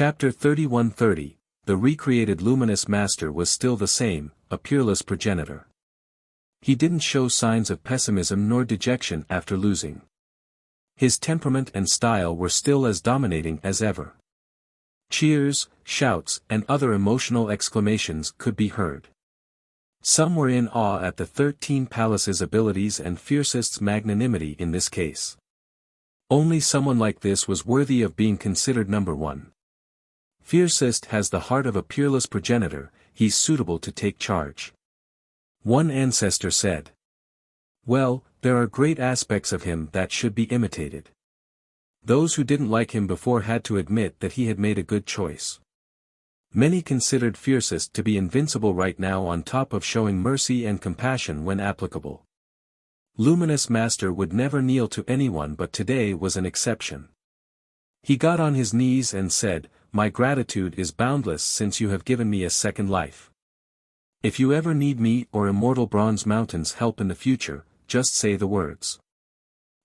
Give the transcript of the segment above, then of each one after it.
Chapter 3130, the recreated luminous master was still the same, a peerless progenitor. He didn't show signs of pessimism nor dejection after losing. His temperament and style were still as dominating as ever. Cheers, shouts, and other emotional exclamations could be heard. Some were in awe at the 13 Palace's abilities and fiercest's magnanimity in this case. Only someone like this was worthy of being considered number one. Fiercest has the heart of a peerless progenitor, he's suitable to take charge. One ancestor said. Well, there are great aspects of him that should be imitated. Those who didn't like him before had to admit that he had made a good choice. Many considered Fiercest to be invincible right now on top of showing mercy and compassion when applicable. Luminous Master would never kneel to anyone, but today was an exception. He got on his knees and said, "My gratitude is boundless since you have given me a second life. If you ever need me or Immortal Bronze Mountain's help in the future, just say the words."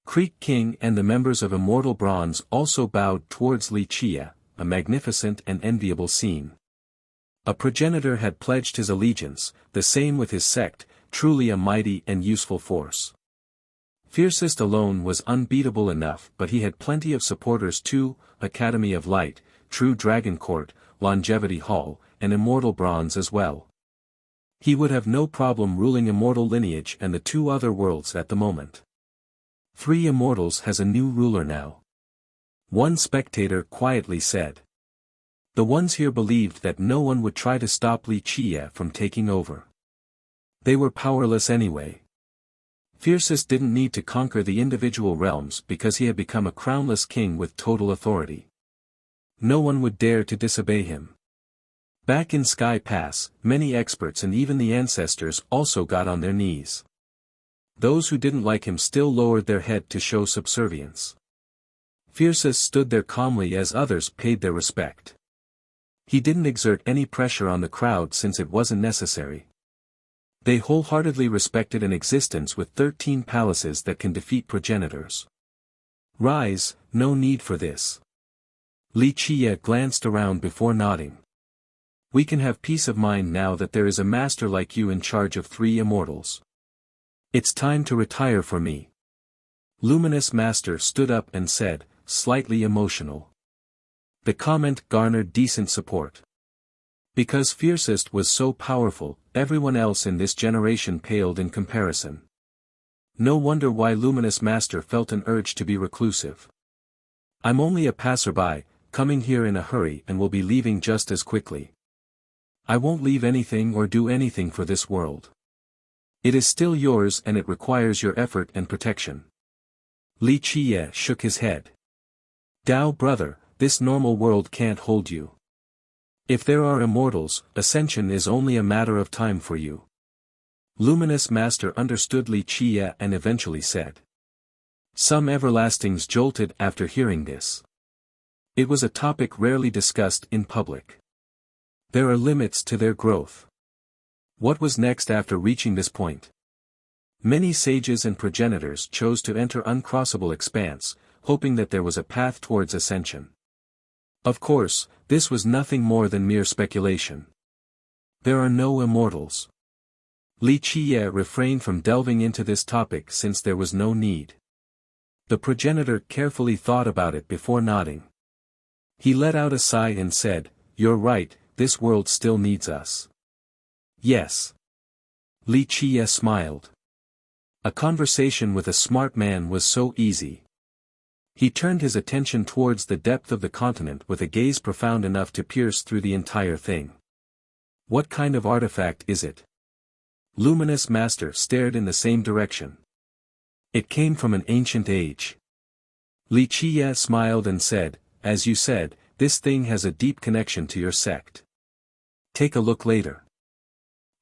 Creek King and the members of Immortal Bronze also bowed towards Wuxia, a magnificent and enviable scene. A progenitor had pledged his allegiance, the same with his sect, truly a mighty and useful force. Fiercest alone was unbeatable enough, but he had plenty of supporters too: Academy of Light, True Dragon Court, Longevity Hall, and Immortal Bronze as well. He would have no problem ruling Immortal Lineage and the two other worlds at the moment. 3 Immortals has a new ruler now. One spectator quietly said. The ones here believed that no one would try to stop Wuxia from taking over. They were powerless anyway. Fiercest didn't need to conquer the individual realms because he had become a crownless king with total authority. No one would dare to disobey him. Back in Sky Pass, many experts and even the ancestors also got on their knees. Those who didn't like him still lowered their head to show subservience. Fiercest stood there calmly as others paid their respect. He didn't exert any pressure on the crowd since it wasn't necessary. They wholeheartedly respected an existence with 13 palaces that can defeat progenitors. Rise, no need for this. Wuxia glanced around before nodding. We can have peace of mind now that there is a master like you in charge of 3 immortals. It's time to retire for me. Luminous Master stood up and said, slightly emotional. The comment garnered decent support. Because Fiercest was so powerful, everyone else in this generation paled in comparison. No wonder why Luminous Master felt an urge to be reclusive. I'm only a passerby, coming here in a hurry and will be leaving just as quickly. I won't leave anything or do anything for this world. It is still yours and it requires your effort and protection. Wuxia shook his head. Dao brother, this normal world can't hold you. If there are immortals, ascension is only a matter of time for you. Luminous Master understood Wuxia and eventually said. Some everlastings jolted after hearing this. It was a topic rarely discussed in public. There are limits to their growth. What was next after reaching this point? Many sages and progenitors chose to enter uncrossable expanse, hoping that there was a path towards ascension. Of course, this was nothing more than mere speculation. There are no immortals. Wuxia refrained from delving into this topic since there was no need. The progenitor carefully thought about it before nodding. He let out a sigh and said, You're right, this world still needs us. Yes. Wuxia smiled. A conversation with a smart man was so easy. He turned his attention towards the depth of the continent with a gaze profound enough to pierce through the entire thing. What kind of artifact is it? Luminous Master stared in the same direction. It came from an ancient age. Wuxia smiled and said, As you said, this thing has a deep connection to your sect. Take a look later.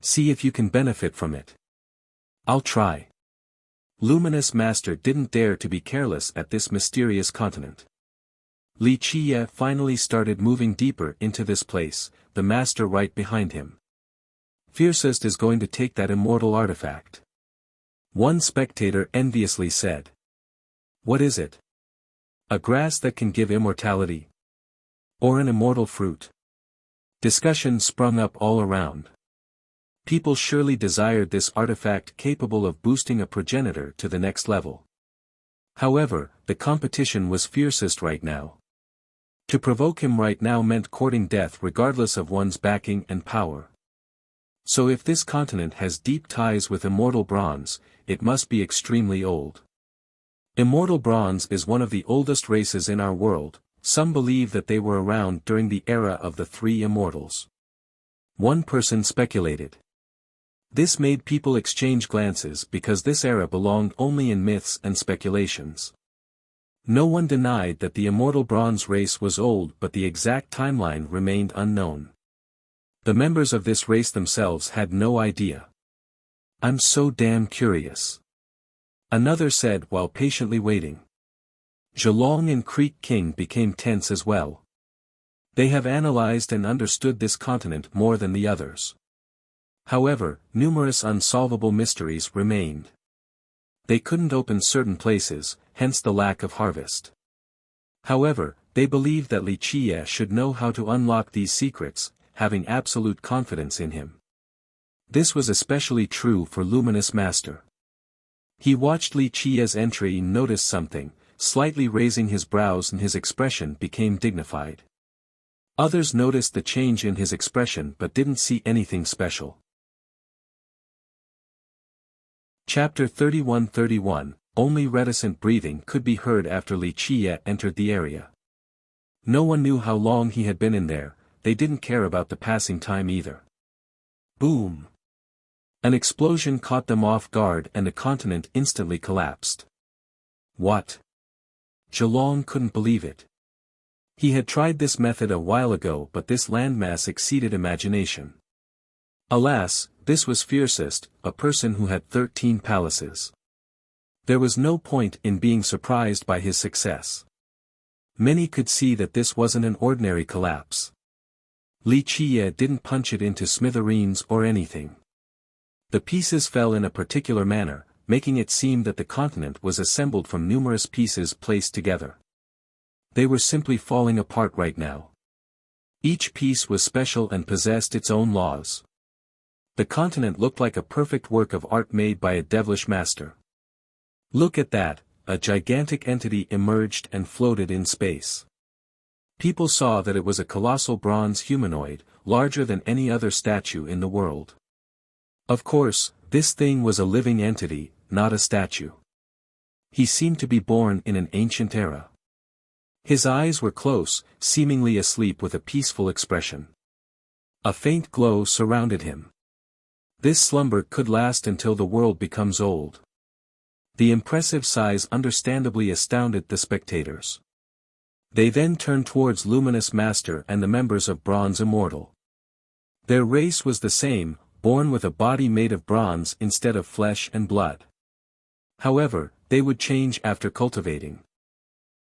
See if you can benefit from it. I'll try. Luminous Master didn't dare to be careless at this mysterious continent. Wuxia finally started moving deeper into this place, the master right behind him. Fiercest is going to take that immortal artifact. One spectator enviously said. What is it? A grass that can give immortality? Or an immortal fruit? Discussion sprung up all around. People surely desired this artifact capable of boosting a progenitor to the next level. However, the competition was fiercest right now. To provoke him right now meant courting death regardless of one's backing and power. So if this continent has deep ties with immortal bronze, it must be extremely old. Immortal bronze is one of the oldest races in our world. Some believe that they were around during the era of the three immortals. One person speculated. This made people exchange glances because this era belonged only in myths and speculations. No one denied that the immortal bronze race was old, but the exact timeline remained unknown. The members of this race themselves had no idea. "I'm so damn curious," another said while patiently waiting. Zhelong and Creek King became tense as well. They have analyzed and understood this continent more than the others. However, numerous unsolvable mysteries remained. They couldn't open certain places, hence the lack of harvest. However, they believed that Li Qie should know how to unlock these secrets, having absolute confidence in him. This was especially true for Luminous Master. He watched Li Qie's entry and noticed something, slightly raising his brows, and his expression became dignified. Others noticed the change in his expression but didn't see anything special. Chapter 31:31, Only reticent breathing could be heard after Li Qie entered the area. No one knew how long he had been in there, they didn't care about the passing time either. Boom! An explosion caught them off guard and the continent instantly collapsed. What? Zhelong couldn't believe it. He had tried this method a while ago, but this landmass exceeded imagination. Alas, this was fiercest, a person who had 13 palaces. There was no point in being surprised by his success. Many could see that this wasn't an ordinary collapse. Li Qie didn't punch it into smithereens or anything. The pieces fell in a particular manner, making it seem that the continent was assembled from numerous pieces placed together. They were simply falling apart right now. Each piece was special and possessed its own laws. The continent looked like a perfect work of art made by a devilish master. Look at that, a gigantic entity emerged and floated in space. People saw that it was a colossal bronze humanoid, larger than any other statue in the world. Of course, this thing was a living entity, not a statue. He seemed to be born in an ancient era. His eyes were close, seemingly asleep with a peaceful expression. A faint glow surrounded him. This slumber could last until the world becomes old. The impressive size understandably astounded the spectators. They then turned towards Luminous Master and the members of Bronze Immortal. Their race was the same, born with a body made of bronze instead of flesh and blood. However, they would change after cultivating.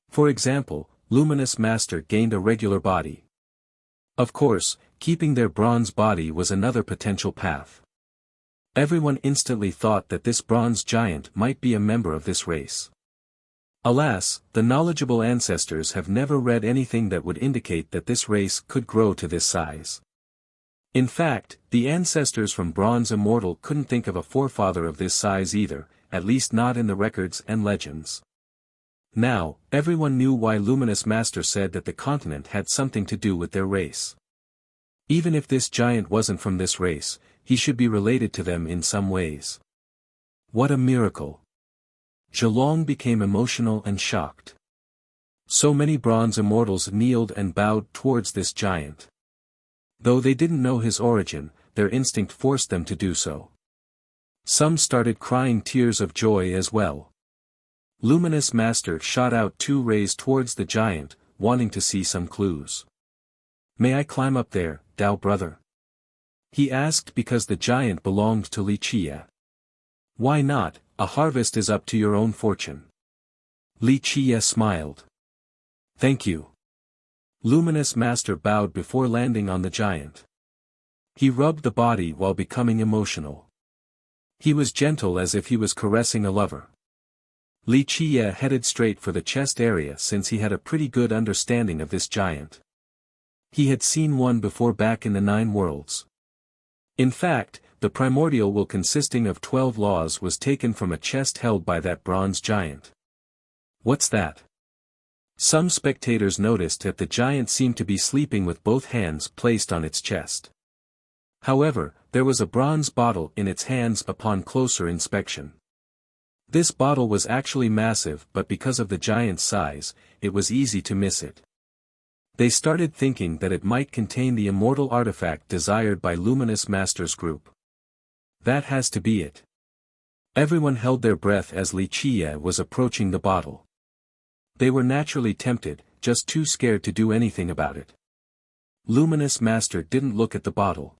For example, Luminous Master gained a regular body. Of course, keeping their bronze body was another potential path. Everyone instantly thought that this bronze giant might be a member of this race. Alas, the knowledgeable ancestors have never read anything that would indicate that this race could grow to this size. In fact, the ancestors from Bronze Immortal couldn't think of a forefather of this size either, at least not in the records and legends. Now, everyone knew why Luminous Master said that the continent had something to do with their race. Even if this giant wasn't from this race, he should be related to them in some ways. What a miracle! Zhelong became emotional and shocked. So many Bronze Immortals kneeled and bowed towards this giant. Though they didn't know his origin, their instinct forced them to do so. Some started crying tears of joy as well. Luminous Master shot out 2 rays towards the giant, wanting to see some clues. "May I climb up there, Dao brother?" he asked because the giant belonged to Li Qie. "Why not, a harvest is up to your own fortune." Li Qie smiled. "Thank you." Luminous Master bowed before landing on the giant. He rubbed the body while becoming emotional. He was gentle as if he was caressing a lover. Li Qie headed straight for the chest area since he had a pretty good understanding of this giant. He had seen one before back in the Nine Worlds. In fact, the primordial will consisting of 12 laws was taken from a chest held by that bronze giant. What's that? Some spectators noticed that the giant seemed to be sleeping with both hands placed on its chest. However, there was a bronze bottle in its hands upon closer inspection. This bottle was actually massive, but because of the giant's size, it was easy to miss it. They started thinking that it might contain the immortal artifact desired by Luminous Master's group. That has to be it. Everyone held their breath as Wuxia was approaching the bottle. They were naturally tempted, just too scared to do anything about it. Luminous Master didn't look at the bottle.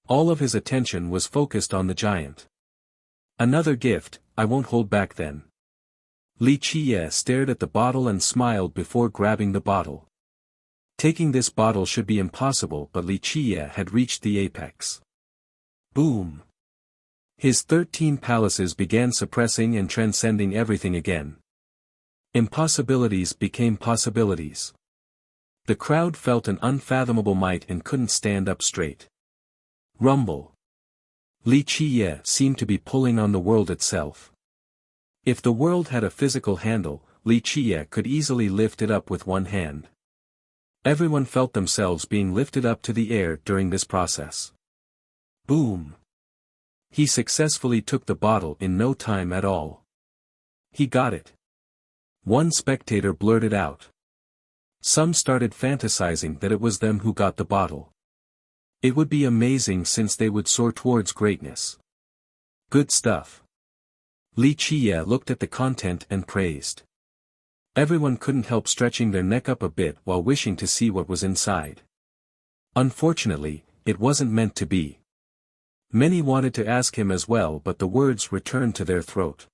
All of his attention was focused on the giant. Another gift, I won't hold back then. Wuxia stared at the bottle and smiled before grabbing the bottle. Taking this bottle should be impossible, but Wuxia had reached the apex. Boom! His 13 palaces began suppressing and transcending everything again. Impossibilities became possibilities. The crowd felt an unfathomable might and couldn't stand up straight. Rumble. Wuxia seemed to be pulling on the world itself. If the world had a physical handle, Wuxia could easily lift it up with one hand. Everyone felt themselves being lifted up to the air during this process. Boom! He successfully took the bottle in no time at all. He got it. One spectator blurted out. Some started fantasizing that it was them who got the bottle. It would be amazing since they would soar towards greatness. Good stuff. Wuxia looked at the content and praised. Everyone couldn't help stretching their neck up a bit while wishing to see what was inside. Unfortunately, it wasn't meant to be. Many wanted to ask him as well, but the words returned to their throat.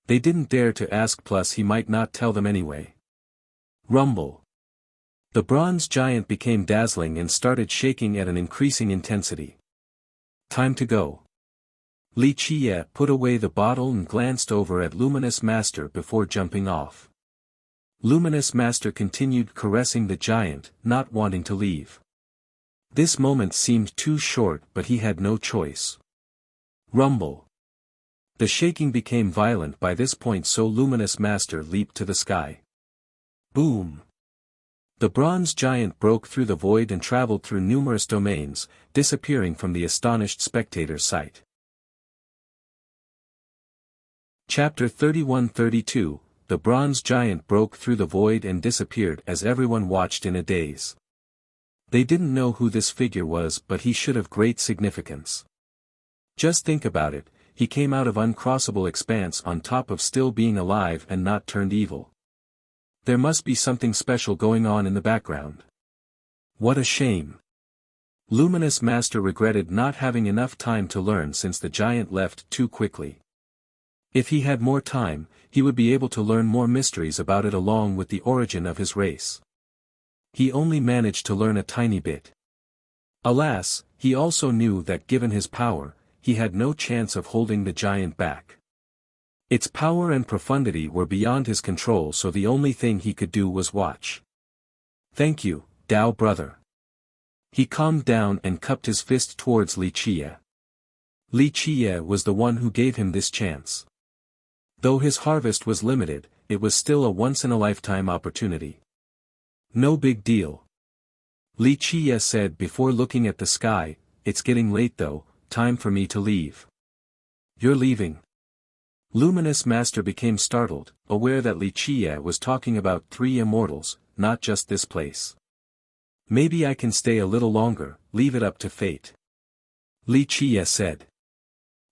They didn't dare to ask, plus he might not tell them anyway. Rumble. The bronze giant became dazzling and started shaking at an increasing intensity. Time to go. Wuxia put away the bottle and glanced over at Luminous Master before jumping off. Luminous Master continued caressing the giant, not wanting to leave. This moment seemed too short, but he had no choice. Rumble. The shaking became violent by this point, so Luminous Master leaped to the sky. Boom! The bronze giant broke through the void and traveled through numerous domains, disappearing from the astonished spectator's sight. Chapter 31-32, The bronze giant broke through the void and disappeared as everyone watched in a daze. They didn't know who this figure was, but he should have great significance. Just think about it, he came out of uncrossable expanse on top of still being alive and not turned evil. There must be something special going on in the background. What a shame. Luminous Master regretted not having enough time to learn since the giant left too quickly. If he had more time, he would be able to learn more mysteries about it along with the origin of his race. He only managed to learn a tiny bit. Alas, he also knew that given his power, he had no chance of holding the giant back. Its power and profundity were beyond his control, so the only thing he could do was watch. Thank you, Dao brother. He calmed down and cupped his fist towards Wuxia. Wuxia was the one who gave him this chance. Though his harvest was limited, it was still a once-in-a-lifetime opportunity. No big deal. Wuxia said before looking at the sky, it's getting late though, time for me to leave. You're leaving? Luminous Master became startled, aware that Wuxia was talking about 3 immortals, not just this place. Maybe I can stay a little longer, leave it up to fate. Wuxia said.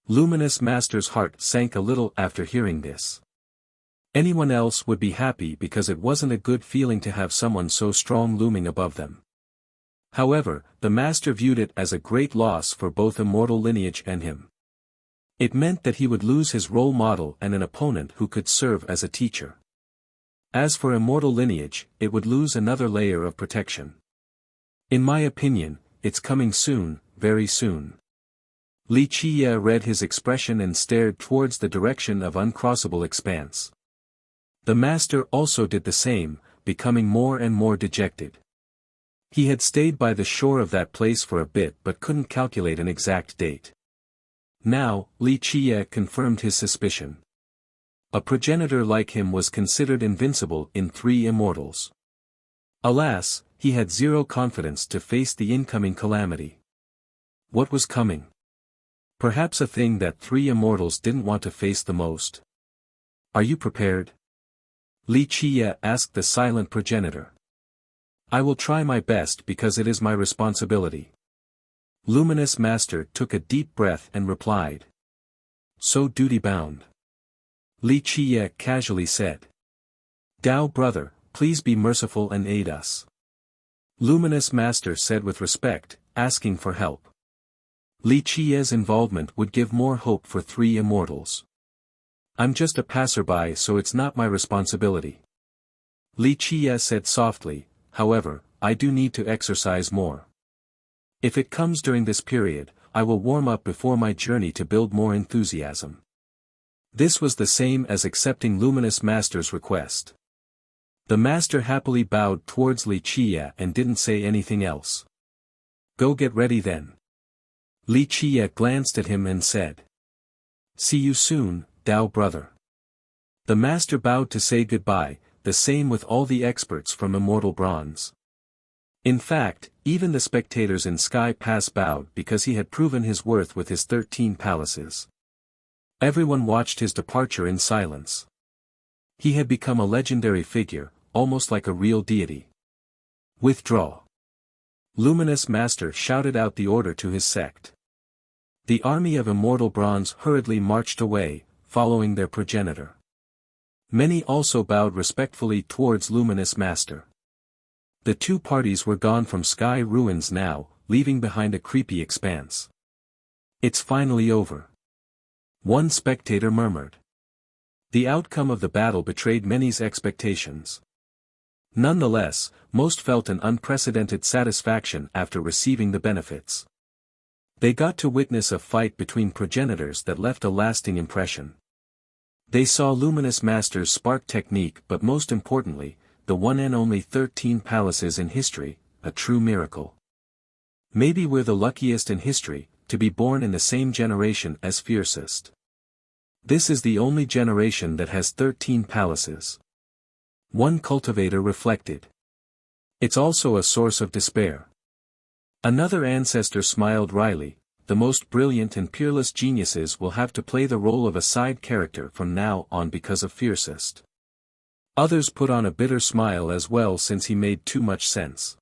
Luminous Master's heart sank a little after hearing this. Anyone else would be happy because it wasn't a good feeling to have someone so strong looming above them. However, the Master viewed it as a great loss for both immortal lineage and him. It meant that he would lose his role model and an opponent who could serve as a teacher. As for immortal lineage, it would lose another layer of protection. In my opinion, it's coming soon, very soon. Wuxia read his expression and stared towards the direction of uncrossable expanse. The Master also did the same, becoming more and more dejected. He had stayed by the shore of that place for a bit but couldn't calculate an exact date. Now, Li Qiye confirmed his suspicion. A progenitor like him was considered invincible in 3 immortals. Alas, he had zero confidence to face the incoming calamity. What was coming? Perhaps a thing that 3 immortals didn't want to face the most. Are you prepared? Li Qiye asked the silent progenitor. I will try my best because it is my responsibility. Luminous Master took a deep breath and replied. So duty-bound. Li Qiye casually said. Dao brother, please be merciful and aid us. Luminous Master said with respect, asking for help. Li Qiye's involvement would give more hope for 3 immortals. I'm just a passerby, so it's not my responsibility. Li Qiye said softly, however, I do need to exercise more. If it comes during this period, I will warm up before my journey to build more enthusiasm. This was the same as accepting Luminous Master's request. The Master happily bowed towards Li Qiye and didn't say anything else. Go get ready then. Li Qiye glanced at him and said. See you soon, Dao brother. The Master bowed to say goodbye, the same with all the experts from Immortal Bronze. In fact, even the spectators in Sky Pass bowed because he had proven his worth with his 13 palaces. Everyone watched his departure in silence. He had become a legendary figure, almost like a real deity. Withdraw. Luminous Master shouted out the order to his sect. The army of Immortal Bronze hurriedly marched away, following their progenitor. Many also bowed respectfully towards Luminous Master. The 2 parties were gone from Sky Ruins now, leaving behind a creepy expanse. It's finally over. One spectator murmured. The outcome of the battle betrayed many's expectations. Nonetheless, most felt an unprecedented satisfaction after receiving the benefits. They got to witness a fight between progenitors that left a lasting impression. They saw Luminous Master's spark technique, but most importantly, the one and only 13 palaces in history, a true miracle. Maybe we're the luckiest in history, to be born in the same generation as Fiercest. This is the only generation that has 13 palaces. One cultivator reflected. It's also a source of despair. Another ancestor smiled wryly. The most brilliant and peerless geniuses will have to play the role of a side character from now on because of Fiercest. Others put on a bitter smile as well since he made too much sense.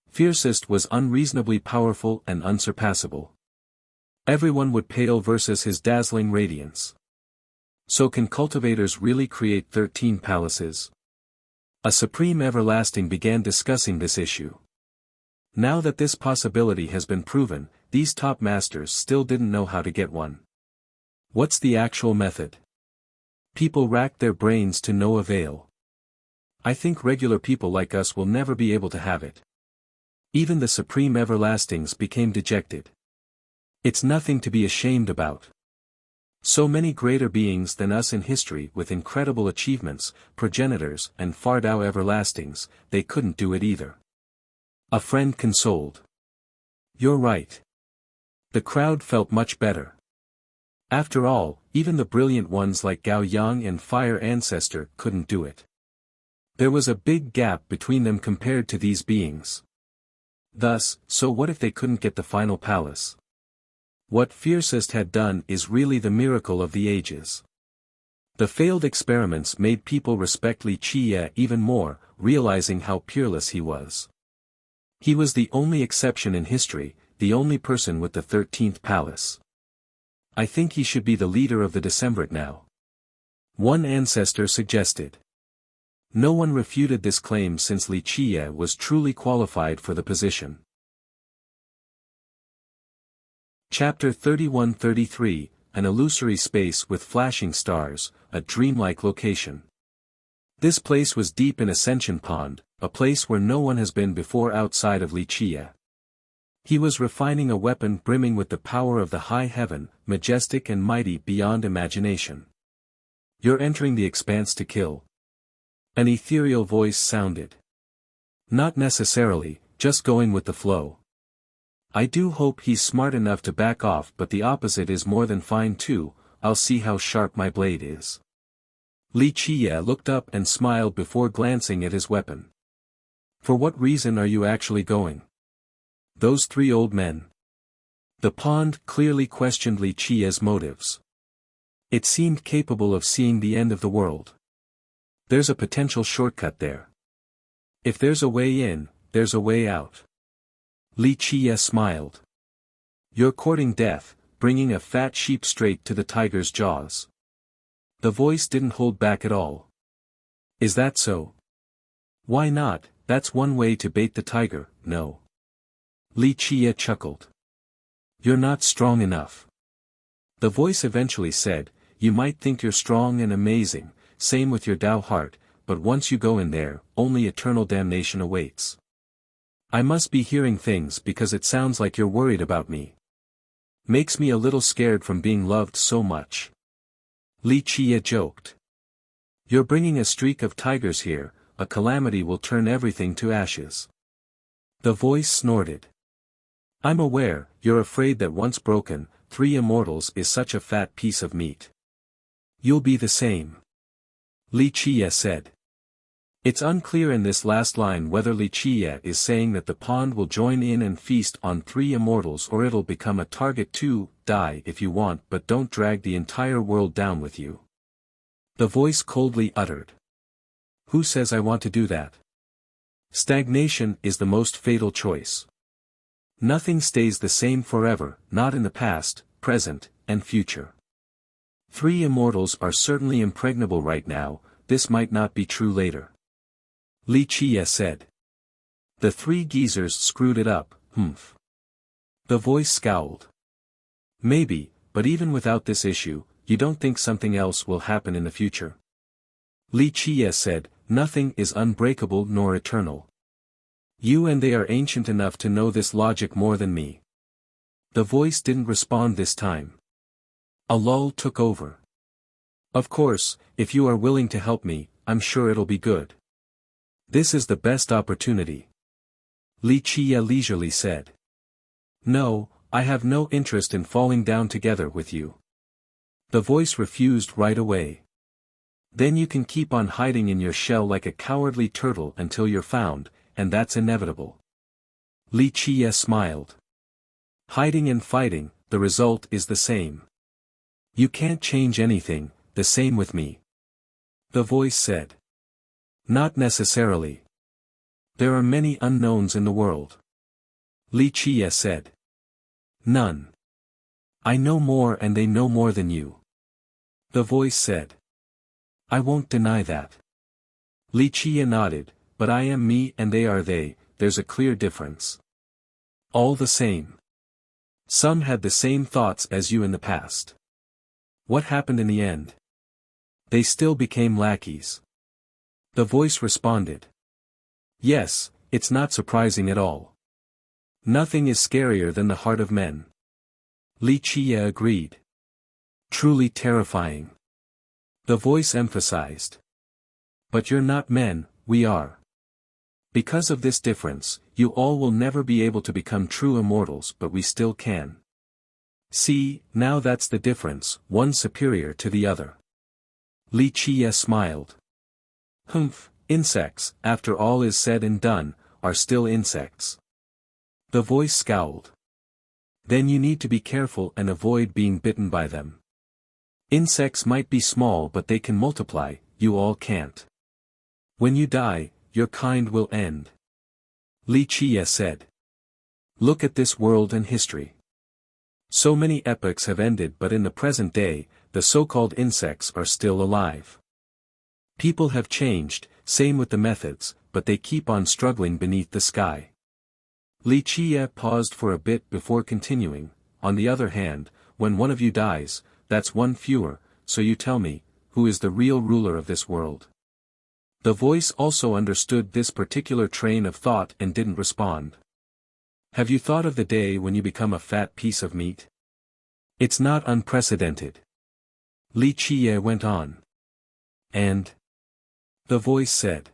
Fiercest was unreasonably powerful and unsurpassable. Everyone would pale versus his dazzling radiance. So can cultivators really create 13 palaces? A Supreme Everlasting began discussing this issue. Now that this possibility has been proven, these top masters still didn't know how to get one. What's the actual method? People racked their brains to no avail. I think regular people like us will never be able to have it. Even the Supreme Everlastings became dejected. It's nothing to be ashamed about. So many greater beings than us in history with incredible achievements, progenitors and Fardao Everlastings, they couldn't do it either. A friend consoled. You're right. The crowd felt much better. After all, even the brilliant ones like Gao Yang and Fire Ancestor couldn't do it. There was a big gap between them compared to these beings. Thus, so what if they couldn't get the final palace? What Fiercest had done is really the miracle of the ages. The failed experiments made people respect Li Qiye even more, realizing how peerless he was. He was the only exception in history, the only person with the 13th palace. I think he should be the leader of the Decemvirate now. One ancestor suggested. No one refuted this claim since Li Qiye was truly qualified for the position. Chapter 31-33, An illusory space with flashing stars, a dreamlike location. This place was deep in Ascension Pond, a place where no one has been before outside of Li Qiye. He was refining a weapon brimming with the power of the high heaven, majestic and mighty beyond imagination. You're entering the expanse to kill. An ethereal voice sounded. Not necessarily, just going with the flow. I do hope he's smart enough to back off, but the opposite is more than fine too. I'll see how sharp my blade is. Li Qiye looked up and smiled before glancing at his weapon. For what reason are you actually going? Those three old men. The pond clearly questioned Li Qiye's motives. It seemed capable of seeing the end of the world. There's a potential shortcut there. If there's a way in, there's a way out. Li Qiye smiled. You're courting death, bringing a fat sheep straight to the tiger's jaws. The voice didn't hold back at all. Is that so? Why not? That's one way to bait the tiger, no. Li Qiye chuckled. You're not strong enough. The voice eventually said, you might think you're strong and amazing, same with your Tao heart, but once you go in there, only eternal damnation awaits. I must be hearing things because it sounds like you're worried about me. Makes me a little scared from being loved so much. Li Qiye joked. You're bringing a streak of tigers here, a calamity will turn everything to ashes. The voice snorted. I'm aware, you're afraid that once broken, 3 immortals is such a fat piece of meat. You'll be the same. Li Qiye said. It's unclear in this last line whether Li Qiye is saying that the pond will join in and feast on 3 immortals or it'll become a target too. Die if you want, but don't drag the entire world down with you. The voice coldly uttered. Who says I want to do that? Stagnation is the most fatal choice. Nothing stays the same forever, not in the past, present, and future. 3 immortals are certainly impregnable right now, this might not be true later. Li Qiye said. The 3 geezers screwed it up, humph. The voice scowled. Maybe, but even without this issue, you don't think something else will happen in the future? Li Qiye said, nothing is unbreakable nor eternal. You and they are ancient enough to know this logic more than me. The voice didn't respond this time. A lull took over. Of course, if you are willing to help me, I'm sure it'll be good. This is the best opportunity. Li Qiye leisurely said. No, I have no interest in falling down together with you. The voice refused right away. Then you can keep on hiding in your shell like a cowardly turtle until you're found, and that's inevitable. Li Qiye smiled. Hiding and fighting, the result is the same. You can't change anything, the same with me. The voice said. Not necessarily. There are many unknowns in the world. Li Qiye said. None. I know more and they know more than you. The voice said. I won't deny that. Li Qiye nodded, but I am me and they are they, there's a clear difference. All the same. Some had the same thoughts as you in the past. What happened in the end? They still became lackeys. The voice responded. Yes, it's not surprising at all. Nothing is scarier than the heart of men. Li Qiye agreed. Truly terrifying. The voice emphasized. But you're not men, we are. Because of this difference, you all will never be able to become true immortals, but we still can. See, now that's the difference, one superior to the other. Li Qiye smiled. Humph, insects, after all is said and done, are still insects. The voice scowled. Then you need to be careful and avoid being bitten by them. Insects might be small but they can multiply, you all can't. When you die, your kind will end. Li Qiye said. Look at this world and history. So many epochs have ended, but in the present day, the so-called insects are still alive. People have changed, same with the methods, but they keep on struggling beneath the sky. Li Qiye paused for a bit before continuing. On the other hand, when one of you dies, that's one fewer, so you tell me, who is the real ruler of this world? The voice also understood this particular train of thought and didn't respond. Have you thought of the day when you become a fat piece of meat? It's not unprecedented. Li Qiye went on. And? The voice said.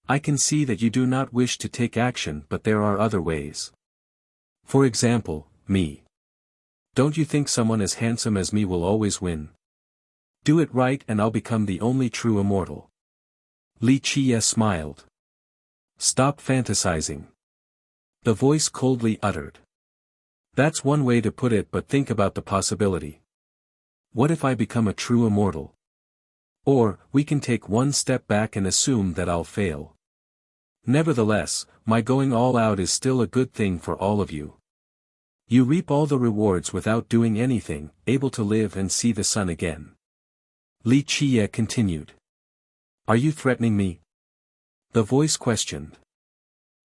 I can see that you do not wish to take action, but there are other ways. For example, me. Don't you think someone as handsome as me will always win? Do it right and I'll become the only true immortal. Li Qie smiled. Stop fantasizing. The voice coldly uttered. That's one way to put it, but think about the possibility. What if I become a true immortal? Or, we can take one step back and assume that I'll fail. Nevertheless, my going all out is still a good thing for all of you. You reap all the rewards without doing anything, able to live and see the sun again. Li Qie continued. Are you threatening me? The voice questioned.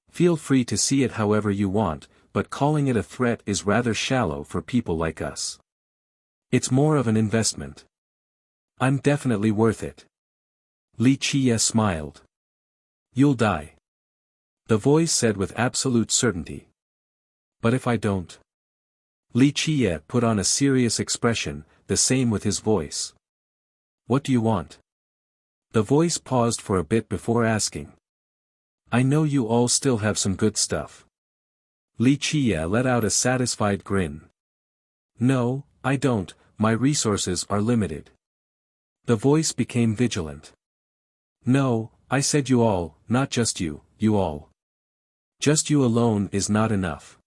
Feel free to see it however you want, but calling it a threat is rather shallow for people like us. It's more of an investment. I'm definitely worth it. Li Qie smiled. You'll die. The voice said with absolute certainty. But if I don't? Li Qie put on a serious expression, the same with his voice. What do you want? The voice paused for a bit before asking. I know you all still have some good stuff. Li Qie let out a satisfied grin. No, I don't, my resources are limited. The voice became vigilant. No, I said you all, not just you, you all. Just you alone is not enough.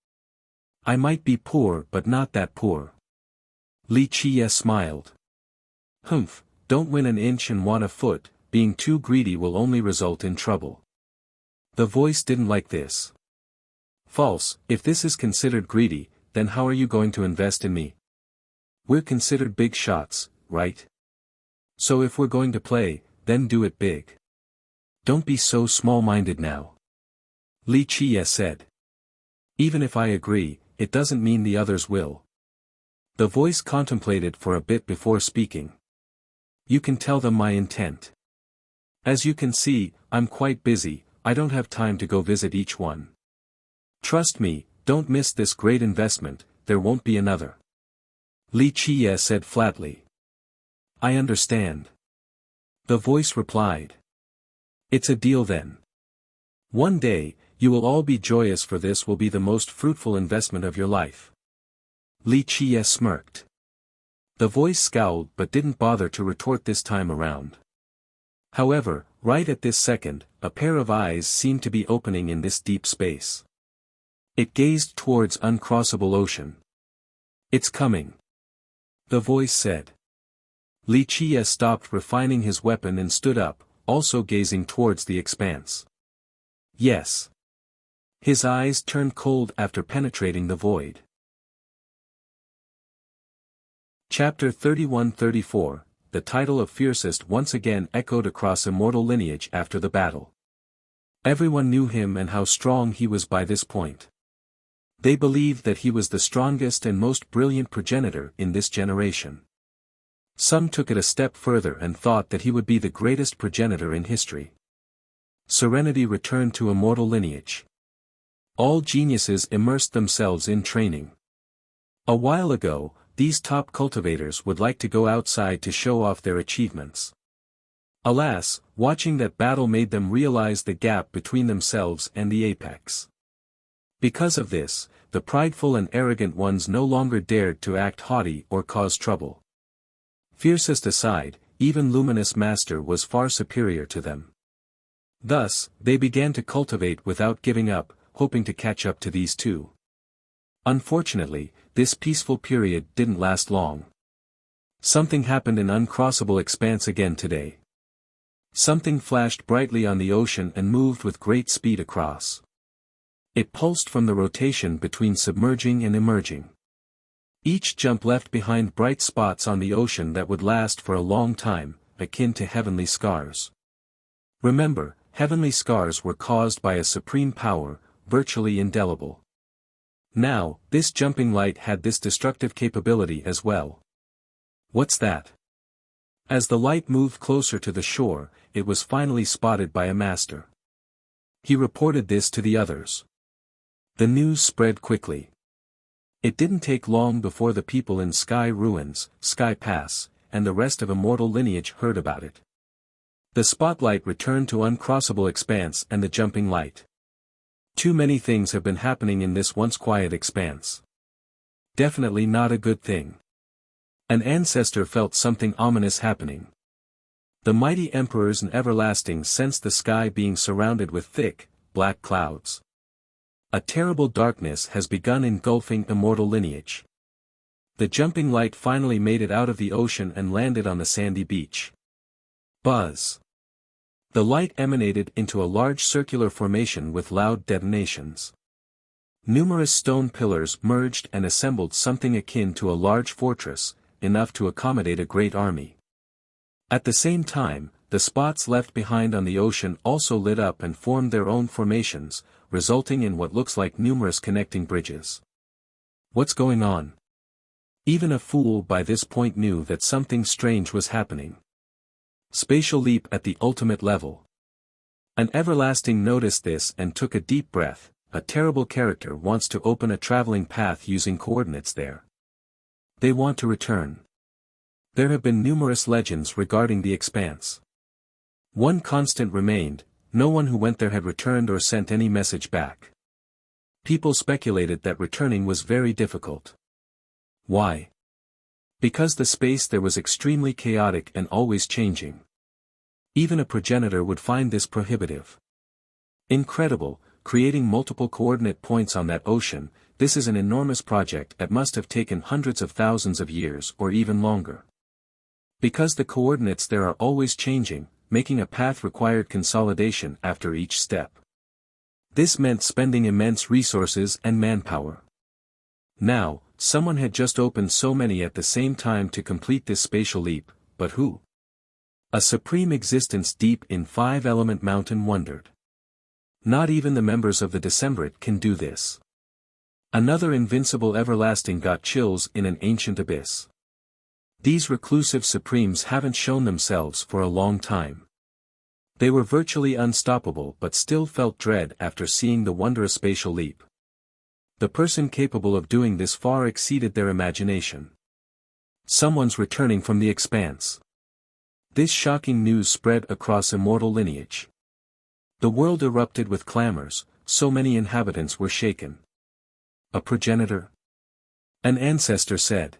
I might be poor but not that poor. Li Qie smiled. Humph, don't win an inch and want a foot, being too greedy will only result in trouble. The voice didn't like this. False, if this is considered greedy, then how are you going to invest in me? We're considered big shots, right? So if we're going to play, then do it big. Don't be so small-minded now. Li Qie said. Even if I agree, it doesn't mean the others will. The voice contemplated for a bit before speaking. You can tell them my intent. As you can see, I'm quite busy, I don't have time to go visit each one. Trust me, don't miss this great investment, there won't be another. Li Qie said flatly. I understand. The voice replied. It's a deal then. One day, you will all be joyous, for this will be the most fruitful investment of your life. Li Qie smirked. The voice scowled but didn't bother to retort this time around. However, right at this second, a pair of eyes seemed to be opening in this deep space. It gazed towards uncrossable ocean. It's coming. The voice said. Li Qie stopped refining his weapon and stood up, also gazing towards the expanse. Yes. His eyes turned cold after penetrating the void. Chapter 31-34, the title of fiercest once again echoed across immortal lineage after the battle. Everyone knew him and how strong he was by this point. They believed that he was the strongest and most brilliant progenitor in this generation. Some took it a step further and thought that he would be the greatest progenitor in history. Serenity returned to immortal lineage. All geniuses immersed themselves in training. A while ago, these top cultivators would like to go outside to show off their achievements. Alas, watching that battle made them realize the gap between themselves and the apex. Because of this, the prideful and arrogant ones no longer dared to act haughty or cause trouble. Fiercest aside, even Luminous Master was far superior to them. Thus, they began to cultivate without giving up, hoping to catch up to these two. Unfortunately, this peaceful period didn't last long. Something happened in uncrossable expanse again today. Something flashed brightly on the ocean and moved with great speed across. It pulsed from the rotation between submerging and emerging. Each jump left behind bright spots on the ocean that would last for a long time, akin to heavenly scars. Remember, heavenly scars were caused by a supreme power, virtually indelible. Now, this jumping light had this destructive capability as well. What's that? As the light moved closer to the shore, it was finally spotted by a master. He reported this to the others. The news spread quickly. It didn't take long before the people in Sky Ruins, Sky Pass, and the rest of immortal lineage heard about it. The spotlight returned to uncrossable expanse and the jumping light. Too many things have been happening in this once quiet expanse. Definitely not a good thing. An ancestor felt something ominous happening. The mighty emperors and everlasting sensed the sky being surrounded with thick, black clouds. A terrible darkness has begun engulfing immortal lineage. The jumping light finally made it out of the ocean and landed on the sandy beach. Buzz. The light emanated into a large circular formation with loud detonations. Numerous stone pillars merged and assembled something akin to a large fortress, enough to accommodate a great army. At the same time, the spots left behind on the ocean also lit up and formed their own formations, resulting in what looks like numerous connecting bridges. What's going on? Even a fool by this point knew that something strange was happening. Spatial leap at the ultimate level. An everlasting noticed this and took a deep breath. A terrible character wants to open a traveling path using coordinates there. They want to return. There have been numerous legends regarding the expanse. One constant remained: no one who went there had returned or sent any message back. People speculated that returning was very difficult. Why? Because the space there was extremely chaotic and always changing. Even a progenitor would find this prohibitive. Incredible, creating multiple coordinate points on that ocean. This is an enormous project that must have taken hundreds of thousands of years or even longer. Because the coordinates there are always changing, making a path required consolidation after each step. This meant spending immense resources and manpower. Now, someone had just opened so many at the same time to complete this spatial leap, but who? A supreme existence deep in five-element mountain wondered. Not even the members of the Decemvirate can do this. Another invincible everlasting got chills in an ancient abyss. These reclusive supremes haven't shown themselves for a long time. They were virtually unstoppable but still felt dread after seeing the wondrous spatial leap. The person capable of doing this far exceeded their imagination. Someone's returning from the expanse. This shocking news spread across immortal lineage. The world erupted with clamors, so many inhabitants were shaken. A progenitor? An ancestor said.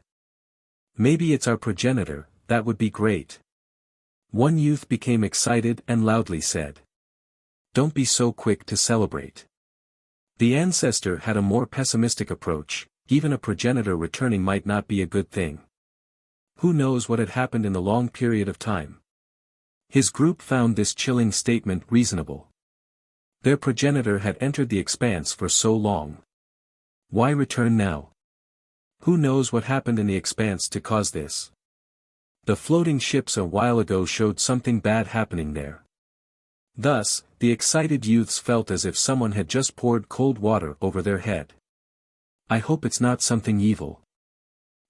Maybe it's our progenitor, that would be great. One youth became excited and loudly said. Don't be so quick to celebrate. The ancestor had a more pessimistic approach. Even a progenitor returning might not be a good thing. Who knows what had happened in the long period of time? His group found this chilling statement reasonable. Their progenitor had entered the expanse for so long. Why return now? Who knows what happened in the expanse to cause this? The floating ships a while ago showed something bad happening there. Thus, the excited youths felt as if someone had just poured cold water over their head. I hope it's not something evil.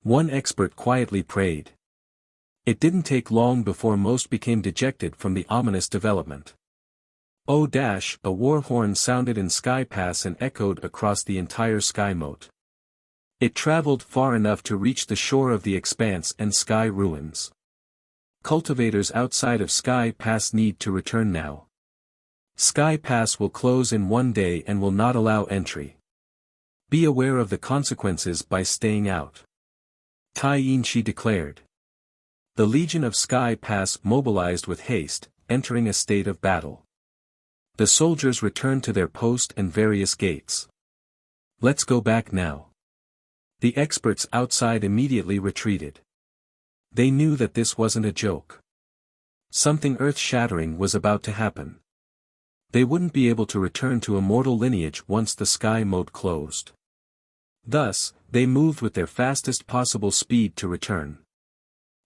One expert quietly prayed. It didn't take long before most became dejected from the ominous development. Oh dash! A war horn sounded in Sky Pass and echoed across the entire sky moat. It traveled far enough to reach the shore of the expanse and sky ruins. Cultivators outside of Sky Pass need to return now. Sky Pass will close in one day and will not allow entry. Be aware of the consequences by staying out. Tai Yinshi declared. The Legion of Sky Pass mobilized with haste, entering a state of battle. The soldiers returned to their post and various gates. Let's go back now. The experts outside immediately retreated. They knew that this wasn't a joke. Something earth-shattering was about to happen. They wouldn't be able to return to immortal lineage once the sky moat closed. Thus, they moved with their fastest possible speed to return.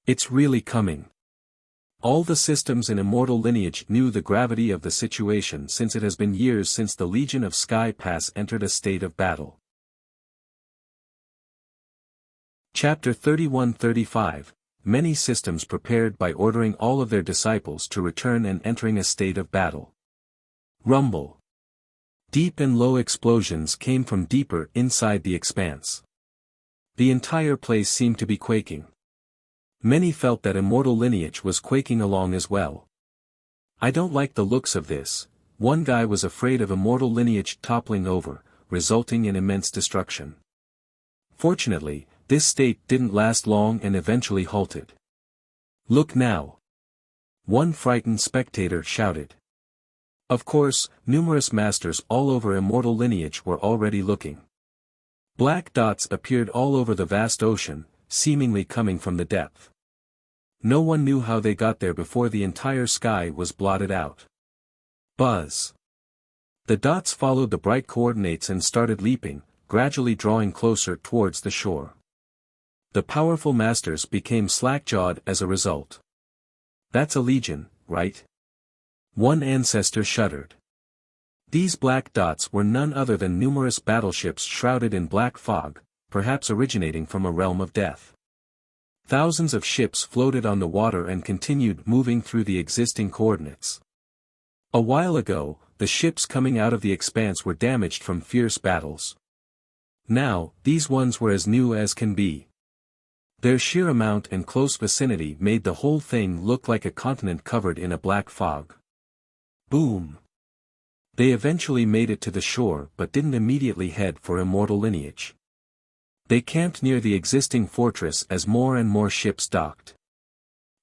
It's really coming. All the systems in immortal lineage knew the gravity of the situation since it has been years since the Legion of Sky Pass entered a state of battle. Chapter 31-35, Many systems prepared by ordering all of their disciples to return and entering a state of battle. Rumble. Deep and low explosions came from deeper inside the expanse. The entire place seemed to be quaking. Many felt that immortal lineage was quaking along as well. I don't like the looks of this. One guy was afraid of immortal lineage toppling over, resulting in immense destruction. Fortunately, this state didn't last long and eventually halted. Look now! One frightened spectator shouted. Of course, numerous masters all over immortal lineage were already looking. Black dots appeared all over the vast ocean, seemingly coming from the depth. No one knew how they got there before the entire sky was blotted out. Buzz! The dots followed the bright coordinates and started leaping, gradually drawing closer towards the shore. The powerful masters became slack-jawed as a result. That's a legion, right? One ancestor shuddered. These black dots were none other than numerous battleships shrouded in black fog, perhaps originating from a realm of death. Thousands of ships floated on the water and continued moving through the existing coordinates. A while ago, the ships coming out of the expanse were damaged from fierce battles. Now, these ones were as new as can be. Their sheer amount and close vicinity made the whole thing look like a continent covered in a black fog. Boom! They eventually made it to the shore but didn't immediately head for immortal lineage. They camped near the existing fortress as more and more ships docked.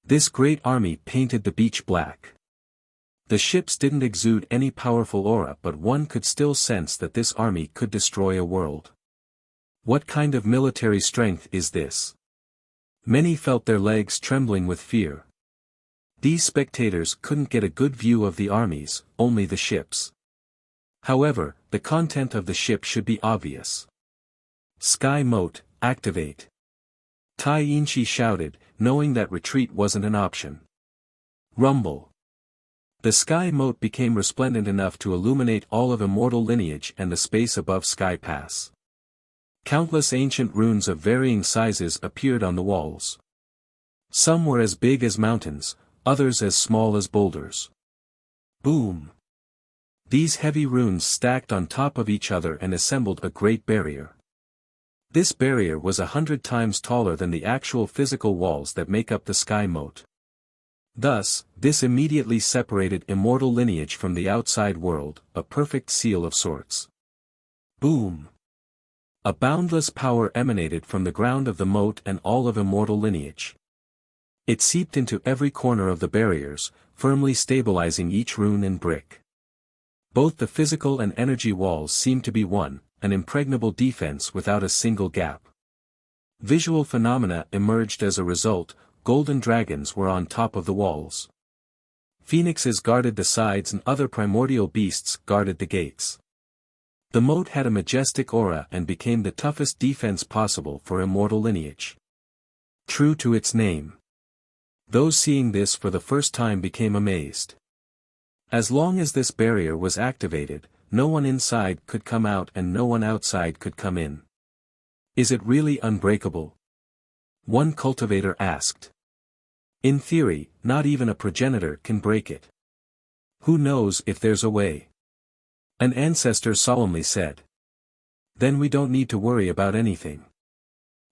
This great army painted the beach black. The ships didn't exude any powerful aura, but one could still sense that this army could destroy a world. What kind of military strength is this? Many felt their legs trembling with fear. These spectators couldn't get a good view of the armies, only the ships. However, the content of the ship should be obvious. Sky Moat, activate! Tai Yinshi shouted, knowing that retreat wasn't an option. Rumble! The Sky Moat became resplendent enough to illuminate all of immortal lineage and the space above Sky Pass. Countless ancient runes of varying sizes appeared on the walls. Some were as big as mountains, others as small as boulders. Boom! These heavy runes stacked on top of each other and assembled a great barrier. This barrier was 100 times taller than the actual physical walls that make up the Sky Moat. Thus, this immediately separated immortal lineage from the outside world, a perfect seal of sorts. Boom! A boundless power emanated from the ground of the moat and all of immortal lineage. It seeped into every corner of the barriers, firmly stabilizing each rune and brick. Both the physical and energy walls seemed to be one, an impregnable defense without a single gap. Visual phenomena emerged as a result. Golden dragons were on top of the walls. Phoenixes guarded the sides and other primordial beasts guarded the gates. The moat had a majestic aura and became the toughest defense possible for immortal lineage. True to its name. Those seeing this for the first time became amazed. As long as this barrier was activated, no one inside could come out and no one outside could come in. Is it really unbreakable? One cultivator asked. In theory, not even a progenitor can break it. Who knows if there's a way? An ancestor solemnly said. Then we don't need to worry about anything.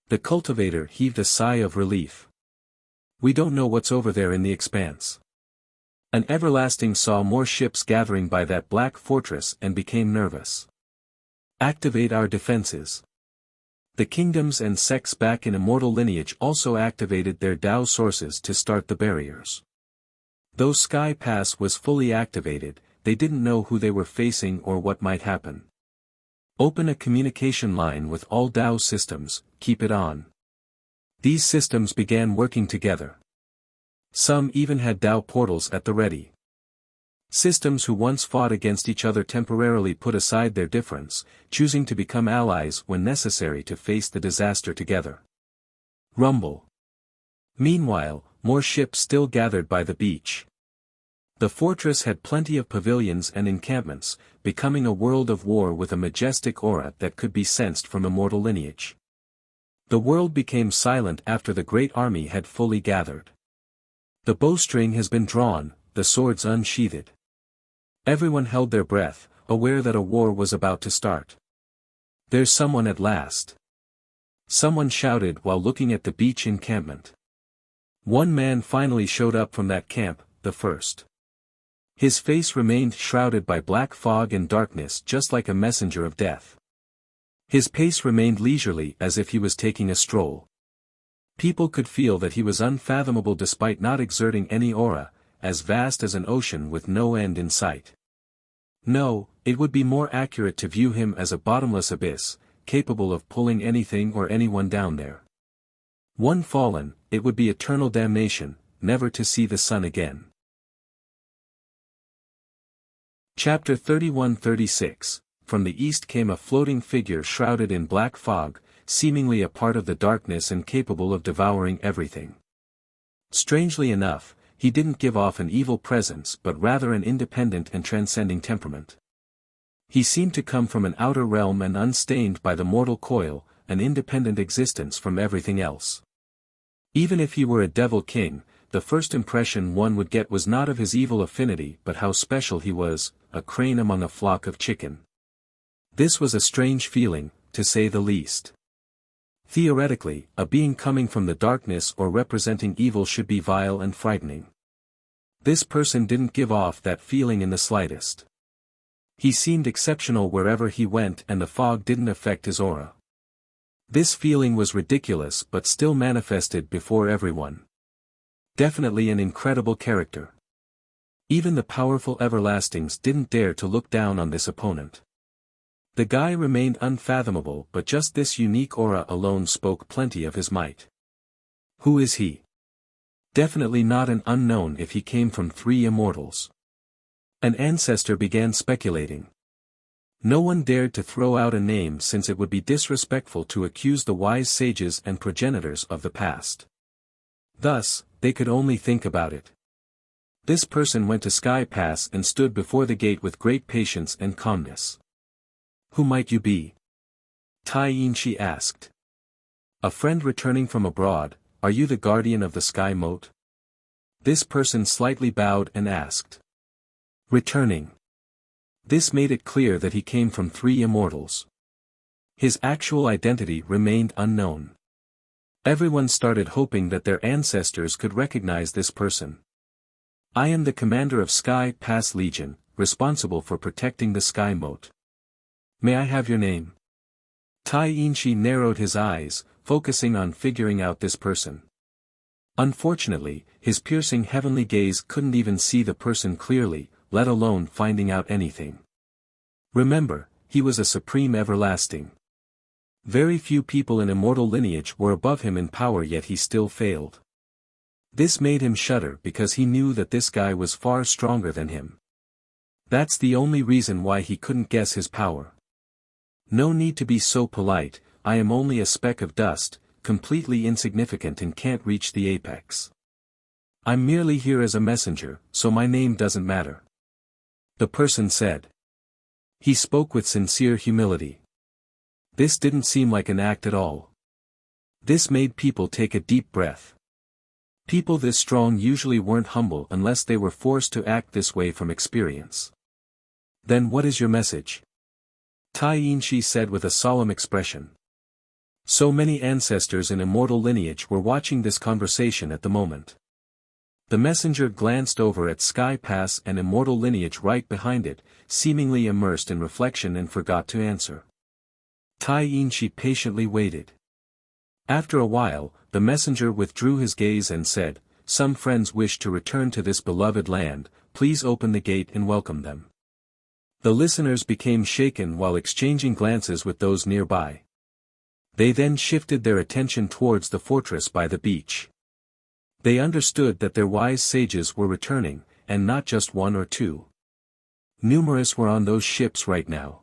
The cultivator heaved a sigh of relief. We don't know what's over there in the expanse. An everlasting saw more ships gathering by that black fortress and became nervous. Activate our defenses. The kingdoms and sects back in immortal lineage also activated their Dao sources to start the barriers. Though Sky Pass was fully activated, they didn't know who they were facing or what might happen. Open a communication line with all Dao systems, keep it on. These systems began working together. Some even had Dao portals at the ready. Systems who once fought against each other temporarily put aside their difference, choosing to become allies when necessary to face the disaster together. Rumble. Meanwhile, more ships still gathered by the beach. The fortress had plenty of pavilions and encampments, becoming a world of war with a majestic aura that could be sensed from immortal lineage. The world became silent after the great army had fully gathered. The bowstring has been drawn, the swords unsheathed. Everyone held their breath, aware that a war was about to start. There's someone at last. Someone shouted while looking at the beach encampment. One man finally showed up from that camp, the first. His face remained shrouded by black fog and darkness, just like a messenger of death. His pace remained leisurely, as if he was taking a stroll. People could feel that he was unfathomable despite not exerting any aura, as vast as an ocean with no end in sight. No, it would be more accurate to view him as a bottomless abyss, capable of pulling anything or anyone down there. One fallen, it would be eternal damnation, never to see the sun again. Chapter 31-36. From the east came a floating figure shrouded in black fog, seemingly a part of the darkness and capable of devouring everything. Strangely enough, he didn't give off an evil presence but rather an independent and transcending temperament. He seemed to come from an outer realm and unstained by the mortal coil, an independent existence from everything else. Even if he were a devil king, the first impression one would get was not of his evil affinity but how special he was, a crane among a flock of chicken. This was a strange feeling, to say the least. Theoretically, a being coming from the darkness or representing evil should be vile and frightening. This person didn't give off that feeling in the slightest. He seemed exceptional wherever he went and the fog didn't affect his aura. This feeling was ridiculous but still manifested before everyone. Definitely an incredible character. Even the powerful everlastings didn't dare to look down on this opponent. The guy remained unfathomable, but just this unique aura alone spoke plenty of his might. Who is he? Definitely not an unknown if he came from 3 immortals. An ancestor began speculating. No one dared to throw out a name since it would be disrespectful to accuse the wise sages and progenitors of the past. Thus, they could only think about it. This person went to Sky Pass and stood before the gate with great patience and calmness. Who might you be? Tyrant asked. A friend returning from abroad, are you the guardian of the sky moat? This person slightly bowed and asked. Returning. This made it clear that he came from 3 immortals. His actual identity remained unknown. Everyone started hoping that their ancestors could recognize this person. I am the commander of Sky Pass Legion, responsible for protecting the sky moat. May I have your name? Tyrant narrowed his eyes, focusing on figuring out this person. Unfortunately, his piercing heavenly gaze couldn't even see the person clearly, let alone finding out anything. Remember, he was a supreme everlasting. Very few people in immortal lineage were above him in power, yet he still failed. This made him shudder because he knew that this guy was far stronger than him. That's the only reason why he couldn't guess his power. No need to be so polite, I am only a speck of dust, completely insignificant and can't reach the apex. I'm merely here as a messenger, so my name doesn't matter. The person said. He spoke with sincere humility. This didn't seem like an act at all. This made people take a deep breath. People this strong usually weren't humble unless they were forced to act this way from experience. Then what is your message? Tyrant said with a solemn expression. So many ancestors in immortal lineage were watching this conversation at the moment. The messenger glanced over at Sky Pass and immortal lineage right behind it, seemingly immersed in reflection, and forgot to answer. Tyrant patiently waited. After a while, the messenger withdrew his gaze and said, Some friends wish to return to this beloved land, please open the gate and welcome them. The listeners became shaken while exchanging glances with those nearby. They then shifted their attention towards the fortress by the beach. They understood that their wise sages were returning, and not just 1 or 2. Numerous were on those ships right now.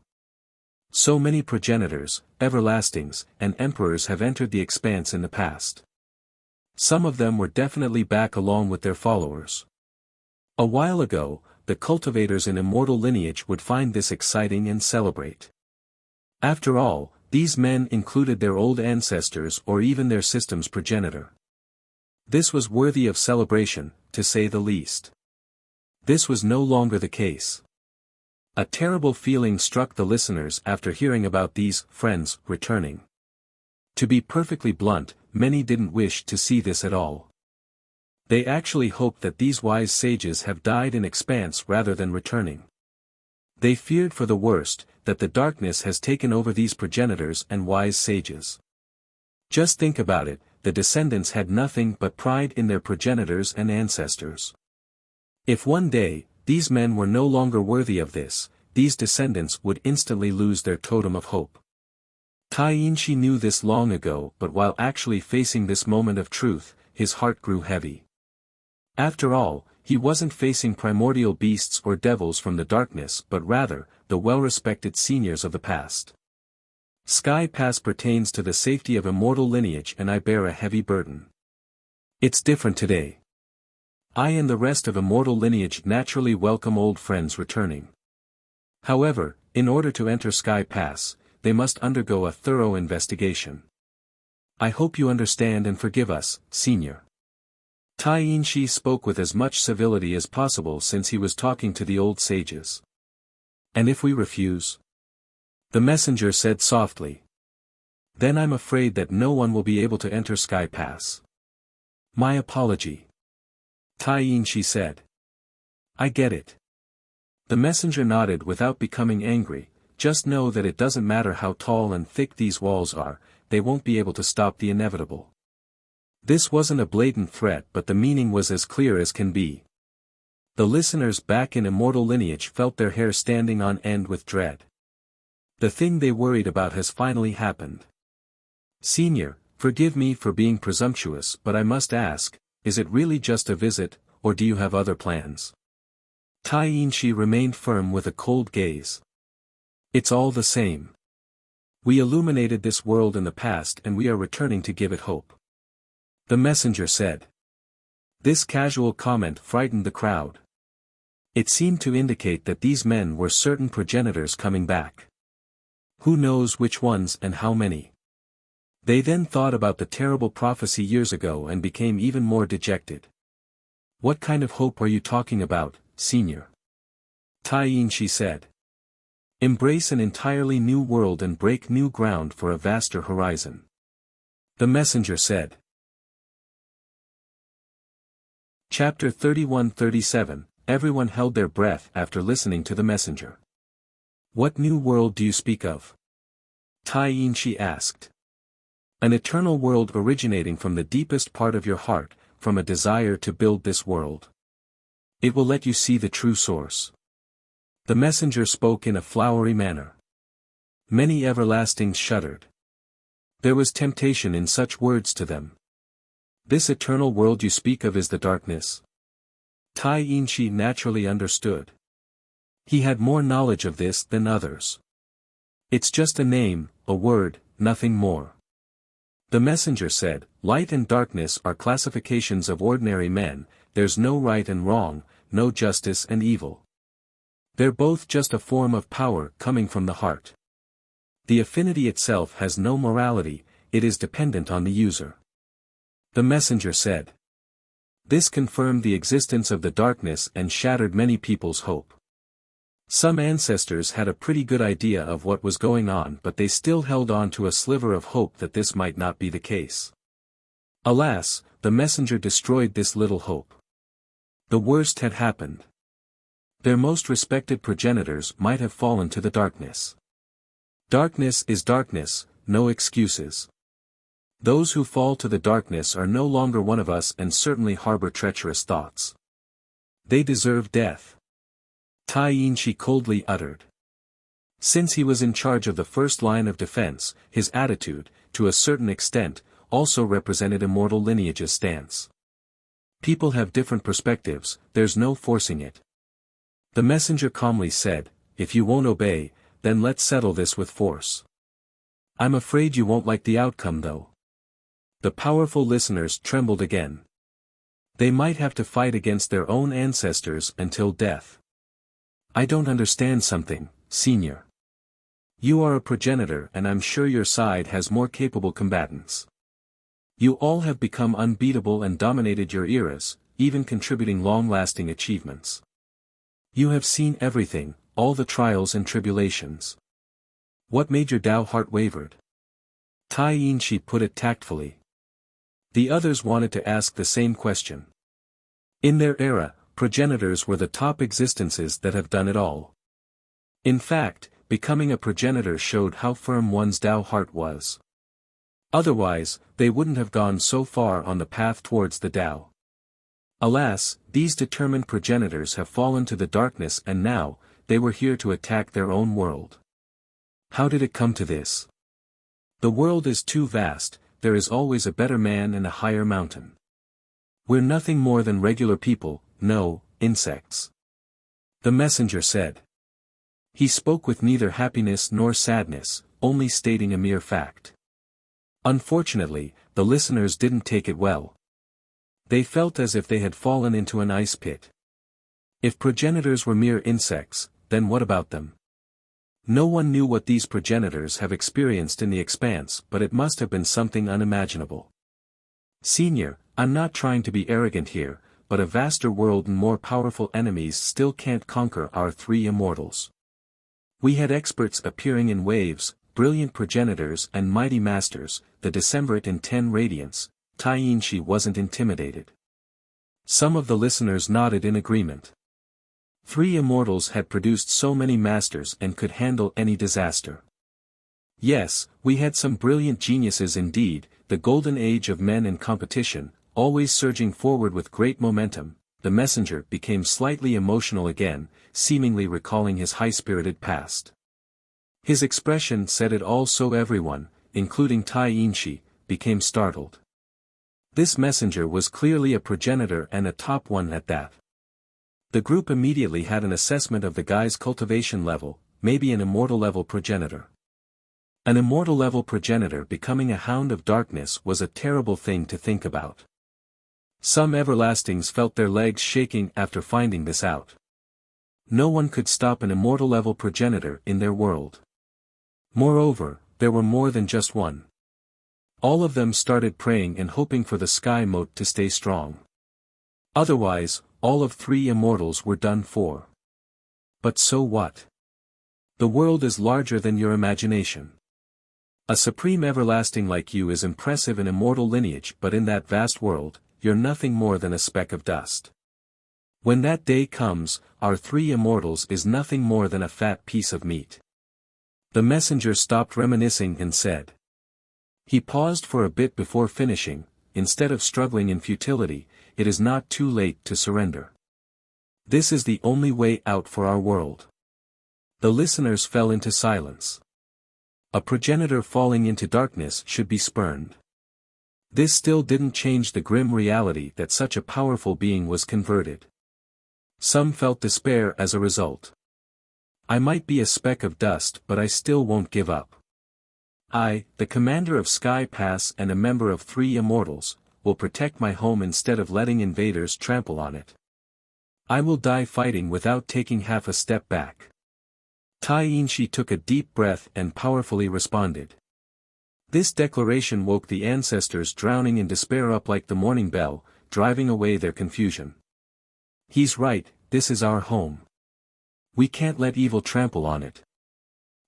So many progenitors, everlastings, and emperors have entered the expanse in the past. Some of them were definitely back along with their followers. A while ago, the cultivators in immortal lineage would find this exciting and celebrate. After all, these men included their old ancestors or even their system's progenitor. This was worthy of celebration, to say the least. This was no longer the case. A terrible feeling struck the listeners after hearing about these friends returning. To be perfectly blunt, many didn't wish to see this at all. They actually hope that these wise sages have died in expanse rather than returning. They feared for the worst, that the darkness has taken over these progenitors and wise sages. Just think about it, the descendants had nothing but pride in their progenitors and ancestors. If one day, these men were no longer worthy of this, these descendants would instantly lose their totem of hope. Tyrant knew this long ago, but while actually facing this moment of truth, his heart grew heavy. After all, he wasn't facing primordial beasts or devils from the darkness but rather, the well-respected seniors of the past. Sky Pass pertains to the safety of immortal lineage and I bear a heavy burden. It's different today. I and the rest of immortal lineage naturally welcome old friends returning. However, in order to enter Sky Pass, they must undergo a thorough investigation. I hope you understand and forgive us, Senior. Tyrant spoke with as much civility as possible since he was talking to the old sages. And if we refuse? The messenger said softly. Then I'm afraid that no one will be able to enter Sky Pass. My apology. Tyrant said. I get it. The messenger nodded without becoming angry. Just know that it doesn't matter how tall and thick these walls are, they won't be able to stop the inevitable. This wasn't a blatant threat but the meaning was as clear as can be. The listeners back in immortal lineage felt their hair standing on end with dread. The thing they worried about has finally happened. Senior, forgive me for being presumptuous but I must ask, is it really just a visit, or do you have other plans? Tyrant remained firm with a cold gaze. It's all the same. We illuminated this world in the past and we are returning to give it hope. The messenger said. This casual comment frightened the crowd. It seemed to indicate that these men were certain progenitors coming back. Who knows which ones and how many? They then thought about the terrible prophecy years ago and became even more dejected. What kind of hope are you talking about, Senior? Tyrant said. Embrace an entirely new world and break new ground for a vaster horizon. The messenger said. Chapter 31-37, Everyone held their breath after listening to the messenger. What new world do you speak of? Tyrant asked. An eternal world originating from the deepest part of your heart, from a desire to build this world. It will let you see the true source. The messenger spoke in a flowery manner. Many everlastings shuddered. There was temptation in such words to them. This eternal world you speak of is the darkness. Tyrant naturally understood. He had more knowledge of this than others. It's just a name, a word, nothing more. The messenger said, light and darkness are classifications of ordinary men, there's no right and wrong, no justice and evil. They're both just a form of power coming from the heart. The affinity itself has no morality, it is dependent on the user. The messenger said. This confirmed the existence of the darkness and shattered many people's hope. Some ancestors had a pretty good idea of what was going on but they still held on to a sliver of hope that this might not be the case. Alas, the messenger destroyed this little hope. The worst had happened. Their most respected progenitors might have fallen to the darkness. Darkness is darkness, no excuses. Those who fall to the darkness are no longer one of us and certainly harbor treacherous thoughts. They deserve death. Tyrant coldly uttered. Since he was in charge of the first line of defense, his attitude, to a certain extent, also represented immortal lineage's stance. People have different perspectives, there's no forcing it. The messenger calmly said, if you won't obey, then let's settle this with force. I'm afraid you won't like the outcome though. The powerful listeners trembled again. They might have to fight against their own ancestors until death. I don't understand something, Senior. You are a progenitor and I'm sure your side has more capable combatants. You all have become unbeatable and dominated your eras, even contributing long-lasting achievements. You have seen everything, all the trials and tribulations. What made your Tao heart wavered? Tyrant put it tactfully. The others wanted to ask the same question. In their era, progenitors were the top existences that have done it all. In fact, becoming a progenitor showed how firm one's Tao heart was. Otherwise, they wouldn't have gone so far on the path towards the Tao. Alas, these determined progenitors have fallen to the darkness, and now, they were here to attack their own world. How did it come to this? The world is too vast, there is always a better man and a higher mountain. We're nothing more than regular people, no, insects. The messenger said. He spoke with neither happiness nor sadness, only stating a mere fact. Unfortunately, the listeners didn't take it well. They felt as if they had fallen into an ice pit. If progenitors were mere insects, then what about them? No one knew what these progenitors have experienced in the expanse, but it must have been something unimaginable. Senior, I'm not trying to be arrogant here, but a vaster world and more powerful enemies still can't conquer our three immortals. We had experts appearing in waves, brilliant progenitors and mighty masters, the Decemvirate in 10 radiance. Tainshi wasn't intimidated. Some of the listeners nodded in agreement. Three immortals had produced so many masters and could handle any disaster. Yes, we had some brilliant geniuses indeed, the golden age of men in competition, always surging forward with great momentum. The messenger became slightly emotional again, seemingly recalling his high-spirited past. His expression said it all, so everyone, including Tainshi, became startled. This messenger was clearly a progenitor, and a top one at that. The group immediately had an assessment of the guy's cultivation level, maybe an immortal level progenitor. An immortal level progenitor becoming a hound of darkness was a terrible thing to think about. Some everlastings felt their legs shaking after finding this out. No one could stop an immortal level progenitor in their world. Moreover, there were more than just one. All of them started praying and hoping for the sky moat to stay strong. Otherwise, all of three immortals were done for. But so what? The world is larger than your imagination. A supreme everlasting like you is impressive in immortal lineage, but in that vast world, you're nothing more than a speck of dust. When that day comes, our three immortals is nothing more than a fat piece of meat. The messenger stopped reminiscing and said. He paused for a bit before finishing, instead of struggling in futility, it is not too late to surrender. This is the only way out for our world. The listeners fell into silence. A progenitor falling into darkness should be spurned. This still didn't change the grim reality that such a powerful being was converted. Some felt despair as a result. I might be a speck of dust, but I still won't give up. I, the commander of Sky Pass and a member of three immortals, will protect my home instead of letting invaders trample on it. I will die fighting without taking half a step back. Tainshi took a deep breath and powerfully responded. This declaration woke the ancestors drowning in despair up like the morning bell, driving away their confusion. He's right, this is our home. We can't let evil trample on it.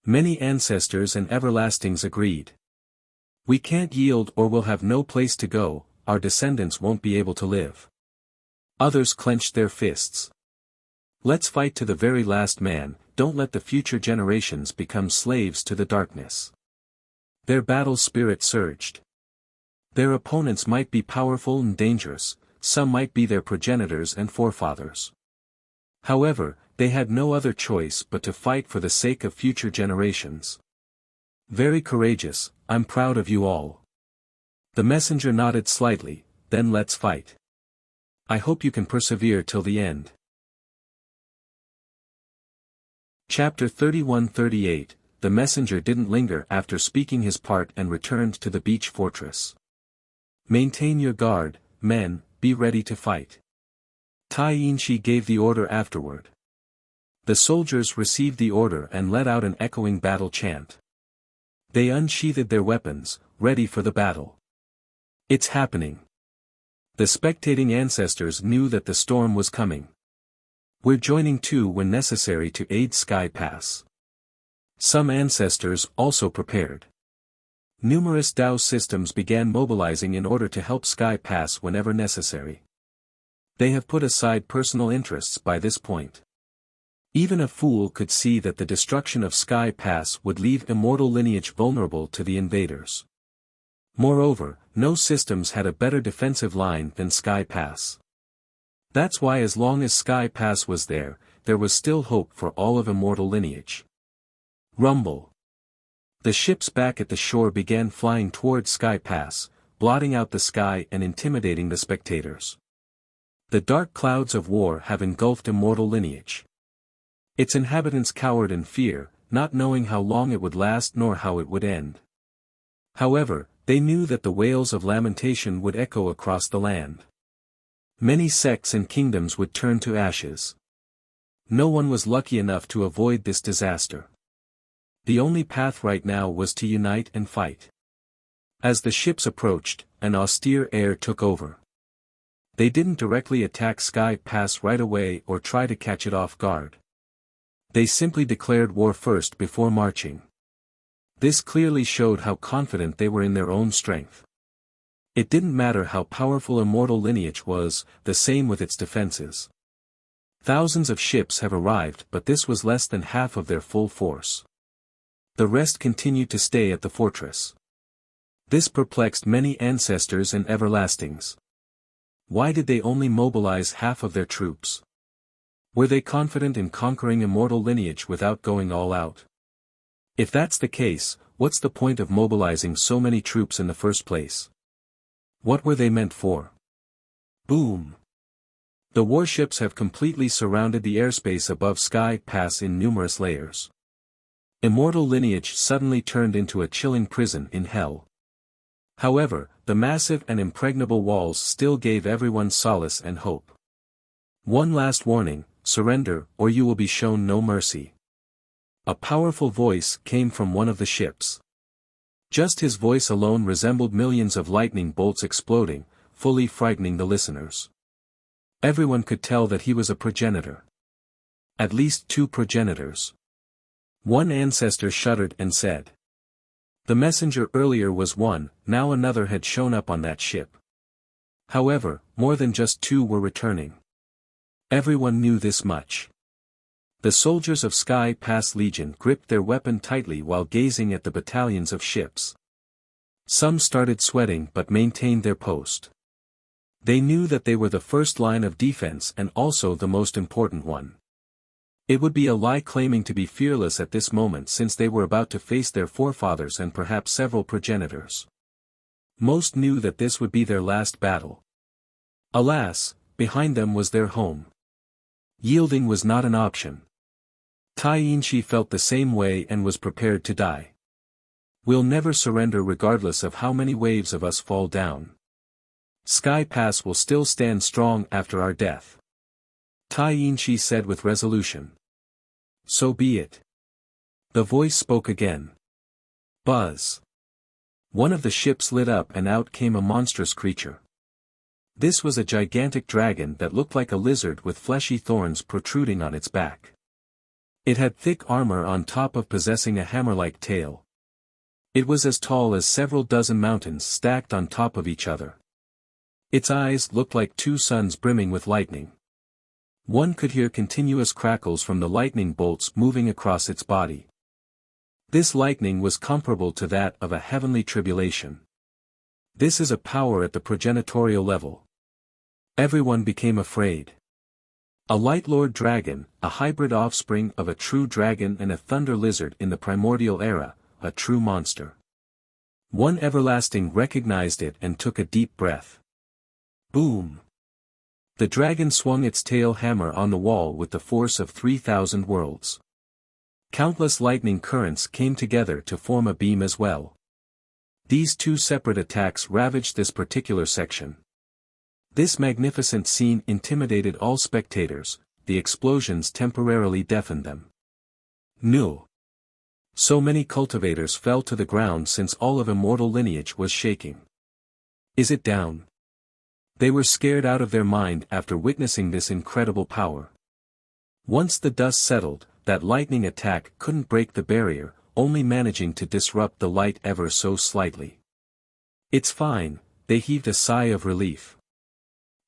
Many ancestors and everlastings agreed. We can't yield or we'll have no place to go, our descendants won't be able to live. Others clenched their fists. Let's fight to the very last man, don't let the future generations become slaves to the darkness. Their battle spirit surged. Their opponents might be powerful and dangerous, some might be their progenitors and forefathers. However, they had no other choice but to fight for the sake of future generations. Very courageous, I'm proud of you all. The messenger nodded slightly, then let's fight. I hope you can persevere till the end. Chapter 31-38, The messenger didn't linger after speaking his part and returned to the beach fortress. Maintain your guard, men, be ready to fight. Tainshi gave the order afterward. The soldiers received the order and let out an echoing battle chant. They unsheathed their weapons, ready for the battle. It's happening. The spectating ancestors knew that the storm was coming. We're joining too when necessary to aid Sky Pass. Some ancestors also prepared. Numerous Tao systems began mobilizing in order to help Sky Pass whenever necessary. They have put aside personal interests by this point. Even a fool could see that the destruction of Sky Pass would leave immortal lineage vulnerable to the invaders. Moreover, no systems had a better defensive line than Sky Pass. That's why as long as Sky Pass was there was still hope for all of immortal lineage. Rumble. The ships back at the shore began flying toward Sky Pass, blotting out the sky and intimidating the spectators. The dark clouds of war have engulfed immortal lineage. Its inhabitants cowered in fear, not knowing how long it would last nor how it would end. However, they knew that the wails of lamentation would echo across the land. Many sects and kingdoms would turn to ashes. No one was lucky enough to avoid this disaster. The only path right now was to unite and fight. As the ships approached, an austere air took over. They didn't directly attack Sky Pass right away or try to catch it off guard. They simply declared war first before marching. This clearly showed how confident they were in their own strength. It didn't matter how powerful immortal lineage was, the same with its defenses. Thousands of ships have arrived, but this was less than half of their full force. The rest continued to stay at the fortress. This perplexed many ancestors and everlastings. Why did they only mobilize half of their troops? Were they confident in conquering immortal lineage without going all out? If that's the case, what's the point of mobilizing so many troops in the first place? What were they meant for? Boom! The warships have completely surrounded the airspace above Sky Pass in numerous layers. Immortal lineage suddenly turned into a chilling prison in hell. However, the massive and impregnable walls still gave everyone solace and hope. One last warning: surrender, or you will be shown no mercy. A powerful voice came from one of the ships. Just his voice alone resembled millions of lightning bolts exploding, fully frightening the listeners. Everyone could tell that he was a progenitor. At least 2 progenitors. One ancestor shuddered and said. The messenger earlier was one, now another had shown up on that ship. However, more than just 2 were returning. Everyone knew this much. The soldiers of Sky Pass Legion gripped their weapon tightly while gazing at the battalions of ships. Some started sweating but maintained their post. They knew that they were the first line of defense and also the most important one. It would be a lie claiming to be fearless at this moment, since they were about to face their forefathers and perhaps several progenitors. Most knew that this would be their last battle. Alas, behind them was their home. Yielding was not an option. Tyrant felt the same way and was prepared to die. We'll never surrender regardless of how many waves of us fall down. Sky Pass will still stand strong after our death. Tyrant said with resolution. So be it. The voice spoke again. Buzz. One of the ships lit up and out came a monstrous creature. This was a gigantic dragon that looked like a lizard with fleshy thorns protruding on its back. It had thick armor on top of possessing a hammer-like tail. It was as tall as several dozen mountains stacked on top of each other. Its eyes looked like 2 suns brimming with lightning. One could hear continuous crackles from the lightning bolts moving across its body. This lightning was comparable to that of a heavenly tribulation. This is a power at the progenitorial level. Everyone became afraid. A light lord dragon, a hybrid offspring of a true dragon and a thunder lizard in the primordial era, a true monster. One everlasting recognized it and took a deep breath. Boom! The dragon swung its tail hammer on the wall with the force of 3,000 worlds. Countless lightning currents came together to form a beam as well. These 2 separate attacks ravaged this particular section. This magnificent scene intimidated all spectators, the explosions temporarily deafened them. No. So many cultivators fell to the ground since all of immortal lineage was shaking. Is it down? They were scared out of their mind after witnessing this incredible power. Once the dust settled, that lightning attack couldn't break the barrier, only managing to disrupt the light ever so slightly. It's fine, they heaved a sigh of relief.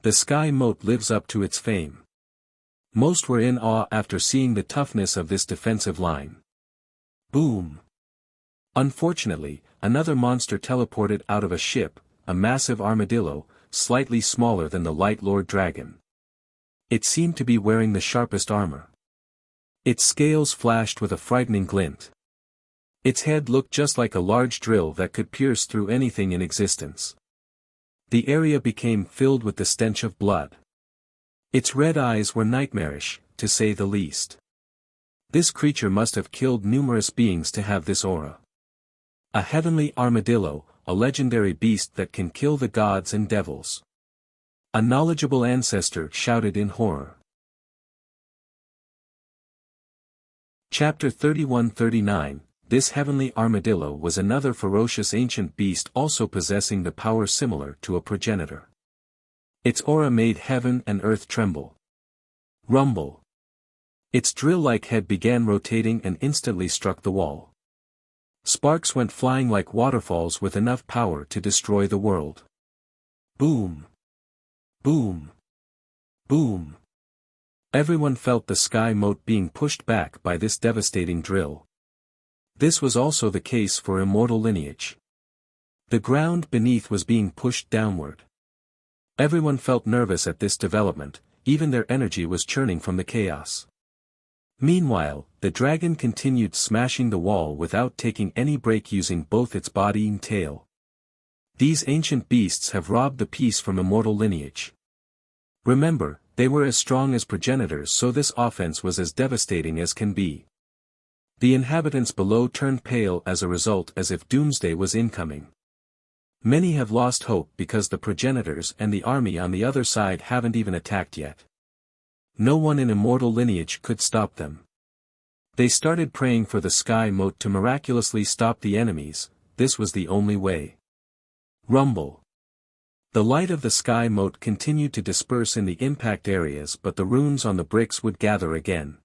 The sky moat lives up to its fame. Most were in awe after seeing the toughness of this defensive line. Boom! Unfortunately, another monster teleported out of a ship, a massive armadillo, slightly smaller than the Light Lord Dragon. It seemed to be wearing the sharpest armor. Its scales flashed with a frightening glint. Its head looked just like a large drill that could pierce through anything in existence. The area became filled with the stench of blood. Its red eyes were nightmarish, to say the least. This creature must have killed numerous beings to have this aura. A heavenly armadillo, a legendary beast that can kill the gods and devils. A knowledgeable ancestor shouted in horror. Chapter 31-39. This heavenly armadillo was another ferocious ancient beast also possessing the power similar to a progenitor. Its aura made heaven and earth tremble. Rumble. Its drill-like head began rotating and instantly struck the wall. Sparks went flying like waterfalls with enough power to destroy the world. Boom! Boom! Boom! Everyone felt the sky moat being pushed back by this devastating drill. This was also the case for immortal lineage. The ground beneath was being pushed downward. Everyone felt nervous at this development, even their energy was churning from the chaos. Meanwhile, the dragon continued smashing the wall without taking any break, using both its body and tail. These ancient beasts have robbed the peace from immortal lineage. Remember, they were as strong as progenitors, so this offense was as devastating as can be. The inhabitants below turned pale as a result, as if doomsday was incoming. Many have lost hope because the progenitors and the army on the other side haven't even attacked yet. No one in immortal lineage could stop them. They started praying for the sky moat to miraculously stop the enemies. This was the only way. Rumble. The light of the sky moat continued to disperse in the impact areas, but the runes on the bricks would gather again.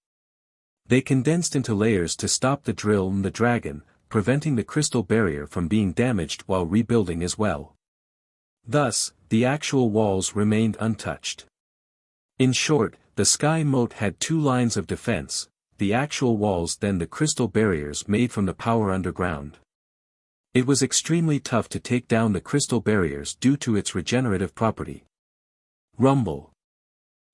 They condensed into layers to stop the drill and the dragon, preventing the crystal barrier from being damaged while rebuilding as well. Thus, the actual walls remained untouched. In short, the sky moat had two lines of defense, the actual walls, then the crystal barriers made from the power underground. It was extremely tough to take down the crystal barriers due to its regenerative property. Rumble.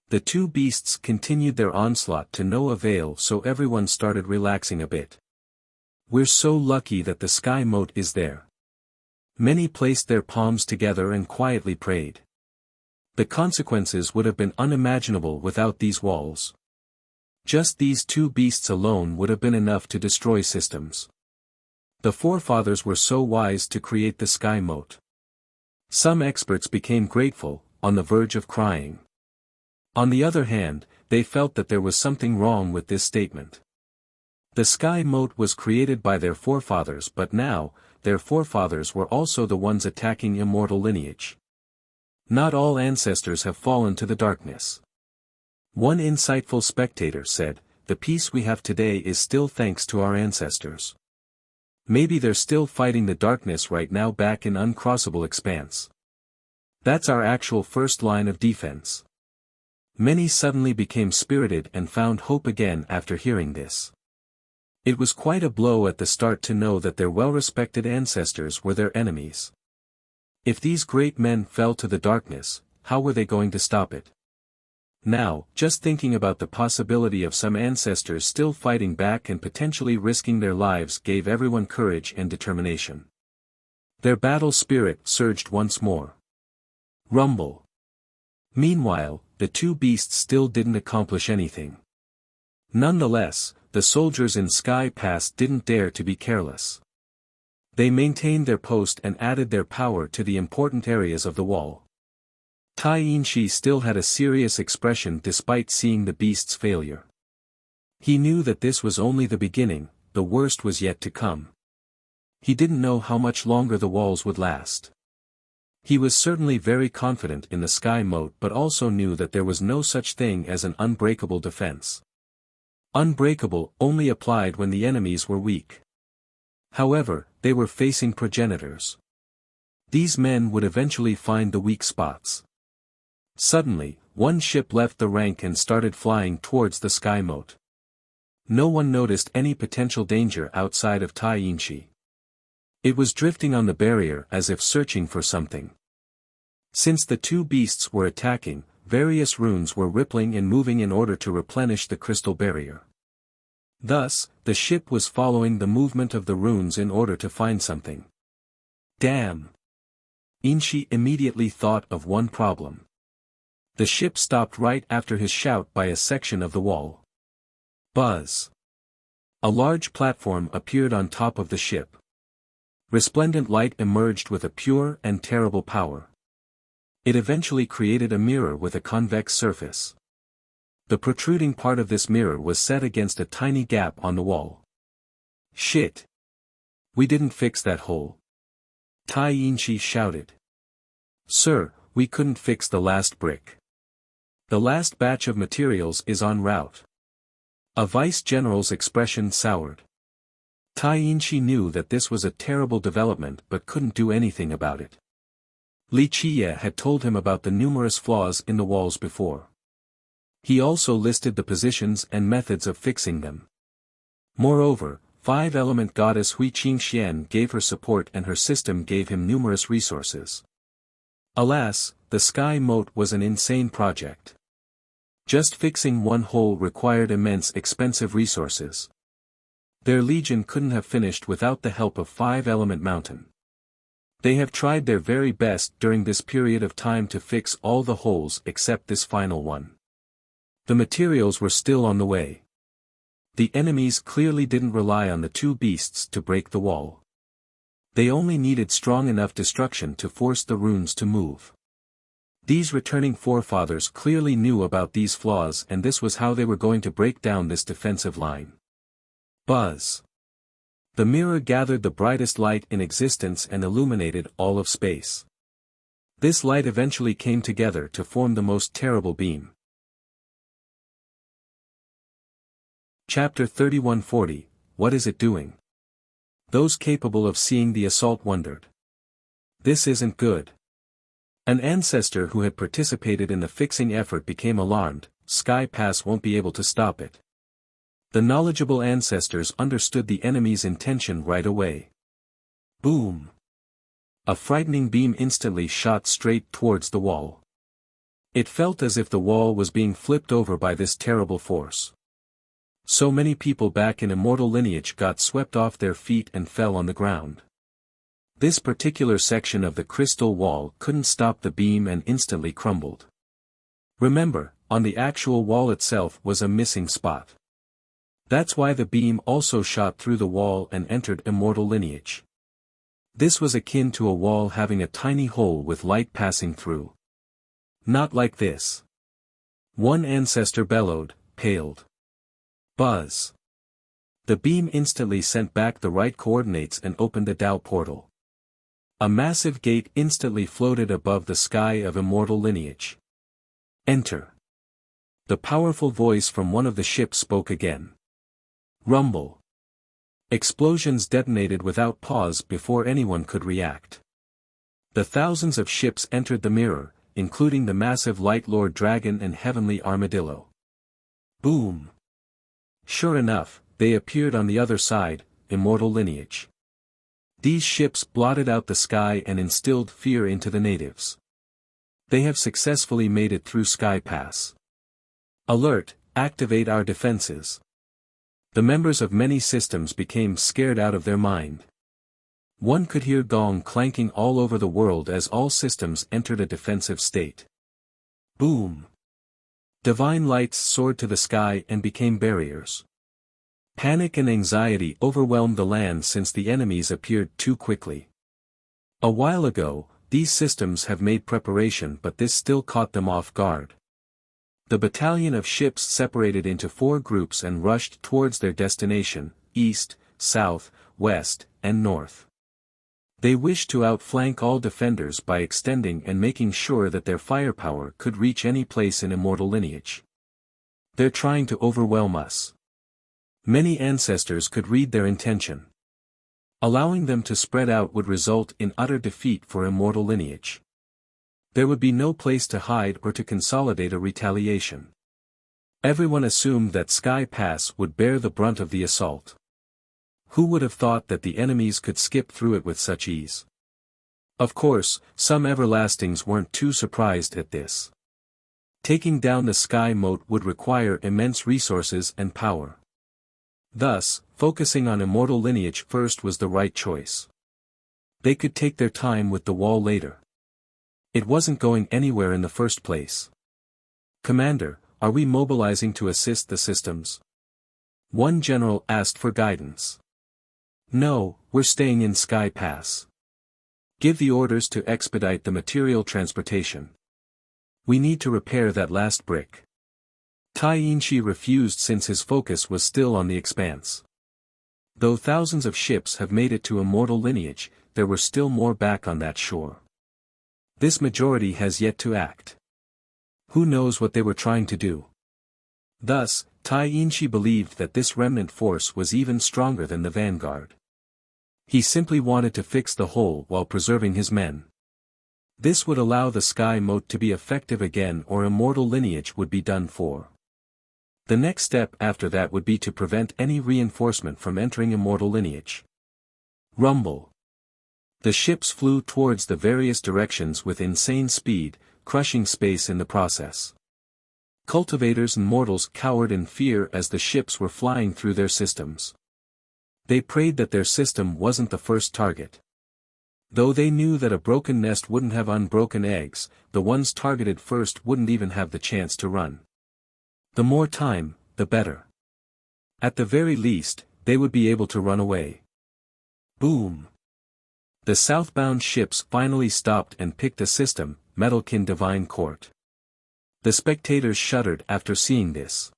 The two beasts continued their onslaught to no avail, so everyone started relaxing a bit. We're so lucky that the sky moat is there. Many placed their palms together and quietly prayed. The consequences would have been unimaginable without these walls. Just these two beasts alone would have been enough to destroy systems. The forefathers were so wise to create the sky moat. Some experts became grateful, on the verge of crying. On the other hand, they felt that there was something wrong with this statement. The sky moat was created by their forefathers, but now, their forefathers were also the ones attacking immortal lineage. Not all ancestors have fallen to the darkness. One insightful spectator said, "The peace we have today is still thanks to our ancestors. Maybe they're still fighting the darkness right now back in uncrossable expanse. That's our actual first line of defense." Many suddenly became spirited and found hope again after hearing this. It was quite a blow at the start to know that their well-respected ancestors were their enemies. If these great men fell to the darkness, how were they going to stop it? Now, just thinking about the possibility of some ancestors still fighting back and potentially risking their lives gave everyone courage and determination. Their battle spirit surged once more. Rumble. Meanwhile, the two beasts still didn't accomplish anything. Nonetheless, the soldiers in Sky Pass didn't dare to be careless. They maintained their post and added their power to the important areas of the wall. Tai Yinshi still had a serious expression despite seeing the beast's failure. He knew that this was only the beginning, the worst was yet to come. He didn't know how much longer the walls would last. He was certainly very confident in the sky moat, but also knew that there was no such thing as an unbreakable defense. Unbreakable only applied when the enemies were weak. However, they were facing progenitors. These men would eventually find the weak spots. Suddenly, one ship left the rank and started flying towards the sky moat. No one noticed any potential danger outside of Taiyin. It was drifting on the barrier as if searching for something. Since the two beasts were attacking, various runes were rippling and moving in order to replenish the crystal barrier. Thus, the ship was following the movement of the runes in order to find something. Damn! Inshi immediately thought of one problem. The ship stopped right after his shout by a section of the wall. Buzz! A large platform appeared on top of the ship. Resplendent light emerged with a pure and terrible power. It eventually created a mirror with a convex surface. The protruding part of this mirror was set against a tiny gap on the wall. Shit! We didn't fix that hole. Taiyin shouted. Sir, we couldn't fix the last brick. The last batch of materials is en route. A vice-general's expression soured. Taiyin knew that this was a terrible development but couldn't do anything about it. Li Qiye had told him about the numerous flaws in the walls before. He also listed the positions and methods of fixing them. Moreover, five-element goddess Hui Qingxian gave her support and her system gave him numerous resources. Alas, the sky moat was an insane project. Just fixing one hole required immense expensive resources. Their legion couldn't have finished without the help of five-element mountain. They have tried their very best during this period of time to fix all the holes except this final one. The materials were still on the way. The enemies clearly didn't rely on the two beasts to break the wall. They only needed strong enough destruction to force the runes to move. These returning forefathers clearly knew about these flaws and this was how they were going to break down this defensive line. Buzz! The mirror gathered the brightest light in existence and illuminated all of space. This light eventually came together to form the most terrible beam. Chapter 3140, What is it doing? Those capable of seeing the assault wondered. This isn't good. An ancestor who had participated in the fixing effort became alarmed. Sky Pass won't be able to stop it. The knowledgeable ancestors understood the enemy's intention right away. Boom! A frightening beam instantly shot straight towards the wall. It felt as if the wall was being flipped over by this terrible force. So many people back in immortal lineage got swept off their feet and fell on the ground. This particular section of the crystal wall couldn't stop the beam and instantly crumbled. Remember, on the actual wall itself was a missing spot. That's why the beam also shot through the wall and entered immortal lineage. This was akin to a wall having a tiny hole with light passing through. Not like this. One ancestor bellowed, paled. Buzz! The beam instantly sent back the right coordinates and opened the Dao portal. A massive gate instantly floated above the sky of immortal lineage. Enter. The powerful voice from one of the ships spoke again. Rumble. Explosions detonated without pause before anyone could react. The thousands of ships entered the mirror, including the massive Light Lord Dragon and Heavenly Armadillo. Boom! Sure enough, they appeared on the other side, immortal lineage. These ships blotted out the sky and instilled fear into the natives. They have successfully made it through Sky Pass. Alert, activate our defenses. The members of many systems became scared out of their mind. One could hear gong clanking all over the world as all systems entered a defensive state. Boom! Divine lights soared to the sky and became barriers. Panic and anxiety overwhelmed the land since the enemies appeared too quickly. A while ago, these systems have made preparation but this still caught them off guard. The battalion of ships separated into 4 groups and rushed towards their destination, east, south, west, and north. They wished to outflank all defenders by extending and making sure that their firepower could reach any place in immortal lineage. They're trying to overwhelm us. Many ancestors could read their intention. Allowing them to spread out would result in utter defeat for immortal lineage. There would be no place to hide or to consolidate a retaliation. Everyone assumed that Sky Pass would bear the brunt of the assault. Who would have thought that the enemies could skip through it with such ease? Of course, some Everlastings weren't too surprised at this. Taking down the Sky Moat would require immense resources and power. Thus, focusing on immortal lineage first was the right choice. They could take their time with the wall later. It wasn't going anywhere in the first place. "Commander, are we mobilizing to assist the systems?" One general asked for guidance. "No, we're staying in Sky Pass. Give the orders to expedite the material transportation. We need to repair that last brick." Taiinshi refused since his focus was still on the expanse. Though thousands of ships have made it to immortal lineage, there were still more back on that shore. This majority has yet to act. Who knows what they were trying to do? Thus, Taiinshi believed that this remnant force was even stronger than the vanguard. He simply wanted to fix the hole while preserving his men. This would allow the Sky Moat to be effective again, or immortal lineage would be done for. The next step after that would be to prevent any reinforcement from entering immortal lineage. Rumble. The ships flew towards the various directions with insane speed, crushing space in the process. Cultivators and mortals cowered in fear as the ships were flying through their systems. They prayed that their system wasn't the first target. Though they knew that a broken nest wouldn't have unbroken eggs, the ones targeted first wouldn't even have the chance to run. The more time, the better. At the very least, they would be able to run away. Boom! The southbound ships finally stopped and picked a system, Metalkin Divine Court. The spectators shuddered after seeing this.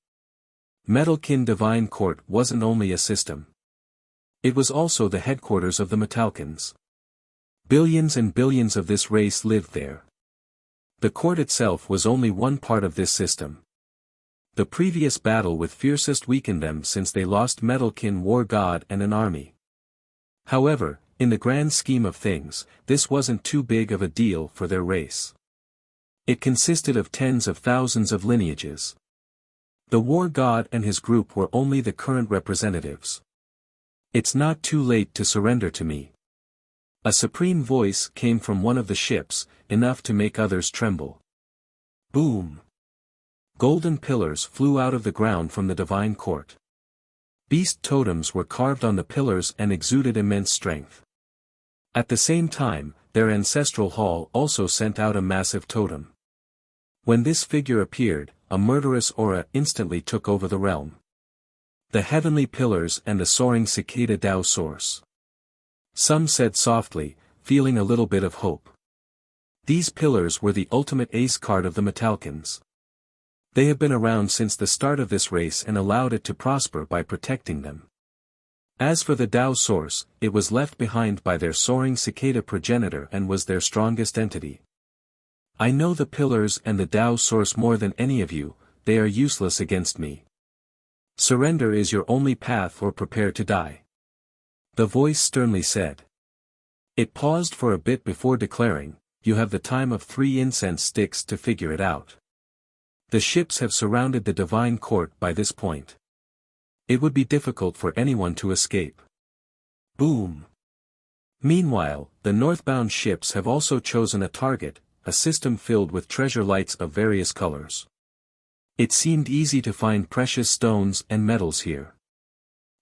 Metalkin Divine Court wasn't only a system. It was also the headquarters of the Metalkins. Billions and billions of this race lived there. The court itself was only one part of this system. The previous battle with Fiercest weakened them since they lost Metalkin War God and an army. However, in the grand scheme of things, this wasn't too big of a deal for their race. It consisted of tens of thousands of lineages. The War God and his group were only the current representatives. "It's not too late to surrender to me." A supreme voice came from one of the ships, enough to make others tremble. Boom! Golden pillars flew out of the ground from the Divine Court. Beast totems were carved on the pillars and exuded immense strength. At the same time, their ancestral hall also sent out a massive totem. When this figure appeared, a murderous aura instantly took over the realm. The heavenly pillars and the soaring cicada Tao source. Some said softly, feeling a little bit of hope. These pillars were the ultimate ace card of the Metalkins. They have been around since the start of this race and allowed it to prosper by protecting them. As for the Tao source, it was left behind by their soaring cicada progenitor and was their strongest entity. "I know the pillars and the Tao source more than any of you, they are useless against me. Surrender is your only path or prepare to die," the voice sternly said. It paused for a bit before declaring, "You have the time of 3 incense sticks to figure it out. The ships have surrounded the Divine Court by this point. It would be difficult for anyone to escape." Boom! Meanwhile, the northbound ships have also chosen a target, a system filled with treasure lights of various colors. It seemed easy to find precious stones and metals here.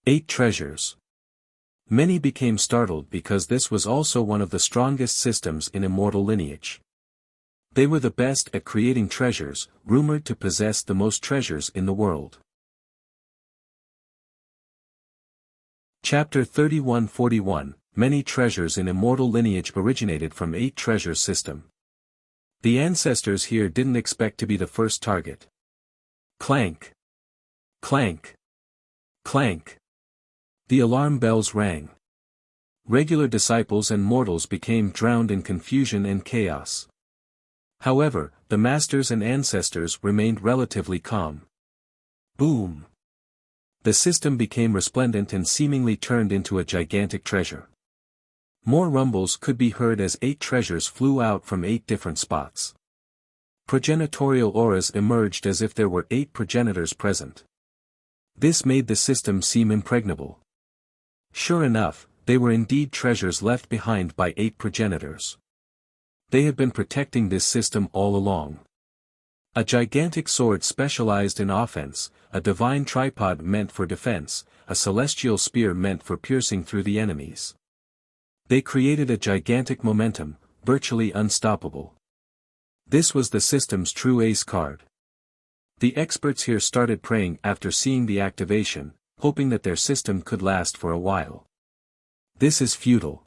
8 treasures. Many became startled because this was also one of the strongest systems in immortal lineage. They were the best at creating treasures, rumored to possess the most treasures in the world. Chapter 3141, Many treasures in immortal lineage originated from 8 treasures system. The ancestors here didn't expect to be the first target. Clank! Clank! Clank! The alarm bells rang. Regular disciples and mortals became drowned in confusion and chaos. However, the masters and ancestors remained relatively calm. Boom! The system became resplendent and seemingly turned into a gigantic treasure. More rumbles could be heard as 8 treasures flew out from 8 different spots. Progenitorial auras emerged as if there were 8 progenitors present. This made the system seem impregnable. Sure enough, they were indeed treasures left behind by 8 progenitors. They had been protecting this system all along. A gigantic sword specialized in offense, a divine tripod meant for defense, a celestial spear meant for piercing through the enemies. They created a gigantic momentum, virtually unstoppable. This was the system's true ace card. The experts here started praying after seeing the activation, hoping that their system could last for a while. This is futile.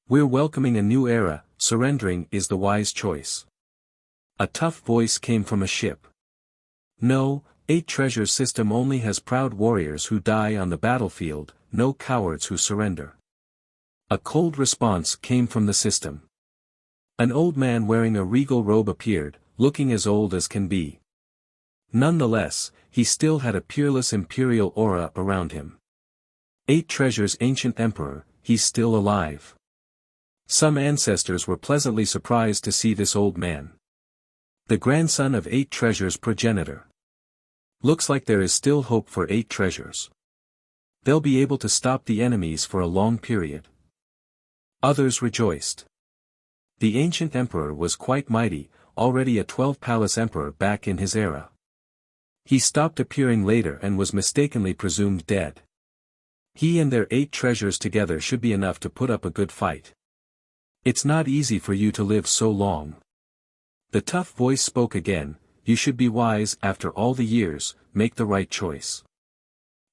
We're welcoming a new era, surrendering is the wise choice. A tough voice came from a ship. No, 8 treasures system only has proud warriors who die on the battlefield, no cowards who surrender. A cold response came from the system. An old man wearing a regal robe appeared, looking as old as can be. Nonetheless, he still had a peerless imperial aura around him. 8 treasures ancient emperor, he's still alive. Some ancestors were pleasantly surprised to see this old man. The grandson of 8 treasures progenitor. Looks like there is still hope for 8 treasures. They'll be able to stop the enemies for a long period. Others rejoiced. The ancient emperor was quite mighty, already a 12-palace emperor back in his era. He stopped appearing later and was mistakenly presumed dead. He and their 8 treasures together should be enough to put up a good fight. It's not easy for you to live so long. The tough voice spoke again, you should be wise after all the years, make the right choice.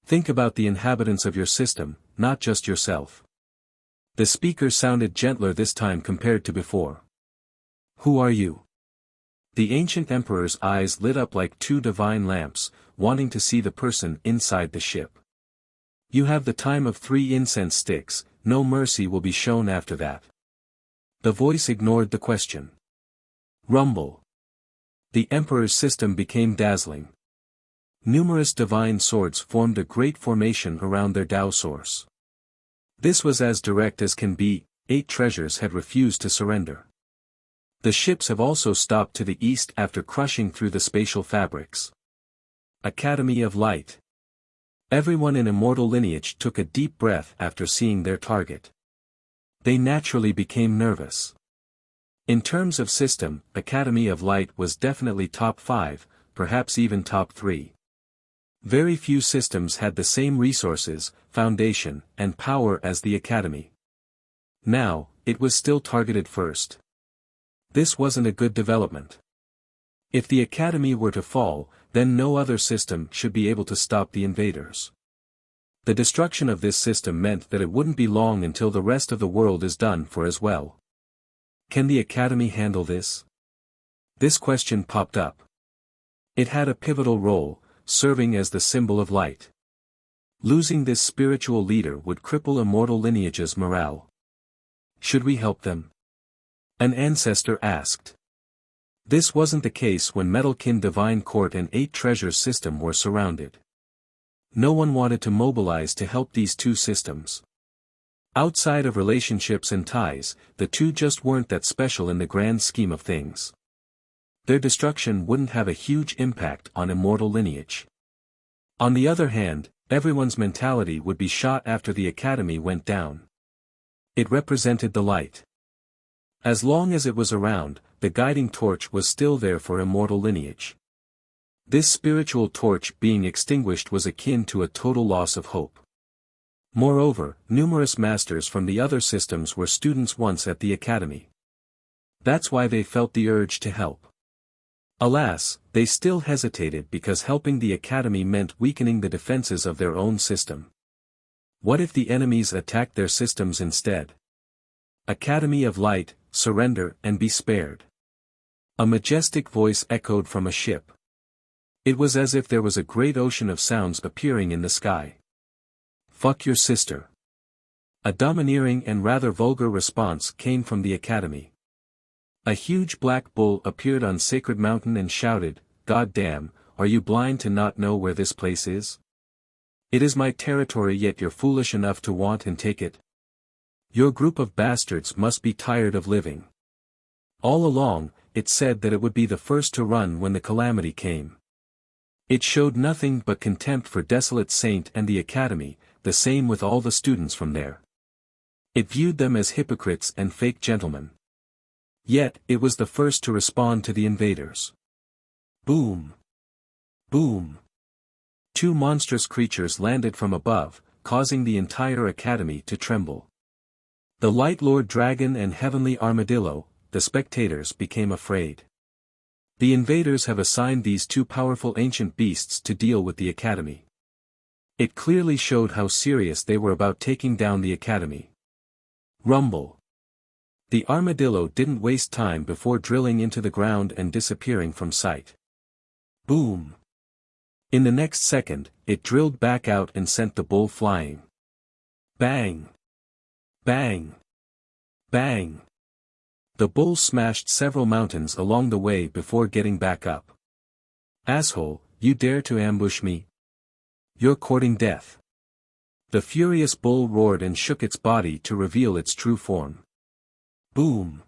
Think about the inhabitants of your system, not just yourself. The speaker sounded gentler this time compared to before. Who are you? The ancient emperor's eyes lit up like 2 divine lamps, wanting to see the person inside the ship. You have the time of 3 incense sticks, no mercy will be shown after that. The voice ignored the question. Rumble. The emperor's system became dazzling. Numerous divine swords formed a great formation around their Tao source. This was as direct as can be, 8 treasures had refused to surrender. The ships have also stopped to the east after crushing through the spatial fabrics. Academy of Light. Everyone in immortal lineage took a deep breath after seeing their target. They naturally became nervous. In terms of system, Academy of Light was definitely top 5, perhaps even top 3. Very few systems had the same resources, foundation, and power as the Academy. Now, it was still targeted first. This wasn't a good development. If the Academy were to fall, then no other system should be able to stop the invaders. The destruction of this system meant that it wouldn't be long until the rest of the world is done for as well. Can the Academy handle this? This question popped up. It had a pivotal role, serving as the symbol of light. Losing this spiritual leader would cripple immortal lineage's morale. Should we help them? An ancestor asked. This wasn't the case when Metalkin Divine Court and 8 Treasures system were surrounded. No one wanted to mobilize to help these 2 systems. Outside of relationships and ties, the 2 just weren't that special in the grand scheme of things. Their destruction wouldn't have a huge impact on immortal lineage. On the other hand, everyone's mentality would be shot after the Academy went down. It represented the light. As long as it was around, the guiding torch was still there for immortal lineage. This spiritual torch being extinguished was akin to a total loss of hope. Moreover, numerous masters from the other systems were students once at the Academy. That's why they felt the urge to help. Alas, they still hesitated because helping the Academy meant weakening the defenses of their own system. What if the enemies attacked their systems instead? Academy of Light, surrender and be spared. A majestic voice echoed from a ship. It was as if there was a great ocean of sounds appearing in the sky. Fuck your sister. A domineering and rather vulgar response came from the Academy. A huge black bull appeared on Sacred Mountain and shouted, "God damn, are you blind to not know where this place is? It is my territory yet you're foolish enough to want and take it. Your group of bastards must be tired of living. All along, it said that it would be the first to run when the calamity came. It showed nothing but contempt for Desolate Saint and the Academy, the same with all the students from there. It viewed them as hypocrites and fake gentlemen. Yet, it was the first to respond to the invaders. Boom! Boom! Two monstrous creatures landed from above, causing the entire Academy to tremble. The Light Lord Dragon and Heavenly Armadillo, the spectators became afraid. The invaders have assigned these two powerful ancient beasts to deal with the Academy. It clearly showed how serious they were about taking down the Academy. Rumble. The armadillo didn't waste time before drilling into the ground and disappearing from sight. Boom. In the next second, it drilled back out and sent the bull flying. Bang. Bang. Bang. The bull smashed several mountains along the way before getting back up. Asshole, you dare to ambush me? You're courting death. The furious bull roared and shook its body to reveal its true form. Boom.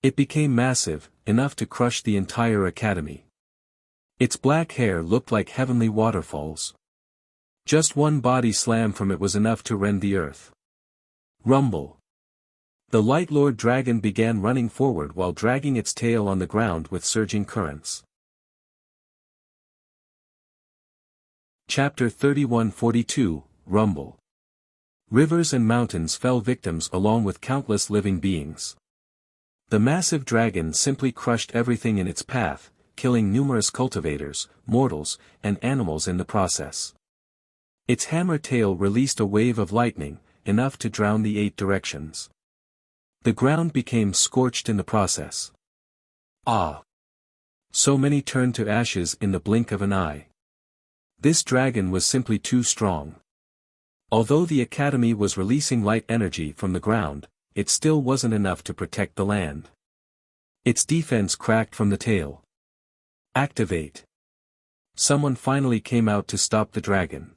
It became massive, enough to crush the entire Academy. Its black hair looked like heavenly waterfalls. Just one body slam from it was enough to rend the earth. Rumble. The Light Lord Dragon began running forward while dragging its tail on the ground with surging currents. Chapter 3142, Rumble. Rivers and mountains fell victims along with countless living beings. The massive dragon simply crushed everything in its path, killing numerous cultivators, mortals, and animals in the process. Its hammer tail released a wave of lightning, enough to drown the 8 directions. The ground became scorched in the process. Ah! So many turned to ashes in the blink of an eye. This dragon was simply too strong. Although the Academy was releasing light energy from the ground, it still wasn't enough to protect the land. Its defense cracked from the tail. Activate. Someone finally came out to stop the dragon.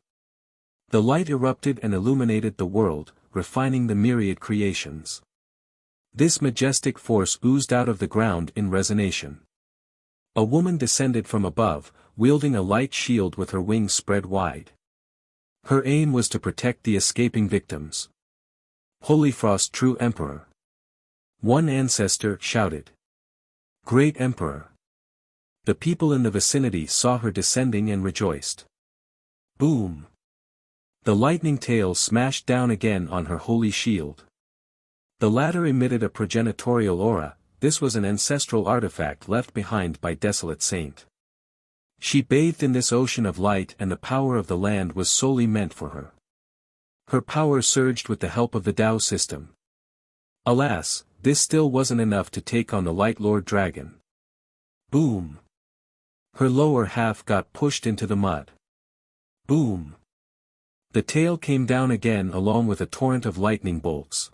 The light erupted and illuminated the world, refining the myriad creations. This majestic force oozed out of the ground in resonation. A woman descended from above, wielding a light shield with her wings spread wide. Her aim was to protect the escaping victims. Holyfrost, true Emperor. One ancestor shouted. Great Emperor. The people in the vicinity saw her descending and rejoiced. Boom. The lightning tail smashed down again on her holy shield. The latter emitted a progenitorial aura. This was an ancestral artifact left behind by Desolate Saint. She bathed in this ocean of light and the power of the land was solely meant for her. Her power surged with the help of the Tao system. Alas, this still wasn't enough to take on the Light Lord Dragon. Boom. Her lower half got pushed into the mud. Boom. The tail came down again along with a torrent of lightning bolts.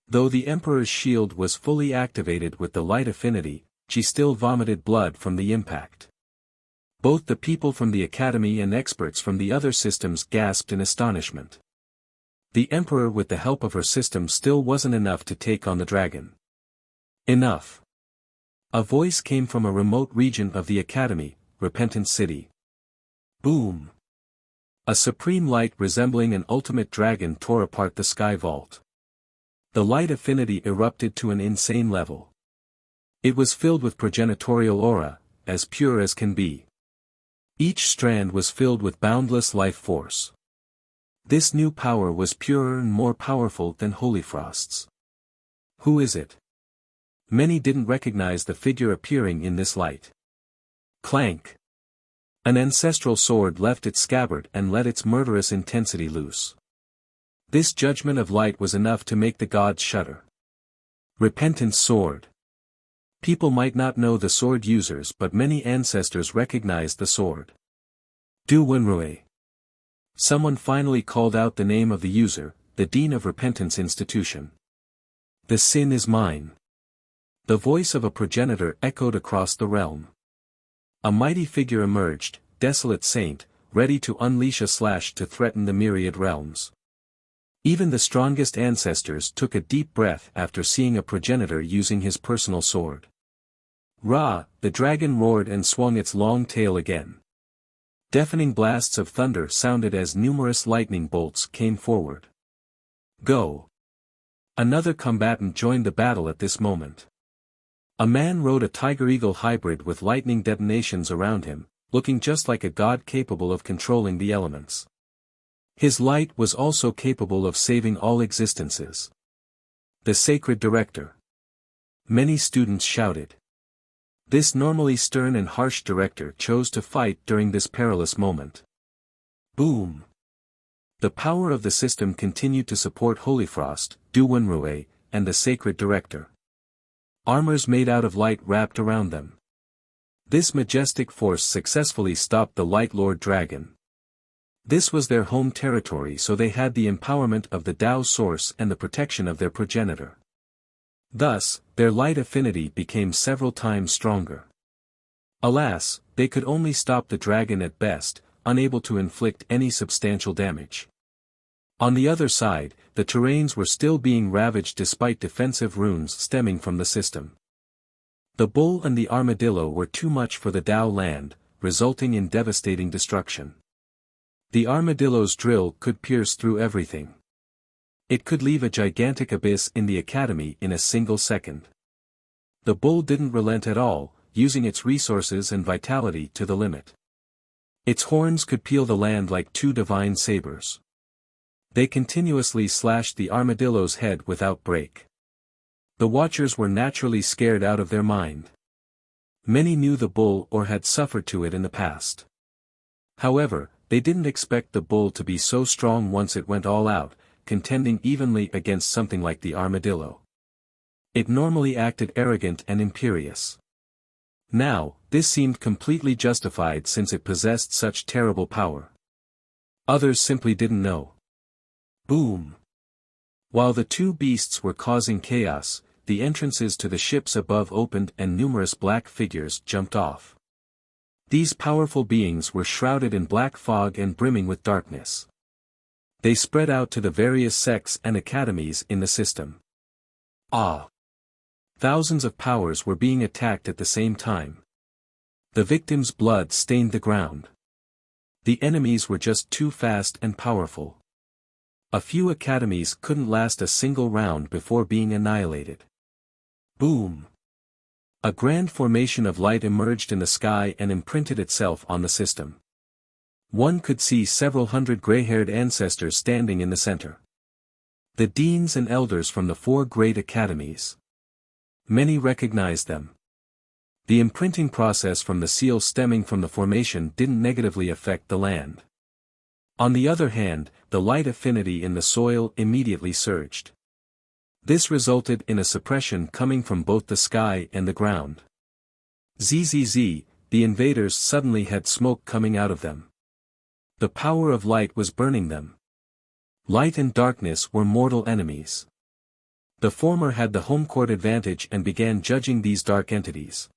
Though the Emperor's shield was fully activated with the light affinity, she still vomited blood from the impact. Both the people from the Academy and experts from the other systems gasped in astonishment. The Emperor with the help of her system still wasn't enough to take on the dragon. Enough. A voice came from a remote region of the Academy, Repentant City. Boom. A supreme light resembling an ultimate dragon tore apart the sky vault. The light affinity erupted to an insane level. It was filled with progenitorial aura, as pure as can be. Each strand was filled with boundless life force. This new power was purer and more powerful than Holyfrost's. Who is it? Many didn't recognize the figure appearing in this light. Clank. An ancestral sword left its scabbard and let its murderous intensity loose. This judgment of light was enough to make the gods shudder. Repentance sword. People might not know the sword users but many ancestors recognized the sword. Du Wenrui. Someone finally called out the name of the user, the Dean of Repentance Institution. The sin is mine. The voice of a progenitor echoed across the realm. A mighty figure emerged, Desolate Saint, ready to unleash a slash to threaten the myriad realms. Even the strongest ancestors took a deep breath after seeing a progenitor using his personal sword. Ra, the dragon roared and swung its long tail again. Deafening blasts of thunder sounded as numerous lightning bolts came forward. Go! Another combatant joined the battle at this moment. A man rode a tiger-eagle hybrid with lightning detonations around him, looking just like a god capable of controlling the elements. His light was also capable of saving all existences. The Sacred Director. Many students shouted. This normally stern and harsh director chose to fight during this perilous moment. Boom! The power of the system continued to support Holyfrost, Duwenrue, and the Sacred Director. Armors made out of light wrapped around them. This majestic force successfully stopped the Light Lord Dragon. This was their home territory, so they had the empowerment of the Tao Source and the protection of their progenitor. Thus, their light affinity became several times stronger. Alas, they could only stop the dragon at best, unable to inflict any substantial damage. On the other side, the terrains were still being ravaged despite defensive runes stemming from the system. The bull and the armadillo were too much for the Tao land, resulting in devastating destruction. The armadillo's drill could pierce through everything. It could leave a gigantic abyss in the academy in a single second. The bull didn't relent at all, using its resources and vitality to the limit. Its horns could peel the land like two divine sabers. They continuously slashed the armadillo's head without break. The watchers were naturally scared out of their mind. Many knew the bull or had suffered to it in the past. However, they didn't expect the bull to be so strong once it went all out, contending evenly against something like the armadillo. It normally acted arrogant and imperious. Now, this seemed completely justified since it possessed such terrible power. Others simply didn't know. Boom! While the two beasts were causing chaos, the entrances to the ships above opened and numerous black figures jumped off. These powerful beings were shrouded in black fog and brimming with darkness. They spread out to the various sects and academies in the system. Thousands of powers were being attacked at the same time. The victims' blood stained the ground. The enemies were just too fast and powerful. A few academies couldn't last a single round before being annihilated. Boom! A grand formation of light emerged in the sky and imprinted itself on the system. One could see several hundred gray-haired ancestors standing in the center. The deans and elders from the 4 great academies. Many recognized them. The imprinting process from the seal stemming from the formation didn't negatively affect the land. On the other hand, the light affinity in the soil immediately surged. This resulted in a suppression coming from both the sky and the ground. ZZZ, the invaders suddenly had smoke coming out of them. The power of light was burning them. Light and darkness were mortal enemies. The former had the home court advantage and began judging these dark entities.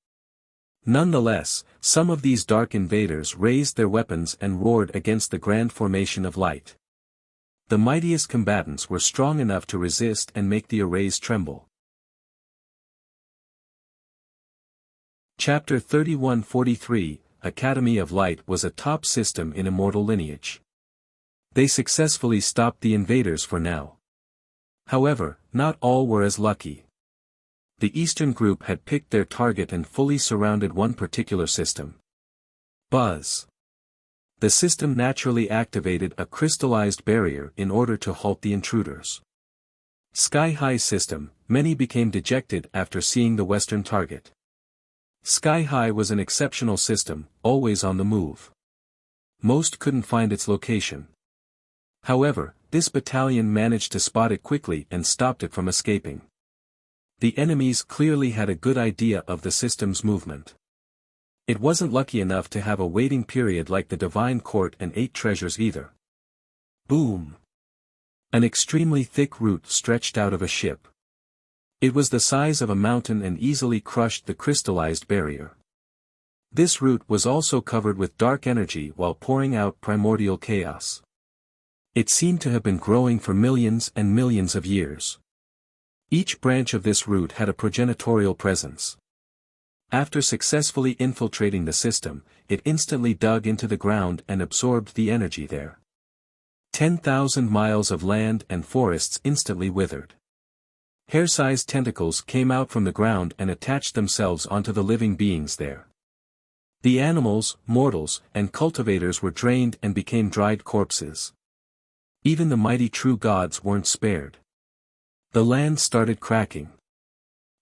Nonetheless, some of these dark invaders raised their weapons and roared against the grand formation of light. The mightiest combatants were strong enough to resist and make the arrays tremble. Chapter 3143, Academy of Light was a top system in immortal lineage. They successfully stopped the invaders for now. However, not all were as lucky. The Eastern group had picked their target and fully surrounded one particular system. Buzz. The system naturally activated a crystallized barrier in order to halt the intruders. Sky High system, many became dejected after seeing the Western target. Sky High was an exceptional system, always on the move. Most couldn't find its location. However, this battalion managed to spot it quickly and stopped it from escaping. The enemies clearly had a good idea of the system's movement. It wasn't lucky enough to have a waiting period like the Divine Court and 8 treasures either. Boom! An extremely thick root stretched out of a ship. It was the size of a mountain and easily crushed the crystallized barrier. This root was also covered with dark energy while pouring out primordial chaos. It seemed to have been growing for millions and millions of years. Each branch of this root had a progenitorial presence. After successfully infiltrating the system, it instantly dug into the ground and absorbed the energy there. 10,000 miles of land and forests instantly withered. Hair-sized tentacles came out from the ground and attached themselves onto the living beings there. The animals, mortals, and cultivators were drained and became dried corpses. Even the mighty true gods weren't spared. The land started cracking.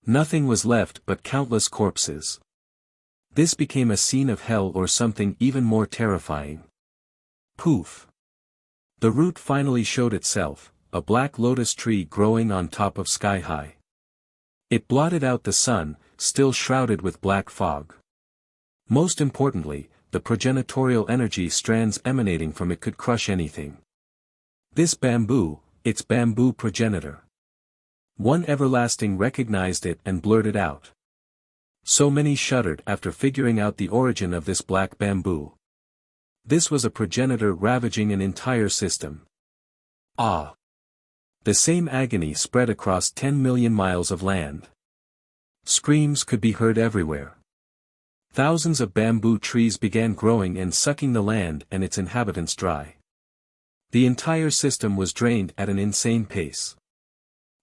Nothing was left but countless corpses. This became a scene of hell or something even more terrifying. Poof! The root finally showed itself, a black lotus tree growing on top of sky high. It blotted out the sun, still shrouded with black fog. Most importantly, the progenitorial energy strands emanating from it could crush anything. This bamboo, its bamboo progenitor. One everlasting recognized it and blurted out. So many shuddered after figuring out the origin of this black bamboo. This was a progenitor ravaging an entire system. Ah! The same agony spread across 10 million miles of land. Screams could be heard everywhere. Thousands of bamboo trees began growing and sucking the land and its inhabitants dry. The entire system was drained at an insane pace.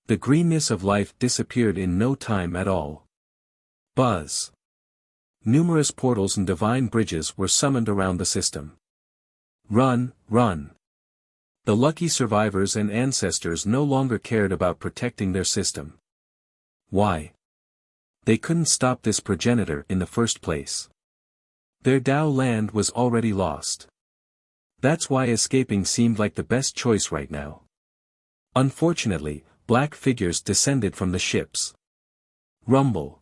The greenness of life disappeared in no time at all. Buzz. Numerous portals and divine bridges were summoned around the system. Run, run. The lucky survivors and ancestors no longer cared about protecting their system. Why? They couldn't stop this progenitor in the first place. Their Tao land was already lost. That's why escaping seemed like the best choice right now. Unfortunately, black figures descended from the ships. Rumble.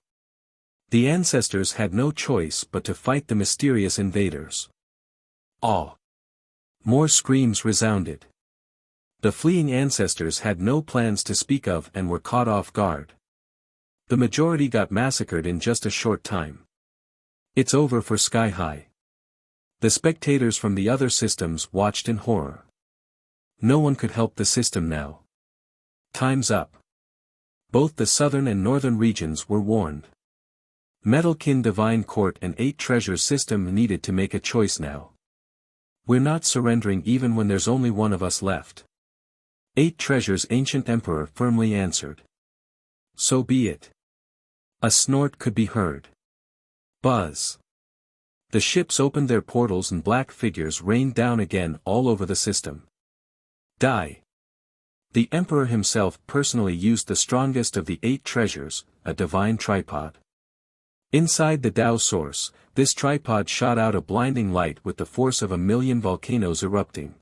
The ancestors had no choice but to fight the mysterious invaders. Awe. More screams resounded. The fleeing ancestors had no plans to speak of and were caught off guard. The majority got massacred in just a short time. It's over for Sky High. The spectators from the other systems watched in horror. No one could help the system now. Time's up. Both the southern and northern regions were warned. Metalkin Divine Court and 8 Treasures system needed to make a choice now. We're not surrendering even when there's only one of us left. 8 Treasures Ancient Emperor firmly answered. So be it. A snort could be heard. Buzz. The ships opened their portals and black figures rained down again all over the system. Die. The Emperor himself personally used the strongest of the 8 treasures, a divine tripod. Inside the Tao source, this tripod shot out a blinding light with the force of 1,000,000 volcanoes erupting.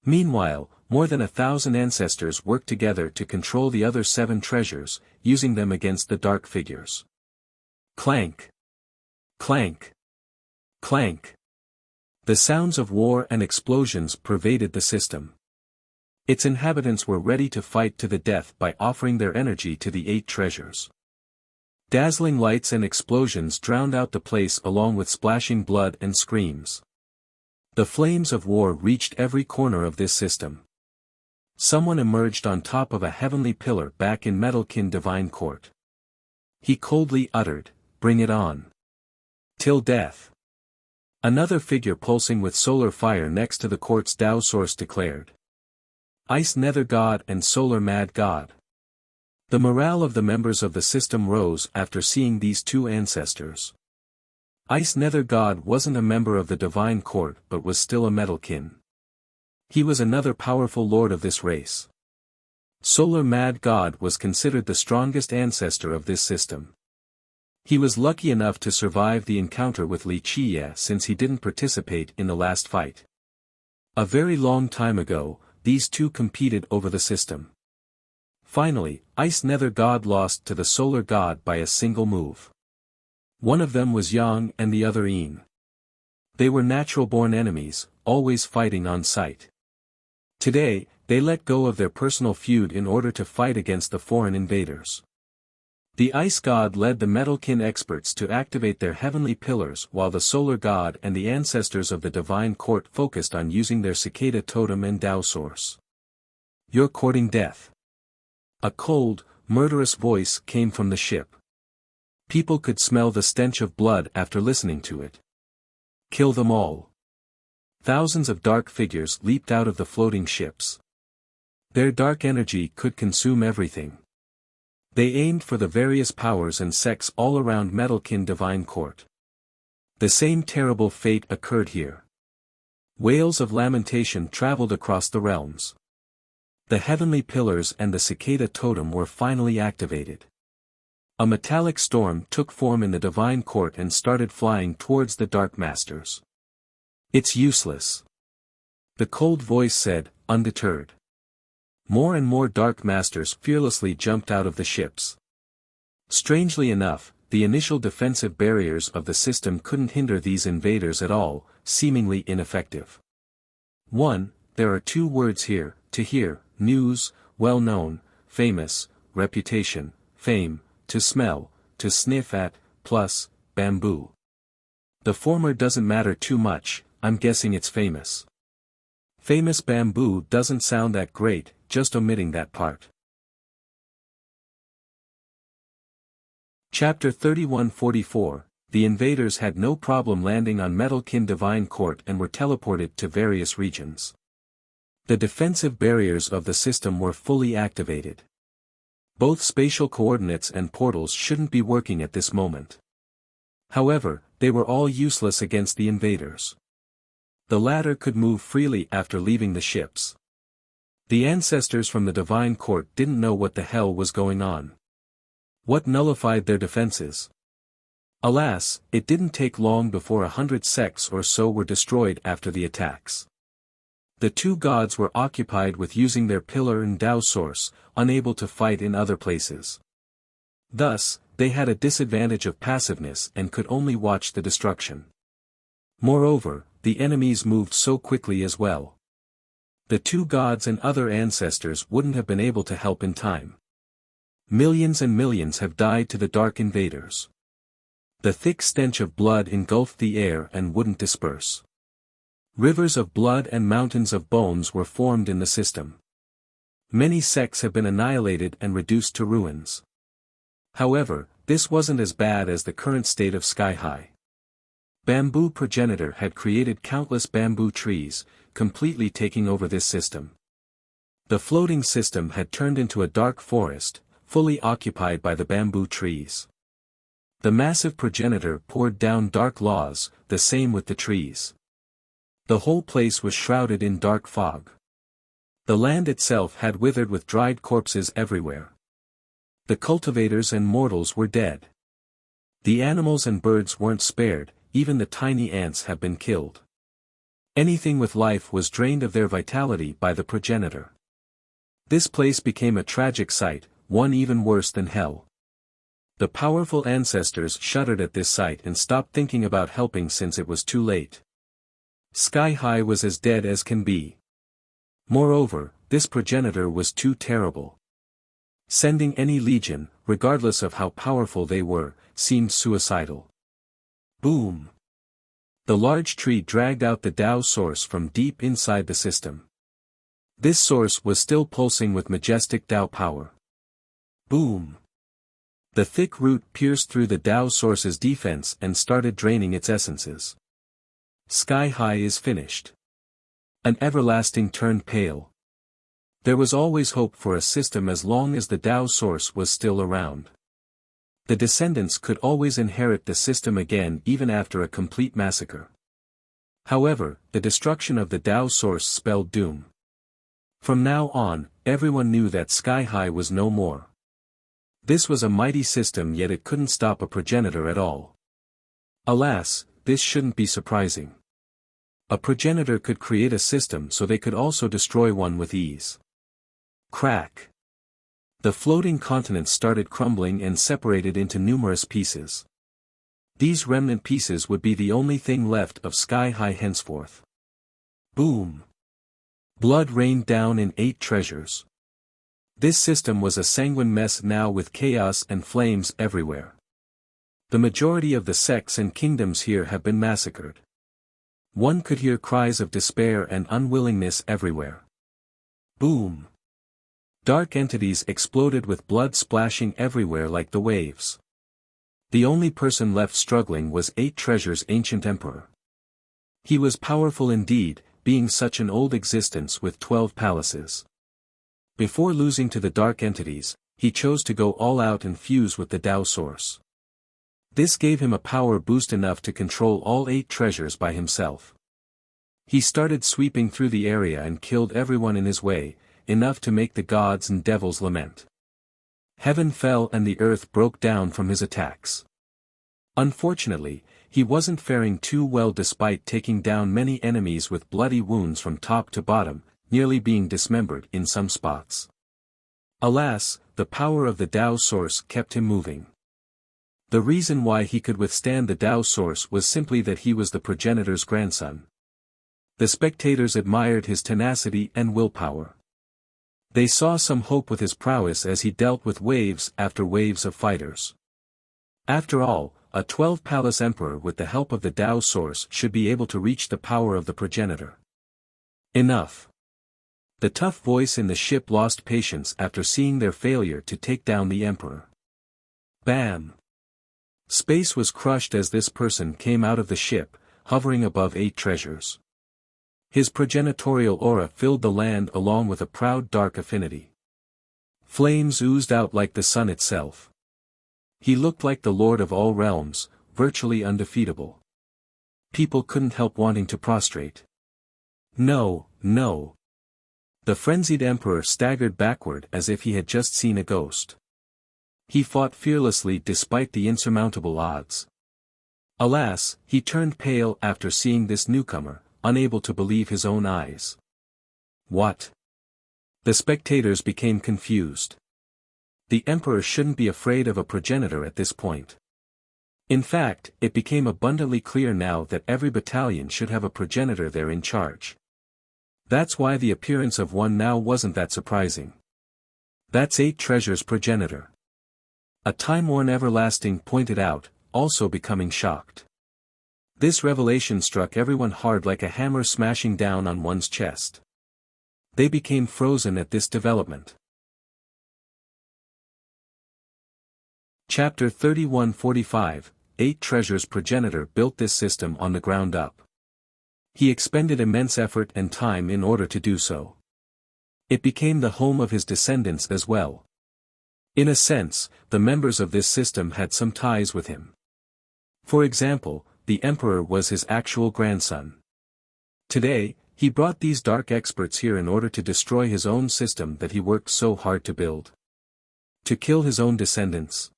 Meanwhile, more than 1,000 ancestors worked together to control the other 7 treasures, using them against the dark figures. Clank! Clank! Clank! The sounds of war and explosions pervaded the system. Its inhabitants were ready to fight to the death by offering their energy to the 8 treasures. Dazzling lights and explosions drowned out the place along with splashing blood and screams. The flames of war reached every corner of this system. Someone emerged on top of a heavenly pillar back in Metalkin Divine Court. He coldly uttered, "Bring it on. Till death." Another figure pulsing with solar fire next to the court's Tao source declared. Ice Nether God and Solar Mad God. The morale of the members of the system rose after seeing these 2 ancestors. Ice Nether God wasn't a member of the Divine Court but was still a Metalkin. He was another powerful lord of this race. Solar Mad God was considered the strongest ancestor of this system. He was lucky enough to survive the encounter with Li Qie since he didn't participate in the last fight. A very long time ago, these 2 competed over the system. Finally, Ice Nether God lost to the Solar God by a single move. One of them was Yang and the other Yin. They were natural-born enemies, always fighting on sight. Today, they let go of their personal feud in order to fight against the foreign invaders. The Ice God led the Metalkin experts to activate their heavenly pillars while the Solar God and the ancestors of the Divine Court focused on using their Cicada Totem and Tao Source. "You're courting death." A cold, murderous voice came from the ship. People could smell the stench of blood after listening to it. "Kill them all." Thousands of dark figures leaped out of the floating ships. Their dark energy could consume everything. They aimed for the various powers and sects all around Metalkin Divine Court. The same terrible fate occurred here. Wails of lamentation traveled across the realms. The heavenly pillars and the Cicada Totem were finally activated. A metallic storm took form in the Divine Court and started flying towards the Dark Masters. "It's useless," the cold voice said, undeterred. More and more Dark Masters fearlessly jumped out of the ships. Strangely enough, the initial defensive barriers of the system couldn't hinder these invaders at all, seemingly ineffective. There are two words here: to hear, news, well known, famous, reputation, fame, to smell, to sniff at, plus, bamboo. The former doesn't matter too much, I'm guessing it's famous. Famous bamboo doesn't sound that great, just omitting that part. Chapter 3144, The invaders had no problem landing on Metalkin Divine Court and were teleported to various regions. The defensive barriers of the system were fully activated. Both spatial coordinates and portals shouldn't be working at this moment. However, they were all useless against the invaders. The latter could move freely after leaving the ships. The ancestors from the Divine Court didn't know what the hell was going on. What nullified their defenses? Alas, it didn't take long before 100 sects or so were destroyed after the attacks. The two gods were occupied with using their pillar and Tao source, unable to fight in other places. Thus, they had a disadvantage of passiveness and could only watch the destruction. Moreover, the enemies moved so quickly as well. The two gods and other ancestors wouldn't have been able to help in time. Millions and millions have died to the dark invaders. The thick stench of blood engulfed the air and wouldn't disperse. Rivers of blood and mountains of bones were formed in the system. Many sects have been annihilated and reduced to ruins. However, this wasn't as bad as the current state of Sky High. Bamboo Progenitor had created countless bamboo trees, completely taking over this system. The floating system had turned into a dark forest, fully occupied by the bamboo trees. The massive progenitor poured down dark laws, the same with the trees. The whole place was shrouded in dark fog. The land itself had withered with dried corpses everywhere. The cultivators and mortals were dead. The animals and birds weren't spared, even the tiny ants have been killed. Anything with life was drained of their vitality by the progenitor. This place became a tragic sight, one even worse than hell. The powerful ancestors shuddered at this sight and stopped thinking about helping since it was too late. Sky High was as dead as can be. Moreover, this progenitor was too terrible. Sending any legion, regardless of how powerful they were, seemed suicidal. Boom! The large tree dragged out the Tao source from deep inside the system. This source was still pulsing with majestic Tao power. Boom! The thick root pierced through the Tao source's defense and started draining its essences. Sky High is finished. An everlasting turned pale. There was always hope for a system as long as the Tao source was still around. The descendants could always inherit the system again even after a complete massacre. However, the destruction of the Tao source spelled doom. From now on, everyone knew that Sky High was no more. This was a mighty system, yet it couldn't stop a progenitor at all. Alas, this shouldn't be surprising. A progenitor could create a system, so they could also destroy one with ease. Crack! The floating continents started crumbling and separated into numerous pieces. These remnant pieces would be the only thing left of Sky High henceforth. Boom! Blood rained down in 8 treasures. This system was a sanguine mess now, with chaos and flames everywhere. The majority of the sects and kingdoms here have been massacred. One could hear cries of despair and unwillingness everywhere. Boom! Dark entities exploded with blood splashing everywhere like the waves. The only person left struggling was Eight Treasure's ancient emperor. He was powerful indeed, being such an old existence with 12 palaces. Before losing to the dark entities, he chose to go all out and fuse with the Tao source. This gave him a power boost enough to control all 8 treasures by himself. He started sweeping through the area and killed everyone in his way, enough to make the gods and devils lament. Heaven fell and the earth broke down from his attacks. Unfortunately, he wasn't faring too well despite taking down many enemies with bloody wounds from top to bottom, nearly being dismembered in some spots. Alas, the power of the Tao source kept him moving. The reason why he could withstand the Tao source was simply that he was the progenitor's grandson. The spectators admired his tenacity and willpower. They saw some hope with his prowess as he dealt with waves after waves of fighters. After all, a 12-palace emperor with the help of the Tao source should be able to reach the power of the progenitor. Enough. The tough voice in the ship lost patience after seeing their failure to take down the emperor. Bam! Space was crushed as this person came out of the ship, hovering above 8 treasures. His progenitorial aura filled the land along with a proud dark affinity. Flames oozed out like the sun itself. He looked like the lord of all realms, virtually undefeatable. People couldn't help wanting to prostrate. No, no. The frenzied emperor staggered backward as if he had just seen a ghost. He fought fearlessly despite the insurmountable odds. Alas, he turned pale after seeing this newcomer, unable to believe his own eyes. What? The spectators became confused. The emperor shouldn't be afraid of a progenitor at this point. In fact, it became abundantly clear now that every battalion should have a progenitor there in charge. That's why the appearance of one now wasn't that surprising. That's 8 treasures progenitor. A time-worn everlasting pointed out, also becoming shocked. This revelation struck everyone hard like a hammer smashing down on one's chest. They became frozen at this development. Chapter 3145, 8 Treasures Progenitor built this system on the ground up. He expended immense effort and time in order to do so. It became the home of his descendants as well. In a sense, the members of this system had some ties with him. For example, the emperor was his actual grandson. Today, he brought these dark experts here in order to destroy his own system that he worked so hard to build. To kill his own descendants.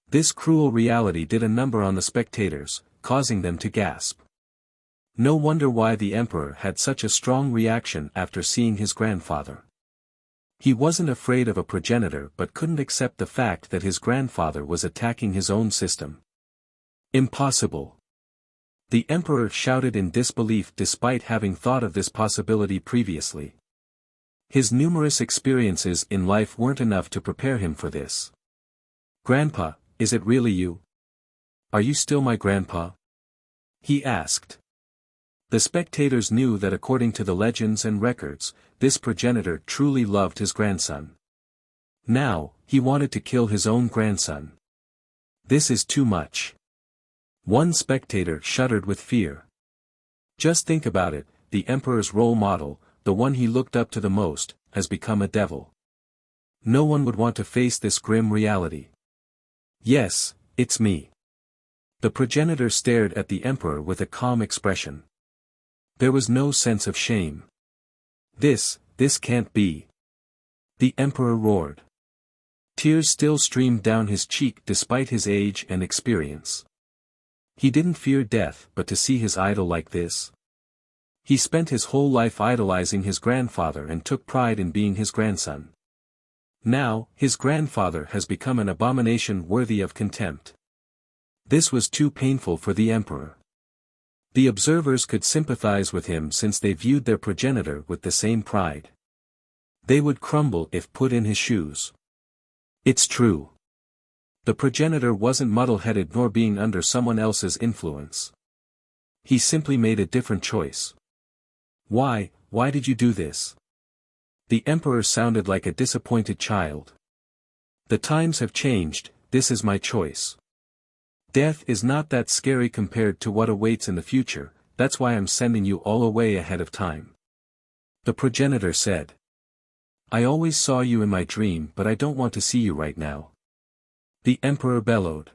This cruel reality did a number on the spectators, causing them to gasp. No wonder why the emperor had such a strong reaction after seeing his grandfather. He wasn't afraid of a progenitor but couldn't accept the fact that his grandfather was attacking his own system. Impossible. The emperor shouted in disbelief despite having thought of this possibility previously. His numerous experiences in life weren't enough to prepare him for this. "Grandpa, is it really you? Are you still my grandpa?" he asked. The spectators knew that according to the legends and records, this progenitor truly loved his grandson. Now, he wanted to kill his own grandson. This is too much. One spectator shuddered with fear. Just think about it, the emperor's role model, the one he looked up to the most, has become a devil. No one would want to face this grim reality. "Yes, it's me." The progenitor stared at the emperor with a calm expression. There was no sense of shame. This can't be." The emperor roared. Tears still streamed down his cheek despite his age and experience. He didn't fear death but to see his idol like this. He spent his whole life idolizing his grandfather and took pride in being his grandson. Now, his grandfather has become an abomination worthy of contempt. This was too painful for the emperor. The observers could sympathize with him since they viewed their progenitor with the same pride. They would crumble if put in his shoes. It's true. The progenitor wasn't muddle-headed nor being under someone else's influence. He simply made a different choice. Why did you do this? The emperor sounded like a disappointed child. The times have changed, this is my choice. Death is not that scary compared to what awaits in the future, that's why I'm sending you all away ahead of time. The progenitor said. I always saw you in my dream but I don't want to see you right now. The emperor bellowed.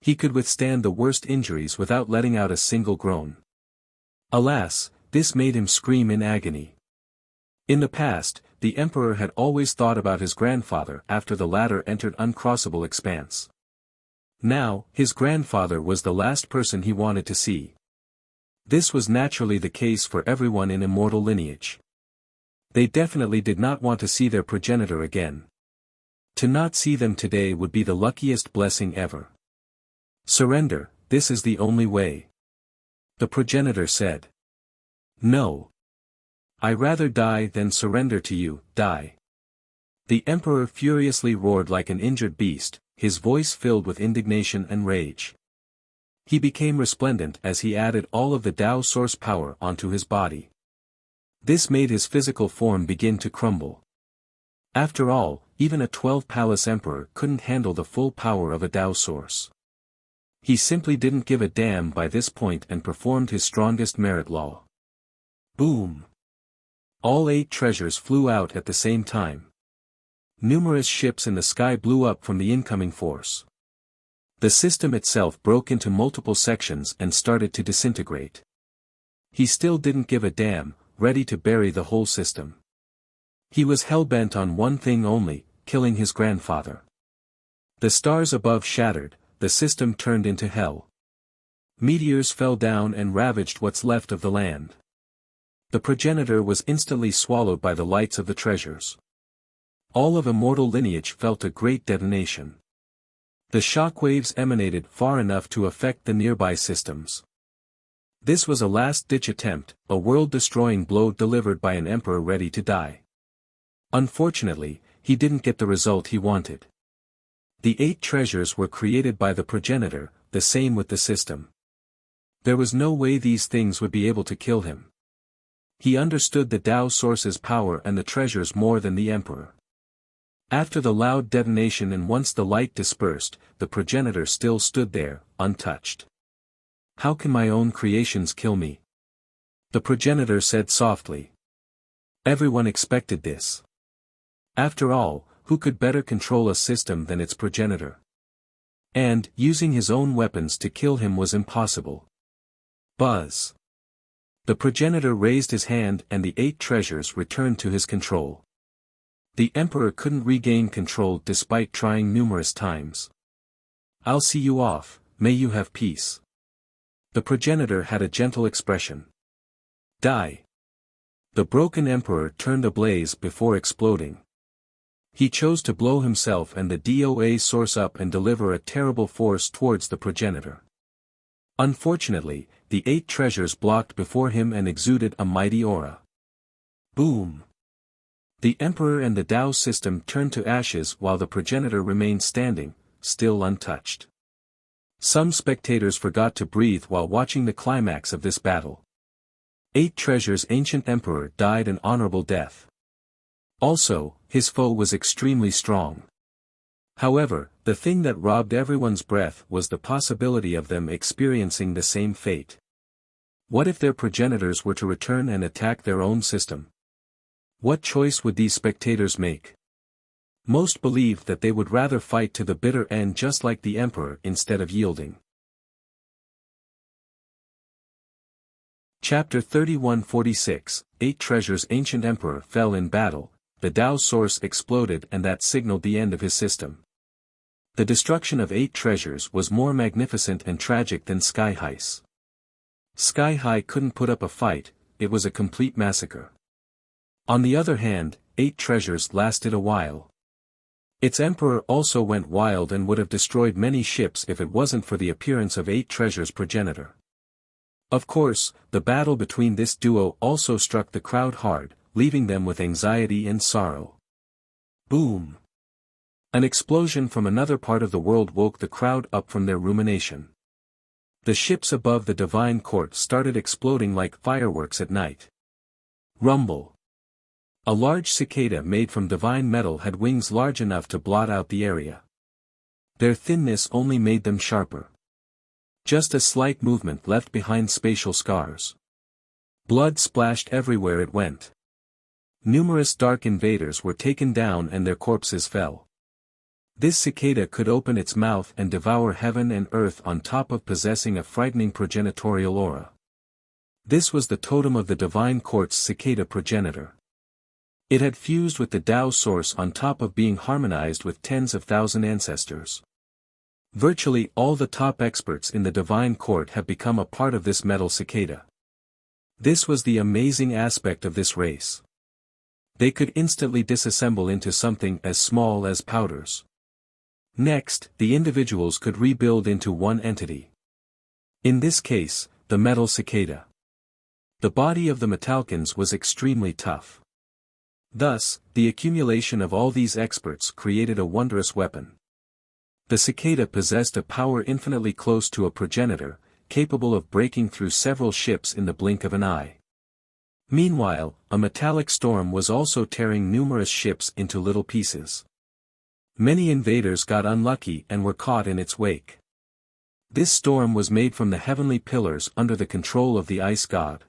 He could withstand the worst injuries without letting out a single groan. Alas, this made him scream in agony. In the past, the emperor had always thought about his grandfather after the latter entered uncrossable expanse. Now, his grandfather was the last person he wanted to see. This was naturally the case for everyone in immortal lineage. They definitely did not want to see their progenitor again. To not see them today would be the luckiest blessing ever. Surrender, this is the only way. The progenitor said. No. I rather die than surrender to you, die. The emperor furiously roared like an injured beast, his voice filled with indignation and rage. He became resplendent as he added all of the Tao source power onto his body. This made his physical form begin to crumble. After all, even a 12-palace emperor couldn't handle the full power of a Tao source. He simply didn't give a damn by this point and performed his strongest merit law. Boom! All 8 treasures flew out at the same time. Numerous ships in the sky blew up from the incoming force. The system itself broke into multiple sections and started to disintegrate. He still didn't give a damn, ready to bury the whole system. He was hell-bent on one thing only, killing his grandfather. The stars above shattered, the system turned into hell. Meteors fell down and ravaged what's left of the land. The progenitor was instantly swallowed by the lights of the treasures. All of immortal lineage felt a great detonation. The shockwaves emanated far enough to affect the nearby systems. This was a last-ditch attempt, a world-destroying blow delivered by an emperor ready to die. Unfortunately, he didn't get the result he wanted. The 8 treasures were created by the progenitor, the same with the system. There was no way these things would be able to kill him. He understood the Tao source's power and the treasures more than the emperor. After the loud detonation and once the light dispersed, the progenitor still stood there, untouched. How can my own creations kill me? The progenitor said softly. Everyone expected this. After all, who could better control a system than its progenitor? And, using his own weapons to kill him was impossible. Buzz. The progenitor raised his hand and the 8 treasures returned to his control. The emperor couldn't regain control despite trying numerous times. I'll see you off, may you have peace. The progenitor had a gentle expression. Die. The broken emperor turned ablaze before exploding. He chose to blow himself and the DOA source up and deliver a terrible force towards the progenitor. Unfortunately, the 8 treasures blocked before him and exuded a mighty aura. Boom! The emperor and the Tao system turned to ashes while the progenitor remained standing, still untouched. Some spectators forgot to breathe while watching the climax of this battle. 8 treasures' ancient emperor died an honorable death. Also, his foe was extremely strong. However, the thing that robbed everyone's breath was the possibility of them experiencing the same fate. What if their progenitors were to return and attack their own system? What choice would these spectators make? Most believed that they would rather fight to the bitter end just like the emperor instead of yielding. Chapter 3146, 8 treasures. Ancient emperor fell in battle, the Tao source exploded and that signaled the end of his system. The destruction of 8 treasures was more magnificent and tragic than Sky High's. Sky High couldn't put up a fight, it was a complete massacre. On the other hand, 8 treasures lasted a while. Its emperor also went wild and would have destroyed many ships if it wasn't for the appearance of 8 treasures' progenitor. Of course, the battle between this duo also struck the crowd hard, leaving them with anxiety and sorrow. Boom! An explosion from another part of the world woke the crowd up from their rumination. The ships above the divine court started exploding like fireworks at night. Rumble! A large cicada made from divine metal had wings large enough to blot out the area. Their thinness only made them sharper. Just a slight movement left behind spatial scars. Blood splashed everywhere it went. Numerous dark invaders were taken down and their corpses fell. This cicada could open its mouth and devour heaven and earth on top of possessing a frightening progenitorial aura. This was the totem of the divine court's cicada progenitor. It had fused with the Tao source on top of being harmonized with tens of thousand ancestors. Virtually all the top experts in the divine court have become a part of this metal cicada. This was the amazing aspect of this race. They could instantly disassemble into something as small as powders. Next, the individuals could rebuild into one entity. In this case, the metal cicada. The body of the Metalkins was extremely tough. Thus, the accumulation of all these experts created a wondrous weapon. The cicada possessed a power infinitely close to a progenitor, capable of breaking through several ships in the blink of an eye. Meanwhile, a metallic storm was also tearing numerous ships into little pieces. Many invaders got unlucky and were caught in its wake. This storm was made from the heavenly pillars under the control of the ice god.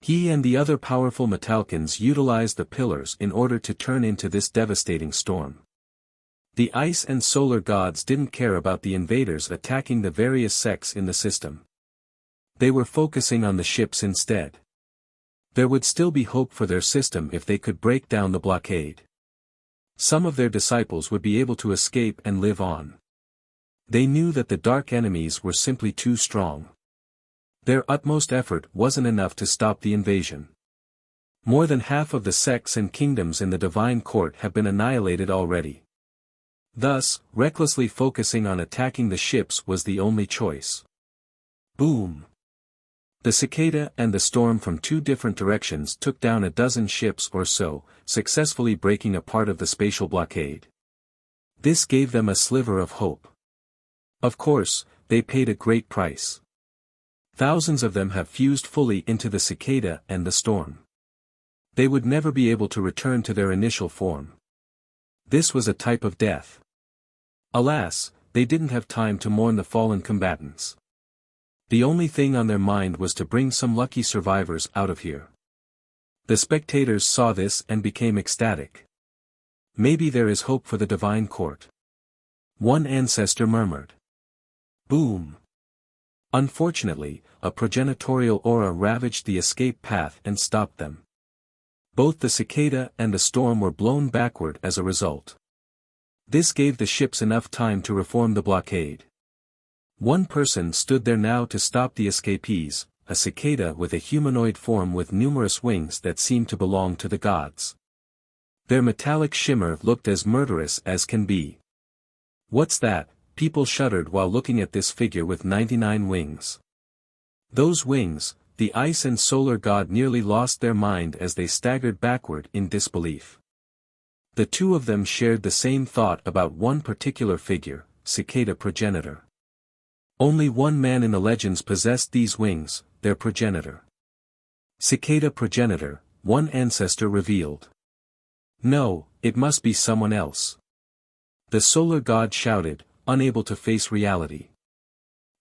He and the other powerful Metalkins utilized the pillars in order to turn into this devastating storm. The ice and solar gods didn't care about the invaders attacking the various sects in the system. They were focusing on the ships instead. There would still be hope for their system if they could break down the blockade. Some of their disciples would be able to escape and live on. They knew that the dark enemies were simply too strong. Their utmost effort wasn't enough to stop the invasion. More than half of the sects and kingdoms in the divine court have been annihilated already. Thus, recklessly focusing on attacking the ships was the only choice. Boom! The cicada and the storm from two different directions took down a dozen ships or so, successfully breaking a part of the spatial blockade. This gave them a sliver of hope. Of course, they paid a great price. Thousands of them have fused fully into the cicada and the storm. They would never be able to return to their initial form. This was a type of death. Alas, they didn't have time to mourn the fallen combatants. The only thing on their mind was to bring some lucky survivors out of here. The spectators saw this and became ecstatic. Maybe there is hope for the divine court. One ancestor murmured. Boom! Unfortunately, a progenitorial aura ravaged the escape path and stopped them. Both the cicada and the storm were blown backward as a result. This gave the ships enough time to reform the blockade. One person stood there now to stop the escapees, a cicada with a humanoid form with numerous wings that seemed to belong to the gods. Their metallic shimmer looked as murderous as can be. What's that? People shuddered while looking at this figure with 99 wings. Those wings, the ice and solar god nearly lost their mind as they staggered backward in disbelief. The two of them shared the same thought about one particular figure, cicada progenitor. Only one man in the legends possessed these wings, their progenitor. Cicada progenitor, one ancestor revealed. No, it must be someone else. The solar god shouted, unable to face reality.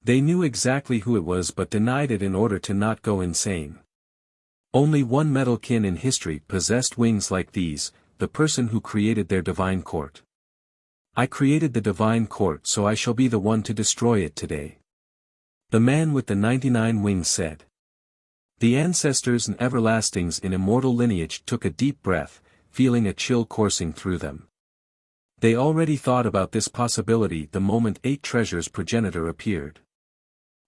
They knew exactly who it was but denied it in order to not go insane. Only one Metalkin in history possessed wings like these, the person who created their divine court. I created the divine court so I shall be the one to destroy it today. The man with the 99 wings said. The ancestors and everlastings in immortal lineage took a deep breath, feeling a chill coursing through them. They already thought about this possibility the moment 8 Treasures progenitor appeared.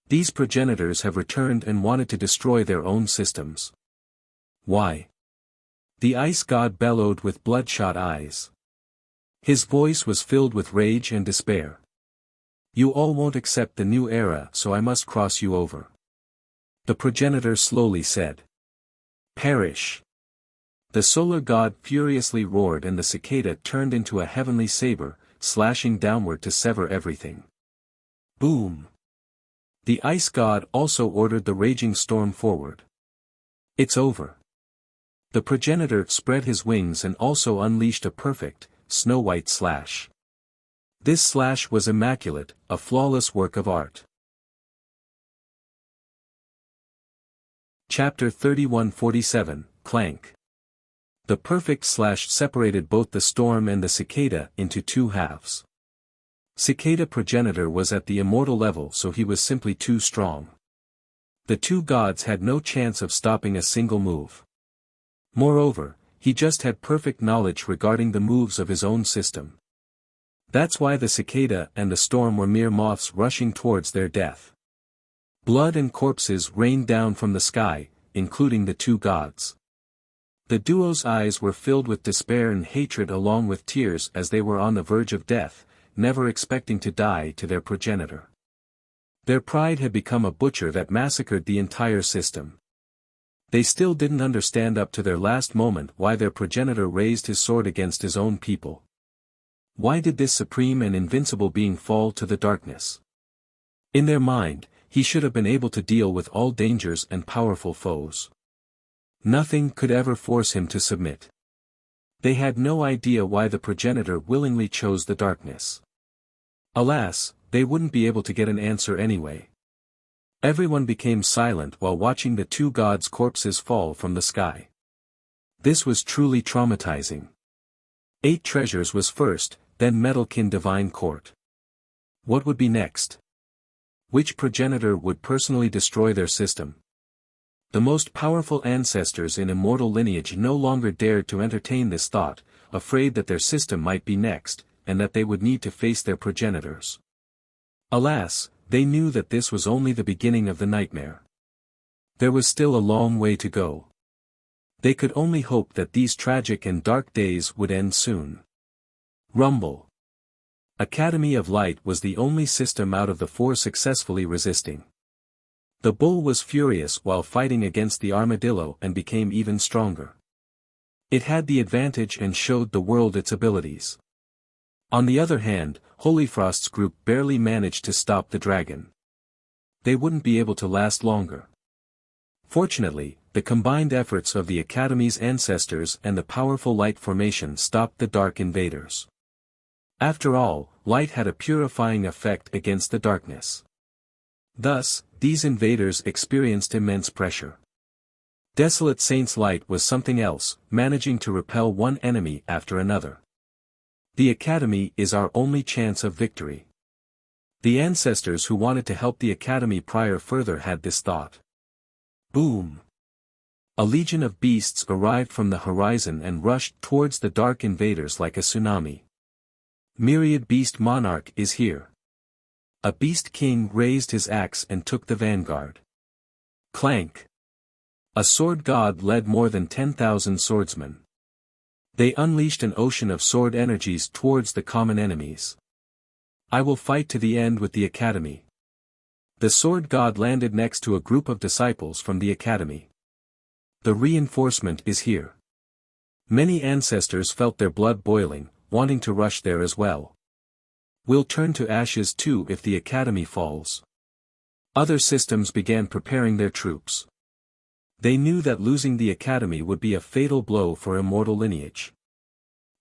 These progenitors have returned and wanted to destroy their own systems. Why? The ice god bellowed with bloodshot eyes. His voice was filled with rage and despair. You all won't accept the new era, so I must cross you over. The progenitor slowly said. Perish. The solar god furiously roared and the cicada turned into a heavenly saber, slashing downward to sever everything. Boom! The ice god also ordered the raging storm forward. It's over. The progenitor spread his wings and also unleashed a perfect, snow-white slash. This slash was immaculate, a flawless work of art. Chapter 3147, Clank. The perfect slash separated both the storm and the cicada into two halves. Cicada progenitor was at the immortal level, so he was simply too strong. The two gods had no chance of stopping a single move. Moreover, he just had perfect knowledge regarding the moves of his own system. That's why the cicada and the storm were mere moths rushing towards their death. Blood and corpses rained down from the sky, including the two gods. The duo's eyes were filled with despair and hatred along with tears as they were on the verge of death, never expecting to die to their progenitor. Their pride had become a butcher that massacred the entire system. They still didn't understand up to their last moment why their progenitor raised his sword against his own people. Why did this supreme and invincible being fall to the darkness? In their mind, he should have been able to deal with all dangers and powerful foes. Nothing could ever force him to submit. They had no idea why the progenitor willingly chose the darkness. Alas, they wouldn't be able to get an answer anyway. Everyone became silent while watching the two gods' corpses fall from the sky. This was truly traumatizing. 8 treasures was first, then Metalkin Divine Court. What would be next? Which progenitor would personally destroy their system? The most powerful ancestors in immortal lineage no longer dared to entertain this thought, afraid that their system might be next, and that they would need to face their progenitors. Alas, they knew that this was only the beginning of the nightmare. There was still a long way to go. They could only hope that these tragic and dark days would end soon. Rumble. Academy of Light was the only system out of the 4 successfully resisting. The bull was furious while fighting against the armadillo and became even stronger. It had the advantage and showed the world its abilities. On the other hand, Holyfrost's group barely managed to stop the dragon. They wouldn't be able to last longer. Fortunately, the combined efforts of the Academy's ancestors and the powerful light formation stopped the dark invaders. After all, light had a purifying effect against the darkness. Thus, these invaders experienced immense pressure. Desolate Saint's light was something else, managing to repel one enemy after another. The Academy is our only chance of victory. The ancestors who wanted to help the Academy prior further had this thought. Boom! A legion of beasts arrived from the horizon and rushed towards the dark invaders like a tsunami. Myriad Beast Monarch is here. A Beast King raised his axe and took the vanguard. Clank! A sword god led more than 10,000 swordsmen. They unleashed an ocean of sword energies towards the common enemies. I will fight to the end with the Academy. The sword god landed next to a group of disciples from the Academy. The reinforcement is here. Many ancestors felt their blood boiling, wanting to rush there as well. We'll turn to ashes too if the Academy falls. Other systems began preparing their troops. They knew that losing the Academy would be a fatal blow for immortal lineage.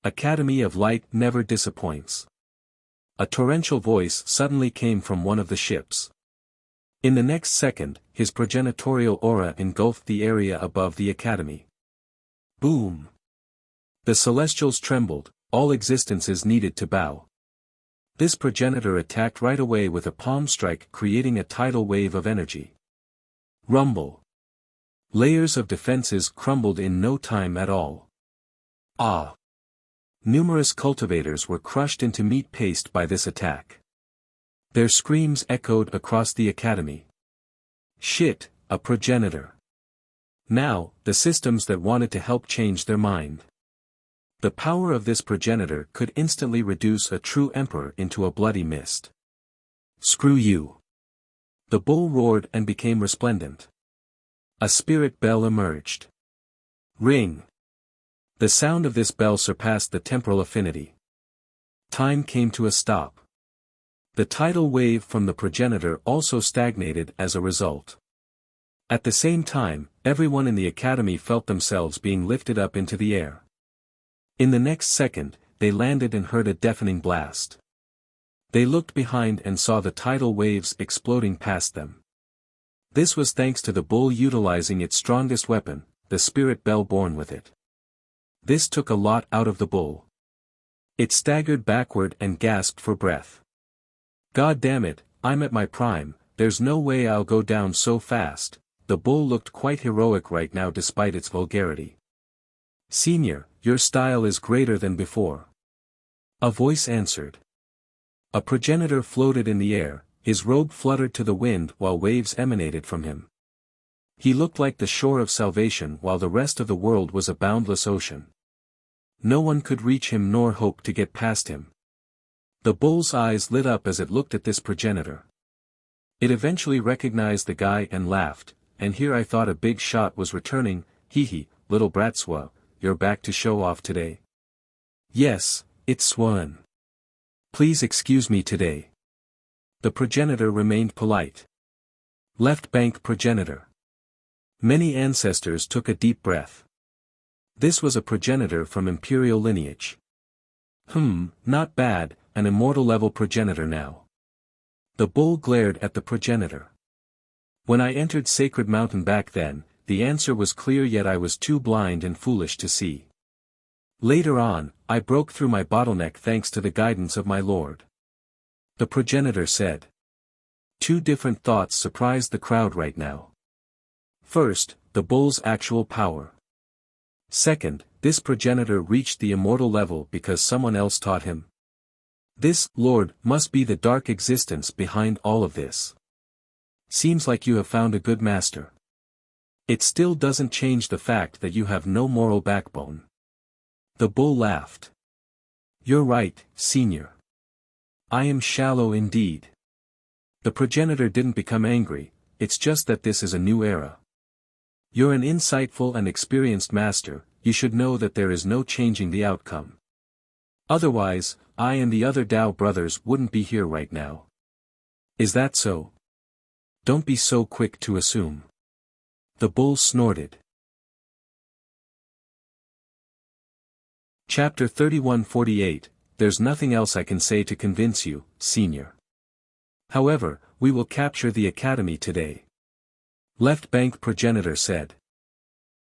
Academy of Light never disappoints. A torrential voice suddenly came from one of the ships. In the next second, his progenitorial aura engulfed the area above the Academy. Boom! The celestials trembled, all existences needed to bow. This progenitor attacked right away with a palm strike, creating a tidal wave of energy. Rumble! Layers of defenses crumbled in no time at all. Ah! Numerous cultivators were crushed into meat paste by this attack. Their screams echoed across the Academy. Shit, a progenitor. Now, the systems that wanted to help changed their mind. The power of this progenitor could instantly reduce a true emperor into a bloody mist. Screw you! The bull roared and became resplendent. A spirit bell emerged. Ring! The sound of this bell surpassed the temporal affinity. Time came to a stop. The tidal wave from the progenitor also stagnated as a result. At the same time, everyone in the academy felt themselves being lifted up into the air. In the next second, they landed and heard a deafening blast. They looked behind and saw the tidal waves exploding past them. This was thanks to the bull utilizing its strongest weapon, the spirit bell born with it. This took a lot out of the bull. It staggered backward and gasped for breath. God damn it, I'm at my prime, there's no way I'll go down so fast. The bull looked quite heroic right now despite its vulgarity. Senior, your style is greater than before. A voice answered. A progenitor floated in the air, his robe fluttered to the wind while waves emanated from him. He looked like the shore of salvation while the rest of the world was a boundless ocean. No one could reach him nor hope to get past him. The bull's eyes lit up as it looked at this progenitor. It eventually recognized the guy and laughed, and here I thought a big shot was returning. Hee hee, little Bratswa, you're back to show off today. Yes, it's Swan. Please excuse me today. The progenitor remained polite. Left bank progenitor. Many ancestors took a deep breath. This was a progenitor from imperial lineage. Not bad, an immortal level progenitor now. The bull glared at the progenitor. When I entered Sacred Mountain back then, the answer was clear, yet I was too blind and foolish to see. Later on, I broke through my bottleneck thanks to the guidance of my lord. The progenitor said. Two different thoughts surprised the crowd right now. First, the bull's actual power. Second, this progenitor reached the immortal level because someone else taught him. This, Lord, must be the dark existence behind all of this. Seems like you have found a good master. It still doesn't change the fact that you have no moral backbone. The bull laughed. You're right, senior. I am shallow indeed. The progenitor didn't become angry, it's just that this is a new era. You're an insightful and experienced master, you should know that there is no changing the outcome. Otherwise, I and the other Dao brothers wouldn't be here right now. Is that so? Don't be so quick to assume. The bull snorted. Chapter 3148, There's nothing else I can say to convince you, senior. However, we will capture the academy today. Left bank progenitor said.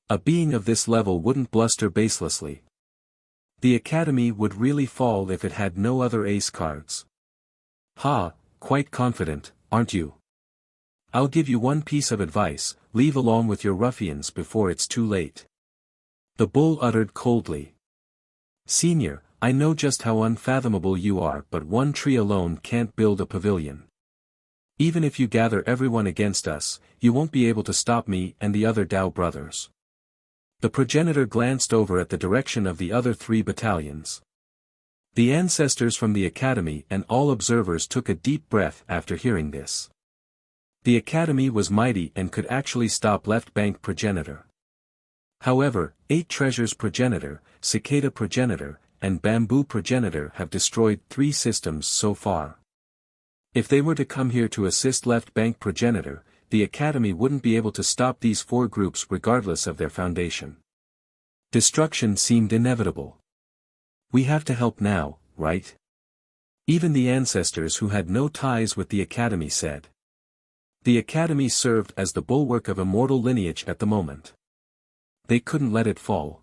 A being of this level wouldn't bluster baselessly. The academy would really fall if it had no other ace cards. Ha, quite confident, aren't you? I'll give you one piece of advice, leave along with your ruffians before it's too late. The bull uttered coldly. Senior, I know just how unfathomable you are, but one tree alone can't build a pavilion. Even if you gather everyone against us, you won't be able to stop me and the other Dao brothers. The progenitor glanced over at the direction of the other 3 battalions. The ancestors from the academy and all observers took a deep breath after hearing this. The academy was mighty and could actually stop left bank progenitor. However, 8 treasures progenitor, cicada progenitor, and bamboo progenitor have destroyed 3 systems so far. If they were to come here to assist left bank progenitor, the academy wouldn't be able to stop these 4 groups regardless of their foundation. Destruction seemed inevitable. We have to help now, right? Even the ancestors who had no ties with the academy said. The academy served as the bulwark of immortal lineage at the moment. They couldn't let it fall.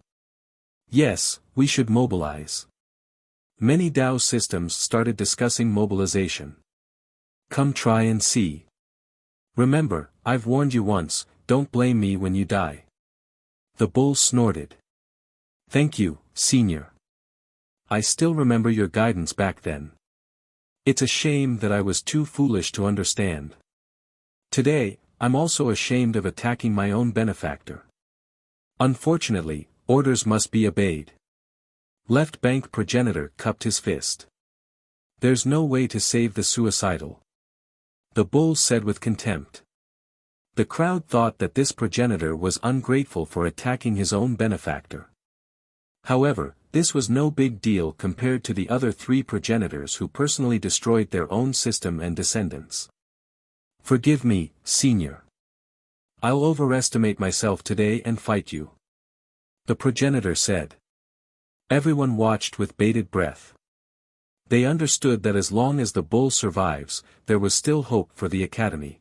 Yes, we should mobilize. Many Dao systems started discussing mobilization. Come try and see. Remember, I've warned you once, don't blame me when you die. The bull snorted. Thank you, senior. I still remember your guidance back then. It's a shame that I was too foolish to understand. Today, I'm also ashamed of attacking my own benefactor. Unfortunately, orders must be obeyed. Left bank progenitor cupped his fist. There's no way to save the suicidal. The bull said with contempt. The crowd thought that this progenitor was ungrateful for attacking his own benefactor. However, this was no big deal compared to the other 3 progenitors who personally destroyed their own system and descendants. Forgive me, Senior. I'll overestimate myself today and fight you. The progenitor said. Everyone watched with bated breath. They understood that as long as the bull survives, there was still hope for the academy.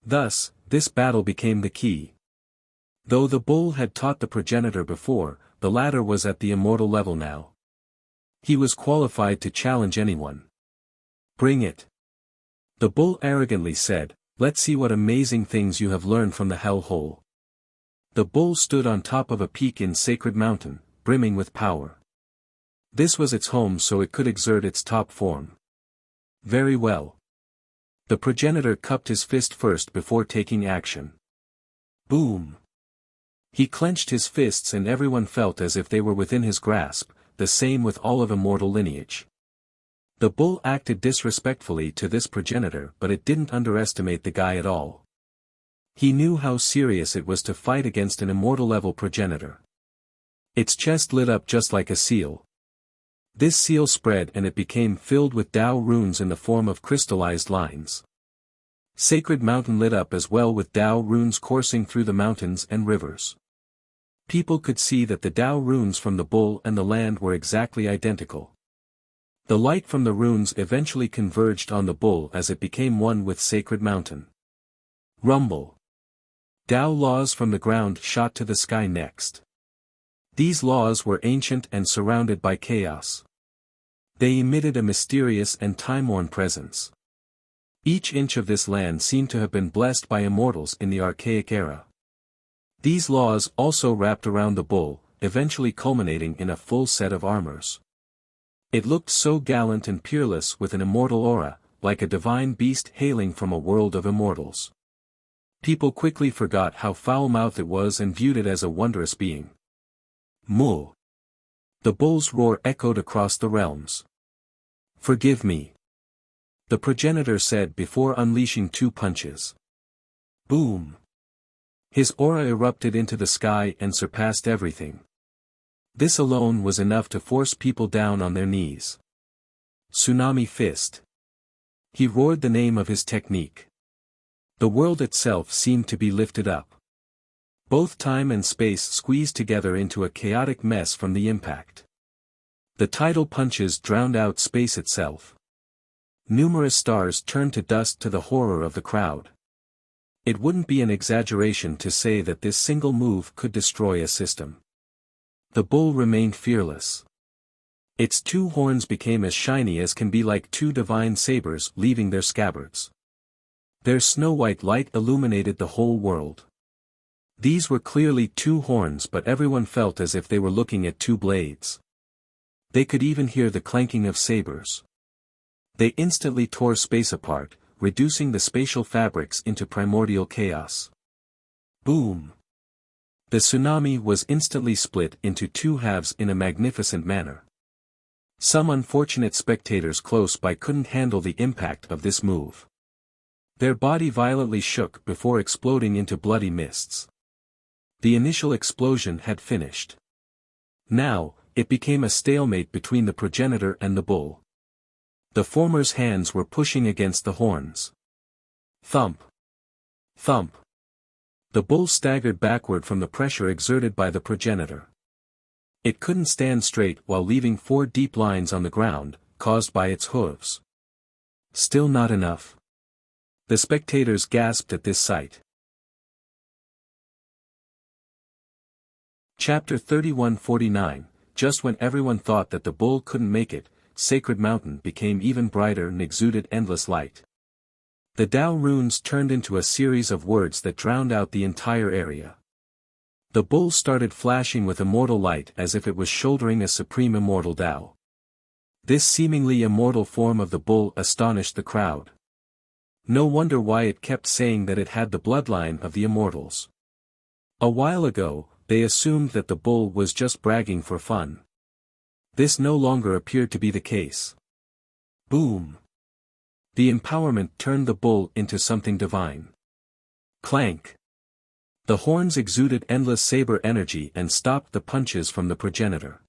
Thus, this battle became the key. Though the bull had taught the progenitor before, the latter was at the immortal level now. He was qualified to challenge anyone. Bring it. The bull arrogantly said, let's see what amazing things you have learned from the hell hole. The bull stood on top of a peak in Sacred Mountain, brimming with power. This was its home, so it could exert its top form. Very well. The progenitor cupped his fist first before taking action. Boom! He clenched his fists and everyone felt as if they were within his grasp, the same with all of immortal lineage. The bull acted disrespectfully to this progenitor, but it didn't underestimate the guy at all. He knew how serious it was to fight against an immortal-level progenitor. Its chest lit up just like a seal. This seal spread and it became filled with Tao runes in the form of crystallized lines. Sacred Mountain lit up as well with Tao runes coursing through the mountains and rivers. People could see that the Tao runes from the bull and the land were exactly identical. The light from the runes eventually converged on the bull as it became one with Sacred Mountain. Rumble. Tao laws from the ground shot to the sky next. These laws were ancient and surrounded by chaos. They emitted a mysterious and time-worn presence. Each inch of this land seemed to have been blessed by immortals in the archaic era. These laws also wrapped around the bull, eventually culminating in a full set of armors. It looked so gallant and peerless with an immortal aura, like a divine beast hailing from a world of immortals. People quickly forgot how foul-mouthed it was and viewed it as a wondrous being. Moo! The bull's roar echoed across the realms. Forgive me. The progenitor said before unleashing 2 punches. Boom! His aura erupted into the sky and surpassed everything. This alone was enough to force people down on their knees. Tsunami Fist. He roared the name of his technique. The world itself seemed to be lifted up. Both time and space squeezed together into a chaotic mess from the impact. The tidal punches drowned out space itself. Numerous stars turned to dust to the horror of the crowd. It wouldn't be an exaggeration to say that this single move could destroy a system. The bull remained fearless. Its 2 horns became as shiny as can be, like 2 divine sabers leaving their scabbards. Their snow-white light illuminated the whole world. These were clearly 2 horns, but everyone felt as if they were looking at 2 blades. They could even hear the clanking of sabers. They instantly tore space apart, reducing the spatial fabrics into primordial chaos. Boom! The tsunami was instantly split into 2 halves in a magnificent manner. Some unfortunate spectators close by couldn't handle the impact of this move. Their body violently shook before exploding into bloody mists. The initial explosion had finished. Now, it became a stalemate between the progenitor and the bull. The former's hands were pushing against the horns. Thump! Thump! The bull staggered backward from the pressure exerted by the progenitor. It couldn't stand straight while leaving 4 deep lines on the ground, caused by its hooves. Still not enough. The spectators gasped at this sight. Chapter 3149, just when everyone thought that the bull couldn't make it, Sacred Mountain became even brighter and exuded endless light. The Tao runes turned into a series of words that drowned out the entire area. The bull started flashing with immortal light as if it was shouldering a supreme immortal Tao. This seemingly immortal form of the bull astonished the crowd. No wonder why it kept saying that it had the bloodline of the immortals. A while ago, they assumed that the bull was just bragging for fun. This no longer appeared to be the case. Boom! The empowerment turned the bull into something divine. Clank! The horns exuded endless saber energy and stopped the punches from the progenitor.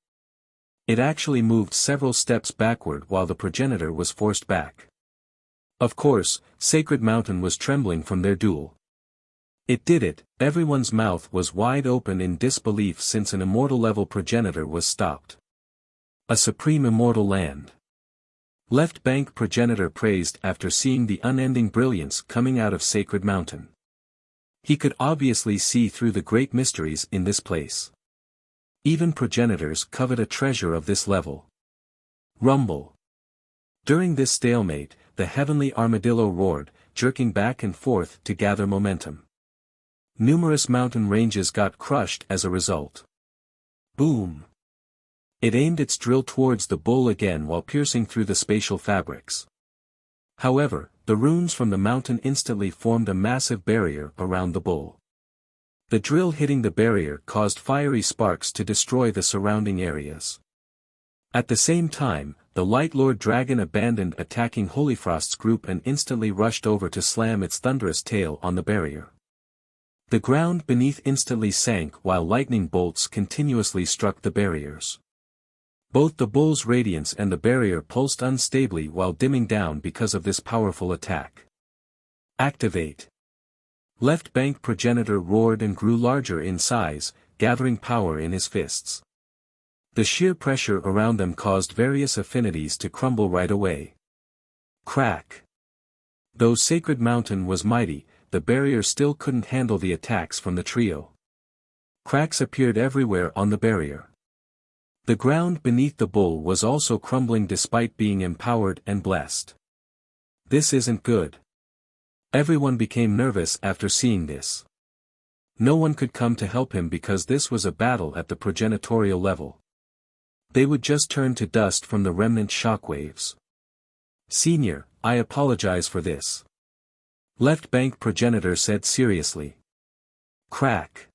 It actually moved several steps backward while the progenitor was forced back. Of course, Sacred Mountain was trembling from their duel. It did it, everyone's mouth was wide open in disbelief since an immortal-level progenitor was stopped. A supreme immortal land. Left Bank progenitor praised after seeing the unending brilliance coming out of Sacred Mountain. He could obviously see through the great mysteries in this place. Even progenitors covet a treasure of this level. Rumble. During this stalemate, the heavenly armadillo roared, jerking back and forth to gather momentum. Numerous mountain ranges got crushed as a result. Boom. It aimed its drill towards the bull again while piercing through the spatial fabrics. However, the runes from the mountain instantly formed a massive barrier around the bull. The drill hitting the barrier caused fiery sparks to destroy the surrounding areas. At the same time, the Light Lord Dragon abandoned attacking Holyfrost's group and instantly rushed over to slam its thunderous tail on the barrier. The ground beneath instantly sank while lightning bolts continuously struck the barriers. Both the bull's radiance and the barrier pulsed unstably while dimming down because of this powerful attack. Activate. Left Bank progenitor roared and grew larger in size, gathering power in his fists. The sheer pressure around them caused various affinities to crumble right away. Crack. Though Sacred Mountain was mighty, the barrier still couldn't handle the attacks from the trio. Cracks appeared everywhere on the barrier. The ground beneath the bull was also crumbling despite being empowered and blessed. This isn't good. Everyone became nervous after seeing this. No one could come to help him because this was a battle at the progenitorial level. They would just turn to dust from the remnant shockwaves. Senior, I apologize for this. Left Bank progenitor said seriously. Crack.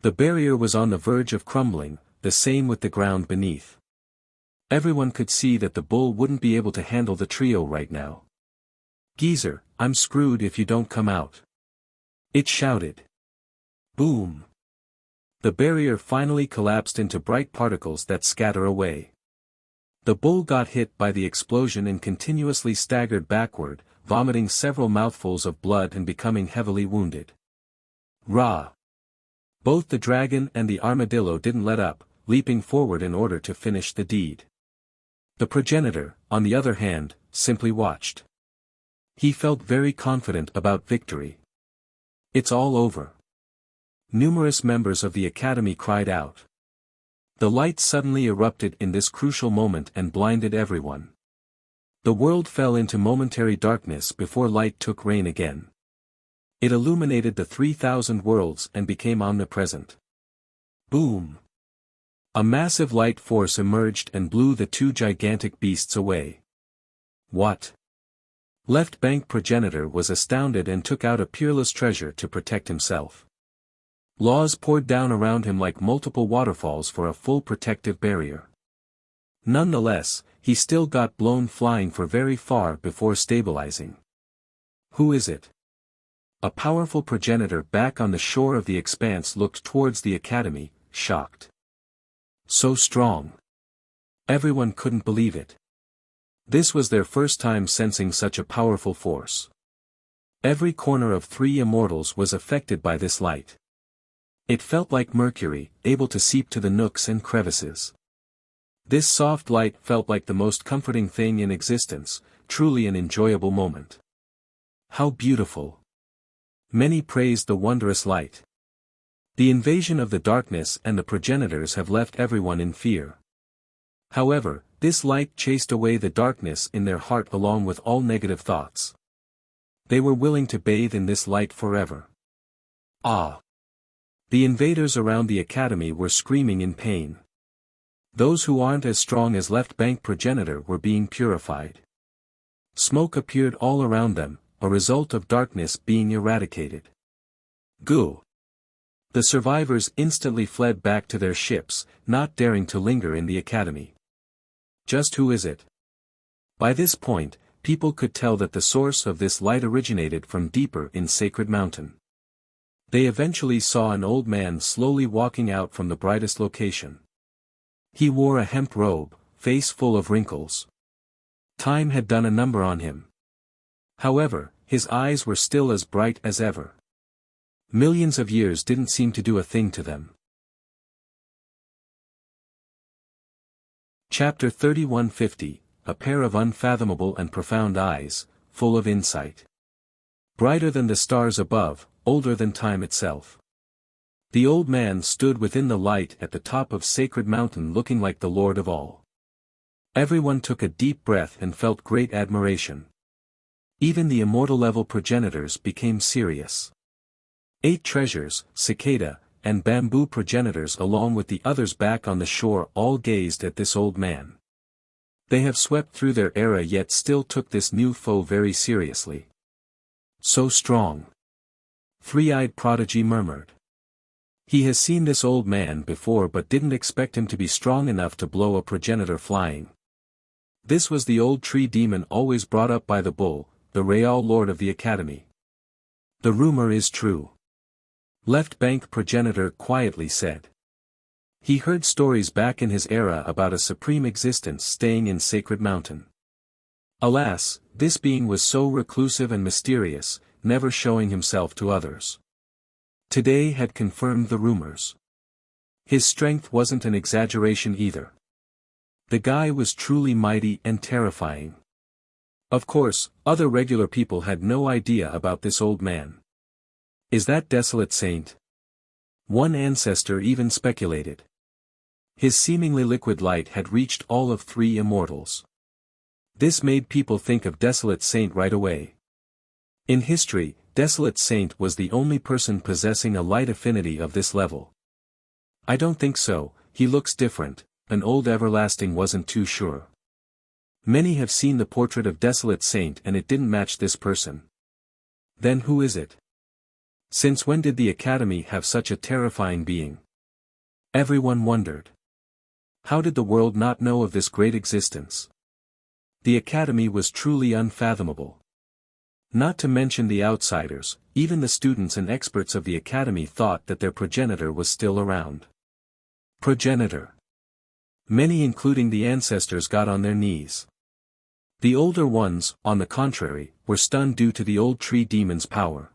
The barrier was on the verge of crumbling, the same with the ground beneath. Everyone could see that the bull wouldn't be able to handle the trio right now. Geezer, I'm screwed if you don't come out. It shouted. Boom. The barrier finally collapsed into bright particles that scatter away. The bull got hit by the explosion and continuously staggered backward, vomiting several mouthfuls of blood and becoming heavily wounded. Rah! Both the dragon and the armadillo didn't let up, leaping forward in order to finish the deed. The progenitor, on the other hand, simply watched. He felt very confident about victory. It's all over. Numerous members of the academy cried out. The light suddenly erupted in this crucial moment and blinded everyone. The world fell into momentary darkness before light took reign again. It illuminated the 3,000 worlds and became omnipresent. Boom! A massive light force emerged and blew the two gigantic beasts away. What? Left Bank progenitor was astounded and took out a peerless treasure to protect himself. Laws poured down around him like multiple waterfalls for a full protective barrier. Nonetheless, he still got blown flying for very far before stabilizing. Who is it? A powerful progenitor back on the shore of the expanse looked towards the academy, shocked. So strong. Everyone couldn't believe it. This was their first time sensing such a powerful force. Every corner of 3 immortals was affected by this light. It felt like mercury, able to seep to the nooks and crevices. This soft light felt like the most comforting thing in existence, truly an enjoyable moment. How beautiful! Many praised the wondrous light. The invasion of the darkness and the progenitors have left everyone in fear. However, this light chased away the darkness in their heart along with all negative thoughts. They were willing to bathe in this light forever. Ah! The invaders around the academy were screaming in pain. Those who aren't as strong as Left Bank progenitor were being purified. Smoke appeared all around them, a result of darkness being eradicated. Goo! The survivors instantly fled back to their ships, not daring to linger in the academy. Just who is it? By this point, people could tell that the source of this light originated from deeper in Sacred Mountain. They eventually saw an old man slowly walking out from the brightest location. He wore a hemp robe, face full of wrinkles. Time had done a number on him. However, his eyes were still as bright as ever. Millions of years didn't seem to do a thing to them. Chapter 3150, A pair of unfathomable and profound eyes, full of insight. Brighter than the stars above, older than time itself. The old man stood within the light at the top of Sacred Mountain looking like the Lord of all. Everyone took a deep breath and felt great admiration. Even the immortal-level progenitors became serious. 8 treasures, cicada, and bamboo progenitors along with the others back on the shore all gazed at this old man. They have swept through their era yet still took this new foe very seriously. So strong. Three-eyed prodigy murmured. He has seen this old man before but didn't expect him to be strong enough to blow a progenitor flying. This was the old tree demon always brought up by the bull, the real lord of the academy. The rumor is true. Left Bank progenitor quietly said. He heard stories back in his era about a supreme existence staying in Sacred Mountain. Alas, this being was so reclusive and mysterious, never showing himself to others. Today had confirmed the rumors. His strength wasn't an exaggeration either. The guy was truly mighty and terrifying. Of course, other regular people had no idea about this old man. Is that desolate saint? One ancestor even speculated. His seemingly liquid light had reached all of 3 immortals. This made people think of Desolate Saint right away. In history, Desolate Saint was the only person possessing a light affinity of this level. I don't think so, he looks different, an old everlasting wasn't too sure. Many have seen the portrait of Desolate Saint and it didn't match this person. Then who is it? Since when did the Academy have such a terrifying being? Everyone wondered. How did the world not know of this great existence? The Academy was truly unfathomable. Not to mention the outsiders, even the students and experts of the Academy thought that their progenitor was still around. Progenitor. Many including the ancestors got on their knees. The older ones, on the contrary, were stunned due to the old tree demon's power.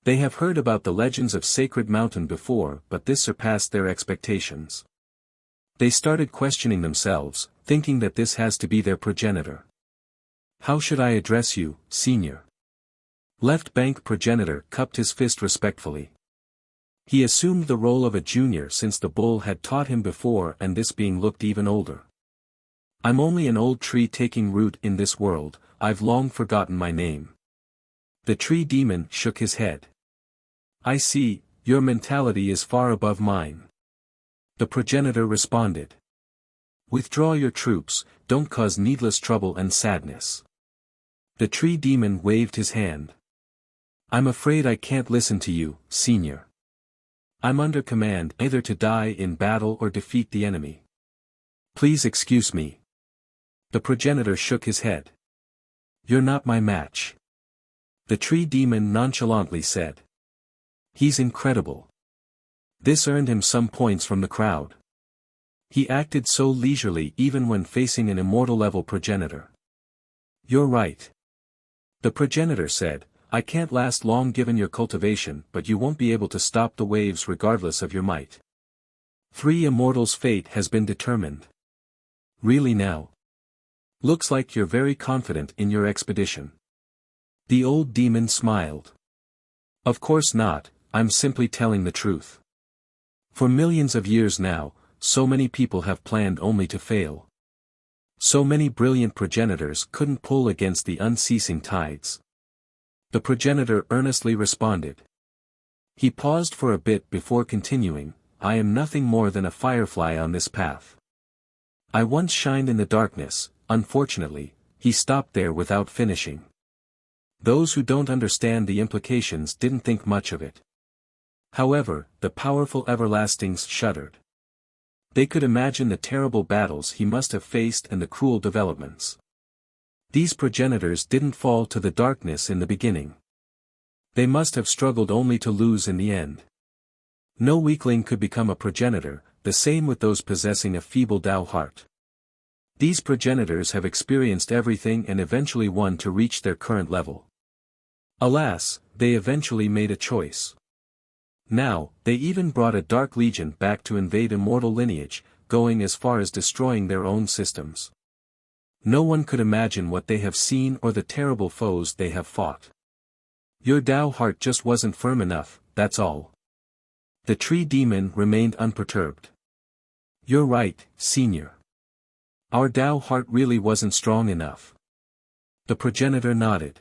They have heard about the legends of Sacred Mountain before but this surpassed their expectations. They started questioning themselves, thinking that this has to be their progenitor. How should I address you, senior? Left Bank progenitor cupped his fist respectfully. He assumed the role of a junior since the bull had taught him before and this being looked even older. I'm only an old tree taking root in this world, I've long forgotten my name. The tree demon shook his head. I see, your mentality is far above mine. The progenitor responded. Withdraw your troops, don't cause needless trouble and sadness. The tree demon waved his hand. I'm afraid I can't listen to you, senior. I'm under command either to die in battle or defeat the enemy. Please excuse me. The progenitor shook his head. You're not my match. The tree demon nonchalantly said. He's incredible. This earned him some points from the crowd. He acted so leisurely even when facing an immortal-level progenitor. You're right. The progenitor said, I can't last long given your cultivation but you won't be able to stop the waves regardless of your might. 3 immortals' fate has been determined. Really now? Looks like you're very confident in your expedition. The old demon smiled. Of course not, I'm simply telling the truth. For millions of years now, so many people have planned only to fail. So many brilliant progenitors couldn't pull against the unceasing tides. The progenitor earnestly responded. He paused for a bit before continuing, I am nothing more than a firefly on this path. I once shined in the darkness, unfortunately, he stopped there without finishing. Those who don't understand the implications didn't think much of it. However, the powerful everlastings shuddered. They could imagine the terrible battles he must have faced and the cruel developments. These progenitors didn't fall to the darkness in the beginning. They must have struggled only to lose in the end. No weakling could become a progenitor, the same with those possessing a feeble Tao heart. These progenitors have experienced everything and eventually won to reach their current level. Alas, they eventually made a choice. Now, they even brought a Dark Legion back to invade immortal lineage, going as far as destroying their own systems. No one could imagine what they have seen or the terrible foes they have fought. Your Tao heart just wasn't firm enough, that's all. The tree demon remained unperturbed. You're right, Senior. Our Tao heart really wasn't strong enough. The progenitor nodded.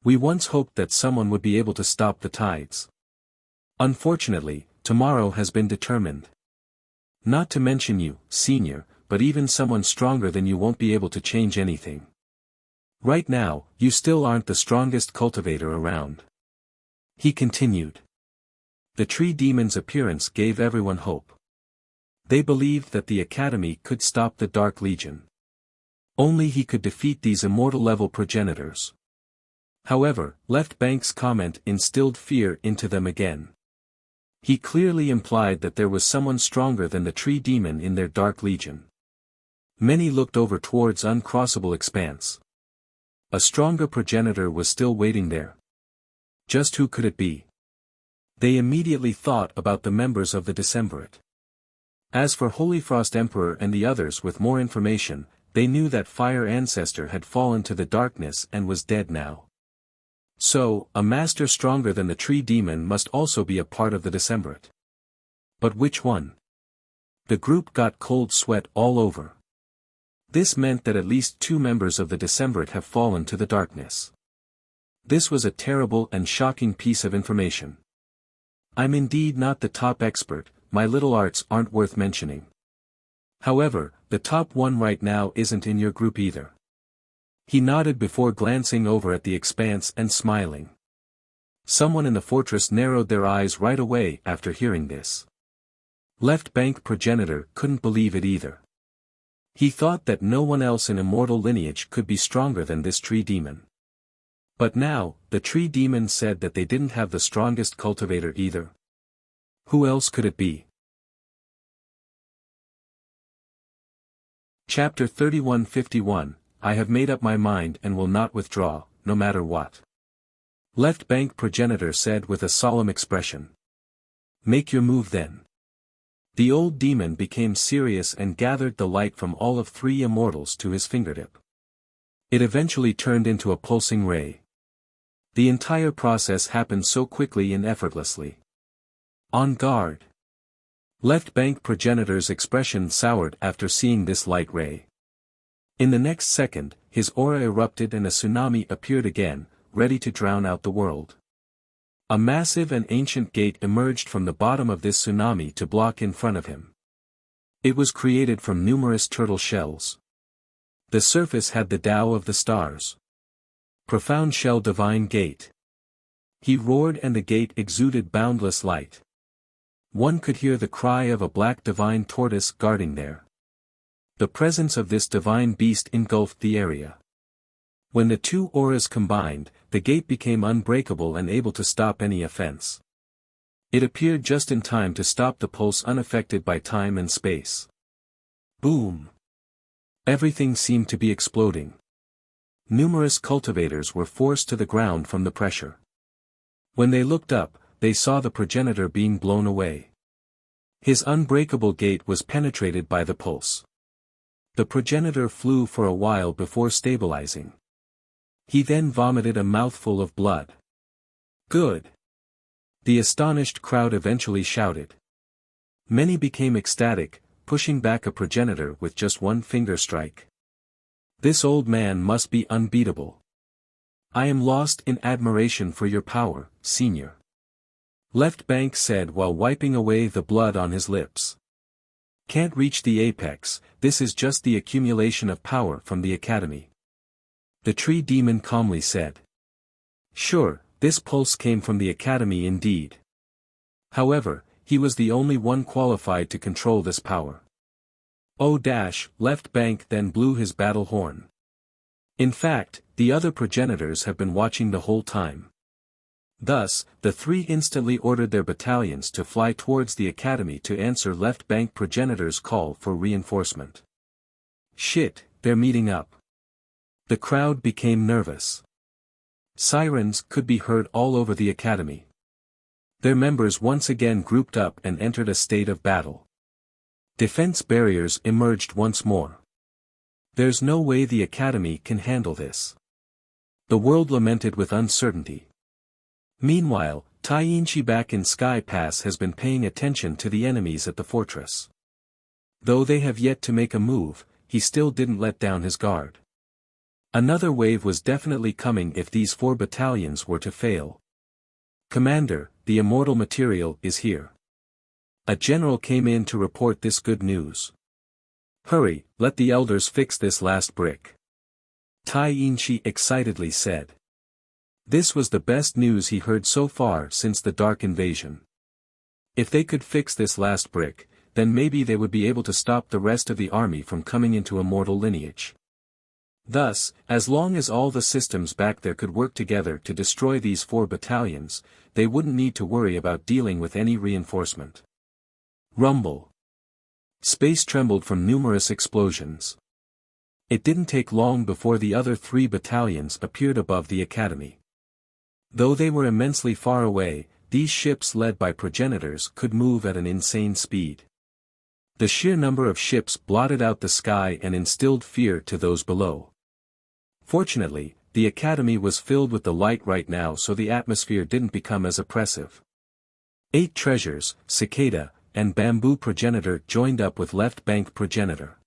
We once hoped that someone would be able to stop the tides. Unfortunately, tomorrow has been determined. Not to mention you, Senior, but even someone stronger than you won't be able to change anything. Right now, you still aren't the strongest cultivator around. He continued. The tree demon's appearance gave everyone hope. They believed that the Academy could stop the Dark Legion. Only he could defeat these immortal-level progenitors. However, Left Bank's comment instilled fear into them again. He clearly implied that there was someone stronger than the tree demon in their Dark Legion. Many looked over towards uncrossable expanse. A stronger progenitor was still waiting there. Just who could it be? They immediately thought about the members of the Decemvirate. As for Holy Frost Emperor and the others with more information, they knew that Fire Ancestor had fallen to the darkness and was dead now. So, a master stronger than the tree demon must also be a part of the Decemvirate. But which one? The group got cold sweat all over. This meant that at least 2 members of the Decemvirate have fallen to the darkness. This was a terrible and shocking piece of information. I'm indeed not the top expert, my little arts aren't worth mentioning. However, the top one right now isn't in your group either. He nodded before glancing over at the expanse and smiling. Someone in the fortress narrowed their eyes right away after hearing this. Left Bank progenitor couldn't believe it either. He thought that no one else in immortal lineage could be stronger than this tree demon. But now, the tree demon said that they didn't have the strongest cultivator either. Who else could it be? Chapter 3151, I have made up my mind and will not withdraw, no matter what. Left Bank progenitor said with a solemn expression. Make your move then. The old demon became serious and gathered the light from all of 3 immortals to his fingertip. It eventually turned into a pulsing ray. The entire process happened so quickly and effortlessly. On guard. Left Bank progenitor's expression soured after seeing this light ray. In the next second, his aura erupted and a tsunami appeared again, ready to drown out the world. A massive and ancient gate emerged from the bottom of this tsunami to block in front of him. It was created from numerous turtle shells. The surface had the Tao of the stars. Profound shell divine gate. He roared and the gate exuded boundless light. One could hear the cry of a black divine tortoise guarding there. The presence of this divine beast engulfed the area. When the 2 auras combined, the gate became unbreakable and able to stop any offense. It appeared just in time to stop the pulse unaffected by time and space. Boom! Everything seemed to be exploding. Numerous cultivators were forced to the ground from the pressure. When they looked up, they saw the progenitor being blown away. His unbreakable gate was penetrated by the pulse. The progenitor flew for a while before stabilizing. He then vomited a mouthful of blood. Good! The astonished crowd eventually shouted. Many became ecstatic, pushing back a progenitor with just 1 finger strike. This old man must be unbeatable. I am lost in admiration for your power, Senior. Left Bank said while wiping away the blood on his lips. Can't reach the apex, this is just the accumulation of power from the Academy. The tree demon calmly said. Sure, this pulse came from the Academy indeed. However, he was the only one qualified to control this power. Left Bank then blew his battle horn. In fact, the other progenitors have been watching the whole time. Thus, the three instantly ordered their battalions to fly towards the academy to answer Left Bank Progenitor's call for reinforcement. Shit, they're meeting up. The crowd became nervous. Sirens could be heard all over the academy. Their members once again grouped up and entered a state of battle. Defense barriers emerged once more. There's no way the academy can handle this. The world lamented with uncertainty. Meanwhile, Taiinchi back in Sky Pass has been paying attention to the enemies at the fortress. Though they have yet to make a move, he still didn't let down his guard. Another wave was definitely coming if these 4 battalions were to fail. Commander, the immortal material is here. A general came in to report this good news. Hurry, let the elders fix this last brick. Taiinchi excitedly said. This was the best news he heard so far since the Dark Invasion. If they could fix this last brick, then maybe they would be able to stop the rest of the army from coming into immortal lineage. Thus, as long as all the systems back there could work together to destroy these 4 battalions, they wouldn't need to worry about dealing with any reinforcement. Rumble. Space trembled from numerous explosions. It didn't take long before the other 3 battalions appeared above the academy. Though they were immensely far away, these ships led by progenitors could move at an insane speed. The sheer number of ships blotted out the sky and instilled fear to those below. Fortunately, the academy was filled with the light right now, so the atmosphere didn't become as oppressive. 8 treasures, Cicada, and Bamboo Progenitor joined up with Left Bank Progenitor.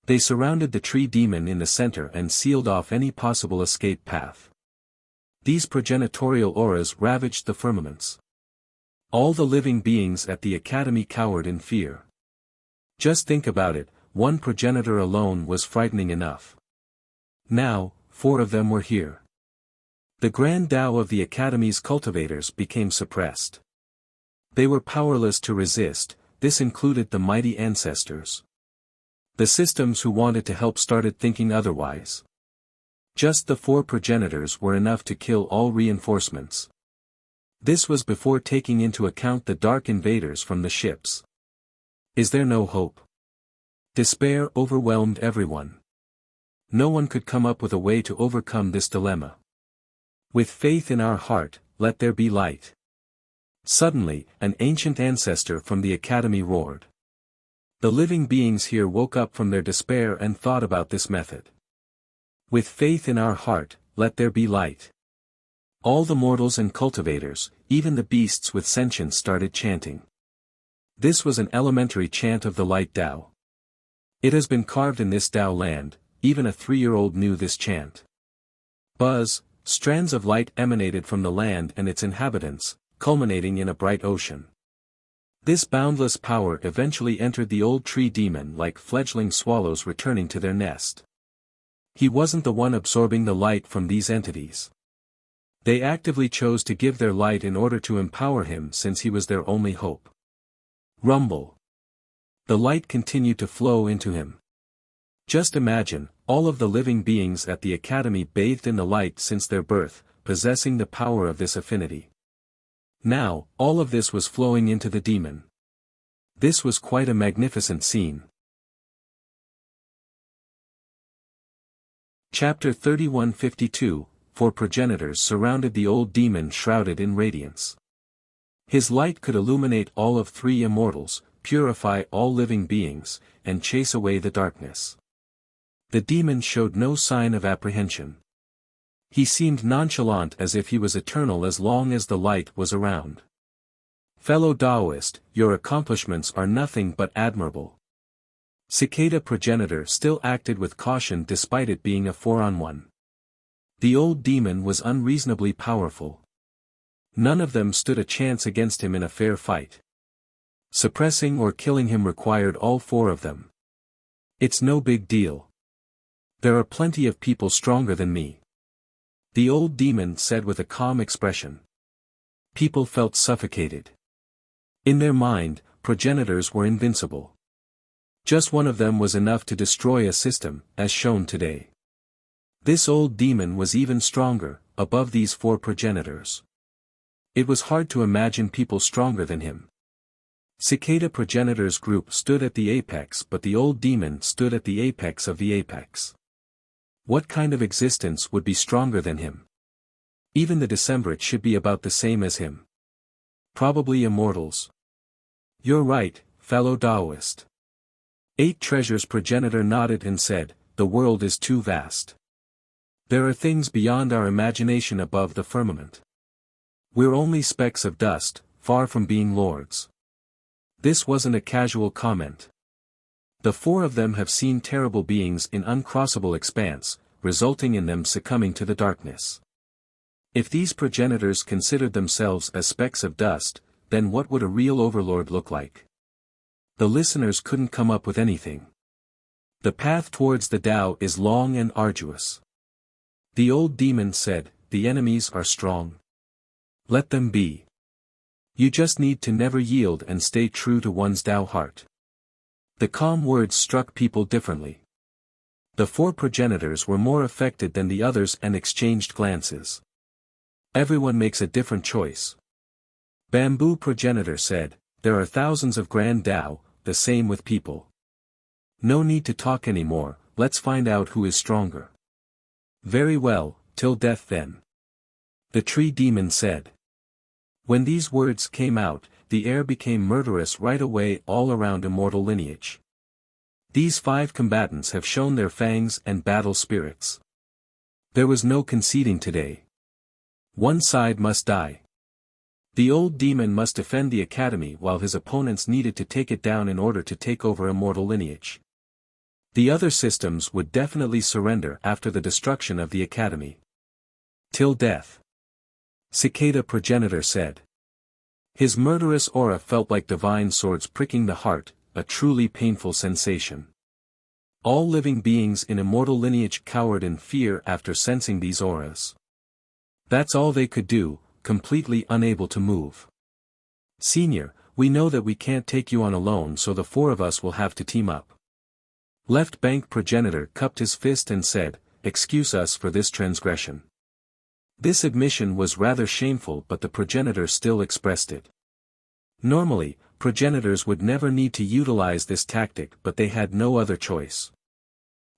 They surrounded the tree demon in the center and sealed off any possible escape path. These progenitorial auras ravaged the firmaments. All the living beings at the academy cowered in fear. Just think about it, 1 progenitor alone was frightening enough. Now, 4 of them were here. The grand Tao of the academy's cultivators became suppressed. They were powerless to resist, this included the mighty ancestors. The systems who wanted to help started thinking otherwise. Just the 4 progenitors were enough to kill all reinforcements. This was before taking into account the dark invaders from the ships. Is there no hope? Despair overwhelmed everyone. No one could come up with a way to overcome this dilemma. With faith in our heart, let there be light. Suddenly, an ancient ancestor from the academy roared. The living beings here woke up from their despair and thought about this method. With faith in our heart, let there be light. All the mortals and cultivators, even the beasts with sentience started chanting. This was an elementary chant of the light Tao. It has been carved in this Tao land, even a 3-year-old knew this chant. Buzz, strands of light emanated from the land and its inhabitants, culminating in a bright ocean. This boundless power eventually entered the old tree demon like fledgling swallows returning to their nest. He wasn't the one absorbing the light from these entities. They actively chose to give their light in order to empower him since he was their only hope. Rumble. The light continued to flow into him. Just imagine, all of the living beings at the academy bathed in the light since their birth, possessing the power of this affinity. Now, all of this was flowing into the demon. This was quite a magnificent scene. Chapter 3152, 4 progenitors surrounded the old demon shrouded in radiance. His light could illuminate all of 3 immortals, purify all living beings, and chase away the darkness. The demon showed no sign of apprehension. He seemed nonchalant as if he was eternal as long as the light was around. Fellow Taoist, your accomplishments are nothing but admirable. Cicada Progenitor still acted with caution despite it being a 4-on-1. The old demon was unreasonably powerful. None of them stood a chance against him in a fair fight. Suppressing or killing him required all 4 of them. It's no big deal. There are plenty of people stronger than me. The old demon said with a calm expression. People felt suffocated. In their mind, progenitors were invincible. Just one of them was enough to destroy a system, as shown today. This old demon was even stronger, above these 4 progenitors. It was hard to imagine people stronger than him. Cicada Progenitor's group stood at the apex, but the old demon stood at the apex of the apex. What kind of existence would be stronger than him? Even the Decemvirate should be about the same as him. Probably immortals. You're right, fellow Taoist. 8 Treasures Progenitor nodded and said, the world is too vast. There are things beyond our imagination above the firmament. We're only specks of dust, far from being lords. This wasn't a casual comment. The 4 of them have seen terrible beings in uncrossable expanse, resulting in them succumbing to the darkness. If these progenitors considered themselves as specks of dust, then what would a real overlord look like? The listeners couldn't come up with anything. The path towards the Tao is long and arduous. The old demon said, the enemies are strong. Let them be. You just need to never yield and stay true to one's Tao heart. The calm words struck people differently. The 4 progenitors were more affected than the others and exchanged glances. Everyone makes a different choice. Bamboo Progenitor said, there are thousands of grand Tao, the same with people. No need to talk anymore, let's find out who is stronger. Very well, till death then. The tree demon said. When these words came out, the air became murderous right away all around immortal lineage. These 5 combatants have shown their fangs and battle spirits. There was no conceding today. One side must die. The old demon must defend the academy while his opponents needed to take it down in order to take over immortal lineage. The other systems would definitely surrender after the destruction of the academy. Till death. Cicada Progenitor said. His murderous aura felt like divine swords pricking the heart, a truly painful sensation. All living beings in immortal lineage cowered in fear after sensing these auras. That's all they could do, completely unable to move. Senior, we know that we can't take you on alone, so the 4 of us will have to team up. Left Bank Progenitor cupped his fist and said, excuse us for this transgression. This admission was rather shameful, but the progenitor still expressed it. Normally, progenitors would never need to utilize this tactic, but they had no other choice.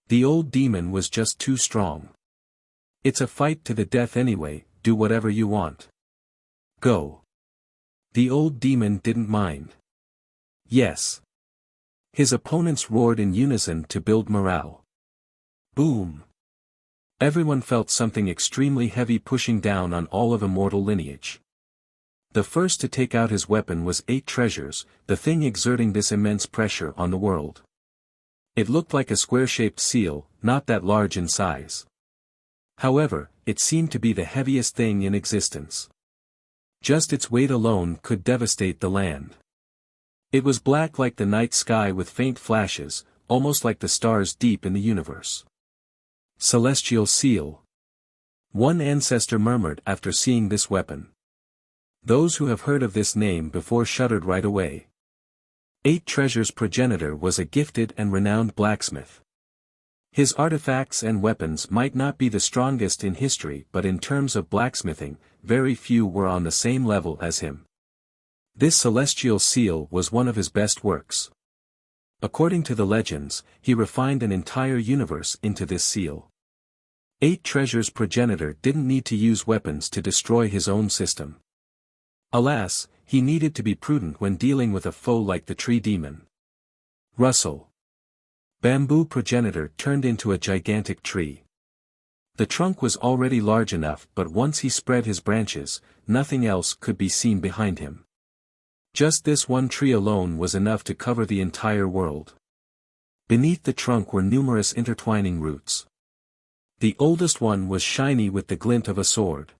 The old demon was just too strong. It's a fight to the death anyway, do whatever you want. Go. The old demon didn't mind. Yes. His opponents roared in unison to build morale. Boom. Everyone felt something extremely heavy pushing down on all of immortal lineage. The first to take out his weapon was 8 Treasures, the thing exerting this immense pressure on the world. It looked like a square-shaped seal, not that large in size. However, it seemed to be the heaviest thing in existence. Just its weight alone could devastate the land. It was black like the night sky with faint flashes, almost like the stars deep in the universe. Celestial Seal. One ancestor murmured after seeing this weapon. Those who have heard of this name before shuddered right away. 8 Treasures Progenitor was a gifted and renowned blacksmith. His artifacts and weapons might not be the strongest in history, but in terms of blacksmithing, very few were on the same level as him. This celestial seal was one of his best works. According to the legends, he refined an entire universe into this seal. 8 Treasures Progenitor didn't need to use weapons to destroy his own system. Alas, he needed to be prudent when dealing with a foe like the tree demon. Rustle. Bamboo Progenitor turned into a gigantic tree. The trunk was already large enough, but once he spread his branches, nothing else could be seen behind him. Just this one tree alone was enough to cover the entire world. Beneath the trunk were numerous intertwining roots. The oldest one was shiny with the glint of a sword.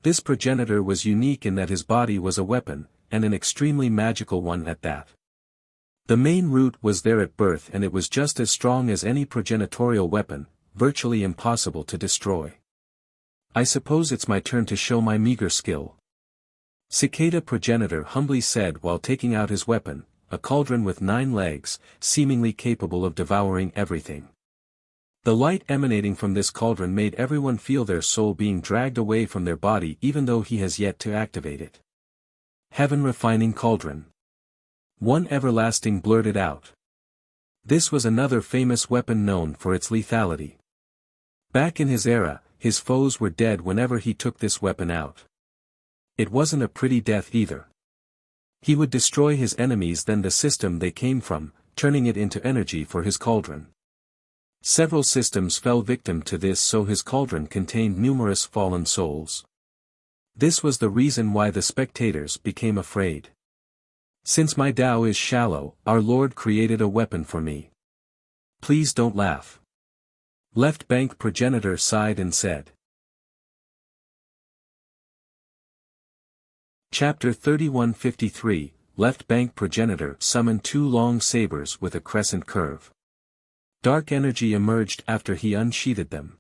This progenitor was unique in that his body was a weapon, and an extremely magical one at that. The main root was there at birth, and it was just as strong as any progenitorial weapon, virtually impossible to destroy. I suppose it's my turn to show my meager skill. Cicada Progenitor humbly said while taking out his weapon, a cauldron with 9 legs, seemingly capable of devouring everything. The light emanating from this cauldron made everyone feel their soul being dragged away from their body even though he has yet to activate it. Heaven refining cauldron. One everlasting blurted out. This was another famous weapon known for its lethality. Back in his era, his foes were dead whenever he took this weapon out. It wasn't a pretty death either. He would destroy his enemies then the system they came from, turning it into energy for his cauldron. Several systems fell victim to this, so his cauldron contained numerous fallen souls. This was the reason why the spectators became afraid. Since my Tao is shallow, our Lord created a weapon for me. Please don't laugh. Left Bank Progenitor sighed and said. Chapter 3153, Left Bank Progenitor summoned two long sabers with a crescent curve. Dark energy emerged after he unsheathed them.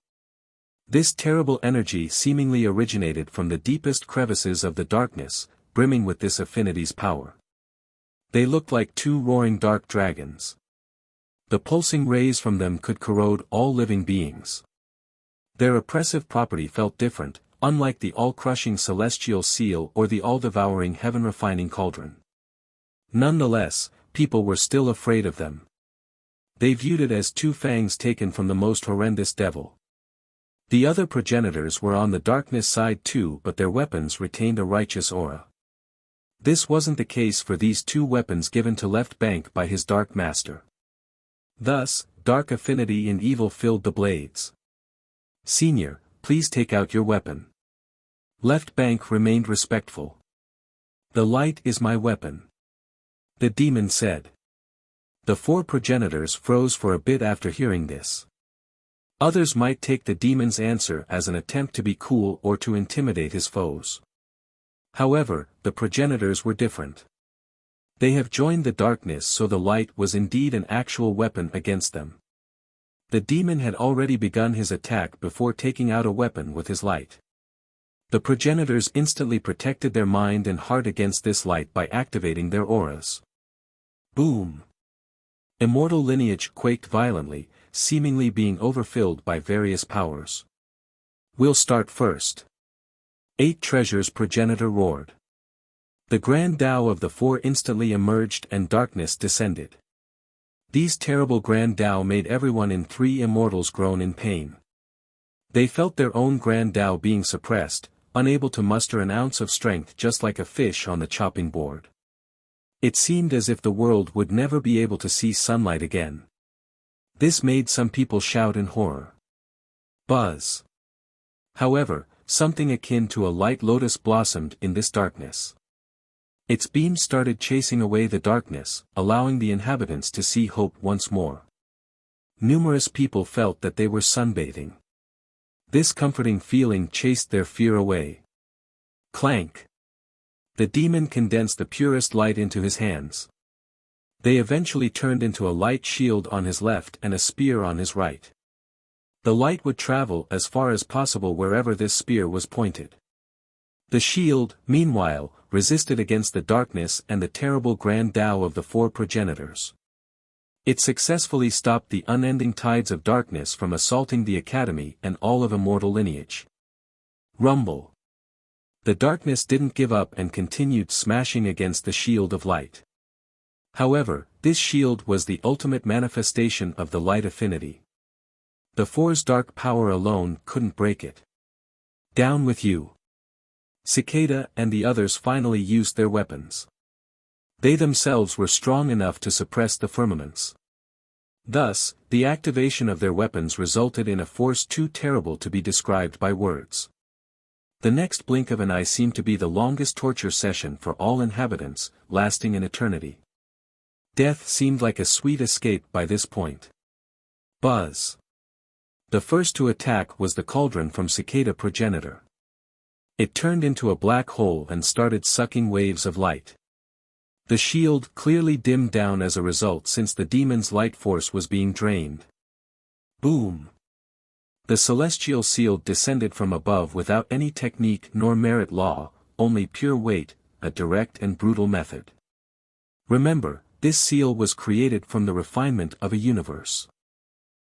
This terrible energy seemingly originated from the deepest crevices of the darkness, brimming with this affinity's power. They looked like two roaring dark dragons. The pulsing rays from them could corrode all living beings. Their oppressive property felt different, unlike the all-crushing celestial seal or the all-devouring heaven-refining cauldron. Nonetheless, people were still afraid of them. They viewed it as two fangs taken from the most horrendous devil. The other progenitors were on the darkness side too, but their weapons retained a righteous aura. This wasn't the case for these two weapons given to Left Bank by his Dark Master. Thus, dark affinity and evil filled the blades. Senior, please take out your weapon. Left Bank remained respectful. The light is my weapon. The demon said. The four progenitors froze for a bit after hearing this. Others might take the demon's answer as an attempt to be cool or to intimidate his foes. However, the progenitors were different. They have joined the darkness, so the light was indeed an actual weapon against them. The demon had already begun his attack before taking out a weapon with his light. The progenitors instantly protected their mind and heart against this light by activating their auras. Boom! Immortal lineage quaked violently, seemingly being overfilled by various powers. We'll start first. 8 treasures progenitor roared. The grand Tao of the four instantly emerged and darkness descended. These terrible grand Tao made everyone in 3 immortals groan in pain. They felt their own grand Tao being suppressed, unable to muster an ounce of strength, just like a fish on the chopping board. It seemed as if the world would never be able to see sunlight again. This made some people shout in horror. Buzz. However, something akin to a light lotus blossomed in this darkness. Its beams started chasing away the darkness, allowing the inhabitants to see hope once more. Numerous people felt that they were sunbathing. This comforting feeling chased their fear away. Clank. The demon condensed the purest light into his hands. They eventually turned into a light shield on his left and a spear on his right. The light would travel as far as possible wherever this spear was pointed. The shield, meanwhile, resisted against the darkness and the terrible grand Tao of the four progenitors. It successfully stopped the unending tides of darkness from assaulting the academy and all of immortal lineage. Rumble. The darkness didn't give up and continued smashing against the shield of light. However, this shield was the ultimate manifestation of the light affinity. The four's dark power alone couldn't break it. Down with you. Cicada and the others finally used their weapons. They themselves were strong enough to suppress the firmaments. Thus, the activation of their weapons resulted in a force too terrible to be described by words. The next blink of an eye seemed to be the longest torture session for all inhabitants, lasting an eternity. Death seemed like a sweet escape by this point. Buzz. The first to attack was the cauldron from Cicada Progenitor. It turned into a black hole and started sucking waves of light. The shield clearly dimmed down as a result since the demon's light force was being drained. Boom! The celestial seal descended from above without any technique nor merit law, only pure weight, a direct and brutal method. Remember, this seal was created from the refinement of a universe.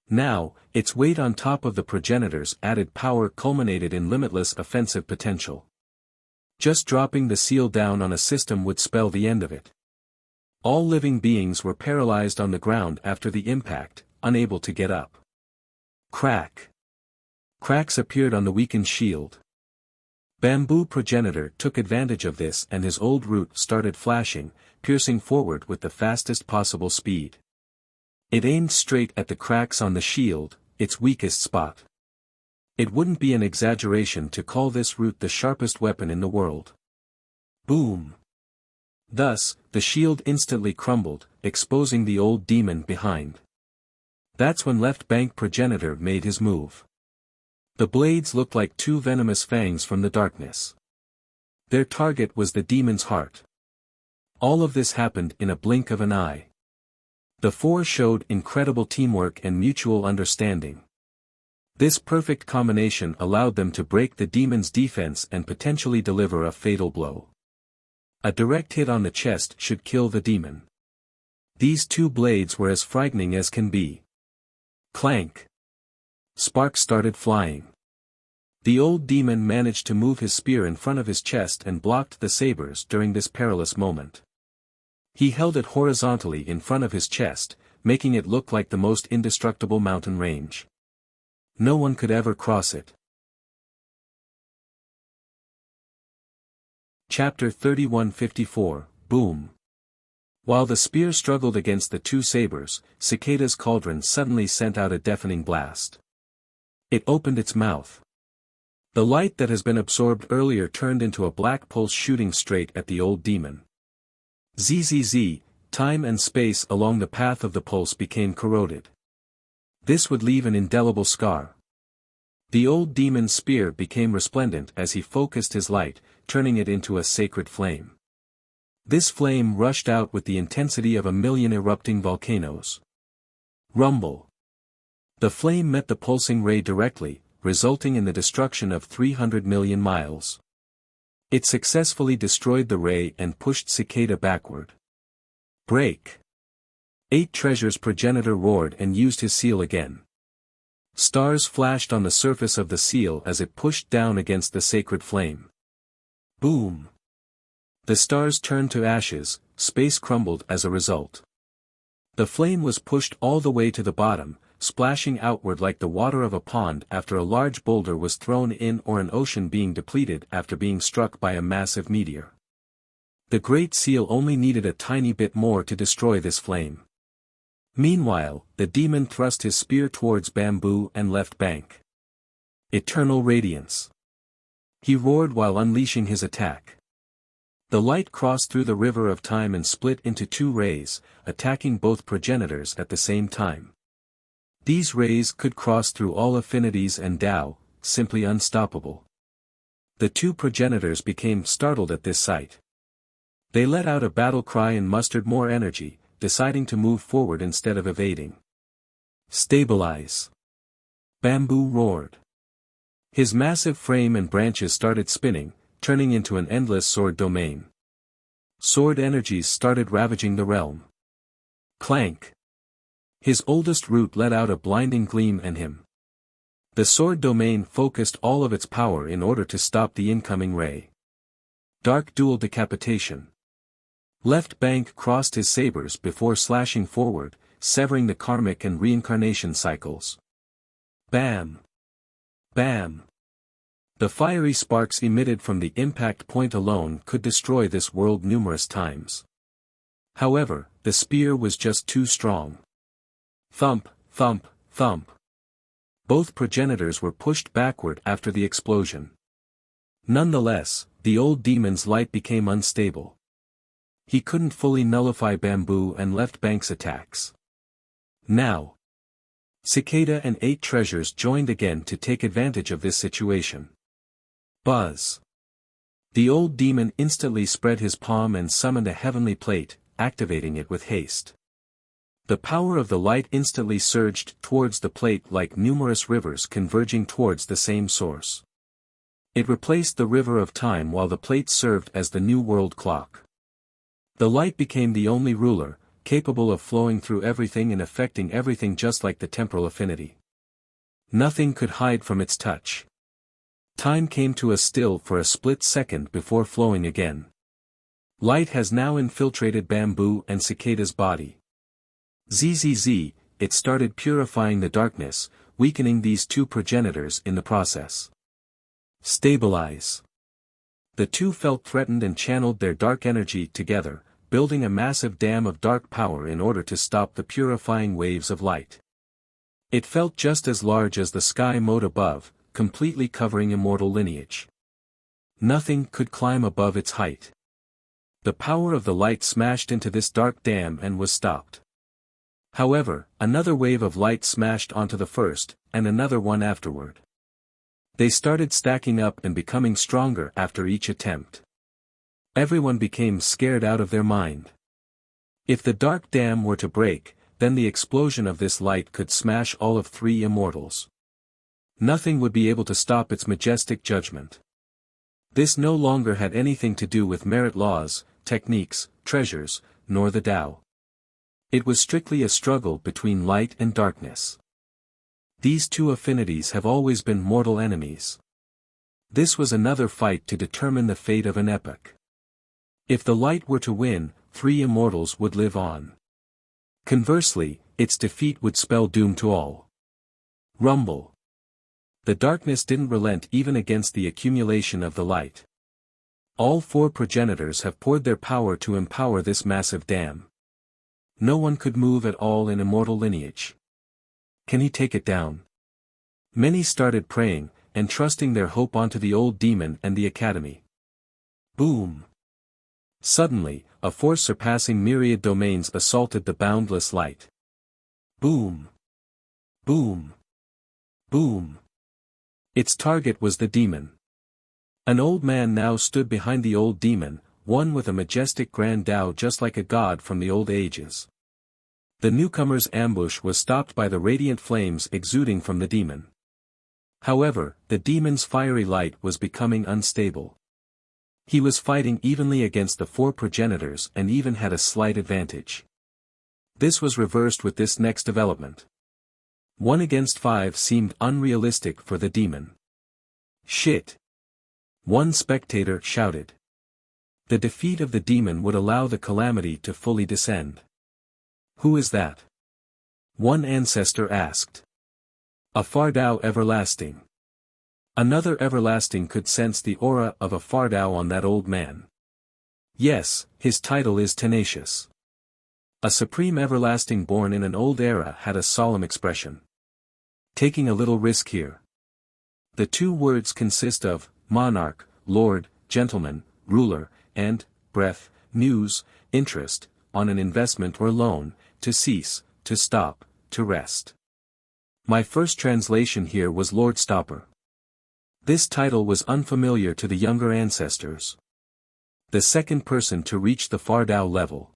Now, its weight on top of the progenitor's added power culminated in limitless offensive potential. Just dropping the seal down on a system would spell the end of it. All living beings were paralyzed on the ground after the impact, unable to get up. Crack. Cracks appeared on the weakened shield. Bamboo progenitor took advantage of this and his old root started flashing, piercing forward with the fastest possible speed. It aimed straight at the cracks on the shield, its weakest spot. It wouldn't be an exaggeration to call this root the sharpest weapon in the world. Boom! Thus, the shield instantly crumbled, exposing the old demon behind. That's when left bank progenitor made his move. The blades looked like two venomous fangs from the darkness. Their target was the demon's heart. All of this happened in a blink of an eye. The four showed incredible teamwork and mutual understanding. This perfect combination allowed them to break the demon's defense and potentially deliver a fatal blow. A direct hit on the chest should kill the demon. These two blades were as frightening as can be. Clank! Sparks started flying. The old demon managed to move his spear in front of his chest and blocked the sabers during this perilous moment. He held it horizontally in front of his chest, making it look like the most indestructible mountain range. No one could ever cross it. Chapter 3154, Boom. While the spear struggled against the two sabers, Cicada's cauldron suddenly sent out a deafening blast. It opened its mouth. The light that has been absorbed earlier turned into a black pulse shooting straight at the old demon. ZZZ, time and space along the path of the pulse became corroded. This would leave an indelible scar. The old demon's spear became resplendent as he focused his light, turning it into a sacred flame. This flame rushed out with the intensity of 1,000,000 erupting volcanoes. Rumble. The flame met the pulsing ray directly, resulting in the destruction of 300 million miles. It successfully destroyed the ray and pushed Cicada backward. Break. 8 Treasures progenitor roared and used his seal again. Stars flashed on the surface of the seal as it pushed down against the sacred flame. Boom. The stars turned to ashes, space crumbled as a result. The flame was pushed all the way to the bottom, splashing outward like the water of a pond after a large boulder was thrown in or an ocean being depleted after being struck by a massive meteor. The Great Seal only needed a tiny bit more to destroy this flame. Meanwhile, the demon thrust his spear towards Bamboo and left bank. Eternal Radiance. He roared while unleashing his attack. The light crossed through the river of time and split into 2 rays, attacking both progenitors at the same time. These rays could cross through all affinities and Tao, simply unstoppable. The 2 progenitors became startled at this sight. They let out a battle cry and mustered more energy, deciding to move forward instead of evading. Stabilize. Bamboo roared. His massive frame and branches started spinning, turning into an endless sword domain. Sword energies started ravaging the realm. Clank. His oldest root let out a blinding gleam and him. The sword domain focused all of its power in order to stop the incoming ray. Dark dual decapitation. Left bank crossed his sabers before slashing forward, severing the karmic and reincarnation cycles. Bam! Bam! The fiery sparks emitted from the impact point alone could destroy this world numerous times. However, the spear was just too strong. Thump, thump, thump. Both progenitors were pushed backward after the explosion. Nonetheless, the old demon's light became unstable. He couldn't fully nullify Bamboo and left bank's attacks. Now, Cicada and 8 Treasures joined again to take advantage of this situation. Buzz. The old demon instantly spread his palm and summoned a heavenly plate, activating it with haste. The power of the light instantly surged towards the plate like numerous rivers converging towards the same source. It replaced the river of time while the plate served as the new world clock. The light became the only ruler, capable of flowing through everything and affecting everything just like the temporal affinity. Nothing could hide from its touch. Time came to a still for a split second before flowing again. Light has now infiltrated Bamboo and Cicada's body. Zzz, it started purifying the darkness, weakening these two progenitors in the process. Stabilize. The two felt threatened and channeled their dark energy together, building a massive dam of dark power in order to stop the purifying waves of light. It felt just as large as the sky moat above, completely covering immortal lineage. Nothing could climb above its height. The power of the light smashed into this dark dam and was stopped. However, another wave of light smashed onto the first, and another one afterward. They started stacking up and becoming stronger after each attempt. Everyone became scared out of their mind. If the dark dam were to break, then the explosion of this light could smash all of three immortals. Nothing would be able to stop its majestic judgment. This no longer had anything to do with merit laws, techniques, treasures, nor the Tao. It was strictly a struggle between light and darkness. These two affinities have always been mortal enemies. This was another fight to determine the fate of an epoch. If the light were to win, three immortals would live on. Conversely, its defeat would spell doom to all. Rumble. The darkness didn't relent even against the accumulation of the light. All four progenitors have poured their power to empower this massive dam. No one could move at all in immortal lineage. Can he take it down? Many started praying, and trusting their hope onto the old demon and the academy. Boom! Suddenly, a force surpassing myriad domains assaulted the boundless light. Boom! Boom! Boom! Its target was the demon. An old man now stood behind the old demon, one with a majestic grand Tao just like a god from the old ages. The newcomer's ambush was stopped by the radiant flames exuding from the demon. However, the demon's fiery light was becoming unstable. He was fighting evenly against the four progenitors and even had a slight advantage. This was reversed with this next development. 1 against 5 seemed unrealistic for the demon. Shit! One spectator shouted. The defeat of the demon would allow the calamity to fully descend. Who is that? One ancestor asked. A Fardao everlasting. Another everlasting could sense the aura of a Fardao on that old man. Yes, his title is Tenacious. A supreme everlasting born in an old era had a solemn expression. Taking a little risk here. The two words consist of monarch, lord, gentleman, ruler, and breath, muse, interest, on an investment or loan, to cease, to stop, to rest. My first translation here was Lord Stopper. This title was unfamiliar to the younger ancestors. The second person to reach the Fardao level.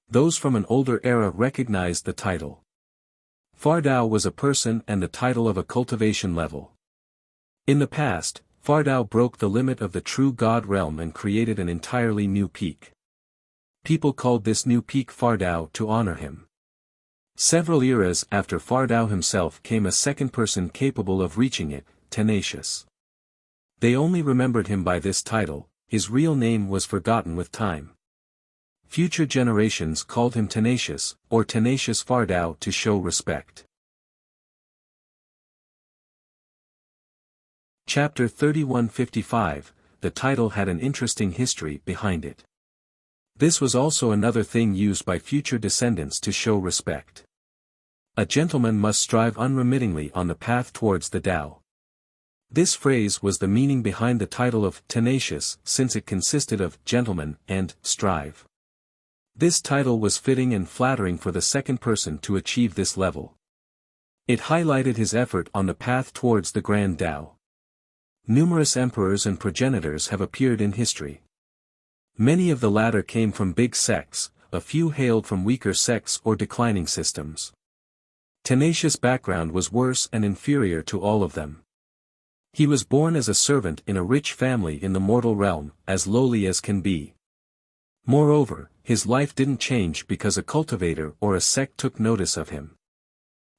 Those from an older era recognized the title. Fardao was a person and the title of a cultivation level. In the past, Fardao broke the limit of the true God realm and created an entirely new peak. People called this new peak Fardao to honor him. Several eras after Fardao himself came a second person capable of reaching it, Tenacious. They only remembered him by this title, his real name was forgotten with time. Future generations called him Tenacious, or Tenacious Fardao to show respect. Chapter 3155, the title had an interesting history behind it. This was also another thing used by future descendants to show respect. A gentleman must strive unremittingly on the path towards the Tao. This phrase was the meaning behind the title of Tenacious, since it consisted of gentleman and strive. This title was fitting and flattering for the second person to achieve this level. It highlighted his effort on the path towards the grand Tao. Numerous emperors and progenitors have appeared in history. Many of the latter came from big sects, a few hailed from weaker sects or declining systems. Tenacious' background was worse and inferior to all of them. He was born as a servant in a rich family in the mortal realm, as lowly as can be. Moreover, his life didn't change because a cultivator or a sect took notice of him.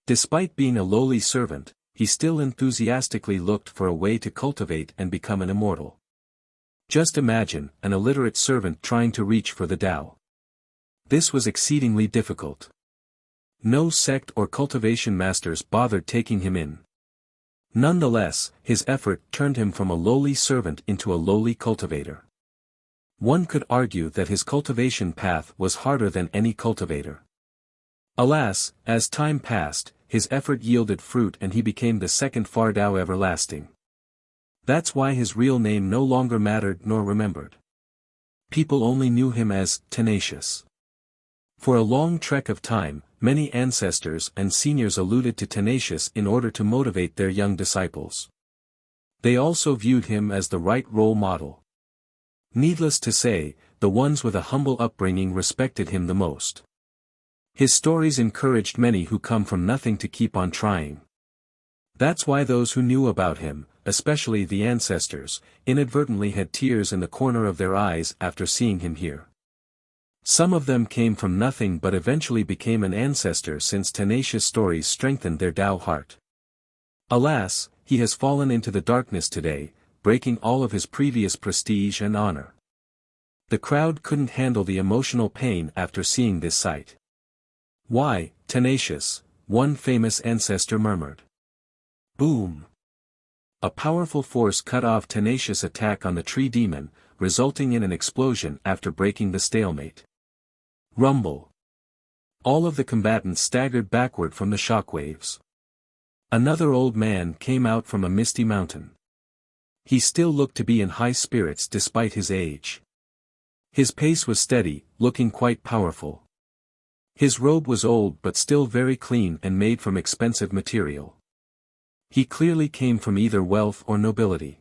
Despite being a lowly servant, he still enthusiastically looked for a way to cultivate and become an immortal. Just imagine an illiterate servant trying to reach for the Tao. This was exceedingly difficult. No sect or cultivation masters bothered taking him in. Nonetheless, his effort turned him from a lowly servant into a lowly cultivator. One could argue that his cultivation path was harder than any cultivator. Alas, as time passed, his effort yielded fruit and he became the second Far Tao everlasting. That's why his real name no longer mattered nor remembered. People only knew him as Tenacious. For a long trek of time, many ancestors and seniors alluded to Tenacious in order to motivate their young disciples. They also viewed him as the right role model. Needless to say, the ones with a humble upbringing respected him the most. His stories encouraged many who come from nothing to keep on trying. That's why those who knew about him, especially the ancestors, inadvertently had tears in the corner of their eyes after seeing him here. Some of them came from nothing but eventually became an ancestor since Tenacious stories strengthened their Tao heart. Alas, he has fallen into the darkness today, breaking all of his previous prestige and honor. The crowd couldn't handle the emotional pain after seeing this sight. "Why, Tenacious," one famous ancestor murmured. Boom! A powerful force cut off Tenacious' attack on the tree demon, resulting in an explosion after breaking the stalemate. Rumble! All of the combatants staggered backward from the shockwaves. Another old man came out from a misty mountain. He still looked to be in high spirits despite his age. His pace was steady, looking quite powerful. His robe was old but still very clean and made from expensive material. He clearly came from either wealth or nobility.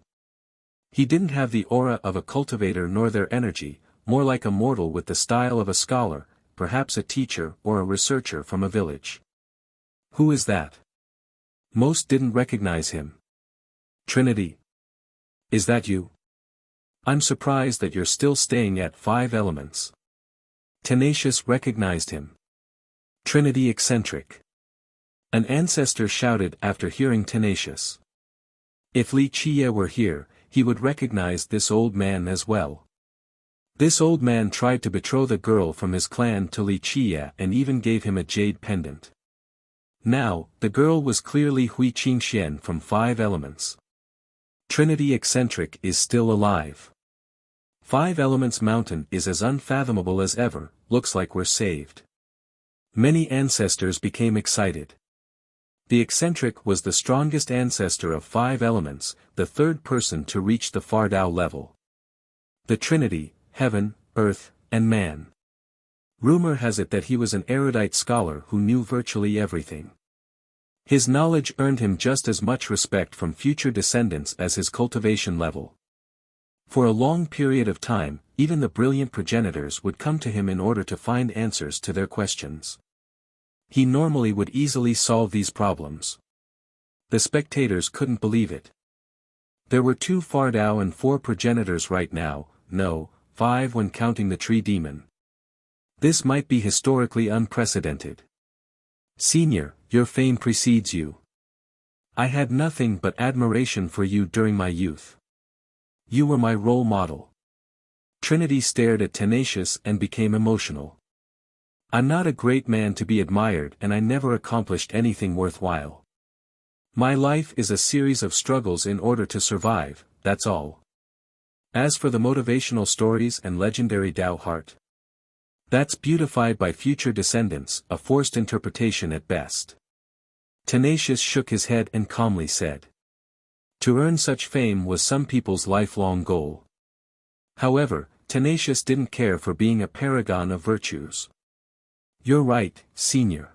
He didn't have the aura of a cultivator nor their energy, more like a mortal with the style of a scholar, perhaps a teacher or a researcher from a village. "Who is that?" Most didn't recognize him. "Trinity. Is that you? I'm surprised that you're still staying at 5 Elements." Tenacious recognized him. "Trinity eccentric." An ancestor shouted after hearing Tenacious. If Li Qie were here, he would recognize this old man as well. This old man tried to betroth the girl from his clan to Li Qie and even gave him a jade pendant. Now, the girl was clearly Hui Qingxian from 5 Elements. Trinity eccentric is still alive. 5 Elements Mountain is as unfathomable as ever, looks like we're saved. Many ancestors became excited. The eccentric was the strongest ancestor of 5 Elements, the third person to reach the Far Tao level. The Trinity, Heaven, Earth, and Man. Rumor has it that he was an erudite scholar who knew virtually everything. His knowledge earned him just as much respect from future descendants as his cultivation level. For a long period of time, even the brilliant progenitors would come to him in order to find answers to their questions. He normally would easily solve these problems. The spectators couldn't believe it. There were 2 Far Tao and 4 progenitors right now, no, 5 when counting the tree demon. This might be historically unprecedented. Senior, your fame precedes you. I had nothing but admiration for you during my youth. You were my role model. Trinity stared at Tenacious and became emotional. I'm not a great man to be admired and I never accomplished anything worthwhile. My life is a series of struggles in order to survive, that's all. As for the motivational stories and legendary Tao heart, that's beautified by future descendants, a forced interpretation at best. Tenacious shook his head and calmly said. To earn such fame was some people's lifelong goal. However, Tenacious didn't care for being a paragon of virtues. You're right, Senior.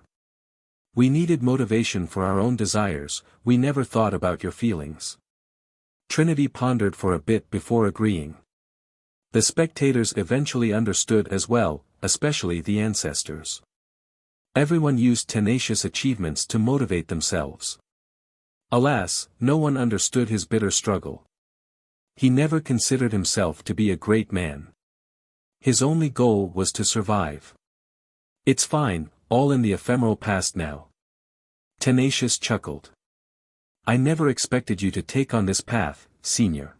We needed motivation for our own desires, we never thought about your feelings. Trinity pondered for a bit before agreeing. The spectators eventually understood as well, especially the ancestors. Everyone used Tenacious' achievements to motivate themselves. Alas, no one understood his bitter struggle. He never considered himself to be a great man. His only goal was to survive. It's fine, all in the ephemeral past now. Tenacious chuckled. I never expected you to take on this path, Senior.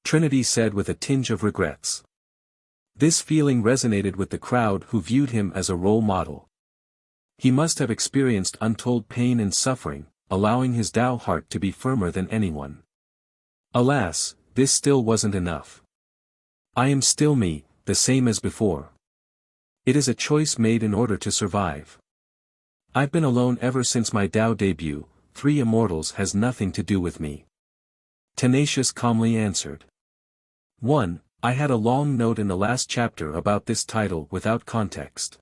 Trinity said with a tinge of regrets. This feeling resonated with the crowd who viewed him as a role model. He must have experienced untold pain and suffering, allowing his Tao heart to be firmer than anyone. Alas, this still wasn't enough. I am still me, the same as before. It is a choice made in order to survive. I've been alone ever since my Tao debut, 3 immortals has nothing to do with me. Tenacious calmly answered. 1. I had a long note in the last chapter about this title without context.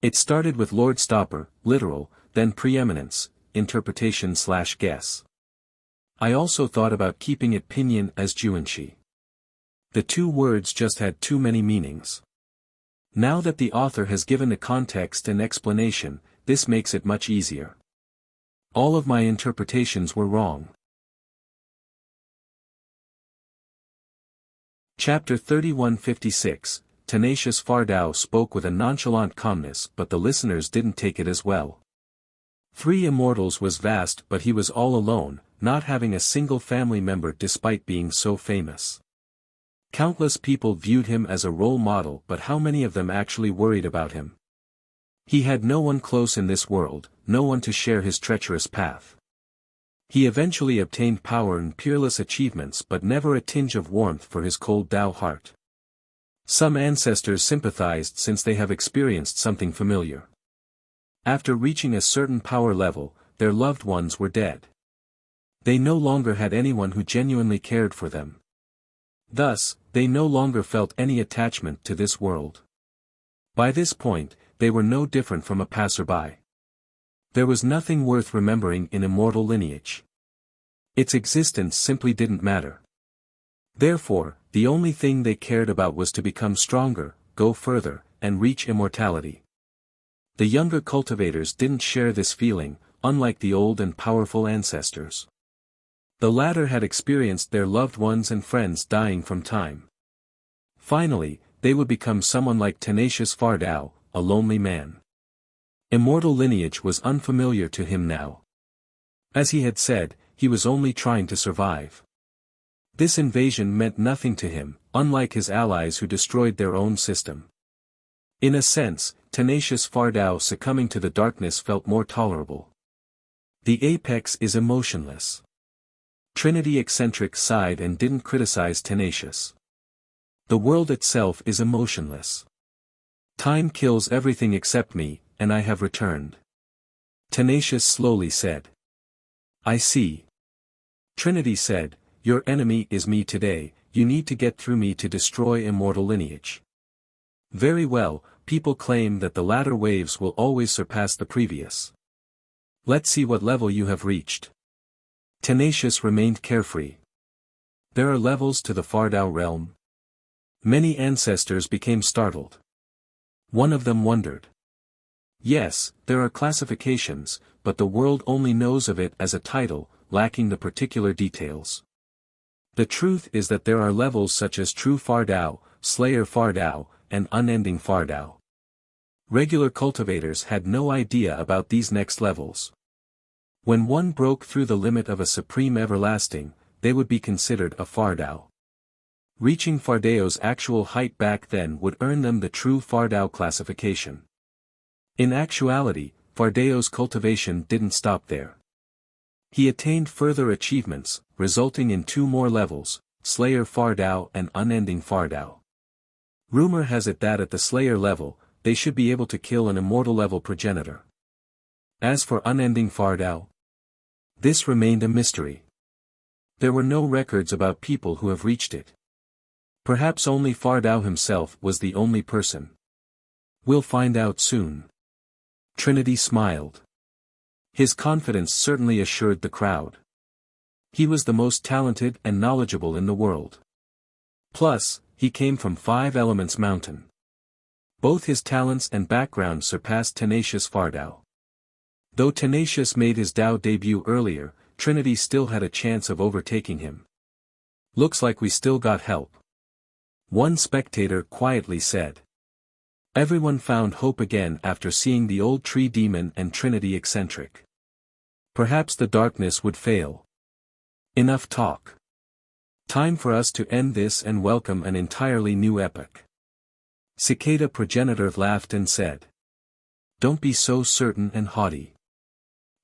It started with Lord Stopper, literal, then preeminence, interpretation/guess. I also thought about keeping it pinyin as Juanshi. The 2 words just had too many meanings. Now that the author has given the context and explanation, this makes it much easier. All of my interpretations were wrong. Chapter 3156, Tenacious Fardao spoke with a nonchalant calmness, but the listeners didn't take it as well. 3 immortals was vast, but he was all alone, not having a single family member despite being so famous. Countless people viewed him as a role model, but how many of them actually worried about him? He had no one close in this world, no one to share his treacherous path. He eventually obtained power and peerless achievements, but never a tinge of warmth for his cold Tao heart. Some ancestors sympathized since they have experienced something familiar. After reaching a certain power level, their loved ones were dead. They no longer had anyone who genuinely cared for them. Thus, they no longer felt any attachment to this world. By this point, they were no different from a passerby. There was nothing worth remembering in immortal lineage. Its existence simply didn't matter. Therefore, the only thing they cared about was to become stronger, go further, and reach immortality. The younger cultivators didn't share this feeling, unlike the old and powerful ancestors. The latter had experienced their loved ones and friends dying from time. Finally, they would become someone like Tenacious Fardao, a lonely man. Immortal lineage was unfamiliar to him now. As he had said, he was only trying to survive. This invasion meant nothing to him, unlike his allies who destroyed their own system. In a sense, Tenacious Fardao succumbing to the darkness felt more tolerable. The apex is emotionless. Trinity eccentric sighed and didn't criticize Tenacious. The world itself is emotionless. Time kills everything except me, and I have returned. Tenacious slowly said. I see. Trinity said, your enemy is me today, you need to get through me to destroy immortal lineage. Very well, people claim that the latter waves will always surpass the previous. Let's see what level you have reached. Tenacious remained carefree. There are levels to the Fardao realm. Many ancestors became startled. One of them wondered. Yes, there are classifications, but the world only knows of it as a title, lacking the particular details. The truth is that there are levels such as True Fardao, Slayer Fardao, and Unending Fardao. Regular cultivators had no idea about these next levels. When one broke through the limit of a supreme everlasting, they would be considered a Fardao. Reaching Fardao's actual height back then would earn them the True Fardao classification. In actuality, Fardao's cultivation didn't stop there. He attained further achievements, resulting in 2 more levels, Slayer Fardao and Unending Fardao. Rumor has it that at the Slayer level, they should be able to kill an immortal level progenitor. As for Unending Fardao, this remained a mystery. There were no records about people who have reached it. Perhaps only Fardao himself was the only person. We'll find out soon. Trinity smiled. His confidence certainly assured the crowd. He was the most talented and knowledgeable in the world. Plus, he came from 5 Elements Mountain. Both his talents and background surpassed Tenacious Fardao. Though Tenacious made his Tao debut earlier, Trinity still had a chance of overtaking him. Looks like we still got help. One spectator quietly said. Everyone found hope again after seeing the old tree demon and Trinity eccentric. Perhaps the darkness would fail. Enough talk. Time for us to end this and welcome an entirely new epoch. Cicada Progenitor laughed and said. Don't be so certain and haughty.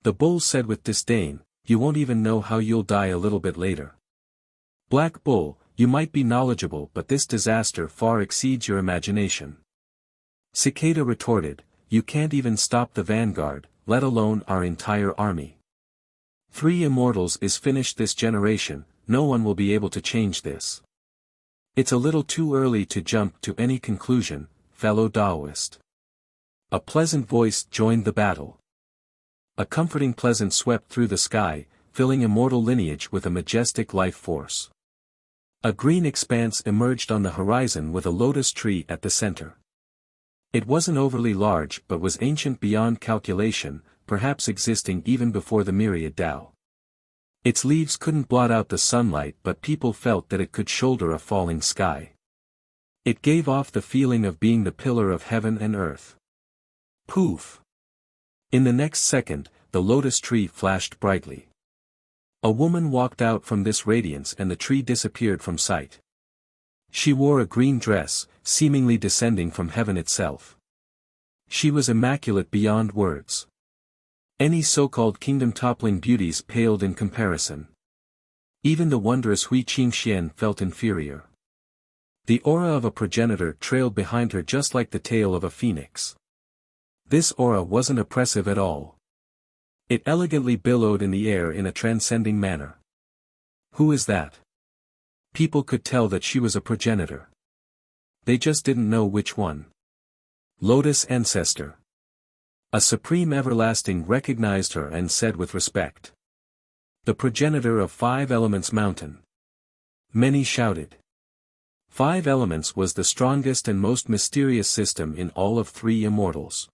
The bull said with disdain, you won't even know how you'll die a little bit later. Black Bull, you might be knowledgeable but this disaster far exceeds your imagination. Cicada retorted, you can't even stop the vanguard, let alone our entire army. 3 immortals is finished this generation, no one will be able to change this. It's a little too early to jump to any conclusion, fellow Taoist. A pleasant voice joined the battle. A comforting pleasance swept through the sky, filling immortal lineage with a majestic life force. A green expanse emerged on the horizon with a lotus tree at the center. It wasn't overly large but was ancient beyond calculation, perhaps existing even before the myriad Tao. Its leaves couldn't blot out the sunlight but people felt that it could shoulder a falling sky. It gave off the feeling of being the pillar of heaven and earth. Poof! In the next second, the lotus tree flashed brightly. A woman walked out from this radiance and the tree disappeared from sight. She wore a green dress, seemingly descending from heaven itself. She was immaculate beyond words. Any so-called kingdom-toppling beauties paled in comparison. Even the wondrous Hui Qingxian felt inferior. The aura of a progenitor trailed behind her just like the tail of a phoenix. This aura wasn't oppressive at all. It elegantly billowed in the air in a transcending manner. Who is that? People could tell that she was a progenitor. They just didn't know which one. Lotus Ancestor. A supreme everlasting recognized her and said with respect. The progenitor of 5 Elements Mountain. Many shouted. 5 Elements was the strongest and most mysterious system in all of 3 immortals.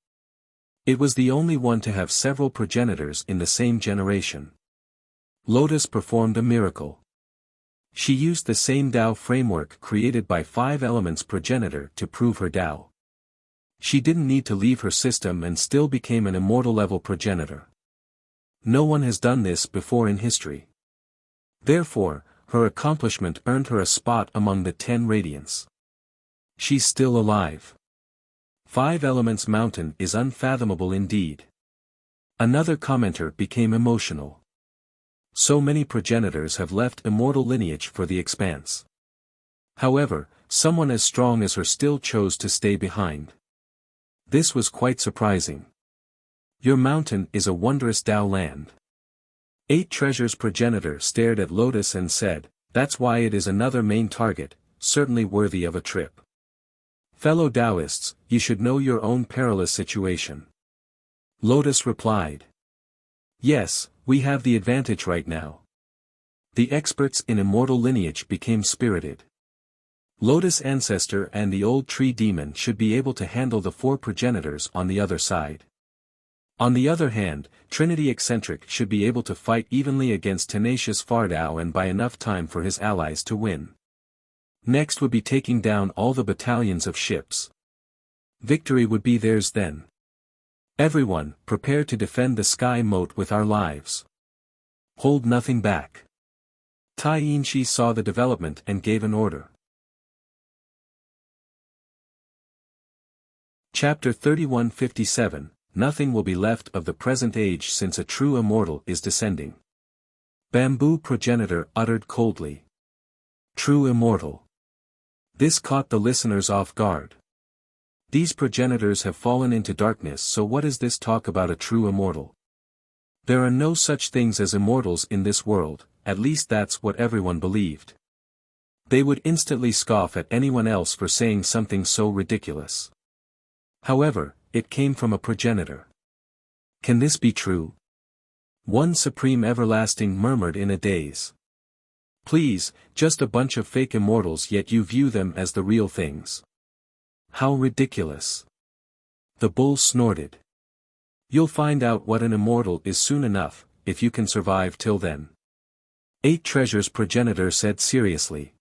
It was the only one to have several progenitors in the same generation. Lotus performed a miracle. She used the same Tao framework created by 5 Elements progenitor to prove her Tao. She didn't need to leave her system and still became an immortal-level progenitor. No one has done this before in history. Therefore, her accomplishment earned her a spot among the 10 Radiants. She's still alive. 5 Elements Mountain is unfathomable indeed. Another commenter became emotional. So many progenitors have left immortal lineage for the expanse. However, someone as strong as her still chose to stay behind. This was quite surprising. Your mountain is a wondrous Tao land. 8 Treasures progenitor stared at Lotus and said, that's why it is another main target, certainly worthy of a trip. Fellow Taoists, you should know your own perilous situation. Lotus replied. Yes, we have the advantage right now. The experts in immortal lineage became spirited. Lotus Ancestor and the old tree demon should be able to handle the 4 progenitors on the other side. On the other hand, Trinity Eccentric should be able to fight evenly against tenacious Fardao and buy enough time for his allies to win. Next would be taking down all the battalions of ships. Victory would be theirs then. Everyone, prepare to defend the sky moat with our lives. Hold nothing back. Tai Yinshi saw the development and gave an order. Chapter 3157, Nothing will be left of the present age since a true immortal is descending. Bamboo progenitor uttered coldly. True immortal. This caught the listeners off guard. These progenitors have fallen into darkness, so what is this talk about a true immortal? There are no such things as immortals in this world, at least that's what everyone believed. They would instantly scoff at anyone else for saying something so ridiculous. However, it came from a progenitor. Can this be true? One Supreme Everlasting murmured in a daze. Please, just a bunch of fake immortals, yet you view them as the real things. How ridiculous. The bull snorted. You'll find out what an immortal is soon enough, if you can survive till then. 8 Treasures progenitor said seriously.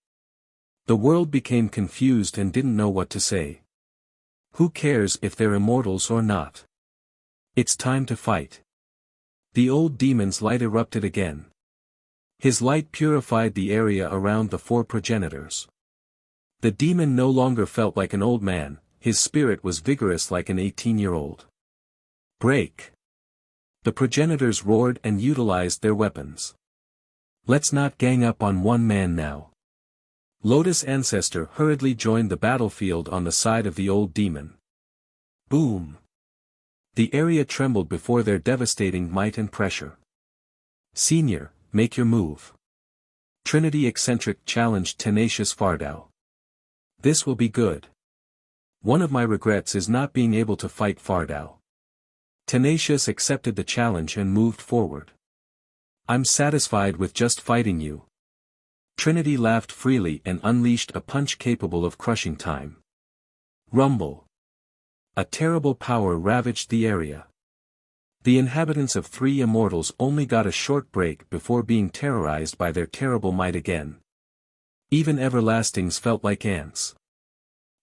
The world became confused and didn't know what to say. Who cares if they're immortals or not? It's time to fight. The old demon's light erupted again. His light purified the area around the 4 progenitors. The demon no longer felt like an old man, his spirit was vigorous like an 18-year-old. Break! The progenitors roared and utilized their weapons. Let's not gang up on one man now. Lotus Ancestor hurriedly joined the battlefield on the side of the old demon. Boom! The area trembled before their devastating might and pressure. Senior, make your move. Trinity Eccentric challenged Tenacious Fardao. This will be good. One of my regrets is not being able to fight Fardao. Tenacious accepted the challenge and moved forward. I'm satisfied with just fighting you. Trinity laughed freely and unleashed a punch capable of crushing time. Rumble. A terrible power ravaged the area. The inhabitants of 3 immortals only got a short break before being terrorized by their terrible might again. Even everlastings felt like ants.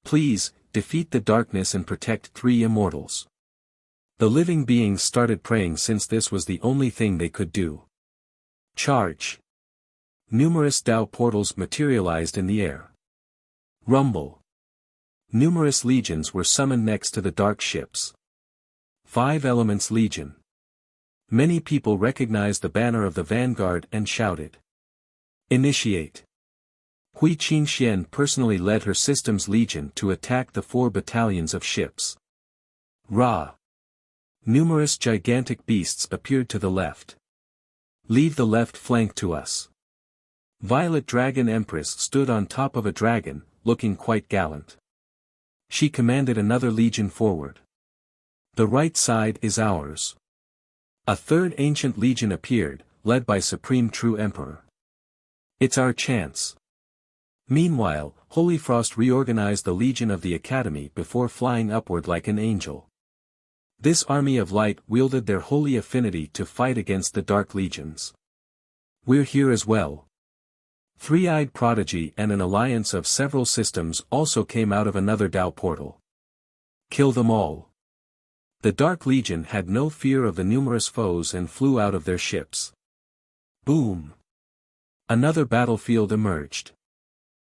Please, defeat the darkness and protect 3 immortals. The living beings started praying since this was the only thing they could do. Charge. Numerous Tao portals materialized in the air. Rumble. Numerous legions were summoned next to the dark ships. 5 Elements Legion. Many people recognized the banner of the vanguard and shouted. Initiate. Hui Qingxian personally led her system's legion to attack the 4 battalions of ships. Ra. Numerous gigantic beasts appeared to the left. Leave the left flank to us. Violet Dragon Empress stood on top of a dragon, looking quite gallant. She commanded another legion forward. The right side is ours. A 3rd Ancient Legion appeared, led by Supreme True Emperor. It's our chance. Meanwhile, Holy Frost reorganized the Legion of the Academy before flying upward like an angel. This army of light wielded their holy affinity to fight against the Dark Legions. We're here as well. 3-Eyed Prodigy and an alliance of several systems also came out of another Tao portal. Kill them all. The Dark Legion had no fear of the numerous foes and flew out of their ships. Boom! Another battlefield emerged.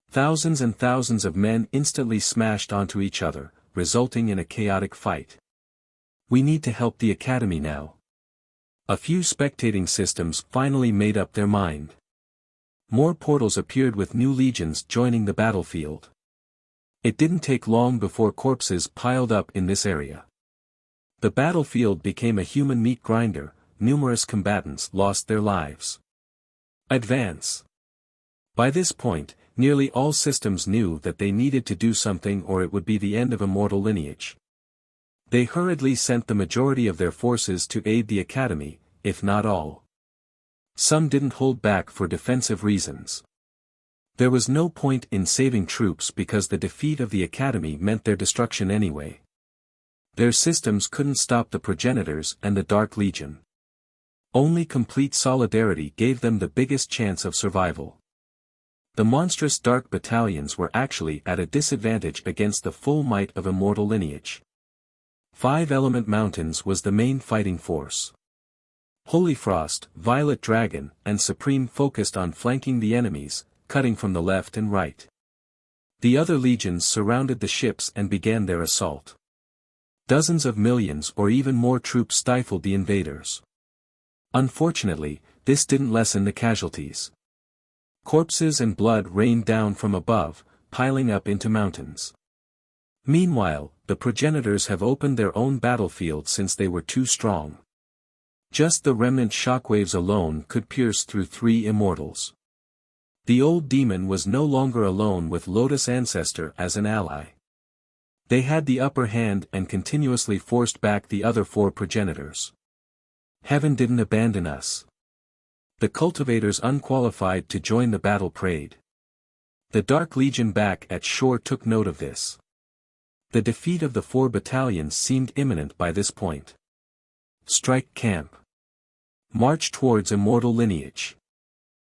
Thousands and thousands of men instantly smashed onto each other, resulting in a chaotic fight. We need to help the Academy now. A few spectating systems finally made up their mind. More portals appeared with new legions joining the battlefield. It didn't take long before corpses piled up in this area. The battlefield became a human meat grinder, numerous combatants lost their lives. Advance. By this point, nearly all systems knew that they needed to do something or it would be the end of immortal lineage. They hurriedly sent the majority of their forces to aid the Academy, if not all. Some didn't hold back for defensive reasons. There was no point in saving troops because the defeat of the Academy meant their destruction anyway. Their systems couldn't stop the progenitors and the Dark Legion. Only complete solidarity gave them the biggest chance of survival. The monstrous Dark Battalions were actually at a disadvantage against the full might of immortal lineage. 5 Element Mountains was the main fighting force. Holy Frost, Violet Dragon, and Supreme focused on flanking the enemies, cutting from the left and right. The other legions surrounded the ships and began their assault. Dozens of millions or even more troops stifled the invaders. Unfortunately, this didn't lessen the casualties. Corpses and blood rained down from above, piling up into mountains. Meanwhile, the progenitors have opened their own battlefield since they were too strong. Just the remnant shockwaves alone could pierce through 3 immortals. The old demon was no longer alone with Lotus Ancestor as an ally. They had the upper hand and continuously forced back the other 4 progenitors. Heaven didn't abandon us. The cultivators unqualified to join the battle prayed. The Dark Legion back at shore took note of this. The defeat of the 4 battalions seemed imminent by this point. Strike camp. March towards immortal lineage.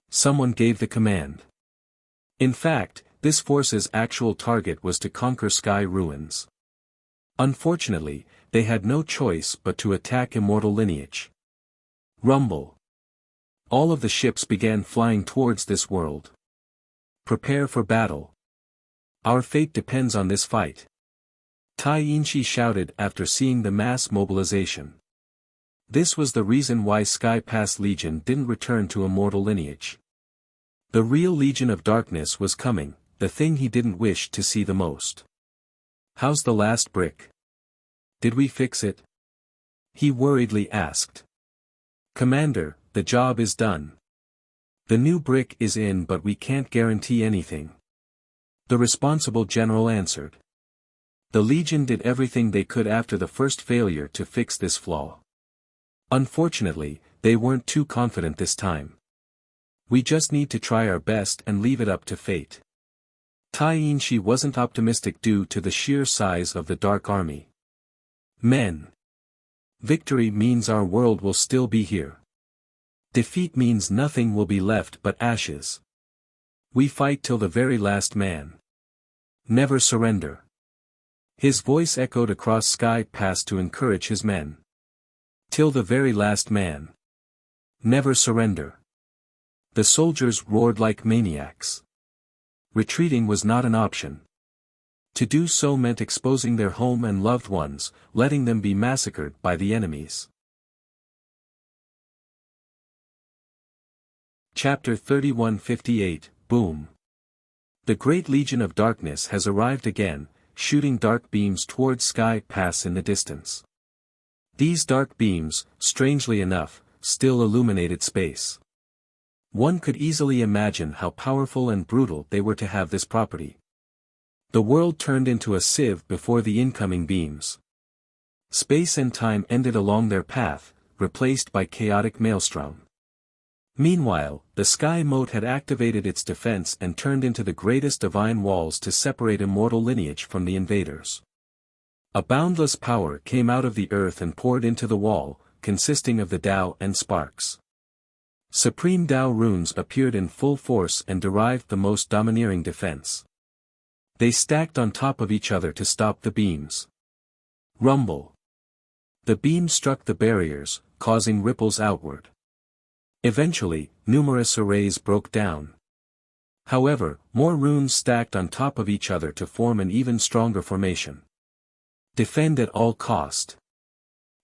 Someone gave the command. In fact, this force's actual target was to conquer Sky Ruins. Unfortunately, they had no choice but to attack Immortal Lineage. Rumble. All of the ships began flying towards this world. Prepare for battle. Our fate depends on this fight. Tyrant shouted after seeing the mass mobilization. This was the reason why Sky Pass Legion didn't return to Immortal Lineage. The real Legion of Darkness was coming, the thing he didn't wish to see the most. How's the last brick? Did we fix it? He worriedly asked. Commander, the job is done. The new brick is in, but we can't guarantee anything. The responsible general answered. The Legion did everything they could after the first failure to fix this flaw. Unfortunately, they weren't too confident this time. We just need to try our best and leave it up to fate. Tyrant wasn't optimistic due to the sheer size of the Dark Army. Men. Victory means our world will still be here. Defeat means nothing will be left but ashes. We fight till the very last man. Never surrender. His voice echoed across Sky Pass to encourage his men. Till the very last man. Never surrender. The soldiers roared like maniacs. Retreating was not an option. To do so meant exposing their home and loved ones, letting them be massacred by the enemies. Chapter 3158, Boom. The Great Legion of Darkness has arrived again, shooting dark beams towards Sky Pass in the distance. These dark beams, strangely enough, still illuminated space. One could easily imagine how powerful and brutal they were to have this property. The world turned into a sieve before the incoming beams. Space and time ended along their path, replaced by chaotic maelstrom. Meanwhile, the Sky Moat had activated its defense and turned into the greatest divine walls to separate Immortal Lineage from the invaders. A boundless power came out of the earth and poured into the wall, consisting of the Tao and sparks. Supreme Tao runes appeared in full force and derived the most domineering defense. They stacked on top of each other to stop the beams. Rumble. The beam struck the barriers, causing ripples outward. Eventually, numerous arrays broke down. However, more runes stacked on top of each other to form an even stronger formation. Defend at all cost.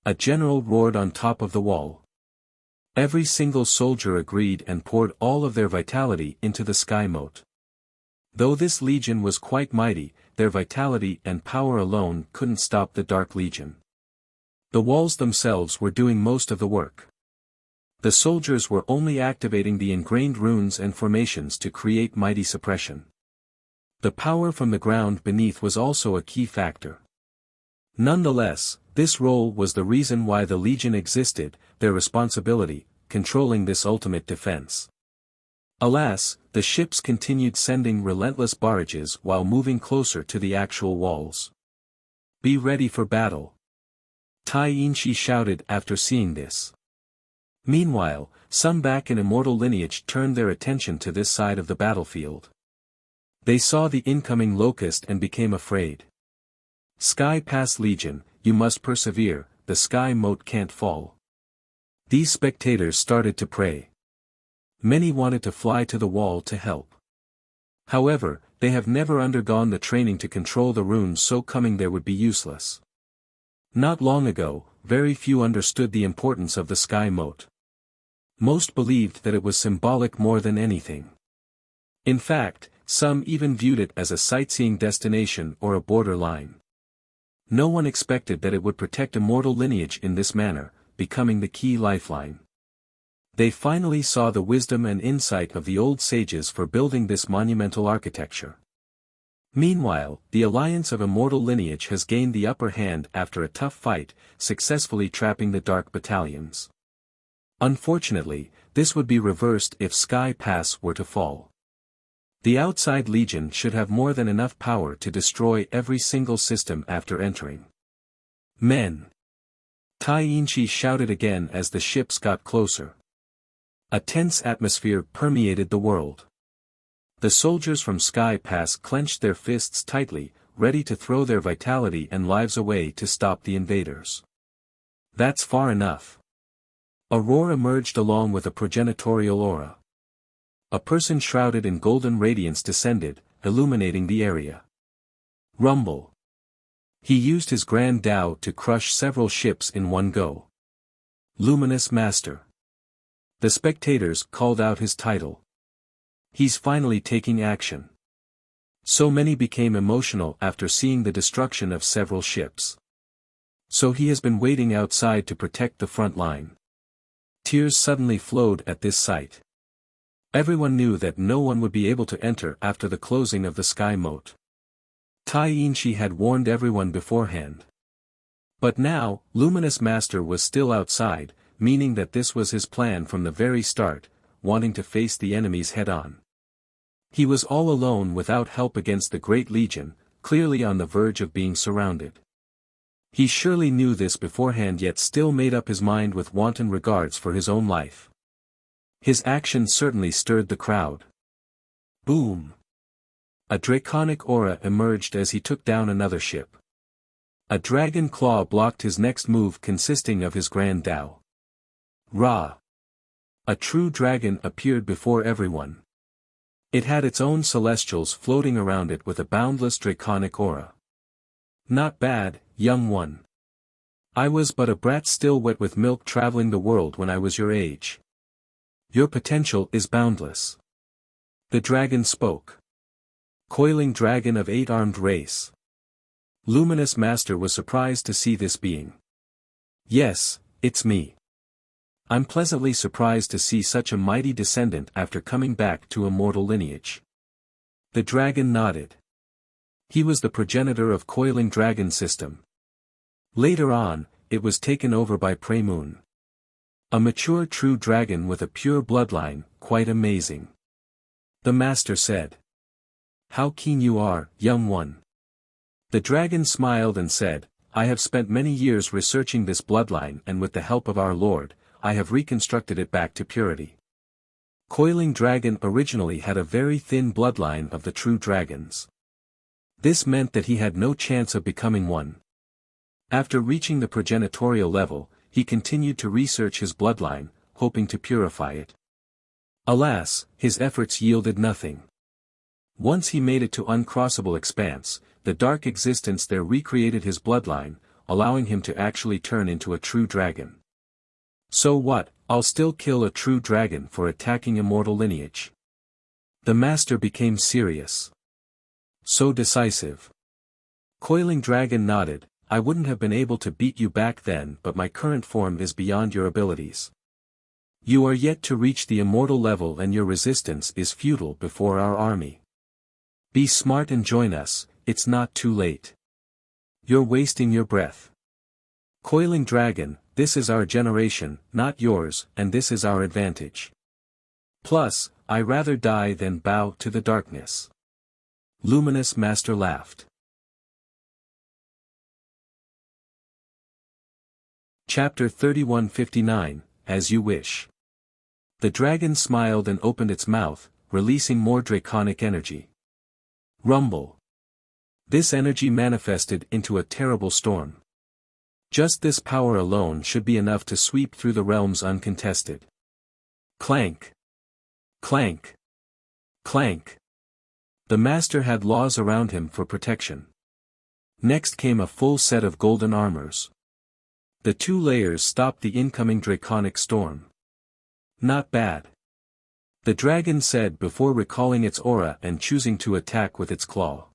A general roared on top of the wall. Every single soldier agreed and poured all of their vitality into the Sky Moat. Though this legion was quite mighty, their vitality and power alone couldn't stop the Dark Legion. The walls themselves were doing most of the work. The soldiers were only activating the ingrained runes and formations to create mighty suppression. The power from the ground beneath was also a key factor. Nonetheless, this role was the reason why the Legion existed, their responsibility, controlling this ultimate defense. Alas, the ships continued sending relentless barrages while moving closer to the actual walls. Be ready for battle. Tyrant shouted after seeing this. Meanwhile, some back in Immortal Lineage turned their attention to this side of the battlefield. They saw the incoming locust and became afraid. Sky Pass Legion, you must persevere, the Sky Moat can't fall. These spectators started to pray. Many wanted to fly to the wall to help. However, they have never undergone the training to control the runes, so coming there would be useless. Not long ago, very few understood the importance of the Sky Moat. Most believed that it was symbolic more than anything. In fact, some even viewed it as a sightseeing destination or a borderline. No one expected that it would protect Immortal Lineage in this manner, becoming the key lifeline. They finally saw the wisdom and insight of the old sages for building this monumental architecture. Meanwhile, the alliance of Immortal Lineage has gained the upper hand after a tough fight, successfully trapping the Dark Battalions. Unfortunately, this would be reversed if Sky Pass were to fall. The outside legion should have more than enough power to destroy every single system after entering. Men. Tyrant shouted again as the ships got closer. A tense atmosphere permeated the world. The soldiers from Sky Pass clenched their fists tightly, ready to throw their vitality and lives away to stop the invaders. That's far enough. A roar emerged along with a progenitorial aura. A person shrouded in golden radiance descended, illuminating the area. Rumble. He used his Grand Tao to crush several ships in one go. Luminous Master. The spectators called out his title. He's finally taking action. So many became emotional after seeing the destruction of several ships. So he has been waiting outside to protect the front line. Tears suddenly flowed at this sight. Everyone knew that no one would be able to enter after the closing of the sky moat. Tai Yinshi had warned everyone beforehand. But now, Luminous Master was still outside, meaning that this was his plan from the very start, wanting to face the enemies head-on. He was all alone without help against the Great Legion, clearly on the verge of being surrounded. He surely knew this beforehand, yet still made up his mind with wanton regards for his own life. His action certainly stirred the crowd. Boom! A draconic aura emerged as he took down another ship. A dragon claw blocked his next move, consisting of his Grand Tao. Ra! A true dragon appeared before everyone. It had its own celestials floating around it with a boundless draconic aura. Not bad, young one. I was but a brat still wet with milk traveling the world when I was your age. Your potential is boundless. The dragon spoke. Coiling dragon of 8-armed race. Luminous Master was surprised to see this being. Yes, it's me. I'm pleasantly surprised to see such a mighty descendant after coming back to immortal lineage. The dragon nodded. He was the progenitor of Coiling Dragon System. Later on, it was taken over by Prey Moon. A mature true dragon with a pure bloodline, quite amazing. The master said. How keen you are, young one. The dragon smiled and said, I have spent many years researching this bloodline, and with the help of our Lord, I have reconstructed it back to purity. Coiling Dragon originally had a very thin bloodline of the true dragons. This meant that he had no chance of becoming one. After reaching the progenitorial level, he continued to research his bloodline, hoping to purify it. Alas, his efforts yielded nothing. Once he made it to uncrossable expanse, the dark existence there recreated his bloodline, allowing him to actually turn into a true dragon. So what, I'll still kill a true dragon for attacking immortal lineage. The master became serious. So decisive. Coiling Dragon nodded, I wouldn't have been able to beat you back then, but my current form is beyond your abilities. You are yet to reach the immortal level and your resistance is futile before our army. Be smart and join us, it's not too late. You're wasting your breath. Coiling Dragon, this is our generation, not yours, and this is our advantage. Plus, I rather die than bow to the darkness. Luminous Master laughed. Chapter 3159, As You Wish. The dragon smiled and opened its mouth, releasing more draconic energy. Rumble. This energy manifested into a terrible storm. Just this power alone should be enough to sweep through the realms uncontested. Clank. Clank. Clank. The master had laws around him for protection. Next came a full set of golden armors. The 2 layers stopped the incoming draconic storm. Not bad. The dragon said before recalling its aura and choosing to attack with its claw.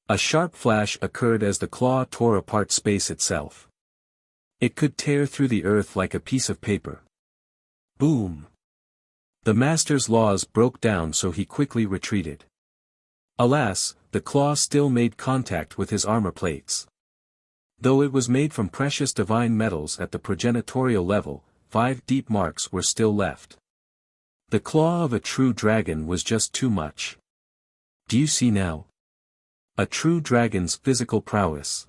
A sharp flash occurred as the claw tore apart space itself. It could tear through the earth like a piece of paper. Boom. The master's laws broke down, so he quickly retreated. Alas, the claw still made contact with his armor plates. Though it was made from precious divine metals at the progenitorial level, 5 deep marks were still left. The claw of a true dragon was just too much. Do you see now? A true dragon's physical prowess.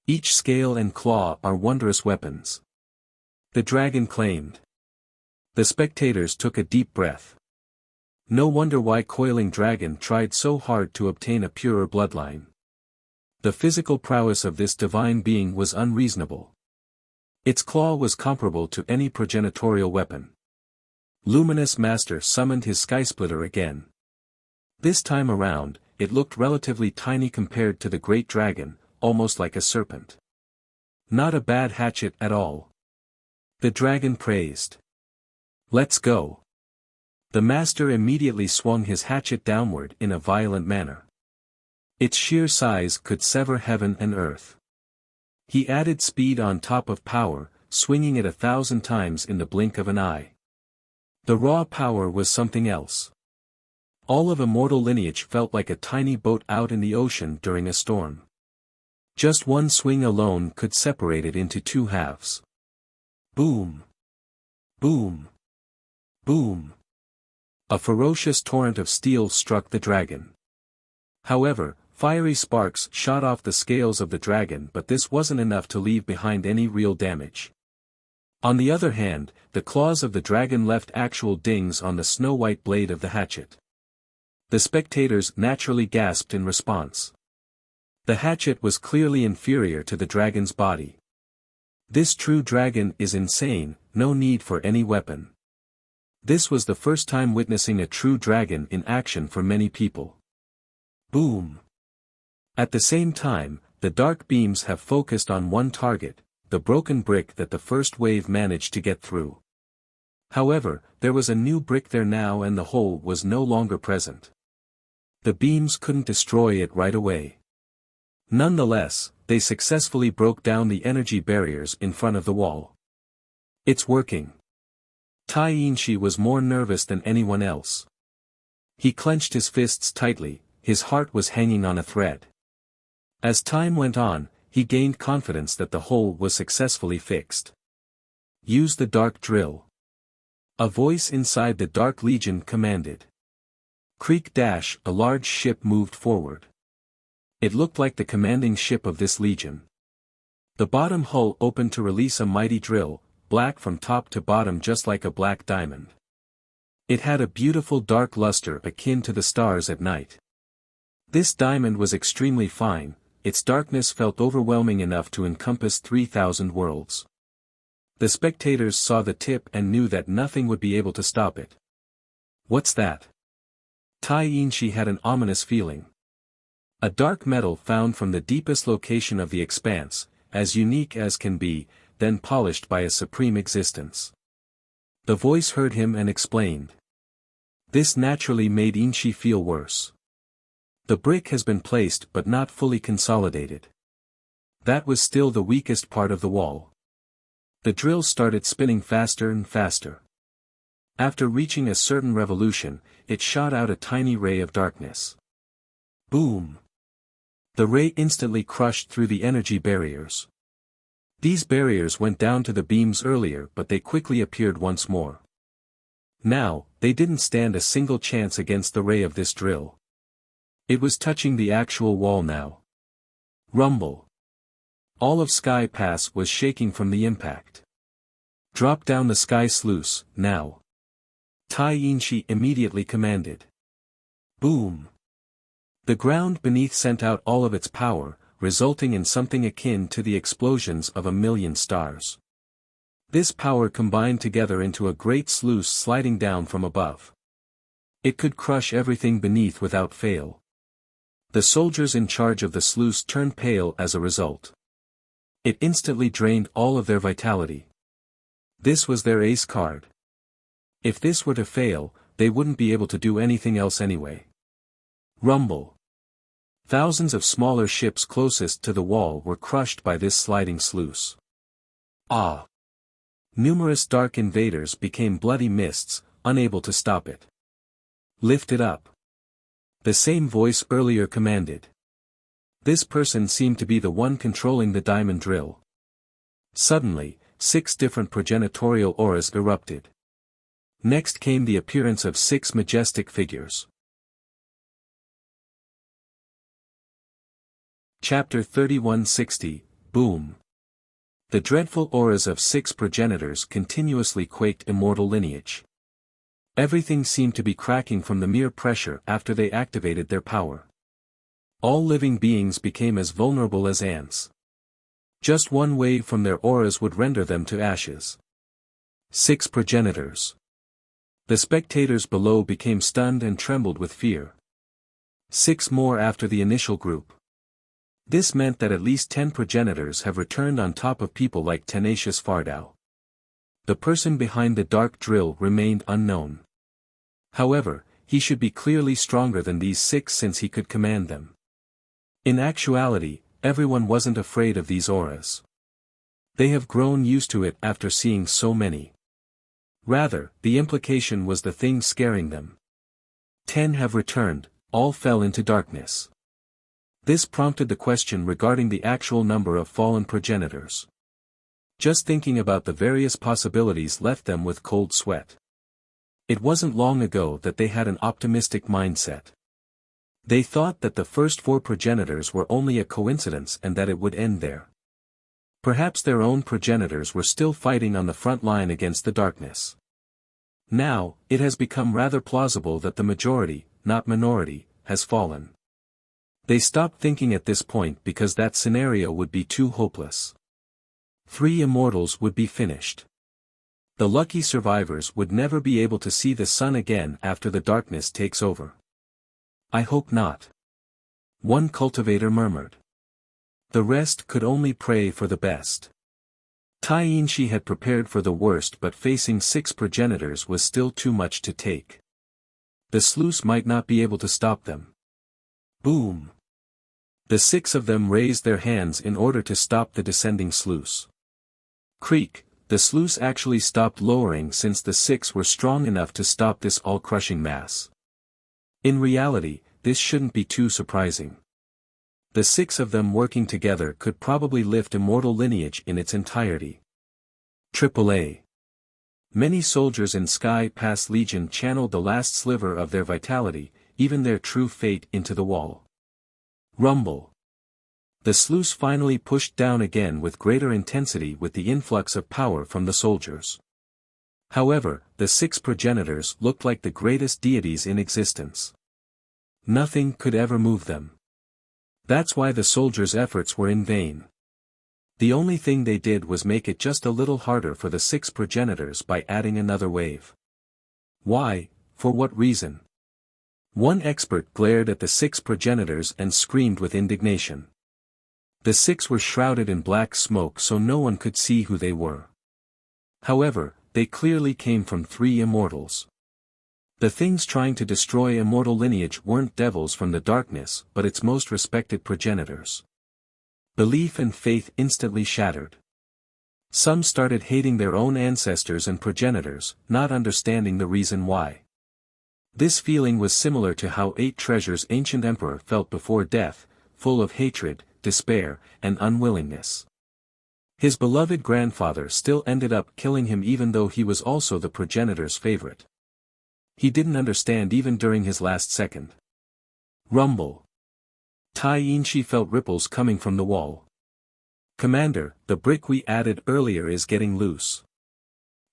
Each scale and claw are wondrous weapons. The dragon claimed. The spectators took a deep breath. No wonder why Coiling Dragon tried so hard to obtain a purer bloodline. The physical prowess of this divine being was unreasonable. Its claw was comparable to any progenitorial weapon. Luminous Master summoned his Skysplitter again. This time around, it looked relatively tiny compared to the great dragon, almost like a serpent. Not a bad hatchet at all. The dragon praised. Let's go. The master immediately swung his hatchet downward in a violent manner. Its sheer size could sever heaven and earth. He added speed on top of power, swinging it 1,000 times in the blink of an eye. The raw power was something else. All of immortal lineage felt like a tiny boat out in the ocean during a storm. Just one swing alone could separate it into two halves. Boom! Boom! Boom! A ferocious torrent of steel struck the dragon. However, fiery sparks shot off the scales of the dragon, but this wasn't enough to leave behind any real damage. On the other hand, the claws of the dragon left actual dings on the snow-white blade of the hatchet. The spectators naturally gasped in response. The hatchet was clearly inferior to the dragon's body. This true dragon is insane, no need for any weapon. This was the first time witnessing a true dragon in action for many people. Boom! At the same time, the dark beams have focused on one target, the broken brick that the first wave managed to get through. However, there was a new brick there now and the hole was no longer present. The beams couldn't destroy it right away. Nonetheless, they successfully broke down the energy barriers in front of the wall. It's working. Tai Yinshi was more nervous than anyone else. He clenched his fists tightly, his heart was hanging on a thread. As time went on, he gained confidence that the hole was successfully fixed. Use the dark drill. A voice inside the Dark Legion commanded. Creak dash, a large ship moved forward. It looked like the commanding ship of this legion. The bottom hull opened to release a mighty drill, black from top to bottom just like a black diamond. It had a beautiful dark luster akin to the stars at night. This diamond was extremely fine, its darkness felt overwhelming enough to encompass 3,000 worlds. The spectators saw the tip and knew that nothing would be able to stop it. What's that? Tai Yinshi had an ominous feeling. A dark metal found from the deepest location of the expanse, as unique as can be, then polished by a supreme existence. The voice heard him and explained. This naturally made Yinshi feel worse. The brick has been placed but not fully consolidated. That was still the weakest part of the wall. The drill started spinning faster and faster. After reaching a certain revolution, it shot out a tiny ray of darkness. Boom! The ray instantly crushed through the energy barriers. These barriers went down to the beams earlier but they quickly appeared once more. Now, they didn't stand a single chance against the ray of this drill. It was touching the actual wall now. Rumble. All of Sky Pass was shaking from the impact. Drop down the sky sluice, now. Tai Yinshi immediately commanded. Boom. The ground beneath sent out all of its power, resulting in something akin to the explosions of 1,000,000 stars. This power combined together into a great sluice sliding down from above. It could crush everything beneath without fail. The soldiers in charge of the sluice turned pale as a result. It instantly drained all of their vitality. This was their ace card. If this were to fail, they wouldn't be able to do anything else anyway. Rumble. Thousands of smaller ships closest to the wall were crushed by this sliding sluice. Ah! Numerous dark invaders became bloody mists, unable to stop it. Lift it up. The same voice earlier commanded. This person seemed to be the one controlling the diamond drill. Suddenly, 6 different progenitorial auras erupted. Next came the appearance of 6 majestic figures. Chapter 3160, Boom. The dreadful auras of 6 progenitors continuously quaked immortal lineage. Everything seemed to be cracking from the mere pressure after they activated their power. All living beings became as vulnerable as ants. Just one wave from their auras would render them to ashes. 6 progenitors. The spectators below became stunned and trembled with fear. 6 more after the initial group. This meant that at least 10 progenitors have returned on top of people like Tenacious Fardao. The person behind the dark drill remained unknown. However, he should be clearly stronger than these 6 since he could command them. In actuality, everyone wasn't afraid of these auras. They have grown used to it after seeing so many. Rather, the implication was the thing scaring them. 10 have returned, all fell into darkness. This prompted the question regarding the actual number of fallen progenitors. Just thinking about the various possibilities left them with cold sweat. It wasn't long ago that they had an optimistic mindset. They thought that the first 4 progenitors were only a coincidence and that it would end there. Perhaps their own progenitors were still fighting on the front line against the darkness. Now, it has become rather plausible that the majority, not minority, has fallen. They stopped thinking at this point because that scenario would be too hopeless. 3 immortals would be finished. The lucky survivors would never be able to see the sun again after the darkness takes over. I hope not. One cultivator murmured. The rest could only pray for the best. Tainshi had prepared for the worst, but facing 6 progenitors was still too much to take. The sluice might not be able to stop them. Boom! The 6 of them raised their hands in order to stop the descending sluice. Creak! The sluice actually stopped lowering since the 6 were strong enough to stop this all-crushing mass. In reality, this shouldn't be too surprising. The 6 of them working together could probably lift immortal lineage in its entirety. AAA. Many soldiers in Sky Pass Legion channeled the last sliver of their vitality, even their true fate, into the wall. Rumble. The sluice finally pushed down again with greater intensity with the influx of power from the soldiers. However, the 6 progenitors looked like the greatest deities in existence. Nothing could ever move them. That's why the soldiers' efforts were in vain. The only thing they did was make it just a little harder for the 6 progenitors by adding another wave. Why? For what reason? One expert glared at the 6 progenitors and screamed with indignation. The 6 were shrouded in black smoke so no one could see who they were. However, they clearly came from 3 immortals. The things trying to destroy immortal lineage weren't devils from the darkness but its most respected progenitors. Belief and faith instantly shattered. Some started hating their own ancestors and progenitors, not understanding the reason why. This feeling was similar to how 8 Treasure's ancient emperor felt before death, full of hatred, despair, and unwillingness. His beloved grandfather still ended up killing him even though he was also the progenitor's favorite. He didn't understand even during his last second. Rumble. Tainshi felt ripples coming from the wall. Commander, the brick we added earlier is getting loose.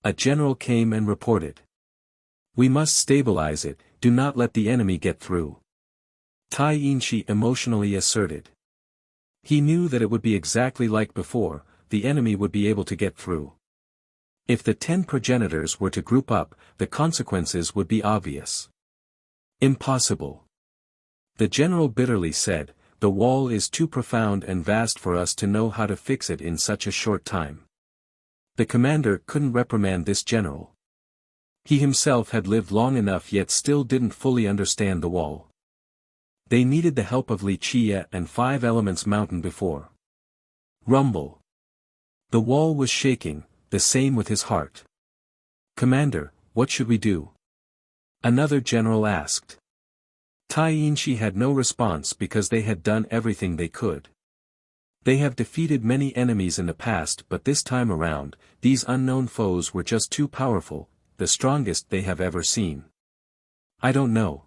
A general came and reported. We must stabilize it, do not let the enemy get through. Tainshi emotionally asserted. He knew that it would be exactly like before, the enemy would be able to get through. If the 10 progenitors were to group up, the consequences would be obvious. Impossible. The general bitterly said, the wall is too profound and vast for us to know how to fix it in such a short time. The commander couldn't reprimand this general. He himself had lived long enough yet still didn't fully understand the wall. They needed the help of Lichia and 5 Elements Mountain before. Rumble. The wall was shaking, the same with his heart. Commander, what should we do? Another general asked. Tainshi had no response because they had done everything they could. They have defeated many enemies in the past but this time around, these unknown foes were just too powerful, the strongest they have ever seen. I don't know.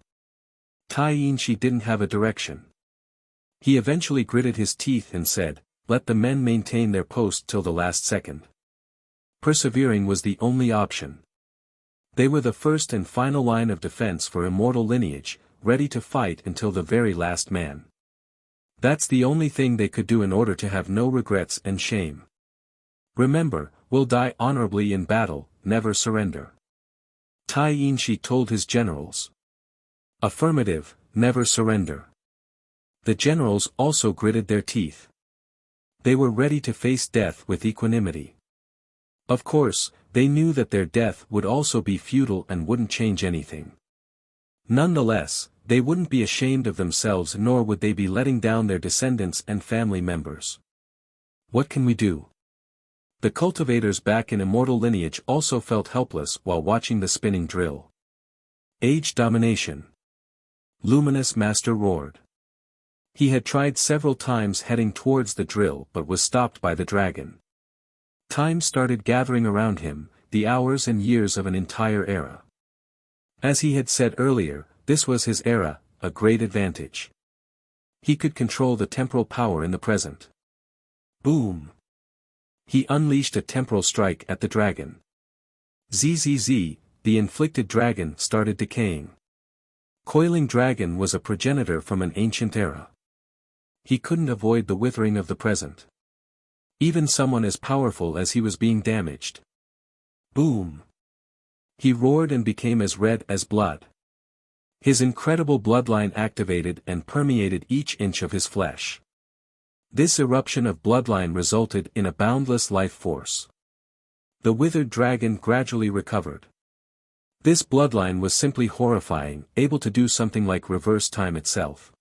Tainshi didn't have a direction. He eventually gritted his teeth and said, let the men maintain their post till the last second. Persevering was the only option. They were the first and final line of defense for immortal lineage, ready to fight until the very last man. That's the only thing they could do in order to have no regrets and shame. Remember, we'll die honorably in battle, never surrender. Tyrant told his generals. Affirmative, never surrender. The generals also gritted their teeth. They were ready to face death with equanimity. Of course, they knew that their death would also be futile and wouldn't change anything. Nonetheless, they wouldn't be ashamed of themselves, nor would they be letting down their descendants and family members. What can we do? The cultivators back in immortal lineage also felt helpless while watching the spinning drill. Age domination. Luminous Master roared. He had tried several times heading towards the drill but was stopped by the dragon. Time started gathering around him, the hours and years of an entire era. As he had said earlier, this was his era, a great advantage. He could control the temporal power in the present. Boom! He unleashed a temporal strike at the dragon. Zzz, the inflicted dragon started decaying. Coiling Dragon was a progenitor from an ancient era. He couldn't avoid the withering of the present. Even someone as powerful as he was being damaged. Boom! He roared and became as red as blood. His incredible bloodline activated and permeated each inch of his flesh. This eruption of bloodline resulted in a boundless life force. The withered dragon gradually recovered. This bloodline was simply horrifying, able to do something like reverse time itself.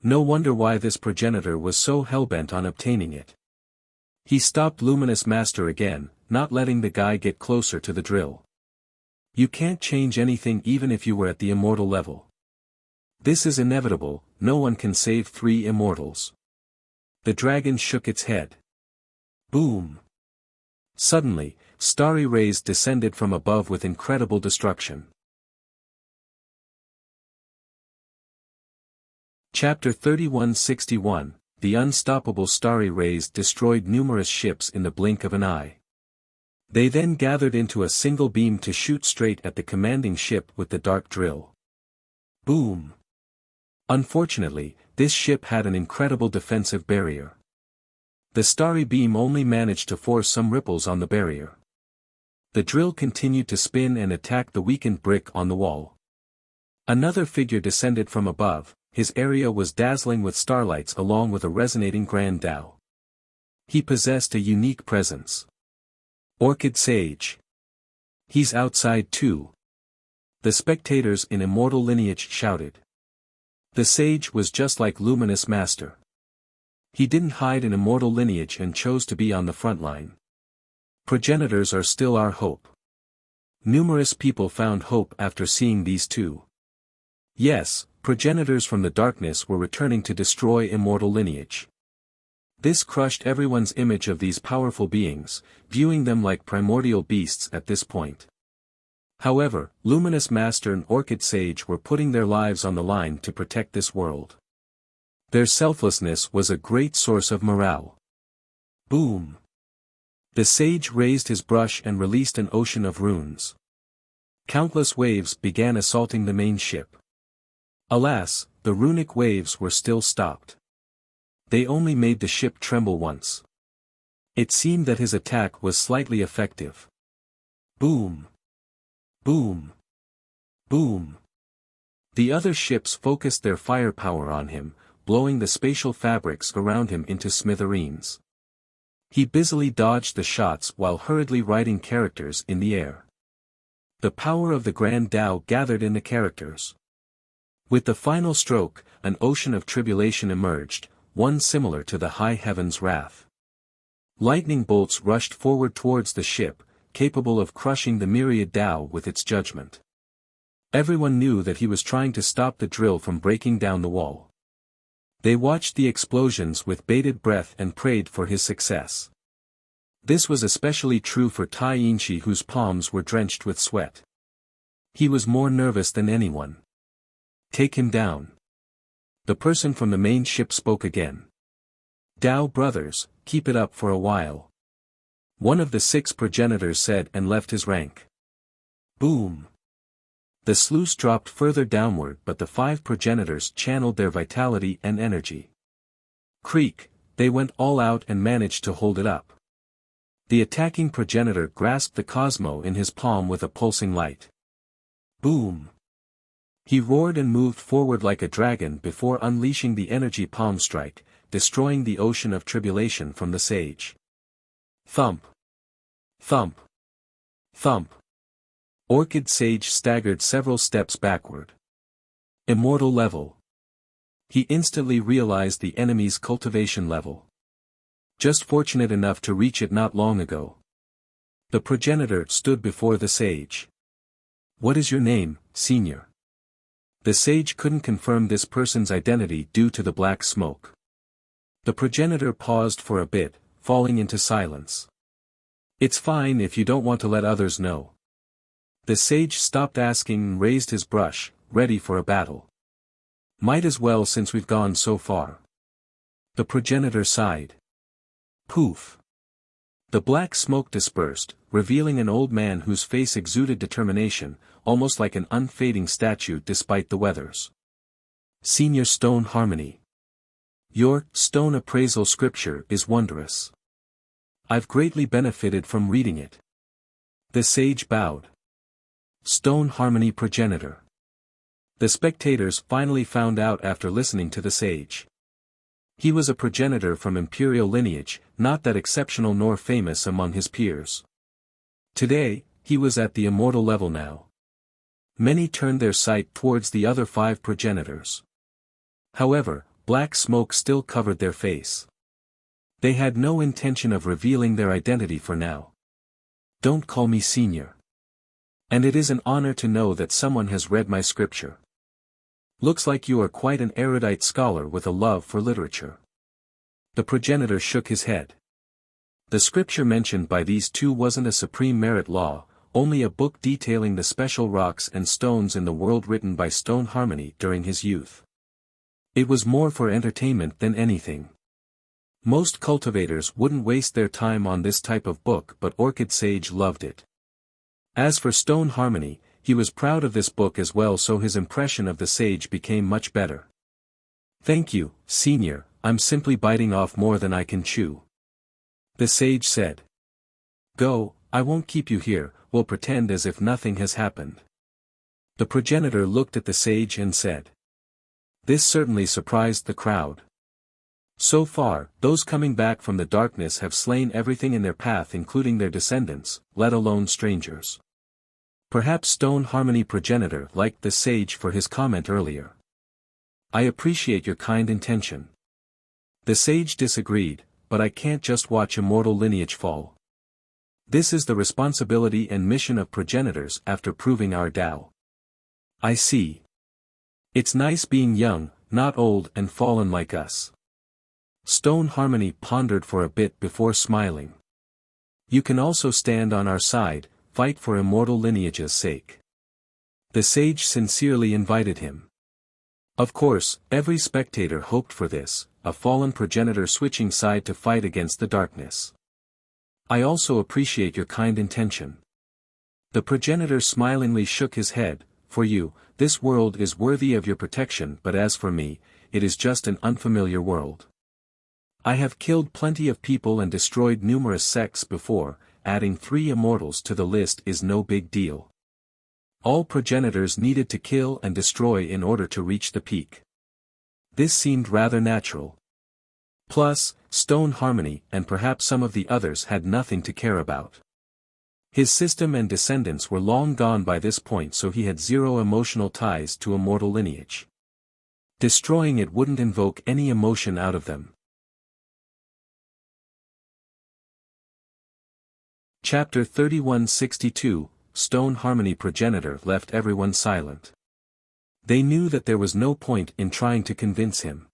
No wonder why this progenitor was so hellbent on obtaining it. He stopped Luminous Master again, not letting the guy get closer to the drill. You can't change anything even if you were at the immortal level. This is inevitable, no one can save 3 immortals. The dragon shook its head. Boom! Suddenly, starry rays descended from above with incredible destruction. Chapter 3161, The unstoppable starry rays destroyed numerous ships in the blink of an eye. They then gathered into a single beam to shoot straight at the commanding ship with the dark drill. Boom! Unfortunately, this ship had an incredible defensive barrier. The starry beam only managed to force some ripples on the barrier. The drill continued to spin and attack the weakened brick on the wall. Another figure descended from above, his area was dazzling with starlights along with a resonating grand Tao. He possessed a unique presence. Orchid Sage. He's outside too. The spectators in Immortal Lineage shouted. The sage was just like Luminous Master. He didn't hide in Immortal Lineage and chose to be on the front line. Progenitors are still our hope. Numerous people found hope after seeing these two. Yes, progenitors from the darkness were returning to destroy Immortal Lineage. This crushed everyone's image of these powerful beings, viewing them like primordial beasts at this point. However, Luminous Master and Orchid Sage were putting their lives on the line to protect this world. Their selflessness was a great source of morale. Boom! The sage raised his brush and released an ocean of runes. Countless waves began assaulting the main ship. Alas, the runic waves were still stopped. They only made the ship tremble once. It seemed that his attack was slightly effective. Boom! Boom! Boom! The other ships focused their firepower on him, blowing the spatial fabrics around him into smithereens. He busily dodged the shots while hurriedly writing characters in the air. The power of the Grand Tao gathered in the characters. With the final stroke, an ocean of tribulation emerged, one similar to the high heaven's wrath. Lightning bolts rushed forward towards the ship, capable of crushing the myriad Tao with its judgment. Everyone knew that he was trying to stop the drill from breaking down the wall. They watched the explosions with bated breath and prayed for his success. This was especially true for Tyrant, whose palms were drenched with sweat. He was more nervous than anyone. Take him down. The person from the main ship spoke again. Tao brothers, keep it up for a while. One of the 6 progenitors said and left his rank. Boom! The sluice dropped further downward, but the 5 progenitors channeled their vitality and energy. Creak, they went all out and managed to hold it up. The attacking progenitor grasped the Cosmo in his palm with a pulsing light. Boom! He roared and moved forward like a dragon before unleashing the energy palm strike, destroying the ocean of tribulation from the sage. Thump! Thump! Thump! Orchid Sage staggered several steps backward. Immortal level. He instantly realized the enemy's cultivation level. Just fortunate enough to reach it not long ago. The progenitor stood before the sage. What is your name, senior? The sage couldn't confirm this person's identity due to the black smoke. The progenitor paused for a bit, falling into silence. It's fine if you don't want to let others know. The sage stopped asking and raised his brush, ready for a battle. Might as well since we've gone so far. The progenitor sighed. Poof! The black smoke dispersed, revealing an old man whose face exuded determination, almost like an unfading statue despite the weathers. Senior Stone Harmony. Your stone appraisal scripture is wondrous. I've greatly benefited from reading it. The sage bowed. Stone Harmony progenitor. The spectators finally found out after listening to the sage. He was a progenitor from imperial lineage, not that exceptional nor famous among his peers. Today, he was at the immortal level now. Many turned their sight towards the other 5 progenitors. However, black smoke still covered their face. They had no intention of revealing their identity for now. Don't call me senior. And it is an honor to know that someone has read my scripture. Looks like you are quite an erudite scholar with a love for literature. The progenitor shook his head. The scripture mentioned by these 2 wasn't a supreme merit law, only a book detailing the special rocks and stones in the world written by Stone Harmony during his youth. It was more for entertainment than anything. Most cultivators wouldn't waste their time on this type of book, but Orchid Sage loved it. As for Stone Harmony, he was proud of this book as well, so his impression of the sage became much better. Thank you, senior, I'm simply biting off more than I can chew. The sage said. Go, I won't keep you here, we'll pretend as if nothing has happened. The progenitor looked at the sage and said. This certainly surprised the crowd. So far, those coming back from the darkness have slain everything in their path, including their descendants, let alone strangers. Perhaps Stone Harmony progenitor liked the sage for his comment earlier. I appreciate your kind intention. The sage disagreed, but I can't just watch immortal lineage fall. This is the responsibility and mission of progenitors after proving our Tao. I see. It's nice being young, not old and fallen like us. Stone Harmony pondered for a bit before smiling. You can also stand on our side, fight for immortal lineage's sake. The sage sincerely invited him. Of course, every spectator hoped for this, a fallen progenitor switching side to fight against the darkness. I also appreciate your kind intention. The progenitor smilingly shook his head. For you, this world is worthy of your protection, but as for me, it is just an unfamiliar world. I have killed plenty of people and destroyed numerous sects before, adding 3 immortals to the list is no big deal. All progenitors needed to kill and destroy in order to reach the peak. This seemed rather natural. Plus, Stone Harmony and perhaps some of the others had nothing to care about. His system and descendants were long gone by this point, so he had 0 emotional ties to immortal lineage. Destroying it wouldn't invoke any emotion out of them. Chapter 3162, Stone Harmony progenitor left everyone silent. They knew that there was no point in trying to convince him.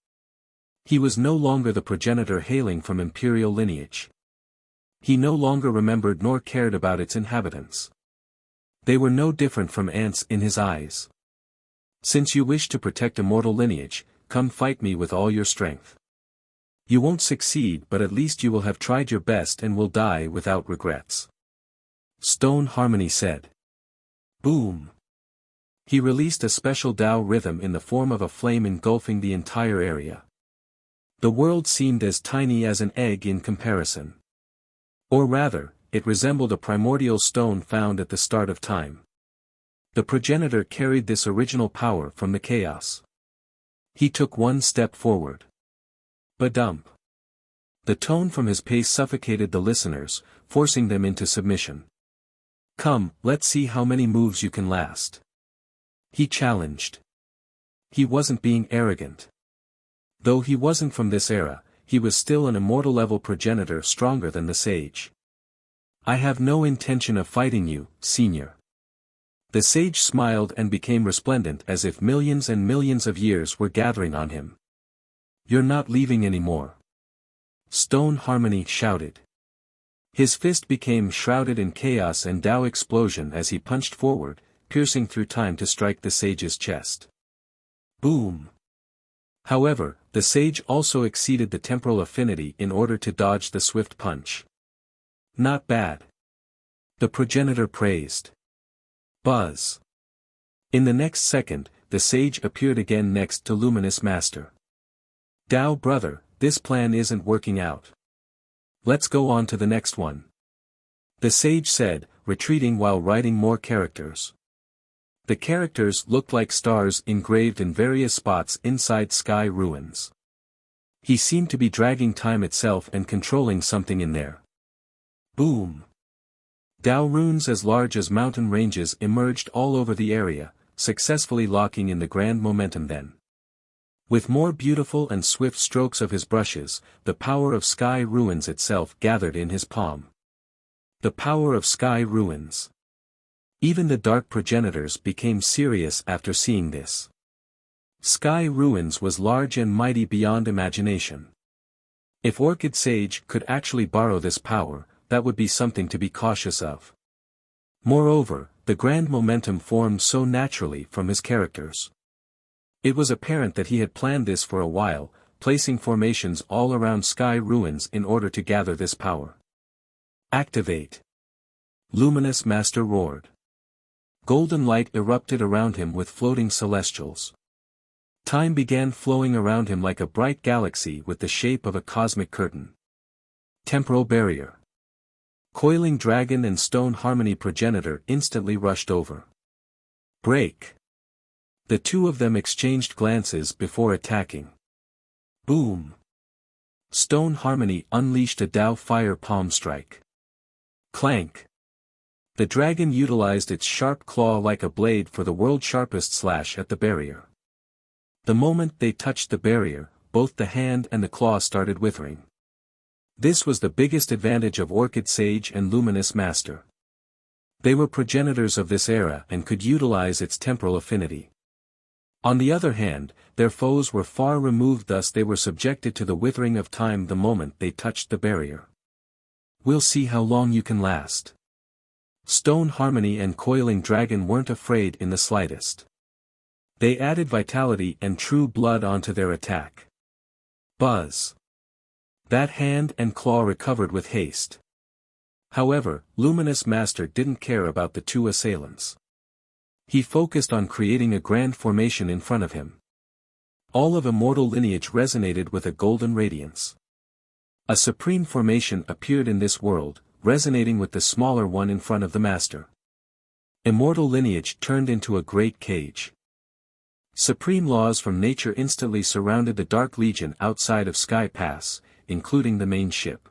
He was no longer the progenitor hailing from imperial lineage. He no longer remembered nor cared about its inhabitants. They were no different from ants in his eyes. Since you wish to protect immortal lineage, come fight me with all your strength. You won't succeed, but at least you will have tried your best and will die without regrets. Stone Harmony said. Boom! He released a special Tao rhythm in the form of a flame engulfing the entire area. The world seemed as tiny as an egg in comparison. Or rather, it resembled a primordial stone found at the start of time. The progenitor carried this original power from the chaos. He took one step forward. Badump. The tone from his pace suffocated the listeners, forcing them into submission. Come, let's see how many moves you can last. He challenged. He wasn't being arrogant. Though he wasn't from this era, he was still an immortal-level progenitor stronger than the sage. I have no intention of fighting you, senior. The sage smiled and became resplendent as if millions and millions of years were gathering on him. You're not leaving anymore. Stone Harmony shouted. His fist became shrouded in chaos and Tao explosion as he punched forward, piercing through time to strike the sage's chest. Boom! However, the sage also exceeded the temporal affinity in order to dodge the swift punch. Not bad. The progenitor praised. Buzz. In the next second, the sage appeared again next to Luminous Master. Tao brother, this plan isn't working out. Let's go on to the next one. The sage said, retreating while writing more characters. The characters looked like stars engraved in various spots inside sky ruins. He seemed to be dragging time itself and controlling something in there. Boom! Tao runes as large as mountain ranges emerged all over the area, successfully locking in the grand momentum then. With more beautiful and swift strokes of his brushes, the power of sky ruins itself gathered in his palm. The power of sky ruins. Even the dark progenitors became serious after seeing this. Sky ruins was large and mighty beyond imagination. If Orchid Sage could actually borrow this power, that would be something to be cautious of. Moreover, the grand momentum formed so naturally from his characters. It was apparent that he had planned this for a while, placing formations all around sky ruins in order to gather this power. Activate! Luminous Master roared. Golden light erupted around him with floating celestials. Time began flowing around him like a bright galaxy with the shape of a cosmic curtain. Temporal barrier. Coiling dragon and stone harmony progenitor instantly rushed over. Break. The two of them exchanged glances before attacking. Boom. Stone harmony unleashed a Tao fire palm strike. Clank. The dragon utilized its sharp claw like a blade for the world's sharpest slash at the barrier. The moment they touched the barrier, both the hand and the claw started withering. This was the biggest advantage of Orchid Sage and Luminous Master. They were progenitors of this era and could utilize its temporal affinity. On the other hand, their foes were far removed, thus they were subjected to the withering of time the moment they touched the barrier. We'll see how long you can last. Stone Harmony and Coiling Dragon weren't afraid in the slightest. They added vitality and true blood onto their attack. Buzz. That hand and claw recovered with haste. However, Luminous Master didn't care about the two assailants. He focused on creating a grand formation in front of him. All of immortal lineage resonated with a golden radiance. A supreme formation appeared in this world, resonating with the smaller one in front of the master. Immortal lineage turned into a great cage. Supreme laws from nature instantly surrounded the Dark Legion outside of Sky Pass, including the main ship.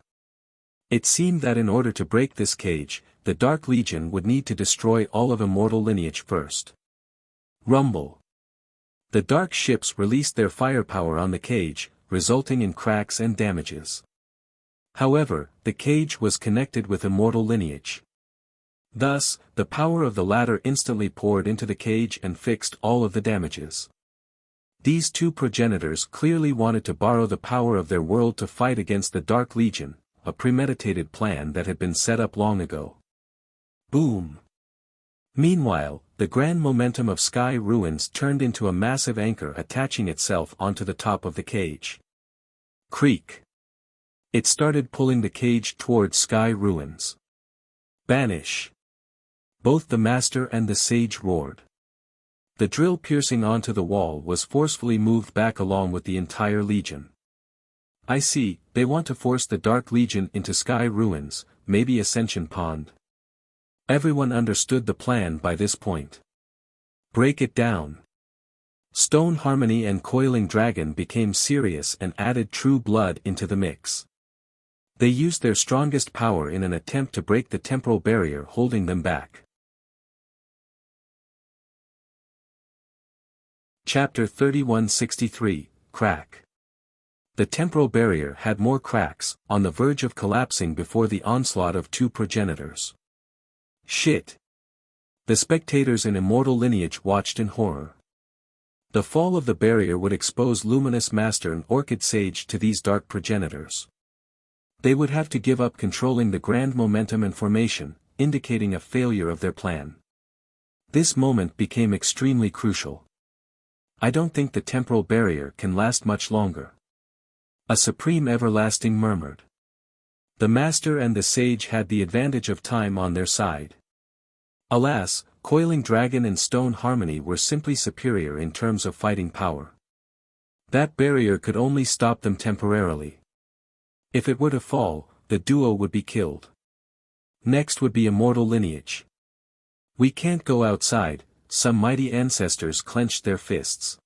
It seemed that in order to break this cage, the Dark Legion would need to destroy all of immortal lineage first. Rumble. The dark ships released their firepower on the cage, resulting in cracks and damages. However, the cage was connected with immortal lineage. Thus, the power of the latter instantly poured into the cage and fixed all of the damages. These two progenitors clearly wanted to borrow the power of their world to fight against the Dark Legion, a premeditated plan that had been set up long ago. Boom. Meanwhile, the grand momentum of Sky Ruins turned into a massive anchor attaching itself onto the top of the cage. Creak. It started pulling the cage towards Sky Ruins. Banish. Both the master and the sage roared. The drill piercing onto the wall was forcefully moved back along with the entire legion. I see, they want to force the Dark Legion into Sky Ruins, maybe Ascension Pond. Everyone understood the plan by this point. Break it down. Stone Harmony and Coiling Dragon became serious and added True Blood into the mix. They used their strongest power in an attempt to break the temporal barrier holding them back. Chapter 3163, Crack. The temporal barrier had more cracks, on the verge of collapsing before the onslaught of two progenitors. Shit! The spectators in Immortal Lineage watched in horror. The fall of the barrier would expose Luminous Master and Orchid Sage to these dark progenitors. They would have to give up controlling the grand momentum and formation, indicating a failure of their plan. This moment became extremely crucial. I don't think the temporal barrier can last much longer. A supreme everlasting murmured. The master and the sage had the advantage of time on their side. Alas, Coiling Dragon and Stone Harmony were simply superior in terms of fighting power. That barrier could only stop them temporarily. If it were to fall, the duo would be killed. Next would be Immortal Lineage. We can't go outside. Some mighty ancestors clenched their fists.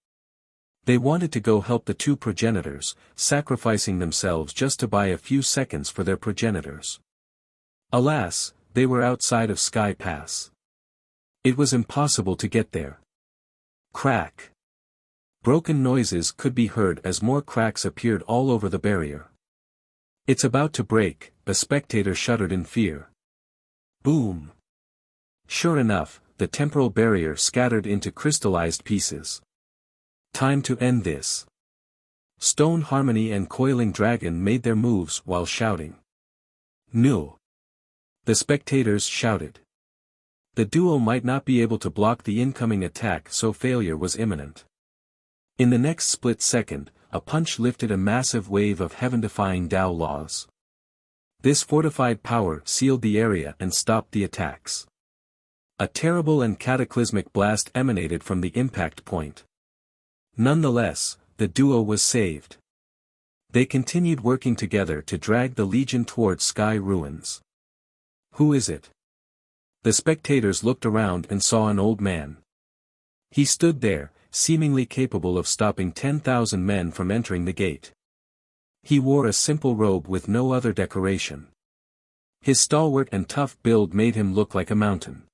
They wanted to go help the two progenitors, sacrificing themselves just to buy a few seconds for their progenitors. Alas, they were outside of Sky Pass. It was impossible to get there. Crack. Broken noises could be heard as more cracks appeared all over the barrier. It's about to break, a spectator shuddered in fear. Boom. Sure enough, the temporal barrier scattered into crystallized pieces. Time to end this. Stone Harmony and Coiling Dragon made their moves while shouting. No. The spectators shouted. The duo might not be able to block the incoming attack, so failure was imminent. In the next split second, a punch lifted a massive wave of heaven-defying Tao laws. This fortified power sealed the area and stopped the attacks. A terrible and cataclysmic blast emanated from the impact point. Nonetheless, the duo was saved. They continued working together to drag the Legion towards Sky Ruins. Who is it? The spectators looked around and saw an old man. He stood there, seemingly capable of stopping 10,000 men from entering the gate. He wore a simple robe with no other decoration. His stalwart and tough build made him look like a mountain.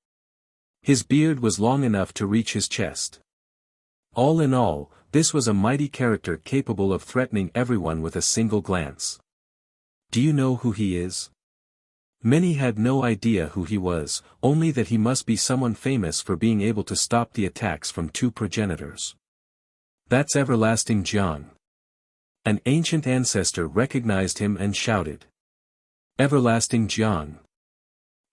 His beard was long enough to reach his chest. All in all, this was a mighty character capable of threatening everyone with a single glance. Do you know who he is? Many had no idea who he was, only that he must be someone famous for being able to stop the attacks from two progenitors. That's Everlasting Jiang. An ancient ancestor recognized him and shouted. Everlasting Jiang.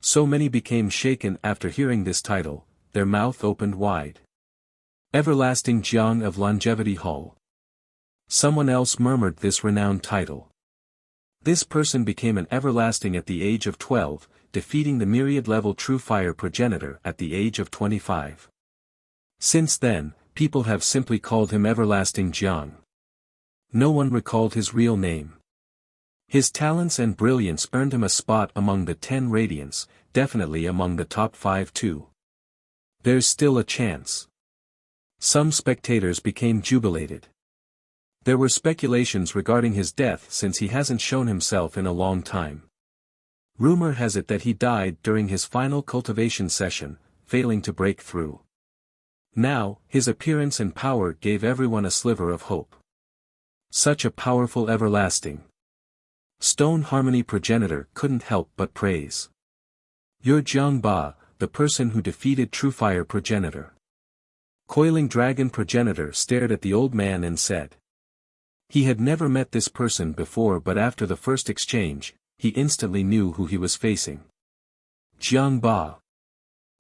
So many became shaken after hearing this title, their mouth opened wide. Everlasting Jiang of Longevity Hall. Someone else murmured this renowned title. This person became an everlasting at the age of 12, defeating the myriad-level True Fire progenitor at the age of 25. Since then, people have simply called him Everlasting Jiang. No one recalled his real name. His talents and brilliance earned him a spot among the 10 Radiants, definitely among the top 5 too. There's still a chance. Some spectators became jubilated. There were speculations regarding his death since he hasn't shown himself in a long time. Rumor has it that he died during his final cultivation session, failing to break through. Now, his appearance and power gave everyone a sliver of hope. Such a powerful everlasting. Stone Harmony progenitor couldn't help but praise. You're Jiang Ba, the person who defeated True Fire progenitor. Coiling Dragon progenitor stared at the old man and said. He had never met this person before, but after the first exchange, he instantly knew who he was facing. Jiang Ba.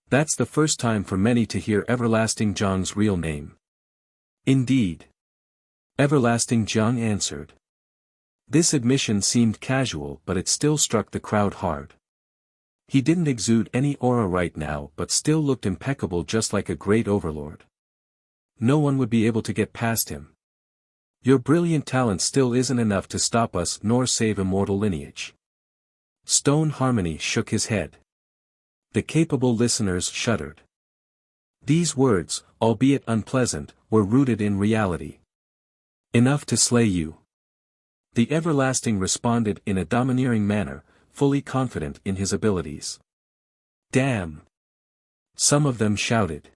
That's the first time for many to hear Everlasting Jiang's real name. Indeed. Everlasting Jiang answered. This admission seemed casual, but it still struck the crowd hard. He didn't exude any aura right now but still looked impeccable, just like a great overlord. No one would be able to get past him. Your brilliant talent still isn't enough to stop us nor save immortal lineage. Stone Harmony shook his head. The capable listeners shuddered. These words, albeit unpleasant, were rooted in reality. Enough to slay you. The Everlasting responded in a domineering manner, fully confident in his abilities. Damn! Some of them shouted.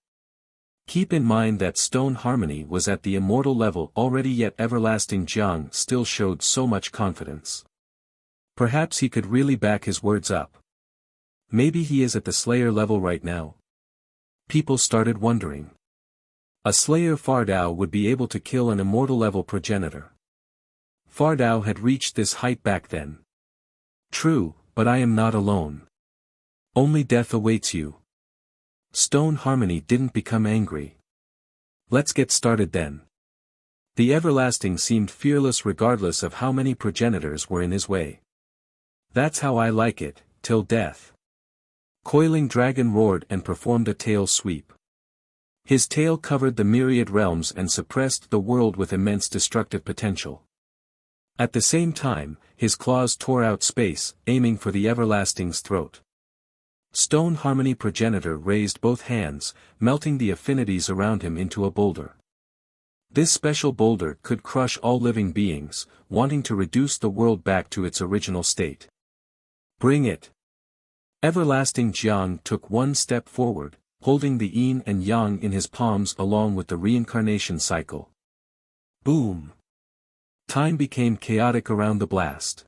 Keep in mind that Stone Harmony was at the immortal level already, yet Everlasting Jiang still showed so much confidence. Perhaps he could really back his words up. Maybe he is at the Slayer level right now. People started wondering. A Slayer Fardao would be able to kill an immortal level progenitor. Fardao had reached this height back then. True, but I am not alone. Only death awaits you. Stone Harmony didn't become angry. Let's get started then. The Everlasting seemed fearless regardless of how many progenitors were in his way. That's how I like it, till death. Coiling Dragon roared and performed a tail sweep. His tail covered the myriad realms and suppressed the world with immense destructive potential. At the same time, his claws tore out space, aiming for the Everlasting's throat. Stone Harmony progenitor raised both hands, melting the affinities around him into a boulder. This special boulder could crush all living beings, wanting to reduce the world back to its original state. Bring it. Everlasting Jiang took one step forward, holding the yin and yang in his palms along with the reincarnation cycle. Boom! Time became chaotic around the blast.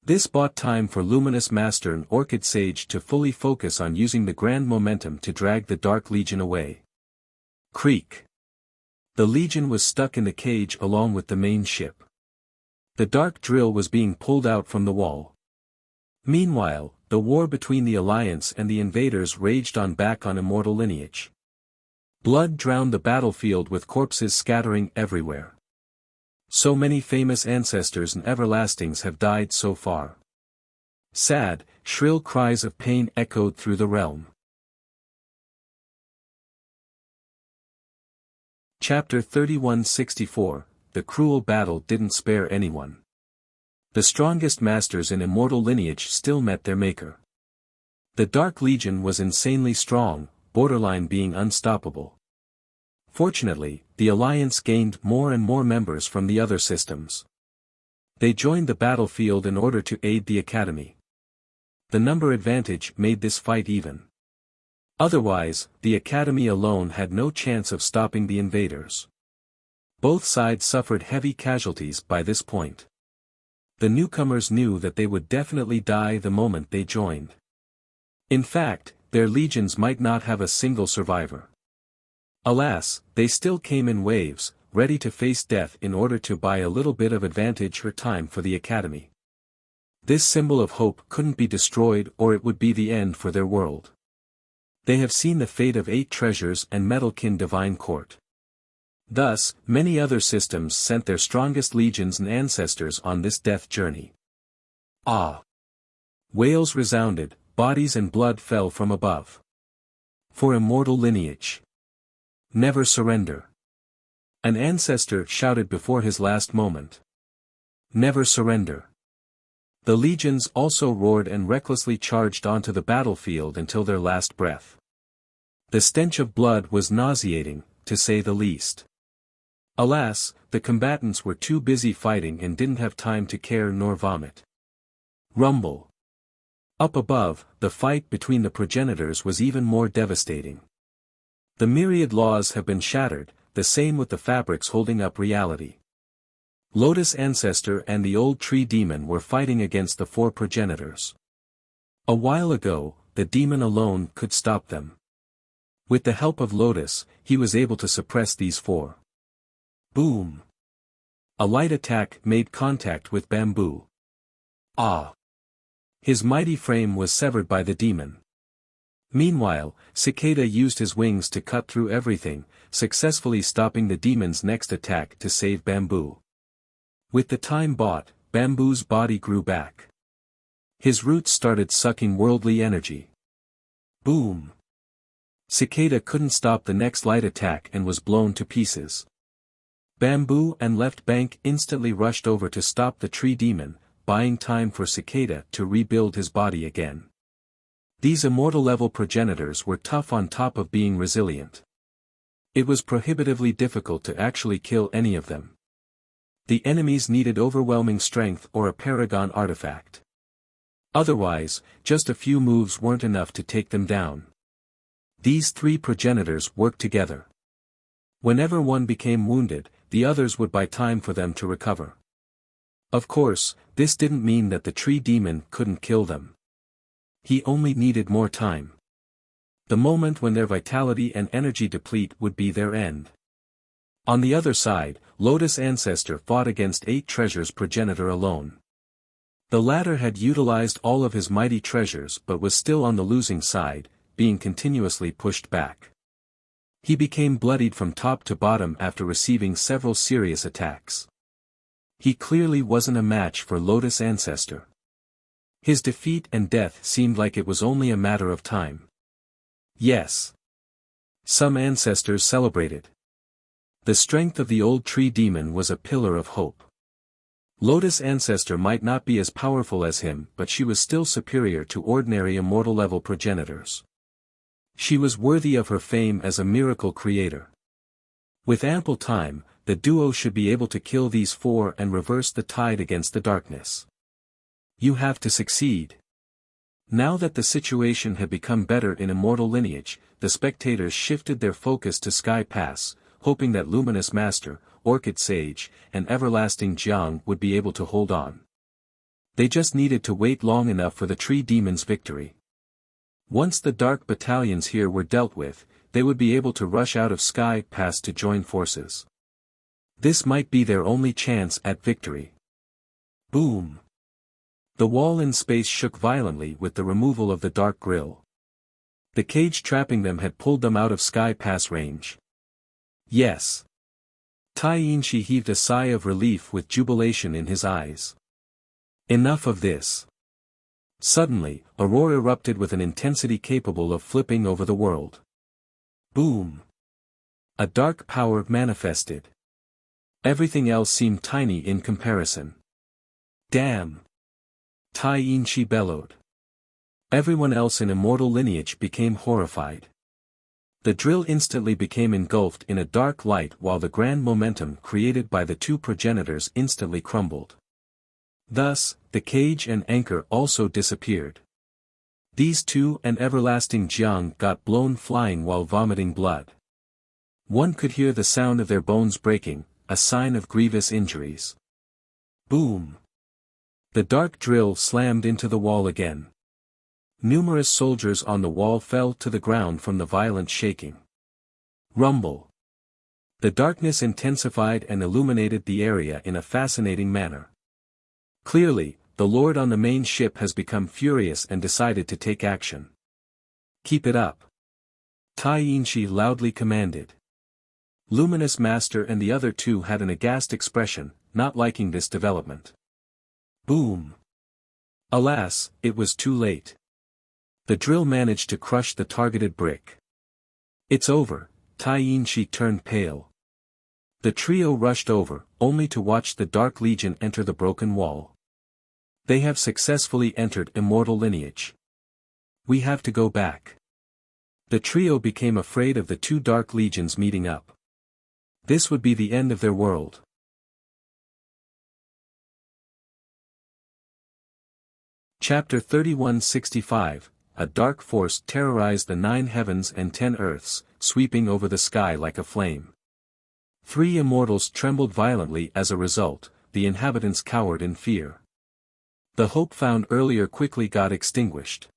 This bought time for Luminous Master and Orchid Sage to fully focus on using the grand momentum to drag the Dark Legion away. Creak! The Legion was stuck in the cage along with the main ship. The Dark Drill was being pulled out from the wall. Meanwhile, the war between the Alliance and the invaders raged on back on immortal lineage. Blood drowned the battlefield with corpses scattering everywhere. So many famous ancestors and Everlastings have died so far. Sad, shrill cries of pain echoed through the realm. Chapter 3164, The Cruel Battle Didn't Spare Anyone. The strongest masters in immortal lineage still met their maker. The Dark Legion was insanely strong, borderline being unstoppable. Fortunately, the Alliance gained more and more members from the other systems. They joined the battlefield in order to aid the Academy. The number advantage made this fight even. Otherwise, the Academy alone had no chance of stopping the invaders. Both sides suffered heavy casualties by this point. The newcomers knew that they would definitely die the moment they joined. In fact, their legions might not have a single survivor. Alas, they still came in waves, ready to face death in order to buy a little bit of advantage or time for the Academy. This symbol of hope couldn't be destroyed or it would be the end for their world. They have seen the fate of 8 treasures and Metalkin Divine Court. Thus, many other systems sent their strongest legions and ancestors on this death journey. Ah! Wails resounded, bodies and blood fell from above. For immortal lineage. Never surrender. An ancestor shouted before his last moment. Never surrender. The legions also roared and recklessly charged onto the battlefield until their last breath. The stench of blood was nauseating, to say the least. Alas, the combatants were too busy fighting and didn't have time to care nor vomit. Rumble. Up above, the fight between the progenitors was even more devastating. The myriad laws have been shattered, the same with the fabrics holding up reality. Lotus Ancestor and the Old Tree Demon were fighting against the 4 progenitors. A while ago, the demon alone could stop them. With the help of Lotus, he was able to suppress these 4. Boom! A light attack made contact with bamboo. Ah! His mighty frame was severed by the demon. Meanwhile, Cicada used his wings to cut through everything, successfully stopping the demon's next attack to save Bamboo. With the time bought, Bamboo's body grew back. His roots started sucking worldly energy. Boom! Cicada couldn't stop the next light attack and was blown to pieces. Bamboo and Left Bank instantly rushed over to stop the tree demon, buying time for Cicada to rebuild his body again. These immortal-level progenitors were tough on top of being resilient. It was prohibitively difficult to actually kill any of them. The enemies needed overwhelming strength or a paragon artifact. Otherwise, just a few moves weren't enough to take them down. These three progenitors worked together. Whenever one became wounded, the others would buy time for them to recover. Of course, this didn't mean that the tree demon couldn't kill them. He only needed more time. The moment when their vitality and energy deplete would be their end. On the other side, Lotus Ancestor fought against 8 Treasures progenitor alone. The latter had utilized all of his mighty treasures but was still on the losing side, being continuously pushed back. He became bloodied from top to bottom after receiving several serious attacks. He clearly wasn't a match for Lotus Ancestor. His defeat and death seemed like it was only a matter of time. Yes. Some ancestors celebrated. The strength of the old tree demon was a pillar of hope. Lotus Ancestor might not be as powerful as him, but she was still superior to ordinary immortal-level progenitors. She was worthy of her fame as a miracle creator. With ample time, the duo should be able to kill these 4 and reverse the tide against the darkness. You have to succeed. Now that the situation had become better in immortal lineage, the spectators shifted their focus to Sky Pass, hoping that Luminous Master, Orchid Sage, and Everlasting Jiang would be able to hold on. They just needed to wait long enough for the Tree Demon's victory. Once the dark battalions here were dealt with, they would be able to rush out of Sky Pass to join forces. This might be their only chance at victory. Boom! The wall in space shook violently with the removal of the dark grill. The cage trapping them had pulled them out of Sky Pass range. Yes. Tai Yinshi heaved a sigh of relief with jubilation in his eyes. Enough of this. Suddenly, a roar erupted with an intensity capable of flipping over the world. Boom! A dark power manifested. Everything else seemed tiny in comparison. Damn! Tai Yinshi bellowed. Everyone else in immortal lineage became horrified. The drill instantly became engulfed in a dark light while the grand momentum created by the 2 progenitors instantly crumbled. Thus, the cage and anchor also disappeared. These 2 and Everlasting Jiang got blown flying while vomiting blood. One could hear the sound of their bones breaking, a sign of grievous injuries. Boom! The dark drill slammed into the wall again. Numerous soldiers on the wall fell to the ground from the violent shaking. Rumble. The darkness intensified and illuminated the area in a fascinating manner. Clearly, the Lord on the main ship has become furious and decided to take action. Keep it up. Tai Yinshi loudly commanded. Luminous Master and the other 2 had an aghast expression, not liking this development. Boom. Alas, it was too late. The drill managed to crush the targeted brick. It's over. Tai Yinshi turned pale. The trio rushed over, only to watch the Dark Legion enter the broken wall. They have successfully entered immortal lineage. We have to go back. The trio became afraid of the 2 Dark Legions meeting up. This would be the end of their world. Chapter 3165, A dark force terrorized the 9 heavens and 10 earths, sweeping over the sky like a flame. 3 immortals trembled violently as a result, the inhabitants cowered in fear. The hope found earlier quickly got extinguished.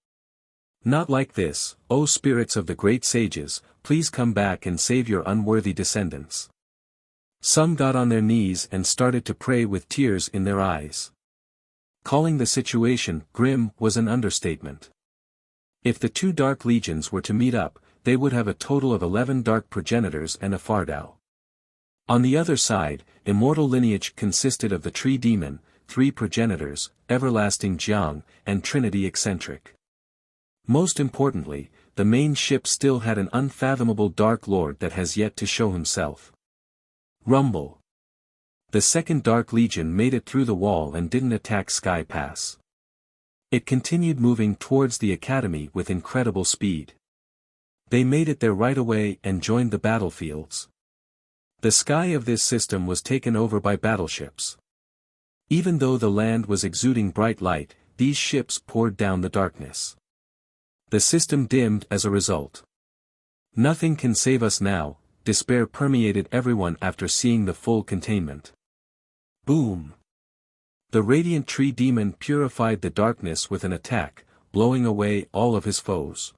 Not like this, O spirits of the great sages, please come back and save your unworthy descendants. Some got on their knees and started to pray with tears in their eyes. Calling the situation grim was an understatement. If the 2 Dark Legions were to meet up, they would have a total of 11 Dark Progenitors and a Fardao. On the other side, immortal lineage consisted of the Tree Demon, three progenitors, everlasting Jiang, and Trinity eccentric. Most importantly, the main ship still had an unfathomable Dark Lord that has yet to show himself. Rumble. The second Dark Legion made it through the wall and didn't attack Sky Pass. It continued moving towards the Academy with incredible speed. They made it there right away and joined the battlefields. The sky of this system was taken over by battleships. Even though the land was exuding bright light, these ships poured down the darkness. The system dimmed as a result. Nothing can save us now, despair permeated everyone after seeing the full containment. Boom! The radiant tree demon purified the darkness with an attack, blowing away all of his foes.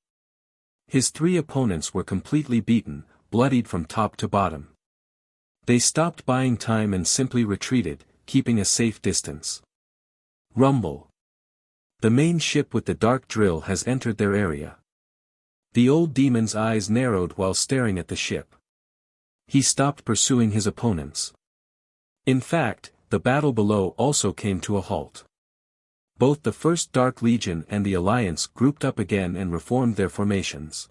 His three opponents were completely beaten, bloodied from top to bottom. They stopped buying time and simply retreated, keeping a safe distance. Rumble. The main ship with the dark drill has entered their area. The old demon's eyes narrowed while staring at the ship. He stopped pursuing his opponents. In fact, the battle below also came to a halt. Both the First Dark Legion and the Alliance grouped up again and reformed their formations.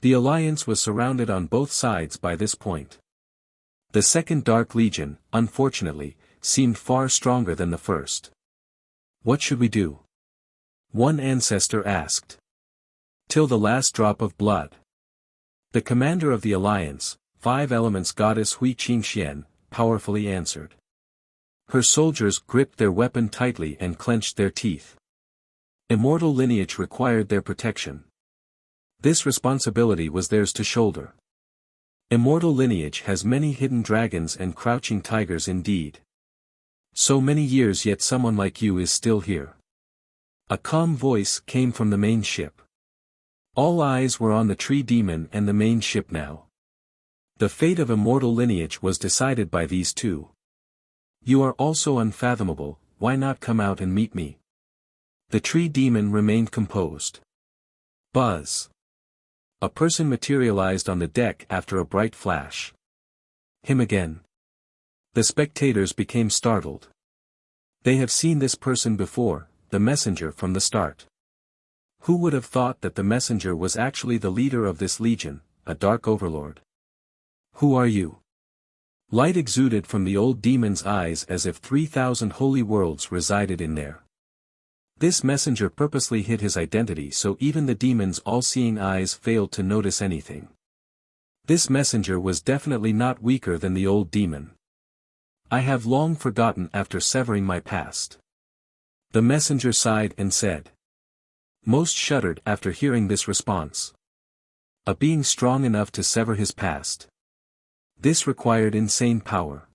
The Alliance was surrounded on both sides by this point. The Second Dark Legion, unfortunately, seemed far stronger than the first. What should we do? One ancestor asked. Till the last drop of blood. The commander of the Alliance, Five Elements Goddess Hui Qingxian, powerfully answered. Her soldiers gripped their weapon tightly and clenched their teeth. Immortal lineage required their protection. This responsibility was theirs to shoulder. Immortal lineage has many hidden dragons and crouching tigers indeed. So many years yet someone like you is still here. A calm voice came from the main ship. All eyes were on the tree demon and the main ship now. The fate of immortal lineage was decided by these two. You are also unfathomable, why not come out and meet me? The tree demon remained composed. Buzz. A person materialized on the deck after a bright flash. Him again. The spectators became startled. They have seen this person before, the messenger from the start. Who would have thought that the messenger was actually the leader of this legion, a dark overlord? Who are you? Light exuded from the old demon's eyes as if 3,000 holy worlds resided in there. This messenger purposely hid his identity so even the demon's all-seeing eyes failed to notice anything. This messenger was definitely not weaker than the old demon. I have long forgotten after severing my past. The messenger sighed and said. Most shuddered after hearing this response. A being strong enough to sever his past. This required insane power.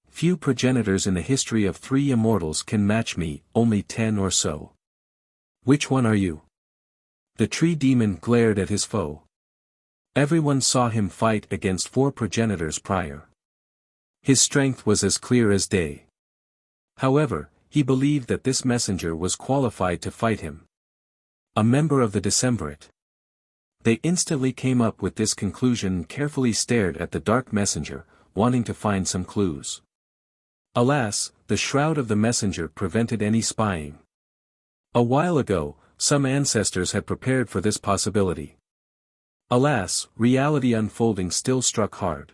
Few progenitors in the history of three immortals can match me, only 10 or so. Which one are you? The tree demon glared at his foe. Everyone saw him fight against 4 progenitors prior. His strength was as clear as day. However, he believed that this messenger was qualified to fight him. A member of the Decemvirate. They instantly came up with this conclusion and carefully stared at the dark messenger, wanting to find some clues. Alas, the shroud of the messenger prevented any spying. A while ago, some ancestors had prepared for this possibility. Alas, reality unfolding still struck hard.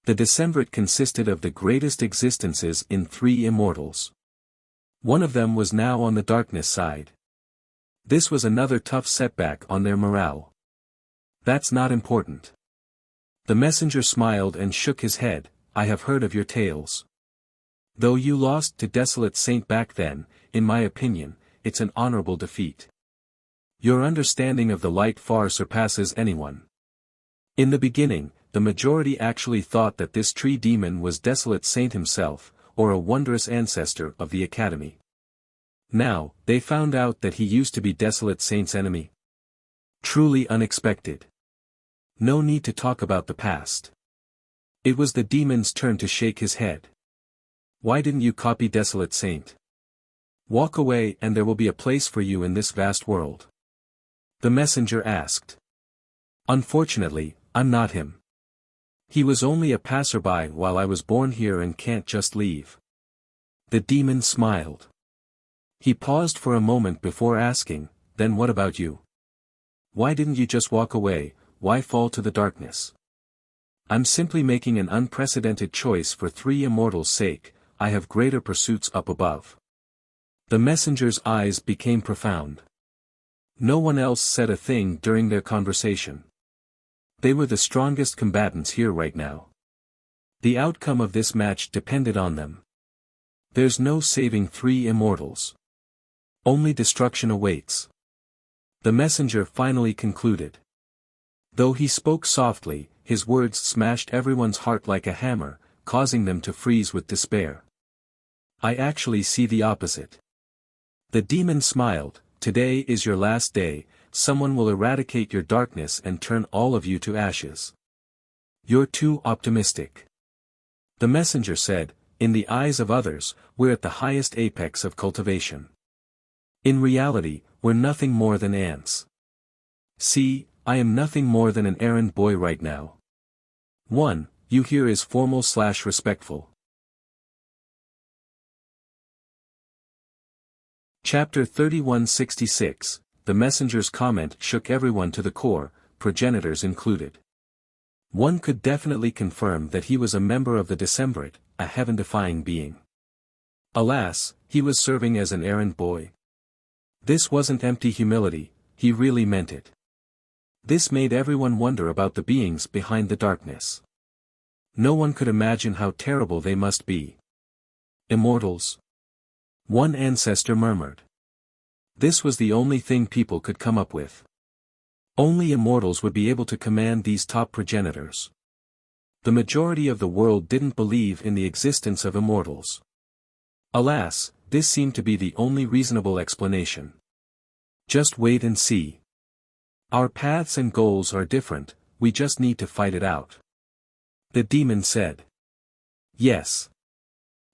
The Decemvirate consisted of the greatest existences in 3 immortals. One of them was now on the darkness side. This was another tough setback on their morale. That's not important. The messenger smiled and shook his head, I have heard of your tales. Though you lost to Desolate Saint back then, in my opinion, it's an honorable defeat. Your understanding of the light far surpasses anyone. In the beginning, the majority actually thought that this tree demon was Desolate Saint himself, or a wondrous ancestor of the Academy. Now, they found out that he used to be Desolate Saint's enemy. Truly unexpected. No need to talk about the past. It was the demon's turn to shake his head. Why didn't you copy Desolate Saint? Walk away and there will be a place for you in this vast world. The messenger asked. Unfortunately, I'm not him. He was only a passerby while I was born here and can't just leave. The demon smiled. He paused for a moment before asking, "Then what about you? Why didn't you just walk away, why fall to the darkness?" "I'm simply making an unprecedented choice for 3 immortals' sake, I have greater pursuits up above." The messenger's eyes became profound. No one else said a thing during their conversation. They were the strongest combatants here right now. The outcome of this match depended on them. There's no saving 3 immortals. Only destruction awaits. The messenger finally concluded. Though he spoke softly, his words smashed everyone's heart like a hammer, causing them to freeze with despair. "I actually see the opposite." The demon smiled. "Today is your last day, someone will eradicate your darkness and turn all of you to ashes." "You're too optimistic." The messenger said, "In the eyes of others, we're at the highest apex of cultivation. In reality, we're nothing more than ants. See, I am nothing more than an errand boy right now." 1. You here is formal/respectful. Chapter 3166, The messenger's comment shook everyone to the core, progenitors included. One could definitely confirm that he was a member of the Decemvirate, a heaven-defying being. Alas, he was serving as an errand boy. This wasn't empty humility, he really meant it. This made everyone wonder about the beings behind the darkness. No one could imagine how terrible they must be. Immortals? One ancestor murmured. This was the only thing people could come up with. Only immortals would be able to command these top progenitors. The majority of the world didn't believe in the existence of immortals. Alas, this seemed to be the only reasonable explanation. Just wait and see. Our paths and goals are different, we just need to fight it out. The demon said. Yes.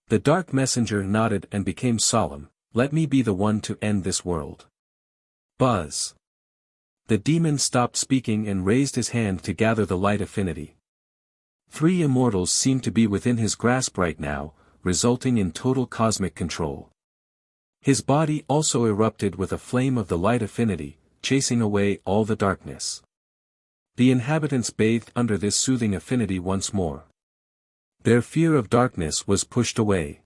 The dark messenger nodded and became solemn. Let me be the one to end this world. Buzz. The demon stopped speaking and raised his hand to gather the light affinity. 3 immortals seemed to be within his grasp right now, resulting in total cosmic control. His body also erupted with a flame of the light affinity, chasing away all the darkness. The inhabitants bathed under this soothing affinity once more. Their fear of darkness was pushed away.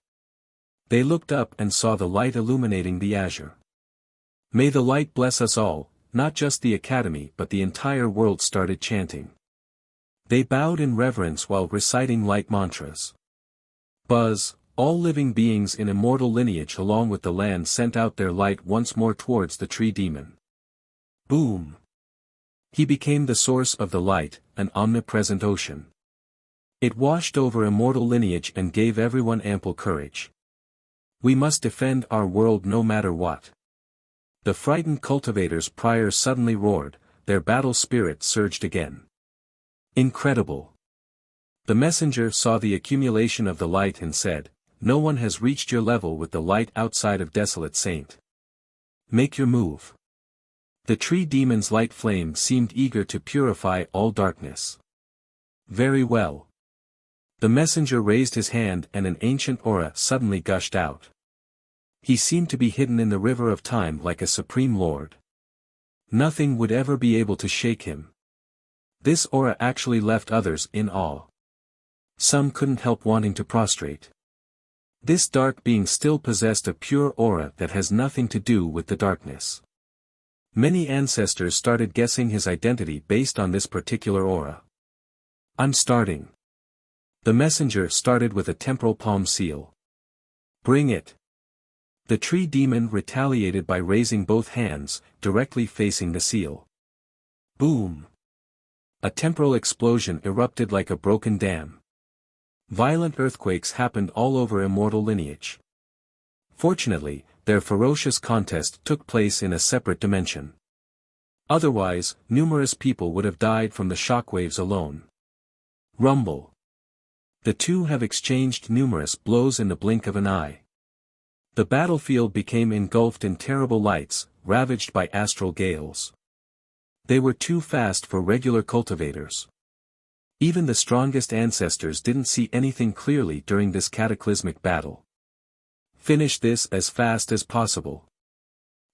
They looked up and saw the light illuminating the azure. May the light bless us all, not just the academy but the entire world, started chanting. They bowed in reverence while reciting light mantras. Buzz, all living beings in immortal lineage along with the land sent out their light once more towards the tree demon. Boom! He became the source of the light, an omnipresent ocean. It washed over immortal lineage and gave everyone ample courage. We must defend our world no matter what. The frightened cultivators prior suddenly roared, their battle spirit surged again. Incredible! The messenger saw the accumulation of the light and said, no one has reached your level with the light outside of Desolate Saint. Make your move. The tree demon's light flame seemed eager to purify all darkness. Very well. The messenger raised his hand and an ancient aura suddenly gushed out. He seemed to be hidden in the river of time like a supreme lord. Nothing would ever be able to shake him. This aura actually left others in awe. Some couldn't help wanting to prostrate. This dark being still possessed a pure aura that has nothing to do with the darkness. Many ancestors started guessing his identity based on this particular aura. I'm starting. The messenger started with a temporal palm seal. Bring it. The tree demon retaliated by raising both hands, directly facing the seal. Boom! A temporal explosion erupted like a broken dam. Violent earthquakes happened all over immortal lineage. Fortunately, their ferocious contest took place in a separate dimension. Otherwise, numerous people would have died from the shockwaves alone. Rumble. The two have exchanged numerous blows in the blink of an eye. The battlefield became engulfed in terrible lights, ravaged by astral gales. They were too fast for regular cultivators. Even the strongest ancestors didn't see anything clearly during this cataclysmic battle. Finish this as fast as possible.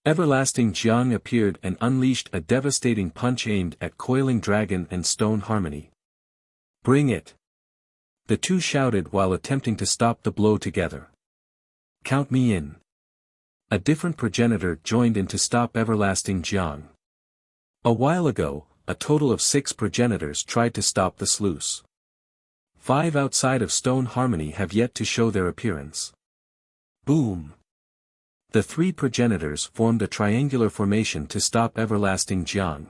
Everlasting Jiang appeared and unleashed a devastating punch aimed at Coiling Dragon and Stone Harmony. Bring it! The two shouted while attempting to stop the blow together. Count me in. A different progenitor joined in to stop Everlasting Jiang. A while ago, a total of 6 progenitors tried to stop the sluice. 5 outside of Stone Harmony have yet to show their appearance. Boom! The 3 progenitors formed a triangular formation to stop Everlasting Jiang.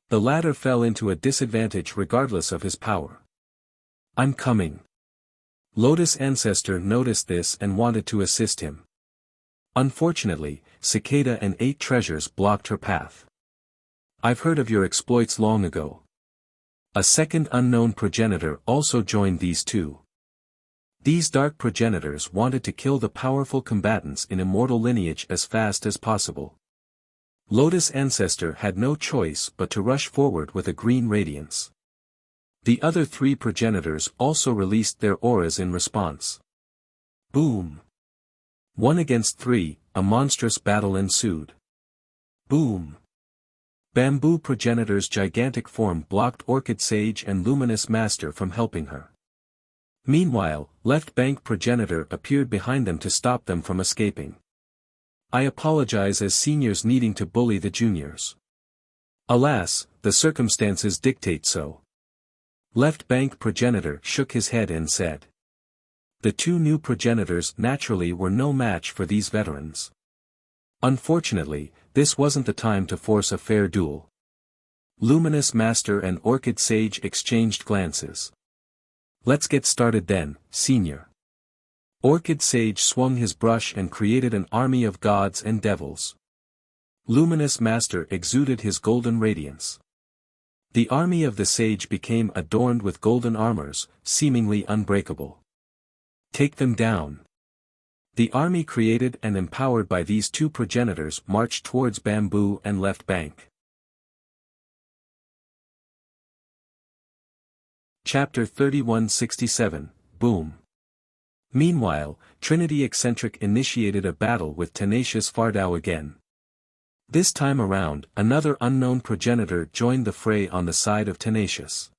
The latter fell into a disadvantage regardless of his power. I'm coming. Lotus Ancestor noticed this and wanted to assist him. Unfortunately, Cicada and 8 treasures blocked her path. I've heard of your exploits long ago. A second unknown progenitor also joined these two. These dark progenitors wanted to kill the powerful combatants in immortal lineage as fast as possible. Lotus Ancestor had no choice but to rush forward with a green radiance. The other 3 progenitors also released their auras in response. Boom! 1 against 3, a monstrous battle ensued. Boom! Bamboo Progenitor's gigantic form blocked Orchid Sage and Luminous Master from helping her. Meanwhile, Left Bank Progenitor appeared behind them to stop them from escaping. I apologize as seniors needing to bully the juniors. Alas, the circumstances dictate so. Left Bank Progenitor shook his head and said. The 2 new progenitors naturally were no match for these veterans. Unfortunately, this wasn't the time to force a fair duel. Luminous Master and Orchid Sage exchanged glances. Let's get started then, senior. Orchid Sage swung his brush and created an army of gods and devils. Luminous Master exuded his golden radiance. The army of the sage became adorned with golden armors, seemingly unbreakable. Take them down. The army created and empowered by these 2 progenitors marched towards Bamboo and Left Bank. Chapter 3167, Boom. Meanwhile, Trinity Eccentric initiated a battle with Tenacious Fardao again. This time around, another unknown progenitor joined the fray on the side of Tenacious.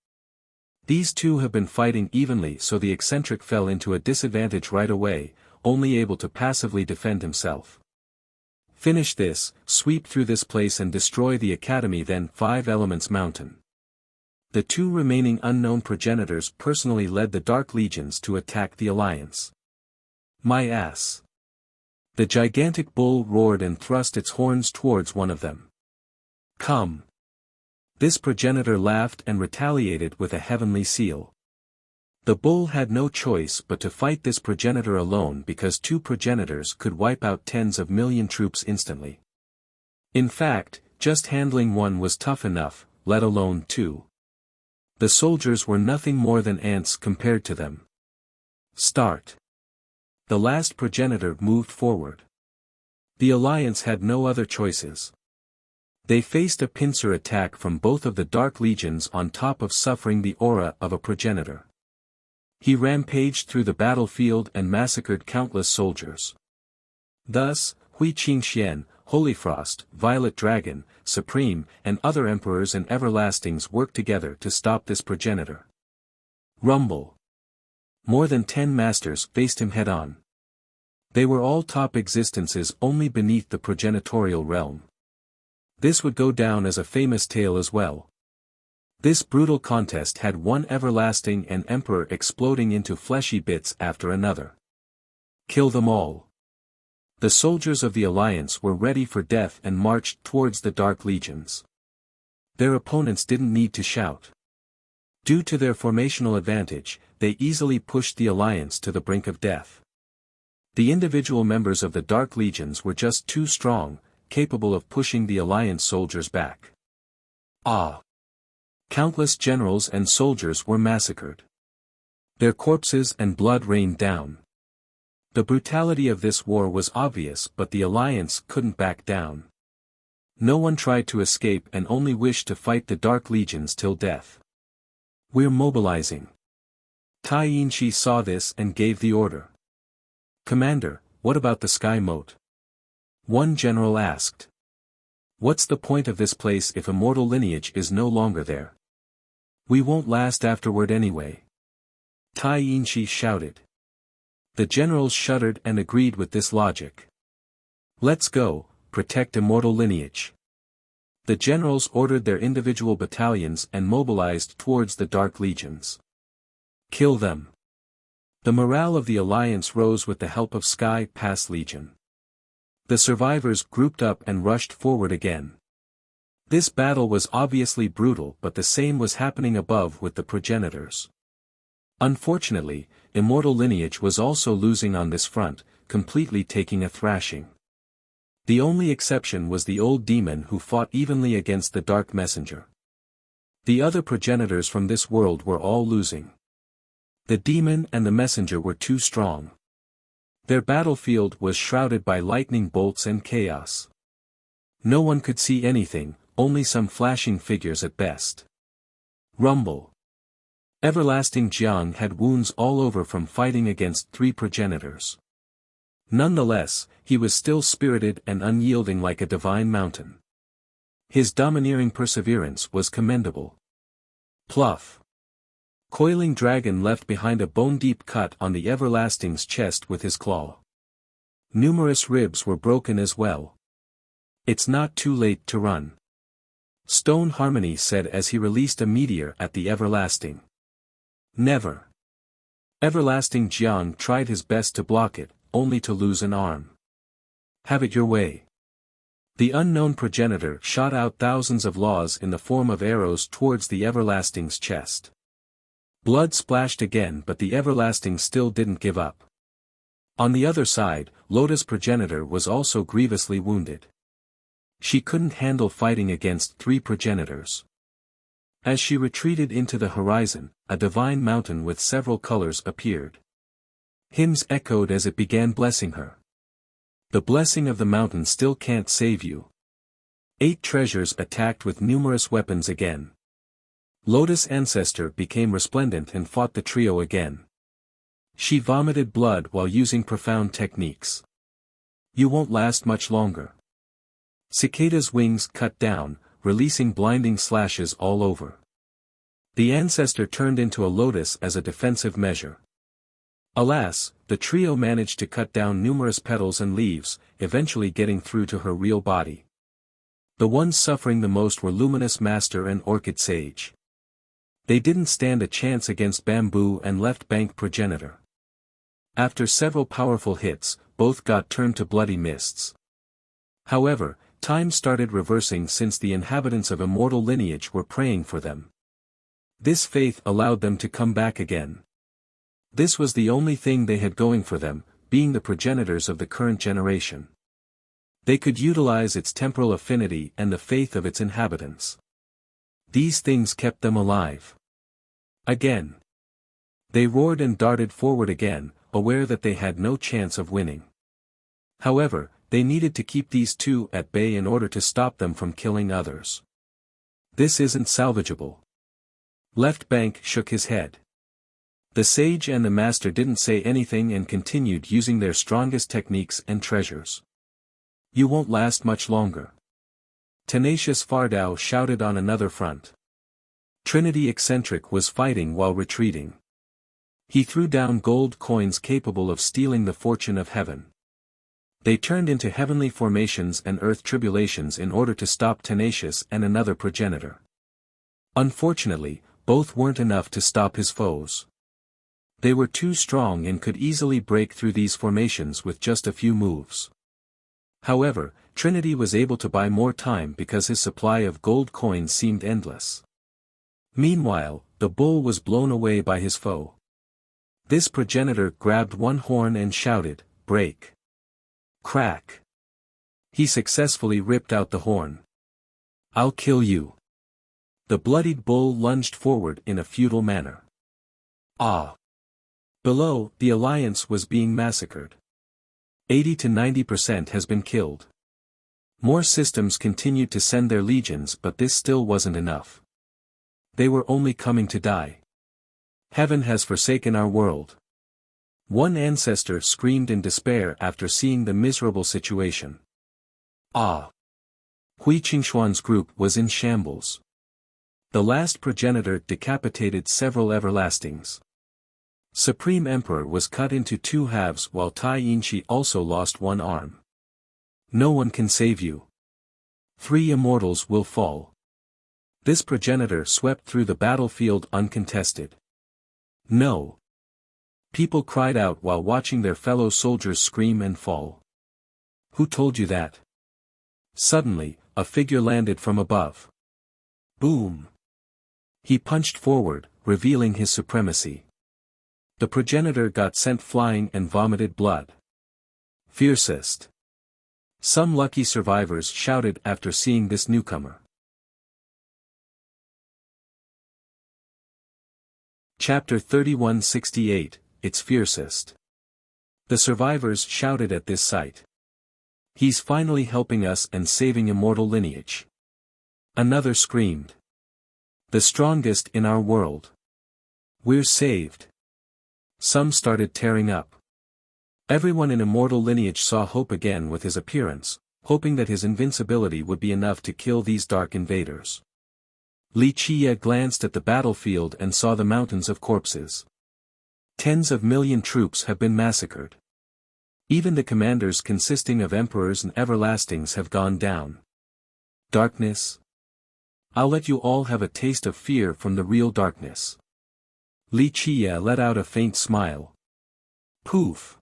These 2 have been fighting evenly, so the Eccentric fell into a disadvantage right away, only able to passively defend himself. Finish this, sweep through this place and destroy the Academy, then 5 Elements Mountain. The 2 remaining unknown progenitors personally led the Dark Legions to attack the Alliance. My ass! The gigantic bull roared and thrust its horns towards one of them. Come! This progenitor laughed and retaliated with a heavenly seal. The bull had no choice but to fight this progenitor alone because 2 progenitors could wipe out tens of million troops instantly. In fact, just handling 1 was tough enough, let alone 2. The soldiers were nothing more than ants compared to them. Start. The last progenitor moved forward. The Alliance had no other choices. They faced a pincer attack from both of the Dark Legions on top of suffering the aura of a progenitor. He rampaged through the battlefield and massacred countless soldiers. Thus, Hui Qingxian, Holy Frost, Violet Dragon, Supreme, and other emperors and everlastings worked together to stop this progenitor. Rumble. More than 10 masters faced him head-on. They were all top existences only beneath the progenitorial realm. This would go down as a famous tale as well. This brutal contest had one everlasting and emperor exploding into fleshy bits after another. Kill them all. The soldiers of the Alliance were ready for death and marched towards the Dark Legions. Their opponents didn't need to shout. Due to their formational advantage, they easily pushed the Alliance to the brink of death. The individual members of the Dark Legions were just too strong, capable of pushing the Alliance soldiers back. Countless generals and soldiers were massacred. Their corpses and blood rained down. The brutality of this war was obvious, but the Alliance couldn't back down. No one tried to escape and only wished to fight the Dark Legions till death. We're mobilizing. Tai Yinshi saw this and gave the order. Commander, what about the sky moat? One general asked. What's the point of this place if immortal lineage is no longer there? We won't last afterward anyway. Tai Yinshi shouted. The generals shuddered and agreed with this logic. Let's go, protect immortal lineage. The generals ordered their individual battalions and mobilized towards the Dark Legions. Kill them. The morale of the alliance rose with the help of Sky Pass Legion. The survivors grouped up and rushed forward again. This battle was obviously brutal, but the same was happening above with the progenitors. Unfortunately, immortal lineage was also losing on this front, completely taking a thrashing. The only exception was the old demon who fought evenly against the Dark Messenger. The other progenitors from this world were all losing. The demon and the messenger were too strong. Their battlefield was shrouded by lightning bolts and chaos. No one could see anything, only some flashing figures at best. Rumble. Everlasting Jiang had wounds all over from fighting against 3 progenitors. Nonetheless, he was still spirited and unyielding like a divine mountain. His domineering perseverance was commendable. Pluff. Coiling Dragon left behind a bone-deep cut on the Everlasting's chest with his claw. Numerous ribs were broken as well. It's not too late to run. Stone Harmony said as he released a meteor at the Everlasting. Never. Everlasting Jiang tried his best to block it, only to lose an arm. Have it your way. The unknown progenitor shot out thousands of laws in the form of arrows towards the Everlasting's chest. Blood splashed again, but the Everlasting still didn't give up. On the other side, Lotus progenitor was also grievously wounded. She couldn't handle fighting against 3 progenitors. As she retreated into the horizon, a divine mountain with several colors appeared. Hymns echoed as it began blessing her. The blessing of the mountain still can't save you. 8 treasures attacked with numerous weapons again. Lotus Ancestor became resplendent and fought the trio again. She vomited blood while using profound techniques. You won't last much longer. Cicada's wings cut down, releasing blinding slashes all over. The Ancestor turned into a lotus as a defensive measure. Alas, the trio managed to cut down numerous petals and leaves, eventually getting through to her real body. The ones suffering the most were Luminous Master and Orchid Sage. They didn't stand a chance against Bamboo and Left Bank Progenitor. After several powerful hits, both got turned to bloody mists. However, time started reversing since the inhabitants of immortal lineage were praying for them. This faith allowed them to come back again. This was the only thing they had going for them, being the progenitors of the current generation. They could utilize its temporal affinity and the faith of its inhabitants. These things kept them alive. Again. They roared and darted forward again, aware that they had no chance of winning. However, they needed to keep these 2 at bay in order to stop them from killing others. This isn't salvageable. Left Bank shook his head. The sage and the master didn't say anything and continued using their strongest techniques and treasures. You won't last much longer. Tenacious Fardao shouted on another front. Trinity Eccentric was fighting while retreating. He threw down gold coins capable of stealing the fortune of heaven. They turned into heavenly formations and earth tribulations in order to stop Tenacious and another progenitor. Unfortunately, both weren't enough to stop his foes. They were too strong and could easily break through these formations with just a few moves. However, Trinity was able to buy more time because his supply of gold coins seemed endless. Meanwhile, the bull was blown away by his foe. This progenitor grabbed one horn and shouted, "Break!" Crack! He successfully ripped out the horn. "I'll kill you!" The bloodied bull lunged forward in a futile manner. Ah! Below, the Alliance was being massacred. 80 to 90% has been killed. More systems continued to send their legions, but this still wasn't enough. They were only coming to die. Heaven has forsaken our world. One ancestor screamed in despair after seeing the miserable situation. Ah! Hui Qingxuan's group was in shambles. The last progenitor decapitated several everlastings. Supreme Emperor was cut into two halves while Tai Yinchi also lost one arm. No one can save you. 3 immortals will fall. This progenitor swept through the battlefield uncontested. No. People cried out while watching their fellow soldiers scream and fall. Who told you that? Suddenly, a figure landed from above. Boom! He punched forward, revealing his supremacy. The progenitor got sent flying and vomited blood. Fiercest. Some lucky survivors shouted after seeing this newcomer. Chapter 3168, Its Fiercest. The survivors shouted at this sight. He's finally helping us and saving immortal lineage. Another screamed. The strongest in our world. We're saved. Some started tearing up. Everyone in immortal lineage saw hope again with his appearance, hoping that his invincibility would be enough to kill these dark invaders. Li Qiye glanced at the battlefield and saw the mountains of corpses. Tens of million troops have been massacred. Even the commanders consisting of emperors and everlastings have gone down. Darkness? I'll let you all have a taste of fear from the real darkness. Li Qiye let out a faint smile. Poof!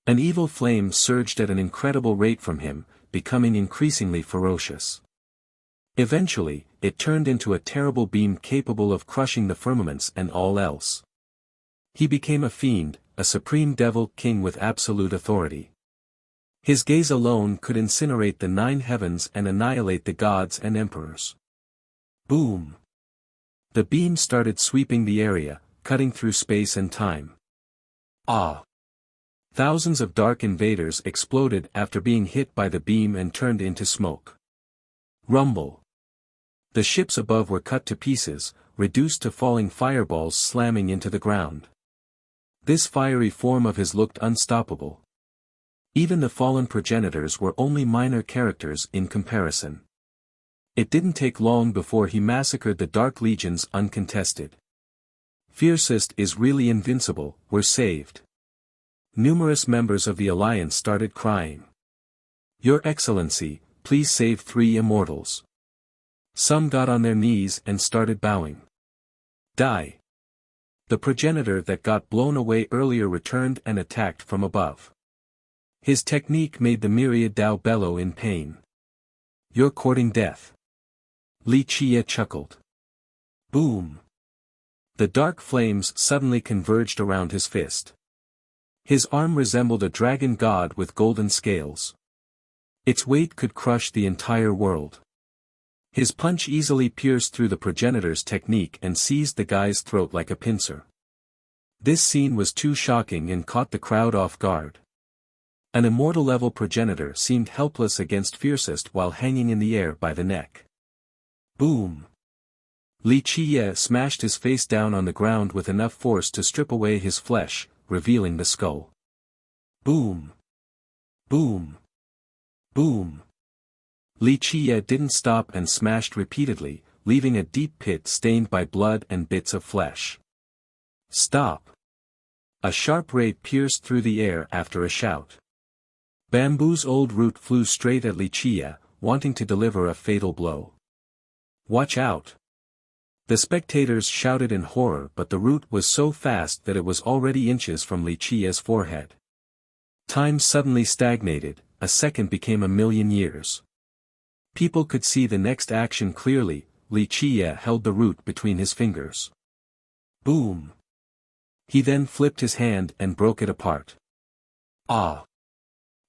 An evil flame surged at an incredible rate from him, becoming increasingly ferocious. Eventually, it turned into a terrible beam capable of crushing the firmaments and all else. He became a fiend, a supreme devil king with absolute authority. His gaze alone could incinerate the 9 heavens and annihilate the gods and emperors. Boom! The beam started sweeping the area, cutting through space and time. Ah! Thousands of dark invaders exploded after being hit by the beam and turned into smoke. Rumble! The ships above were cut to pieces, reduced to falling fireballs slamming into the ground. This fiery form of his looked unstoppable. Even the fallen progenitors were only minor characters in comparison. It didn't take long before he massacred the Dark Legions uncontested. Fiercest is really invincible, we're saved. Numerous members of the Alliance started crying. Your Excellency, please save 3 immortals. Some got on their knees and started bowing. Die. The progenitor that got blown away earlier returned and attacked from above. His technique made the myriad Dao bellow in pain. You're courting death. Li Qiye chuckled. Boom. The dark flames suddenly converged around his fist. His arm resembled a dragon god with golden scales. Its weight could crush the entire world. His punch easily pierced through the progenitor's technique and seized the guy's throat like a pincer. This scene was too shocking and caught the crowd off guard. An immortal-level progenitor seemed helpless against Fiercest while hanging in the air by the neck. Boom! Li Qiye smashed his face down on the ground with enough force to strip away his flesh, revealing the skull. Boom! Boom! Boom! Li Qiye didn't stop and smashed repeatedly, leaving a deep pit stained by blood and bits of flesh. Stop! A sharp ray pierced through the air after a shout. Bamboo's old root flew straight at Li Qiye, wanting to deliver a fatal blow. Watch out! The spectators shouted in horror, but the root was so fast that it was already inches from Li Qiye's forehead. Time suddenly stagnated, a second became 1,000,000 years. People could see the next action clearly. Li Qiye held the root between his fingers. Boom! He then flipped his hand and broke it apart. Ah!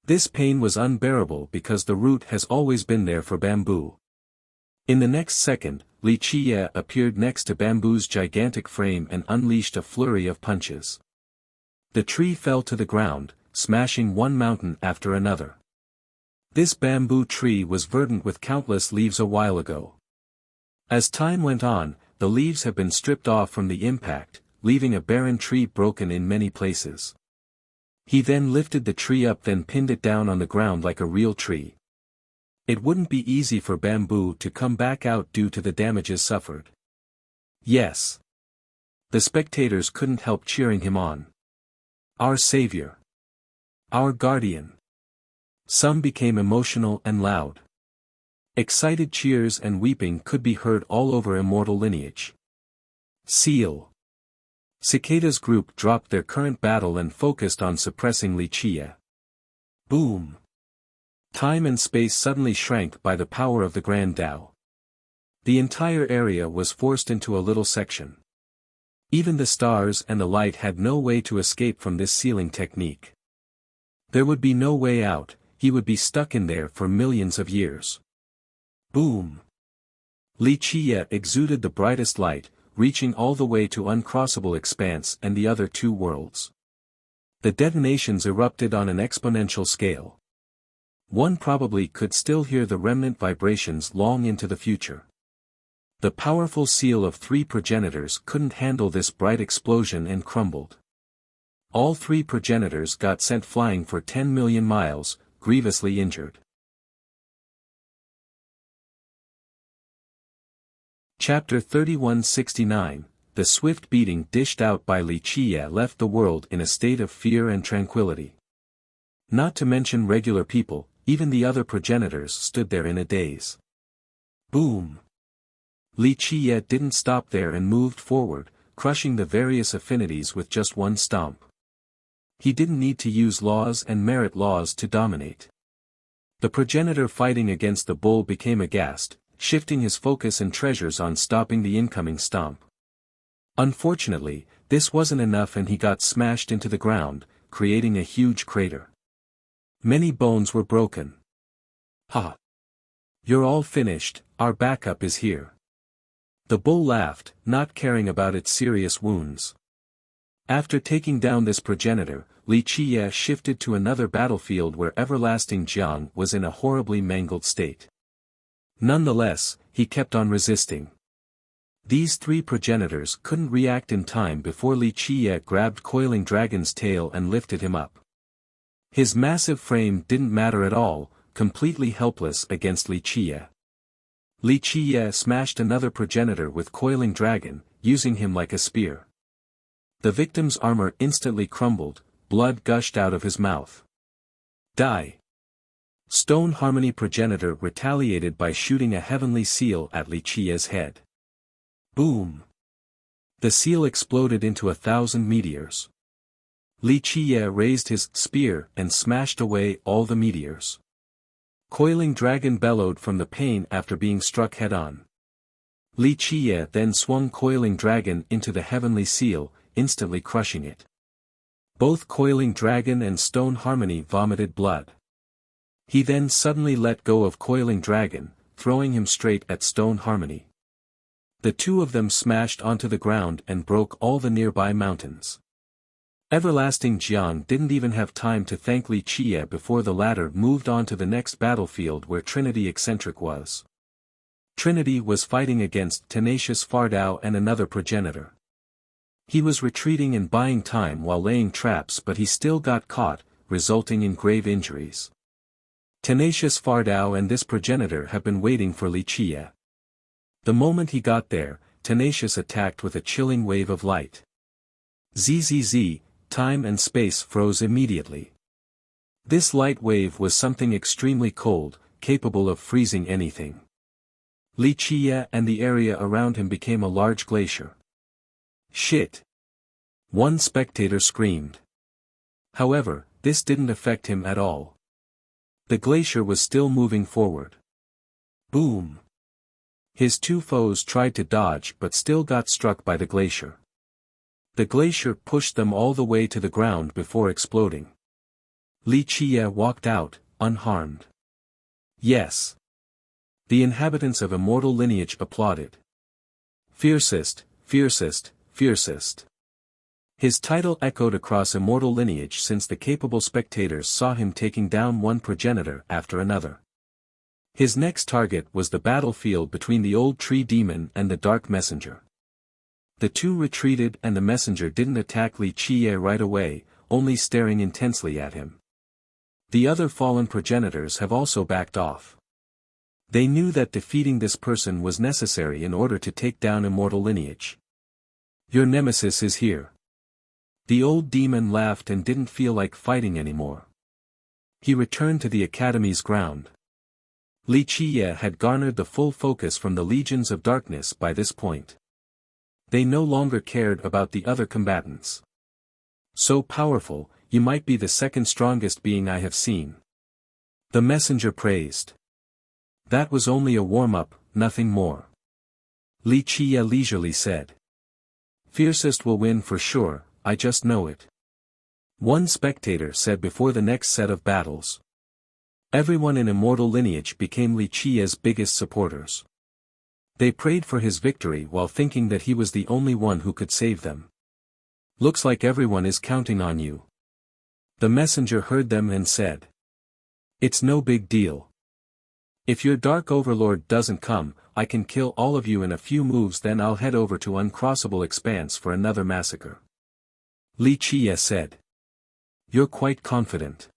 This pain was unbearable because the root has always been there for bamboo. In the next second, Li Qiye appeared next to bamboo's gigantic frame and unleashed a flurry of punches. The tree fell to the ground, smashing one mountain after another. This bamboo tree was verdant with countless leaves a while ago. As time went on, the leaves have been stripped off from the impact, leaving a barren tree broken in many places. He then lifted the tree up, then pinned it down on the ground like a real tree. It wouldn't be easy for Bamboo to come back out due to the damages suffered. Yes. The spectators couldn't help cheering him on. Our savior. Our guardian. Some became emotional and loud. Excited cheers and weeping could be heard all over Immortal Lineage. Seal. Cicada's group dropped their current battle and focused on suppressing Wuxia. Boom. Time and space suddenly shrank by the power of the Grand Tao. The entire area was forced into a little section. Even the stars and the light had no way to escape from this sealing technique. There would be no way out, he would be stuck in there for millions of years. Boom. Wuxia exuded the brightest light, reaching all the way to uncrossable expanse and the other two worlds. The detonations erupted on an exponential scale. One probably could still hear the remnant vibrations long into the future. The powerful seal of 3 progenitors couldn't handle this bright explosion and crumbled. All 3 progenitors got sent flying for 10 million miles, grievously injured. Chapter 3169, The swift beating dished out by Wuxia left the world in a state of fear and tranquility. Not to mention regular people, even the other progenitors stood there in a daze. Boom! Wuxia didn't stop there and moved forward, crushing the various affinities with just one stomp. He didn't need to use laws and merit laws to dominate. The progenitor fighting against the bull became aghast, shifting his focus and treasures on stopping the incoming stomp. Unfortunately, this wasn't enough and he got smashed into the ground, creating a huge crater. Many bones were broken. Ha! You're all finished, our backup is here. The bull laughed, not caring about its serious wounds. After taking down this progenitor, Wuxia shifted to another battlefield where everlasting Jiang was in a horribly mangled state. Nonetheless, he kept on resisting. These 3 progenitors couldn't react in time before Wuxia grabbed Coiling Dragon's tail and lifted him up. His massive frame didn't matter at all, completely helpless against Wuxia. Wuxia smashed another progenitor with Coiling Dragon, using him like a spear. The victim's armor instantly crumbled, blood gushed out of his mouth. Die! Stone Harmony progenitor retaliated by shooting a heavenly seal at Wuxia's head. Boom! The seal exploded into 1,000 meteors. Wuxia raised his spear and smashed away all the meteors. Coiling Dragon bellowed from the pain after being struck head-on. Wuxia then swung Coiling Dragon into the heavenly seal, instantly crushing it. Both Coiling Dragon and Stone Harmony vomited blood. He then suddenly let go of Coiling Dragon, throwing him straight at Stone Harmony. The two of them smashed onto the ground and broke all the nearby mountains. Everlasting Jiang didn't even have time to thank Wuxia before the latter moved on to the next battlefield where Trinity Eccentric was. Trinity was fighting against Tenacious Fardao and another progenitor. He was retreating and buying time while laying traps, but he still got caught, resulting in grave injuries. Tenacious Fardao and this progenitor have been waiting for Wuxia. The moment he got there, Tenacious attacked with a chilling wave of light. ZZZ, time and space froze immediately. This light wave was something extremely cold, capable of freezing anything. Wuxia and the area around him became a large glacier. Shit! One spectator screamed. However, this didn't affect him at all. The glacier was still moving forward. Boom! His 2 foes tried to dodge but still got struck by the glacier. The glacier pushed them all the way to the ground before exploding. Wuxia walked out, unharmed. Yes! The inhabitants of Immortal Lineage applauded. Fiercest, fiercest, fiercest. His title echoed across Immortal Lineage since the capable spectators saw him taking down one progenitor after another. His next target was the battlefield between the Old Tree Demon and the Dark Messenger. The two retreated and the messenger didn't attack Wuxia right away, only staring intensely at him. The other fallen progenitors have also backed off. They knew that defeating this person was necessary in order to take down immortal lineage. Your nemesis is here. The old demon laughed and didn't feel like fighting anymore. He returned to the academy's ground. Li Qiye had garnered the full focus from the legions of darkness by this point. They no longer cared about the other combatants. So powerful, you might be the second strongest being I have seen. The messenger praised. That was only a warm-up, nothing more. Li Qiye leisurely said. Fiercest will win for sure, I just know it. One spectator said before the next set of battles. Everyone in immortal lineage became Li Qiye's biggest supporters. They prayed for his victory while thinking that he was the only one who could save them. Looks like everyone is counting on you. The messenger heard them and said. It's no big deal. If your Dark Overlord doesn't come, I can kill all of you in a few moves, then I'll head over to Uncrossable Expanse for another massacre. Li Qiye said. You're quite confident.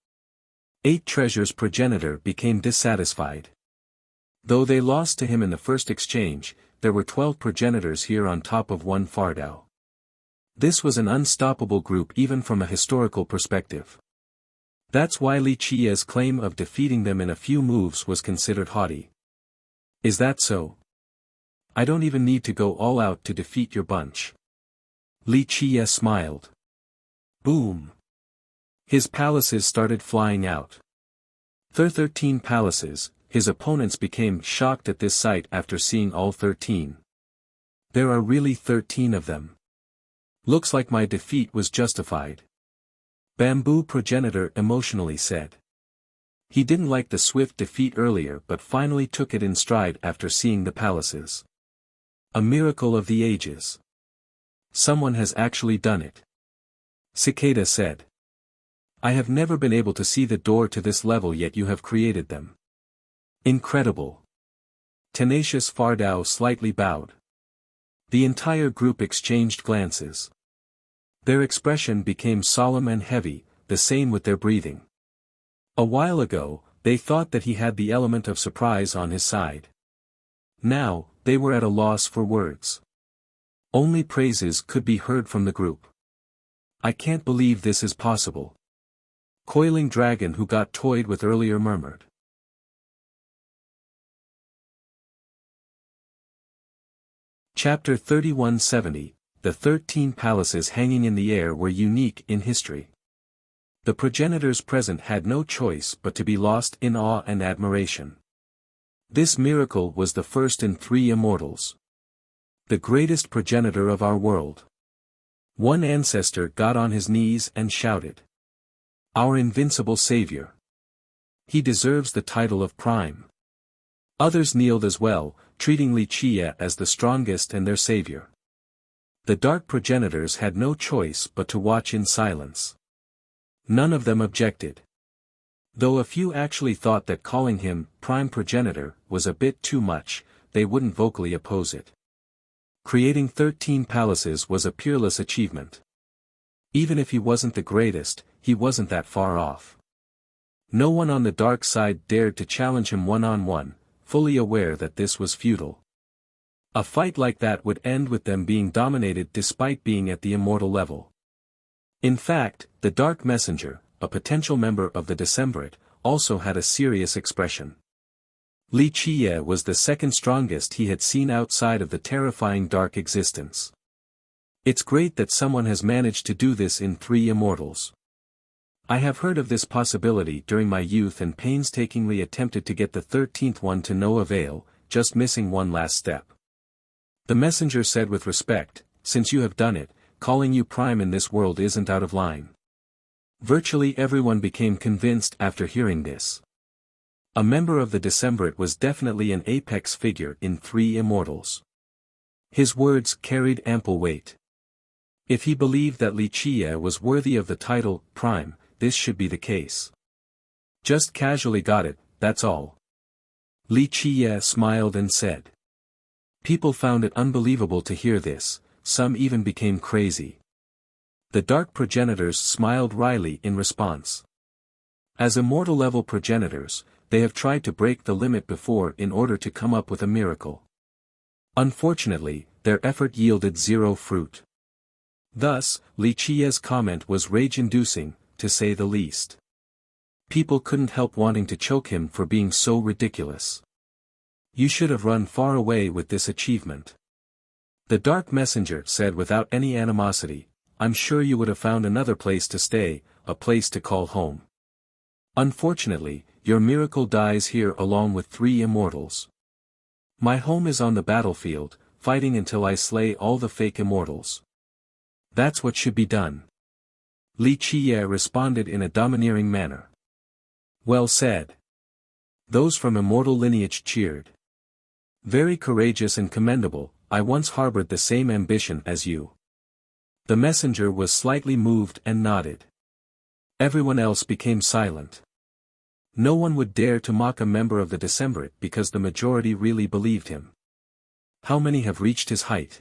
8 Treasures progenitor became dissatisfied. Though they lost to him in the first exchange, there were 12 progenitors here on top of 1 Fardao. This was an unstoppable group even from a historical perspective. That's why Li Qiye's claim of defeating them in a few moves was considered haughty. Is that so? I don't even need to go all out to defeat your bunch. Li Qiye smiled. Boom. His palaces started flying out. 13 palaces, his opponents became shocked at this sight after seeing all 13. There are really 13 of them. Looks like my defeat was justified. Bamboo progenitor emotionally said. He didn't like the swift defeat earlier but finally took it in stride after seeing the palaces. A miracle of the ages. Someone has actually done it. Cicada said. I have never been able to see the door to this level, yet you have created them. Incredible. Tenacious Fardao slightly bowed. The entire group exchanged glances. Their expression became solemn and heavy, the same with their breathing. A while ago, they thought that he had the element of surprise on his side. Now, they were at a loss for words. Only praises could be heard from the group. I can't believe this is possible. Coiling Dragon, who got toyed with earlier, murmured. Chapter 3170. The 13 palaces hanging in the air were unique in history. The progenitors present had no choice but to be lost in awe and admiration. This miracle was the first in 3 immortals. The greatest progenitor of our world. One ancestor got on his knees and shouted. Our invincible savior. He deserves the title of Prime. Others kneeled as well, treating Li Qiye as the strongest and their savior. The dark progenitors had no choice but to watch in silence. None of them objected. Though a few actually thought that calling him Prime Progenitor was a bit too much, they wouldn't vocally oppose it. Creating 13 palaces was a peerless achievement. Even if he wasn't the greatest, he wasn't that far off. No one on the dark side dared to challenge him one-on-one, fully aware that this was futile. A fight like that would end with them being dominated despite being at the immortal level. In fact, the Dark Messenger, a potential member of the Decemvirate, also had a serious expression. Li Qiye was the second strongest he had seen outside of the terrifying dark existence. It's great that someone has managed to do this in 3 immortals. I have heard of this possibility during my youth and painstakingly attempted to get the 13th one to no avail, just missing one last step. The messenger said with respect, since you have done it, calling you Prime in this world isn't out of line. Virtually everyone became convinced after hearing this. A member of the Decemvirate was definitely an apex figure in 3 immortals. His words carried ample weight. If he believed that Li Qiye was worthy of the title Prime, this should be the case. Just casually got it, that's all. Li Qiye smiled and said. People found it unbelievable to hear this, some even became crazy. The dark progenitors smiled wryly in response. As immortal-level progenitors, they have tried to break the limit before in order to come up with a miracle. Unfortunately, their effort yielded zero fruit. Thus, Li Qiye's comment was rage-inducing, to say the least. People couldn't help wanting to choke him for being so ridiculous. You should have run far away with this achievement. The Dark Messenger said without any animosity, I'm sure you would have found another place to stay, a place to call home. Unfortunately, your miracle dies here along with 3 immortals. My home is on the battlefield, fighting until I slay all the fake immortals. That's what should be done. Li Qiye responded in a domineering manner. Well said. Those from immortal lineage cheered. Very courageous and commendable, I once harbored the same ambition as you. The messenger was slightly moved and nodded. Everyone else became silent. No one would dare to mock a member of the Decemvirate because the majority really believed him. How many have reached his height?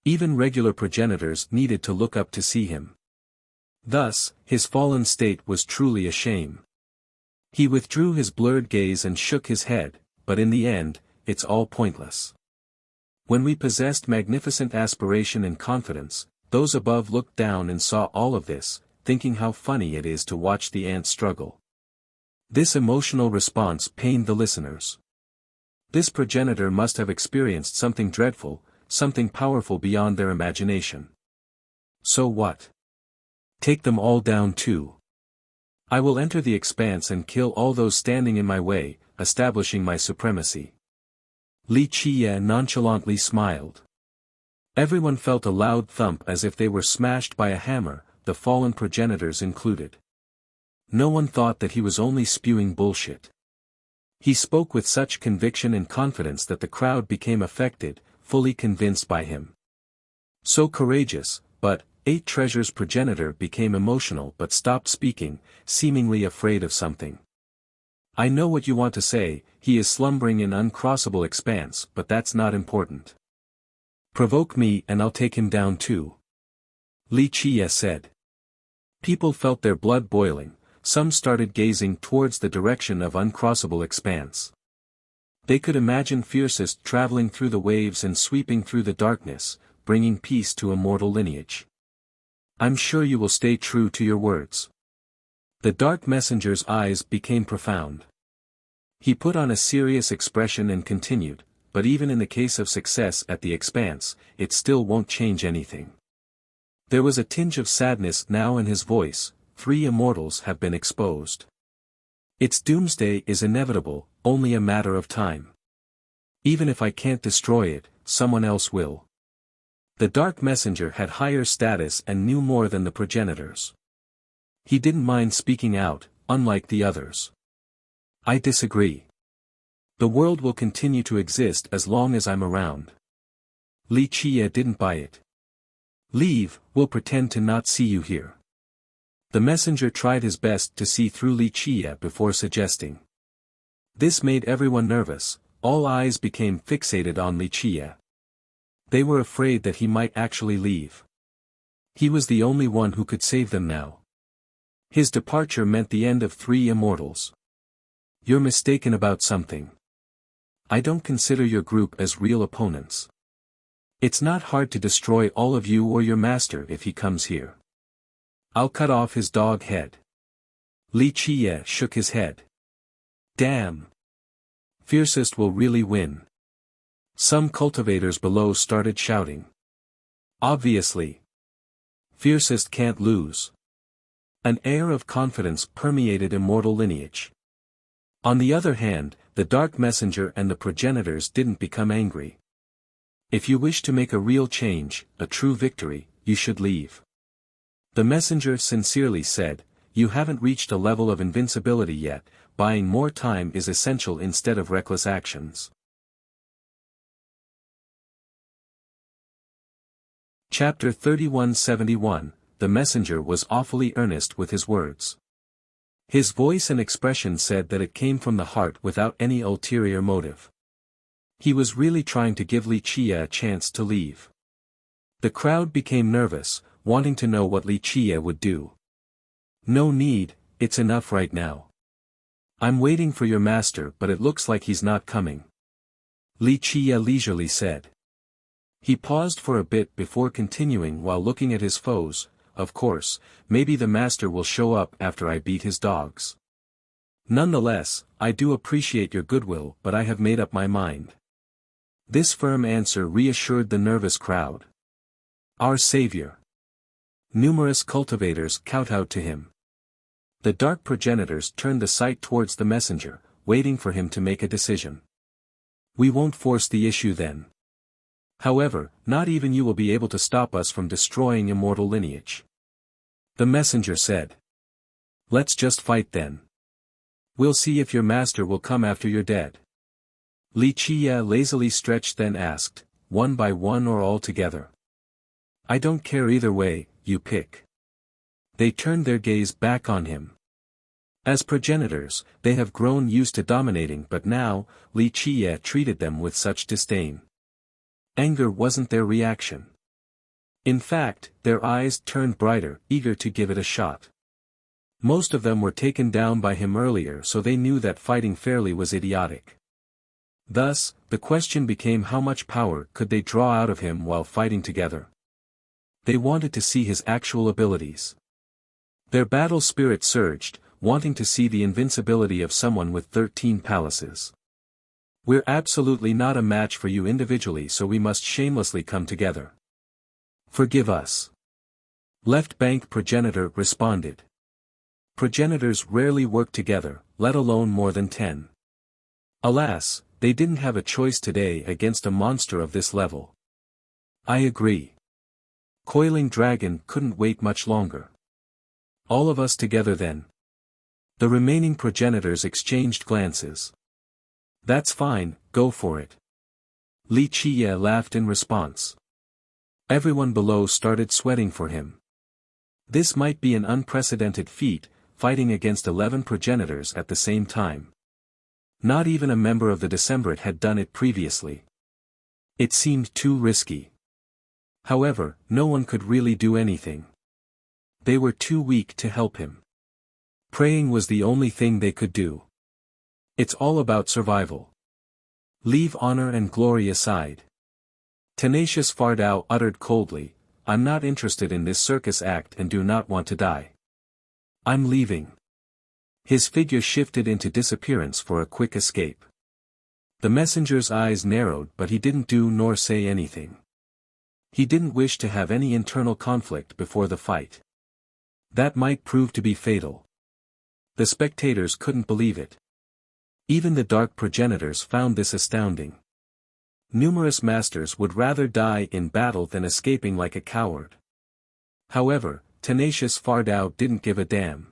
Even regular progenitors needed to look up to see him. Thus, his fallen state was truly a shame. He withdrew his blurred gaze and shook his head, but in the end, it's all pointless. When we possessed magnificent aspiration and confidence, those above looked down and saw all of this, thinking how funny it is to watch the ant struggle. This emotional response pained the listeners. This progenitor must have experienced something dreadful, something powerful beyond their imagination. So what? Take them all down too. I will enter the expanse and kill all those standing in my way, establishing my supremacy. Li Qiye nonchalantly smiled. Everyone felt a loud thump as if they were smashed by a hammer, the fallen progenitors included. No one thought that he was only spewing bullshit. He spoke with such conviction and confidence that the crowd became affected, fully convinced by him. So courageous, but 8 Treasures' progenitor became emotional but stopped speaking, seemingly afraid of something. I know what you want to say, he is slumbering in uncrossable expanse, but that's not important. Provoke me and I'll take him down too. Li Qiye said. People felt their blood boiling, some started gazing towards the direction of uncrossable expanse. They could imagine Fiercest traveling through the waves and sweeping through the darkness, bringing peace to immortal lineage. I'm sure you will stay true to your words. The Dark Messenger's eyes became profound. He put on a serious expression and continued, but even in the case of success at the expanse, it still won't change anything. There was a tinge of sadness now in his voice, 3 immortals have been exposed. Its doomsday is inevitable, only a matter of time. Even if I can't destroy it, someone else will. The Dark Messenger had higher status and knew more than the progenitors. He didn't mind speaking out, unlike the others. I disagree. The world will continue to exist as long as I'm around. Li Qiye didn't buy it. Leave, we'll pretend to not see you here. The messenger tried his best to see through Li Qiye before suggesting. This made everyone nervous, all eyes became fixated on Li Qiye. They were afraid that he might actually leave. He was the only one who could save them now. His departure meant the end of 3 immortals. You're mistaken about something. I don't consider your group as real opponents. It's not hard to destroy all of you or your master if he comes here. I'll cut off his dog head. Li Qiye shook his head. Damn. Fiercest will really win. Some cultivators below started shouting. Obviously. Fiercest can't lose. An air of confidence permeated immortal lineage. On the other hand, the Dark Messenger and the progenitors didn't become angry. If you wish to make a real change, a true victory, you should leave. The messenger sincerely said, you haven't reached a level of invincibility yet, buying more time is essential instead of reckless actions. Chapter 3171, The messenger was awfully earnest with his words. His voice and expression said that it came from the heart without any ulterior motive. He was really trying to give Li Qiye a chance to leave. The crowd became nervous, wanting to know what Li Qie would do. No need, it's enough right now. I'm waiting for your master, but it looks like he's not coming. Li Qie leisurely said. He paused for a bit before continuing while looking at his foes. Of course, maybe the master will show up after I beat his dogs. Nonetheless, I do appreciate your goodwill, but I have made up my mind. This firm answer reassured the nervous crowd. Our savior. Numerous cultivators kowtowed to him. The dark progenitors turned the sight towards the messenger, waiting for him to make a decision. We won't force the issue then. However, not even you will be able to stop us from destroying immortal lineage. The messenger said. Let's just fight then. We'll see if your master will come after you're dead. Li Qie lazily stretched, then asked, one by one or all together? I don't care either way, you pick. They turned their gaze back on him. As progenitors, they have grown used to dominating, but now, Li Qie treated them with such disdain. Anger wasn't their reaction. In fact, their eyes turned brighter, eager to give it a shot. Most of them were taken down by him earlier, so they knew that fighting fairly was idiotic. Thus, the question became how much power could they draw out of him while fighting together. They wanted to see his actual abilities. Their battle spirit surged, wanting to see the invincibility of someone with 13 palaces. We're absolutely not a match for you individually, so we must shamelessly come together. Forgive us. Left Bank progenitor responded. Progenitors rarely work together, let alone more than 10. Alas, they didn't have a choice today against a monster of this level. I agree. Coiling Dragon couldn't wait much longer. All of us together then. The remaining progenitors exchanged glances. That's fine, go for it. Li Qie laughed in response. Everyone below started sweating for him. This might be an unprecedented feat, fighting against 11 progenitors at the same time. Not even a member of the Decemvirate had done it previously. It seemed too risky. However, no one could really do anything. They were too weak to help him. Praying was the only thing they could do. It's all about survival. Leave honor and glory aside. Tenacious Fardao uttered coldly, I'm not interested in this circus act and do not want to die. I'm leaving. His figure shifted into disappearance for a quick escape. The messenger's eyes narrowed, but he didn't do nor say anything. He didn't wish to have any internal conflict before the fight. That might prove to be fatal. The spectators couldn't believe it. Even the dark progenitors found this astounding. Numerous masters would rather die in battle than escaping like a coward. However, Tenacious Fardao didn't give a damn.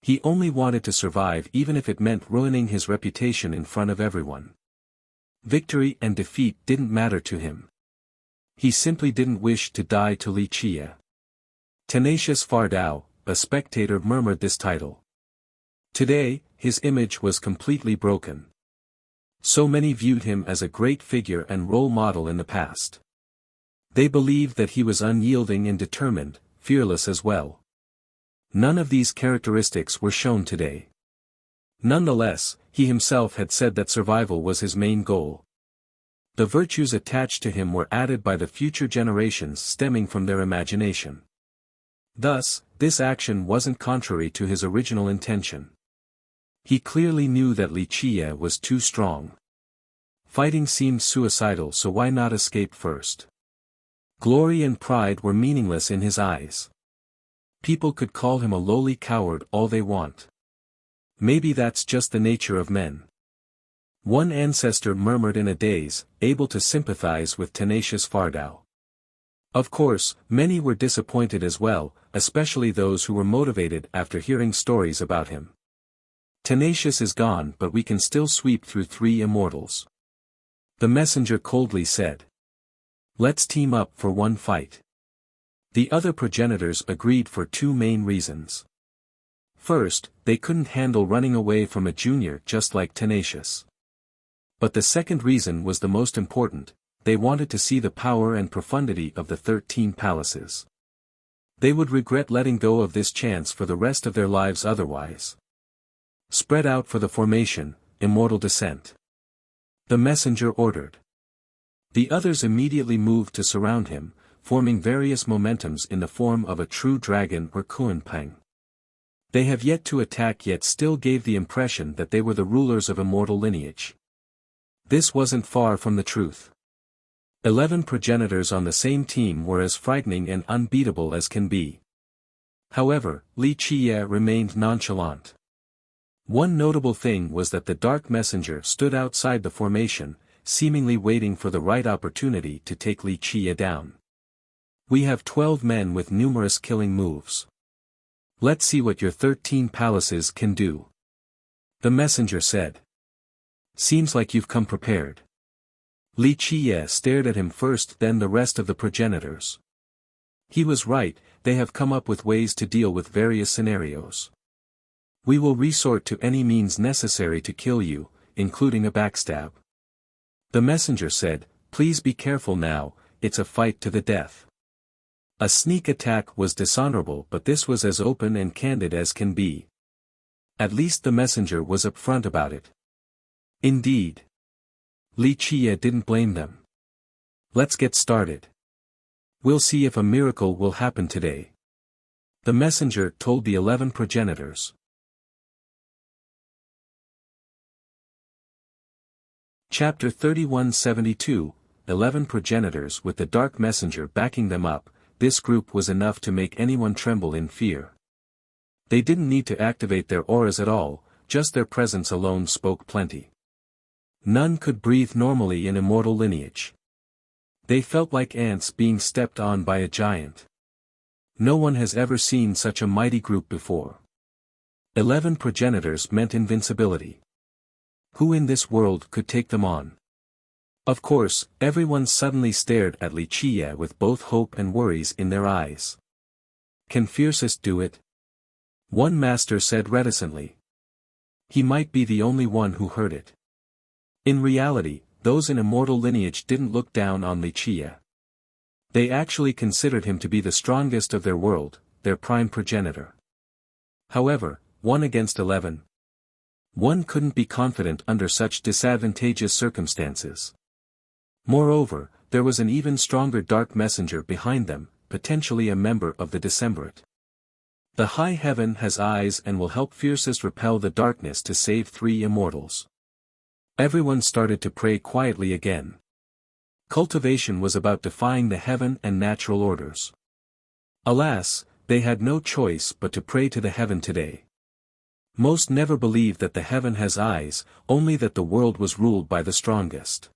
He only wanted to survive, even if it meant ruining his reputation in front of everyone. Victory and defeat didn't matter to him. He simply didn't wish to die to Li Qie. Tenacious Fardao, a spectator, murmured this title. Today, his image was completely broken. So many viewed him as a great figure and role model in the past. They believed that he was unyielding and determined, fearless as well. None of these characteristics were shown today. Nonetheless, he himself had said that survival was his main goal. The virtues attached to him were added by the future generations stemming from their imagination. Thus, this action wasn't contrary to his original intention. He clearly knew that Li Qie was too strong. Fighting seemed suicidal, so why not escape first? Glory and pride were meaningless in his eyes. People could call him a lowly coward all they want. Maybe that's just the nature of men. One ancestor murmured in a daze, able to sympathize with Tenacious Fardao. Of course, many were disappointed as well, especially those who were motivated after hearing stories about him. Tenacious is gone, but we can still sweep through 3 immortals. The messenger coldly said. Let's team up for one fight. The other progenitors agreed for 2 main reasons. First, they couldn't handle running away from a junior just like Tenacious. But the second reason was the most important, they wanted to see the power and profundity of the 13 palaces. They would regret letting go of this chance for the rest of their lives otherwise. Spread out for the formation, immortal descent. The messenger ordered. The others immediately moved to surround him, forming various momentums in the form of a true dragon or Kunpeng. They have yet to attack yet still gave the impression that they were the rulers of immortal lineage. This wasn't far from the truth. 11 progenitors on the same team were as frightening and unbeatable as can be. However, Li Qiye remained nonchalant. One notable thing was that the Dark Messenger stood outside the formation, seemingly waiting for the right opportunity to take Li Qiye down. We have 12 men with numerous killing moves. Let's see what your 13 palaces can do. The messenger said. Seems like you've come prepared. Li Qiye stared at him first, then the rest of the progenitors. He was right, they have come up with ways to deal with various scenarios. We will resort to any means necessary to kill you, including a backstab. The messenger said, please be careful now, it's a fight to the death. A sneak attack was dishonorable, but this was as open and candid as can be. At least the messenger was upfront about it. Indeed. Li Qiye didn't blame them. Let's get started. We'll see if a miracle will happen today. The messenger told the 11 progenitors. Chapter 3172, 11 progenitors with the Dark Messenger backing them up. This group was enough to make anyone tremble in fear. They didn't need to activate their auras at all, just their presence alone spoke plenty. None could breathe normally in immortal lineage. They felt like ants being stepped on by a giant. No one has ever seen such a mighty group before. 11 progenitors meant invincibility. Who in this world could take them on? Of course, everyone suddenly stared at Li Qiye with both hope and worries in their eyes. Can Fiercest do it? One master said reticently. He might be the only one who heard it. In reality, those in immortal lineage didn't look down on Li Qiye. They actually considered him to be the strongest of their world, their prime progenitor. However, 1 against 11. One couldn't be confident under such disadvantageous circumstances. Moreover, there was an even stronger Dark Messenger behind them, potentially a member of the Decemvirate. The high heaven has eyes and will help Fiercest repel the darkness to save 3 immortals. Everyone started to pray quietly again. Cultivation was about defying the heaven and natural orders. Alas, they had no choice but to pray to the heaven today. Most never believed that the heaven has eyes, only that the world was ruled by the strongest.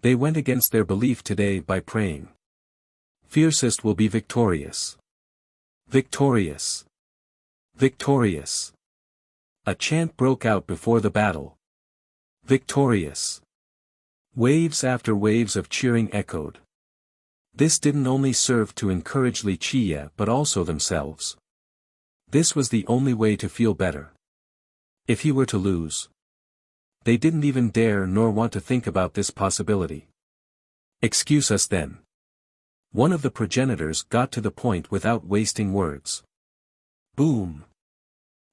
They went against their belief today by praying. Fiercest will be victorious. Victorious. Victorious. A chant broke out before the battle. Victorious. Waves after waves of cheering echoed. This didn't only serve to encourage Li Qiye but also themselves. This was the only way to feel better. If he were to lose. They didn't even dare nor want to think about this possibility. Excuse us then. One of the progenitors got to the point without wasting words. Boom.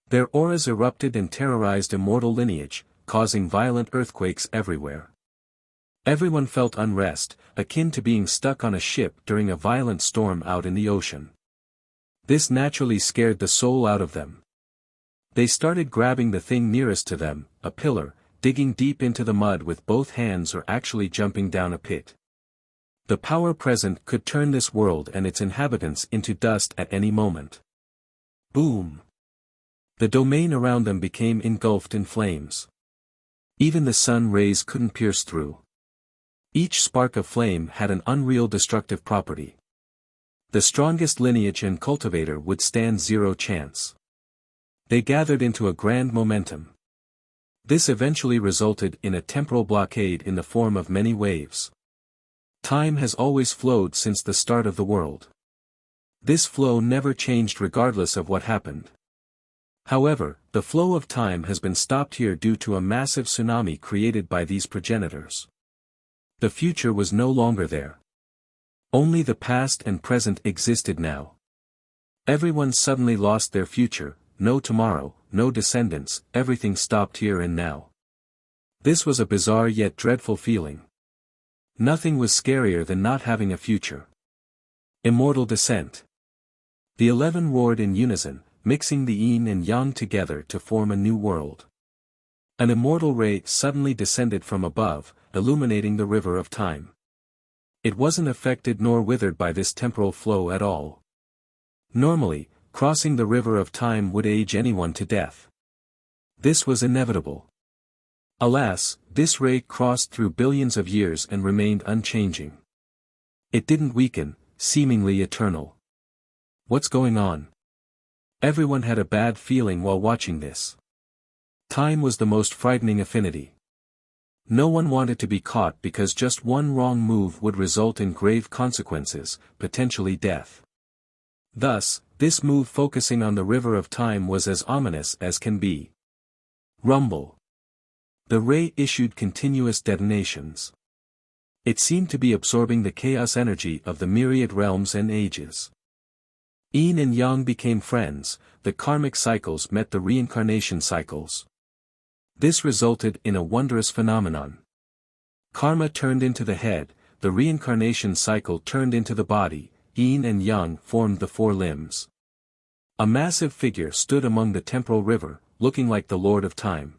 Their auras erupted and terrorized immortal lineage, causing violent earthquakes everywhere. Everyone felt unrest, akin to being stuck on a ship during a violent storm out in the ocean. This naturally scared the soul out of them. They started grabbing the thing nearest to them, a pillar, digging deep into the mud with both hands or actually jumping down a pit. The power present could turn this world and its inhabitants into dust at any moment. Boom! The domain around them became engulfed in flames. Even the sun rays couldn't pierce through. Each spark of flame had an unreal destructive property. The strongest lineage and cultivator would stand 0 chance. They gathered into a grand momentum. This eventually resulted in a temporal blockade in the form of many waves. Time has always flowed since the start of the world. This flow never changed regardless of what happened. However, the flow of time has been stopped here due to a massive tsunami created by these progenitors. The future was no longer there. Only the past and present existed now. Everyone suddenly lost their future, no tomorrow, no descendants, everything stopped here and now. This was a bizarre yet dreadful feeling. Nothing was scarier than not having a future. Immortal descent. The 11 roared in unison, mixing the yin and yang together to form a new world. An immortal ray suddenly descended from above, illuminating the river of time. It wasn't affected nor withered by this temporal flow at all. Normally, crossing the river of time would age anyone to death. This was inevitable. Alas, this ray crossed through billions of years and remained unchanging. It didn't weaken, seemingly eternal. What's going on? Everyone had a bad feeling while watching this. Time was the most frightening affinity. No one wanted to be caught because just one wrong move would result in grave consequences, potentially death. Thus, this move focusing on the river of time was as ominous as can be. Rumble. The ray issued continuous detonations. It seemed to be absorbing the chaos energy of the myriad realms and ages. Yin and Yang became friends, the karmic cycles met the reincarnation cycles. This resulted in a wondrous phenomenon. Karma turned into the head, the reincarnation cycle turned into the body, Yin and Yang formed the 4 limbs. A massive figure stood among the temporal river, looking like the Lord of Time.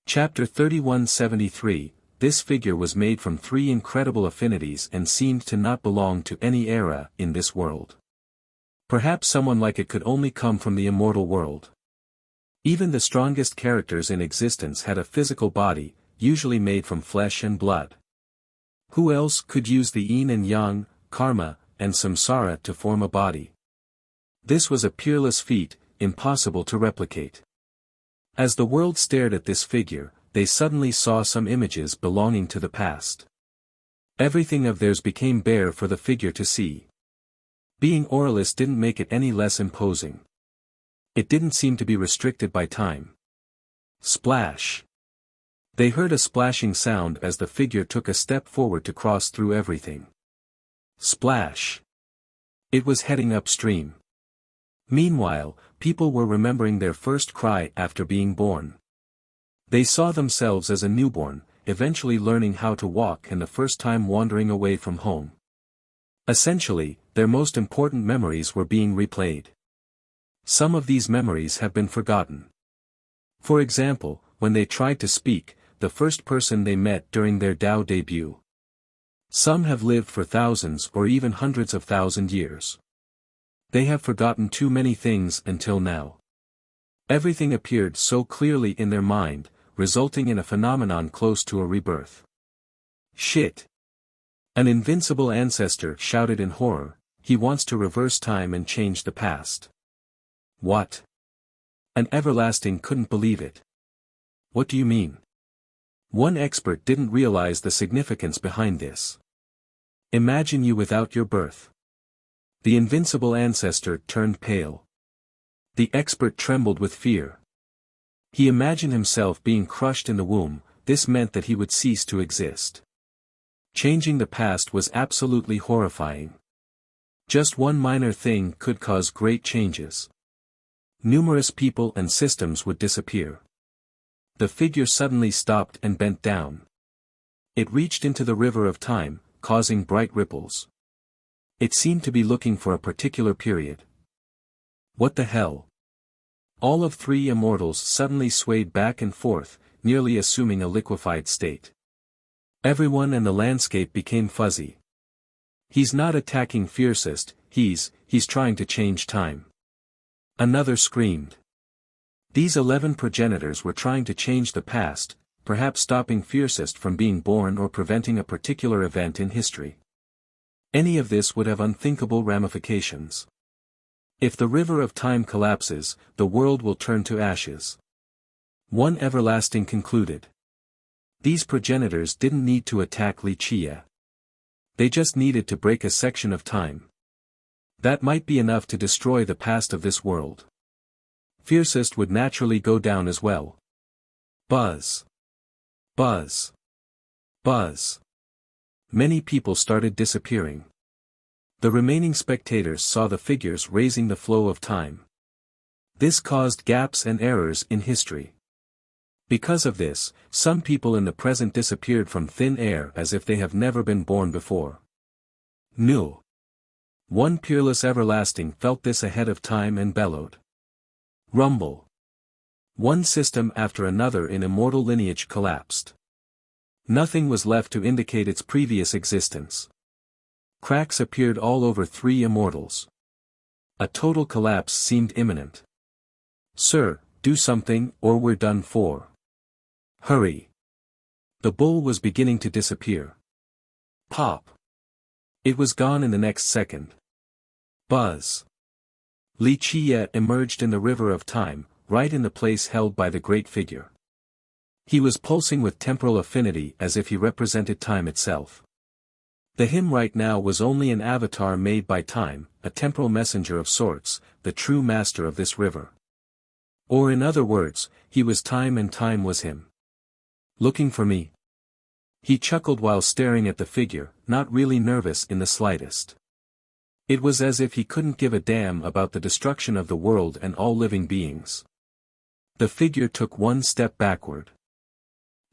Chapter 3173. This figure was made from 3 incredible affinities and seemed to not belong to any era in this world. Perhaps someone like it could only come from the immortal world. Even the strongest characters in existence had a physical body, usually made from flesh and blood. Who else could use the yin and yang, karma, and samsara to form a body? This was a peerless feat, impossible to replicate. As the world stared at this figure, they suddenly saw some images belonging to the past. Everything of theirs became bare for the figure to see. Being auraless didn't make it any less imposing. It didn't seem to be restricted by time. Splash! They heard a splashing sound as the figure took a step forward to cross through everything. Splash! It was heading upstream. Meanwhile, people were remembering their first cry after being born. They saw themselves as a newborn, eventually learning how to walk and the first time wandering away from home. Essentially, their most important memories were being replayed. Some of these memories have been forgotten. For example, when they tried to speak, the first person they met during their Tao debut. Some have lived for thousands or even hundreds of thousand years. They have forgotten too many things until now. Everything appeared so clearly in their mind, resulting in a phenomenon close to a rebirth. Shit! An invincible ancestor shouted in horror, he wants to reverse time and change the past. What? An everlasting couldn't believe it. What do you mean? One expert didn't realize the significance behind this. Imagine you without your birth. The invincible ancestor turned pale. The expert trembled with fear. He imagined himself being crushed in the womb, this meant that he would cease to exist. Changing the past was absolutely horrifying. Just one minor thing could cause great changes. Numerous people and systems would disappear. The figure suddenly stopped and bent down. It reached into the river of time, causing bright ripples. It seemed to be looking for a particular period. What the hell? All of 3 immortals suddenly swayed back and forth, nearly assuming a liquefied state. Everyone and the landscape became fuzzy. He's not attacking fiercest, he's trying to change time. Another screamed. These 11 progenitors were trying to change the past, perhaps stopping fiercest from being born or preventing a particular event in history. Any of this would have unthinkable ramifications. If the river of time collapses, the world will turn to ashes. One everlasting concluded. These progenitors didn't need to attack Li Chia. They just needed to break a section of time. That might be enough to destroy the past of this world. Fiercest would naturally go down as well. Buzz. Buzz. Buzz. Many people started disappearing. The remaining spectators saw the figures raising the flow of time. This caused gaps and errors in history. Because of this, some people in the present disappeared from thin air as if they have never been born before. No. One peerless everlasting felt this ahead of time and bellowed. Rumble. One system after another in immortal lineage collapsed. Nothing was left to indicate its previous existence. Cracks appeared all over three immortals. A total collapse seemed imminent. Sir, do something, or we're done for. Hurry. The bull was beginning to disappear. Pop. It was gone in the next second. Buzz. Li Qie emerged in the river of time, right in the place held by the great figure. He was pulsing with temporal affinity as if he represented time itself. The him right now was only an avatar made by time, a temporal messenger of sorts, the true master of this river. Or in other words, he was time and time was him. Looking for me? He chuckled while staring at the figure, not really nervous in the slightest. It was as if he couldn't give a damn about the destruction of the world and all living beings. The figure took one step backward.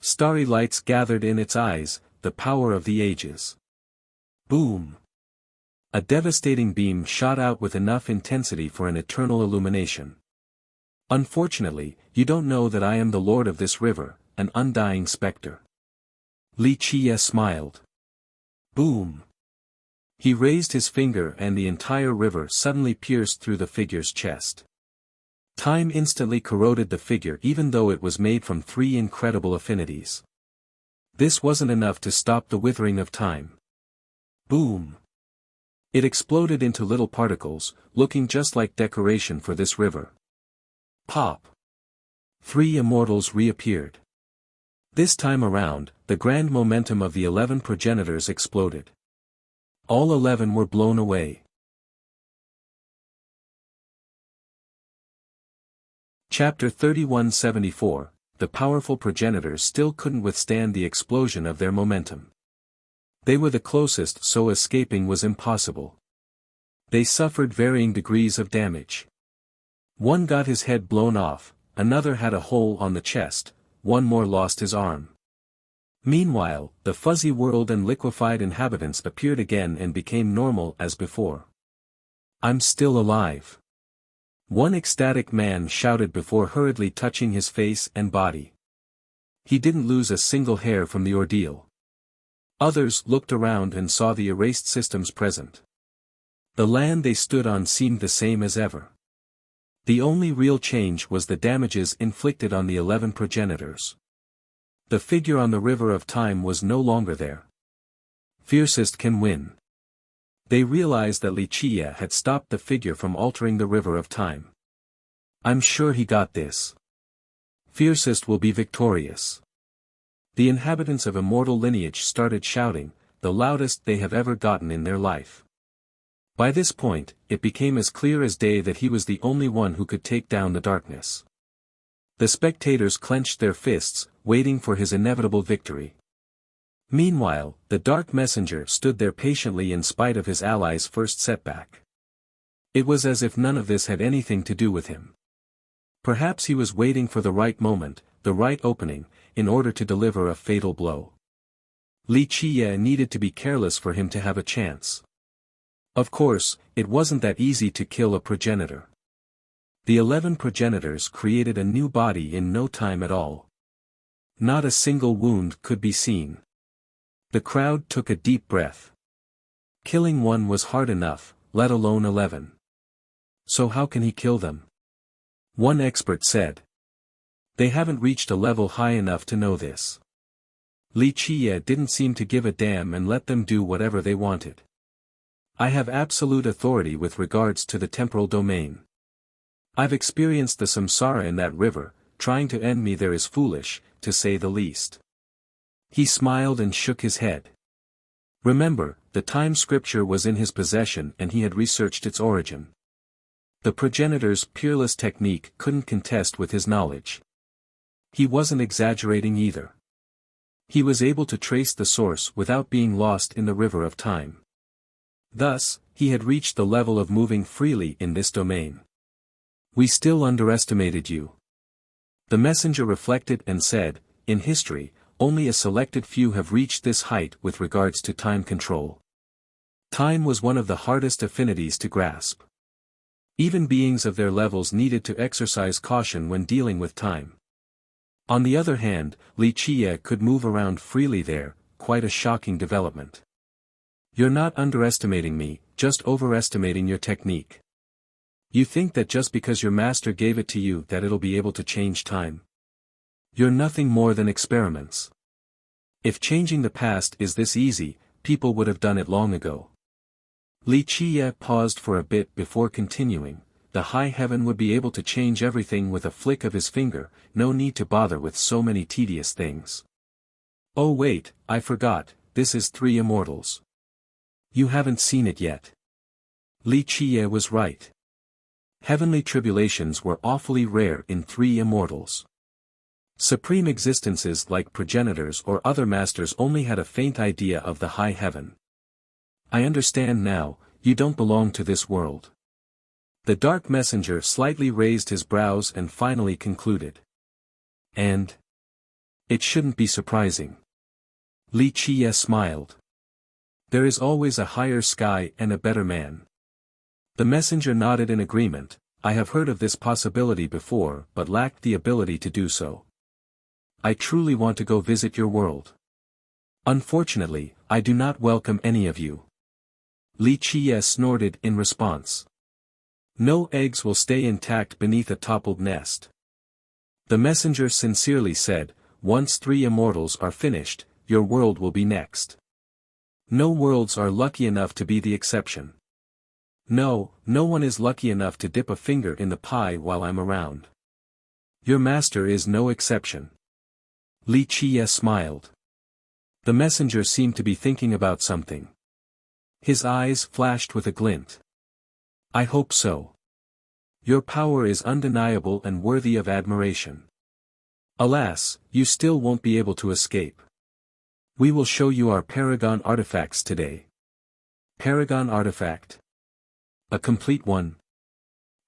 Starry lights gathered in its eyes, the power of the ages. Boom! A devastating beam shot out with enough intensity for an eternal illumination. Unfortunately, you don't know that I am the lord of this river, an undying spectre. Li Qie smiled. Boom! He raised his finger and the entire river suddenly pierced through the figure's chest. Time instantly corroded the figure even though it was made from three incredible affinities. This wasn't enough to stop the withering of time. Boom! It exploded into little particles, looking just like decoration for this river. Pop! Three immortals reappeared. This time around, the grand momentum of the 11 progenitors exploded. All 11 were blown away. Chapter 3174, The powerful progenitors still couldn't withstand the explosion of their momentum. They were the closest, so escaping was impossible. They suffered varying degrees of damage. One got his head blown off, another had a hole on the chest, one more lost his arm. Meanwhile, the fuzzy world and liquefied inhabitants appeared again and became normal as before. I'm still alive. One ecstatic man shouted before hurriedly touching his face and body. He didn't lose a single hair from the ordeal. Others looked around and saw the erased systems present. The land they stood on seemed the same as ever. The only real change was the damages inflicted on the 11 progenitors. The figure on the river of time was no longer there. Fiercest can win. They realized that Li Qie had stopped the figure from altering the river of time. I'm sure he got this. Fiercest will be victorious. The inhabitants of immortal lineage started shouting, the loudest they have ever gotten in their life. By this point, it became as clear as day that he was the only one who could take down the darkness. The spectators clenched their fists, waiting for his inevitable victory. Meanwhile, the Dark Messenger stood there patiently in spite of his allies' first setback. It was as if none of this had anything to do with him. Perhaps he was waiting for the right moment, the right opening, in order to deliver a fatal blow. Li Qie needed to be careless for him to have a chance. Of course, it wasn't that easy to kill a progenitor. The 11 progenitors created a new body in no time at all. Not a single wound could be seen. The crowd took a deep breath. Killing one was hard enough, let alone 11. So how can he kill them? One expert said. They haven't reached a level high enough to know this. Li Qie didn't seem to give a damn and let them do whatever they wanted. I have absolute authority with regards to the temporal domain. I've experienced the samsara in that river, trying to end me there is foolish, to say the least. He smiled and shook his head. Remember, the time scripture was in his possession and he had researched its origin. The progenitor's peerless technique couldn't contest with his knowledge. He wasn't exaggerating either. He was able to trace the source without being lost in the river of time. Thus, he had reached the level of moving freely in this domain. We still underestimated you. The messenger reflected and said, in history, only a selected few have reached this height with regards to time control. Time was one of the hardest affinities to grasp. Even beings of their levels needed to exercise caution when dealing with time. On the other hand, Li Qiye could move around freely there, quite a shocking development. You're not underestimating me, just overestimating your technique. You think that just because your master gave it to you that it'll be able to change time? You're nothing more than experiments. If changing the past is this easy, people would have done it long ago. Li Qiye paused for a bit before continuing. The high heaven would be able to change everything with a flick of his finger, no need to bother with so many tedious things. Oh wait, I forgot, this is Three Immortals. You haven't seen it yet. Li Qiye was right. Heavenly tribulations were awfully rare in Three Immortals. Supreme existences like progenitors or other masters only had a faint idea of the high heaven. I understand now, you don't belong to this world. The dark messenger slightly raised his brows and finally concluded. And? It shouldn't be surprising. Li Qiye smiled. There is always a higher sky and a better man. The messenger nodded in agreement. I have heard of this possibility before but lacked the ability to do so. I truly want to go visit your world. Unfortunately, I do not welcome any of you. Li Qiye snorted in response. No eggs will stay intact beneath a toppled nest. The messenger sincerely said, once Three Immortals are finished, your world will be next. No worlds are lucky enough to be the exception. No, no one is lucky enough to dip a finger in the pie while I'm around. Your master is no exception. Li Qiye smiled. The messenger seemed to be thinking about something. His eyes flashed with a glint. I hope so. Your power is undeniable and worthy of admiration. Alas, you still won't be able to escape. We will show you our Paragon artifacts today. Paragon artifact? A complete one?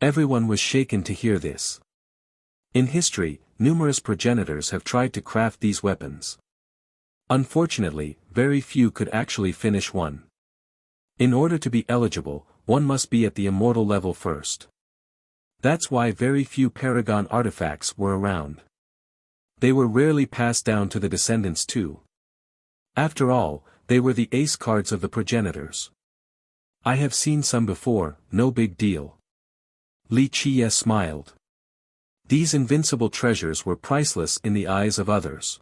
Everyone was shaken to hear this. In history, numerous progenitors have tried to craft these weapons. Unfortunately, very few could actually finish one. In order to be eligible, one must be at the immortal level first. That's why very few Paragon artifacts were around. They were rarely passed down to the descendants too. After all, they were the ace cards of the progenitors. I have seen some before, no big deal. Li Qiye smiled. These invincible treasures were priceless in the eyes of others.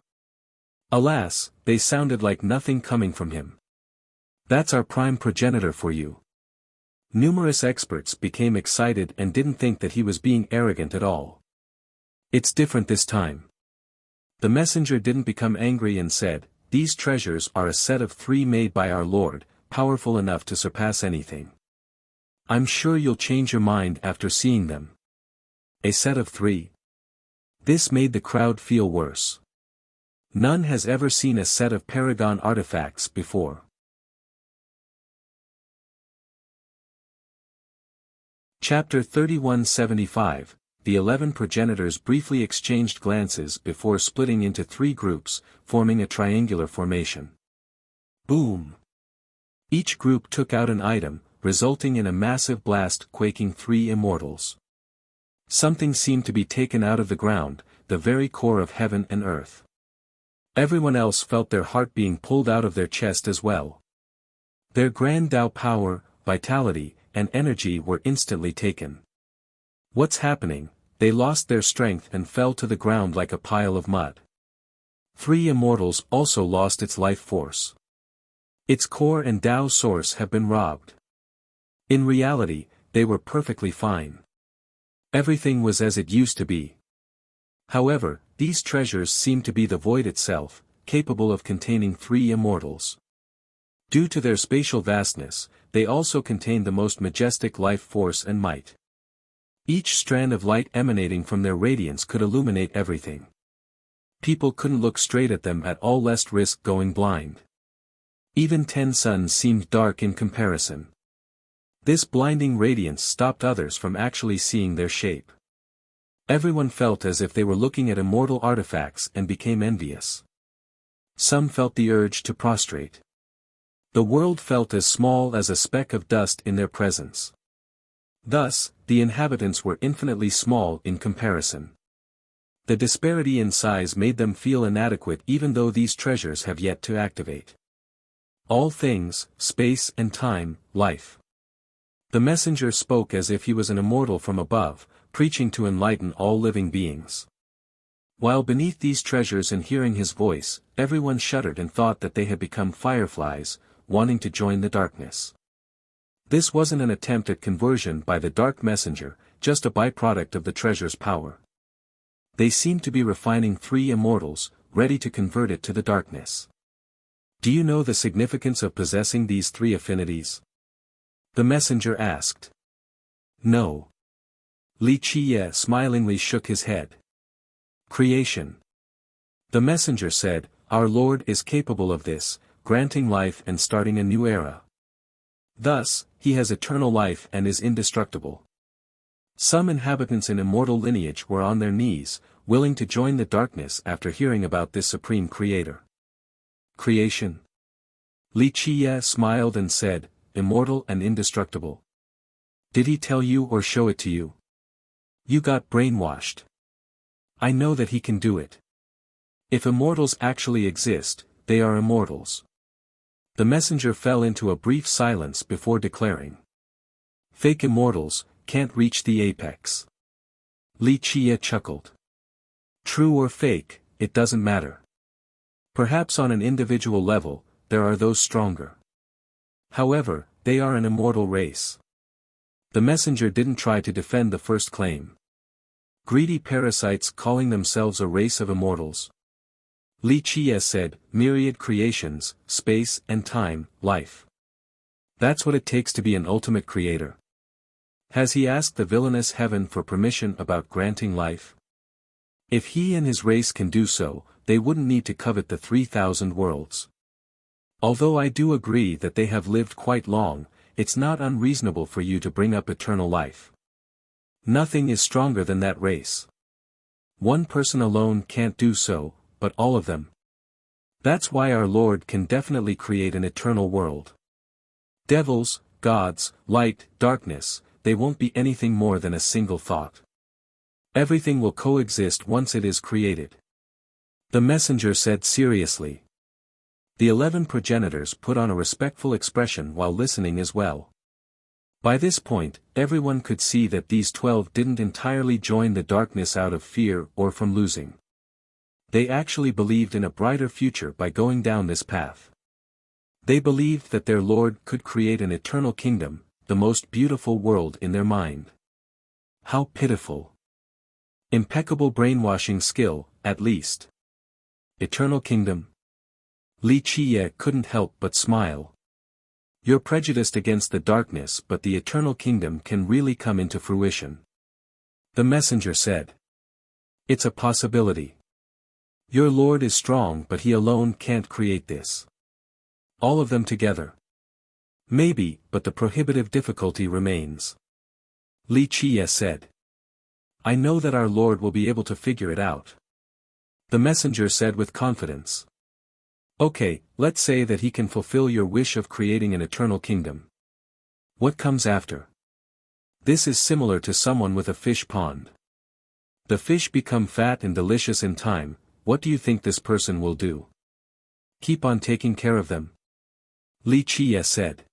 Alas, they sounded like nothing coming from him. That's our prime progenitor for you. Numerous experts became excited and didn't think that he was being arrogant at all. It's different this time. The messenger didn't become angry and said, these treasures are a set of 3 made by our Lord, powerful enough to surpass anything. I'm sure you'll change your mind after seeing them. A set of 3? This made the crowd feel worse. None has ever seen a set of Paragon artifacts before. Chapter 3175. The 11 progenitors briefly exchanged glances before splitting into 3 groups, forming a triangular formation. Boom! Each group took out an item, resulting in a massive blast quaking 3 immortals. Something seemed to be taken out of the ground, the very core of heaven and earth. Everyone else felt their heart being pulled out of their chest as well. Their grand Tao power, vitality, and energy were instantly taken. What's happening? They lost their strength and fell to the ground like a pile of mud. 3 immortals also lost its life force. Its core and Tao source have been robbed. In reality, they were perfectly fine. Everything was as it used to be. However, these treasures seemed to be the void itself, capable of containing 3 immortals. Due to their spatial vastness, they also contained the most majestic life force and might. Each strand of light emanating from their radiance could illuminate everything. People couldn't look straight at them at all lest risk going blind. Even 10 suns seemed dark in comparison. This blinding radiance stopped others from actually seeing their shape. Everyone felt as if they were looking at immortal artifacts and became envious. Some felt the urge to prostrate. The world felt as small as a speck of dust in their presence. Thus, the inhabitants were infinitely small in comparison. The disparity in size made them feel inadequate even though these treasures have yet to activate. All things, space and time, life. The messenger spoke as if he was an immortal from above, preaching to enlighten all living beings. While beneath these treasures and hearing his voice, everyone shuddered and thought that they had become fireflies, wanting to join the darkness. This wasn't an attempt at conversion by the dark messenger, just a byproduct of the treasure's power. They seemed to be refining 3 immortals, ready to convert it to the darkness. Do you know the significance of possessing these 3 affinities? The messenger asked. No. Li Qiye smilingly shook his head. Creation. The messenger said, Our Lord is capable of this, granting life and starting a new era. Thus, he has eternal life and is indestructible. Some inhabitants in immortal lineage were on their knees, willing to join the darkness after hearing about this supreme creator. Creation. Li Qiye smiled and said, Immortal and indestructible. Did he tell you or show it to you? You got brainwashed. I know that he can do it. If immortals actually exist, they are immortals. The messenger fell into a brief silence before declaring. Fake immortals can't reach the apex. Li Qiye chuckled. True or fake, it doesn't matter. Perhaps on an individual level, there are those stronger. However, they are an immortal race. The messenger didn't try to defend the first claim. Greedy parasites calling themselves a race of immortals. Li Qiye said, myriad creations, space and time, life. That's what it takes to be an ultimate creator. Has he asked the villainous heaven for permission about granting life? If he and his race can do so, they wouldn't need to covet the 3,000 worlds. Although I do agree that they have lived quite long, it's not unreasonable for you to bring up eternal life. Nothing is stronger than that race. One person alone can't do so, but all of them. That's why our Lord can definitely create an eternal world. Devils, gods, light, darkness, they won't be anything more than a single thought. Everything will coexist once it is created. The messenger said seriously. The 11 progenitors put on a respectful expression while listening as well. By this point, everyone could see that these 12 didn't entirely join the darkness out of fear or from losing. They actually believed in a brighter future by going down this path. They believed that their Lord could create an eternal kingdom, the most beautiful world in their mind. How pitiful. Impeccable brainwashing skill, at least. Eternal kingdom. Li Qiye couldn't help but smile. You're prejudiced against the darkness, but the eternal kingdom can really come into fruition. The messenger said. It's a possibility. Your Lord is strong, but he alone can't create this. All of them together. Maybe, but the prohibitive difficulty remains. Li Qiye said. I know that our Lord will be able to figure it out. The messenger said with confidence. Okay, let's say that he can fulfill your wish of creating an eternal kingdom. What comes after? This is similar to someone with a fish pond. The fish become fat and delicious in time. What do you think this person will do? Keep on taking care of them? Li Qiye said.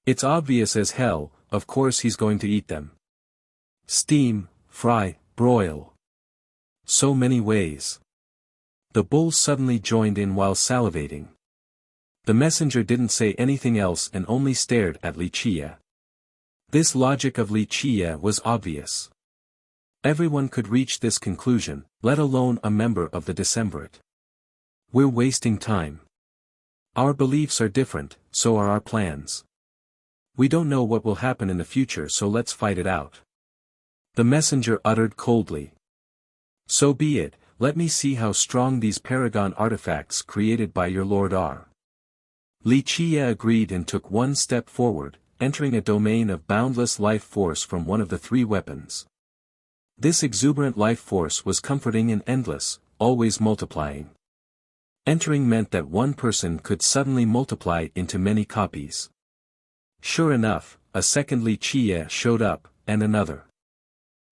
It's obvious as hell, of course he's going to eat them. Steam, fry, broil. So many ways. The bull suddenly joined in while salivating. The messenger didn't say anything else and only stared at Li Qiye. This logic of Li Qiye was obvious. Everyone could reach this conclusion, let alone a member of the Decemvirate. We're wasting time. Our beliefs are different, so are our plans. We don't know what will happen in the future, so let's fight it out. The messenger uttered coldly. So be it, let me see how strong these paragon artifacts created by your lord are. Li Qiye agreed and took one step forward, entering a domain of boundless life force from one of the three weapons. This exuberant life force was comforting and endless, always multiplying. Entering meant that one person could suddenly multiply into many copies. Sure enough, a second Li Qiye showed up, and another.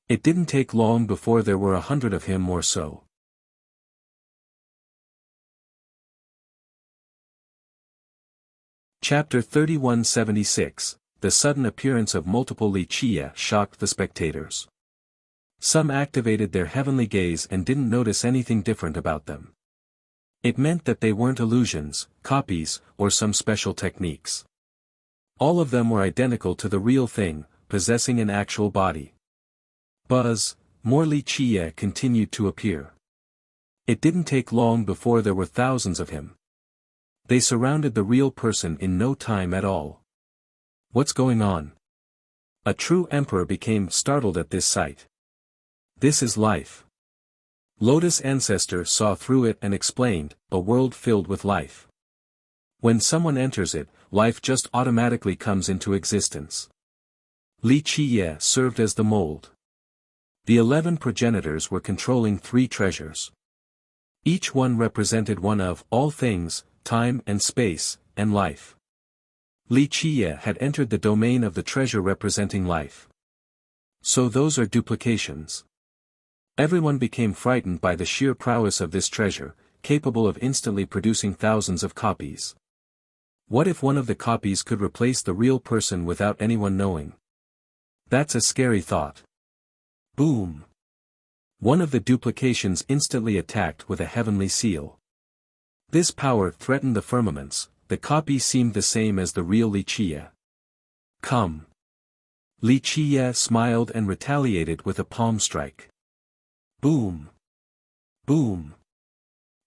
It didn't take long before there were 100 of him or so. Chapter 3176, The sudden appearance of multiple Li Qiye shocked the spectators. Some activated their heavenly gaze and didn't notice anything different about them. It meant that they weren't illusions, copies, or some special techniques. All of them were identical to the real thing, possessing an actual body. Buzz, more Li Qiye continued to appear. It didn't take long before there were thousands of him. They surrounded the real person in no time at all. What's going on? A true emperor became startled at this sight. This is life. Lotus Ancestor saw through it and explained, a world filled with life. When someone enters it, life just automatically comes into existence. Li Qiye served as the mold. The 11 progenitors were controlling 3 treasures. Each one represented one of all things, time and space, and life. Li Qiye had entered the domain of the treasure representing life. So those are duplications. Everyone became frightened by the sheer prowess of this treasure, capable of instantly producing thousands of copies. What if one of the copies could replace the real person without anyone knowing? That's a scary thought. Boom! One of the duplications instantly attacked with a heavenly seal. This power threatened the firmaments. The copy seemed the same as the real Li Qiye. Come! Li Qiye smiled and retaliated with a palm strike. Boom! Boom!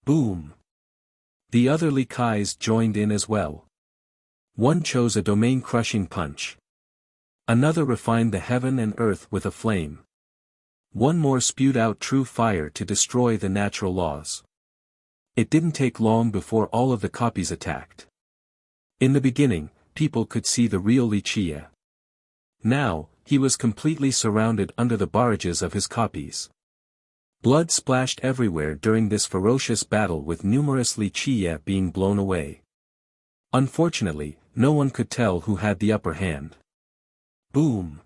Boom! The other Li Kais joined in as well. One chose a domain-crushing punch. Another refined the heaven and earth with a flame. One more spewed out true fire to destroy the natural laws. It didn't take long before all of the copies attacked. In the beginning, people could see the real Li Qiye. Now, he was completely surrounded under the barrages of his copies. Blood splashed everywhere during this ferocious battle with numerous Li Qiye being blown away. Unfortunately, no one could tell who had the upper hand. Boom!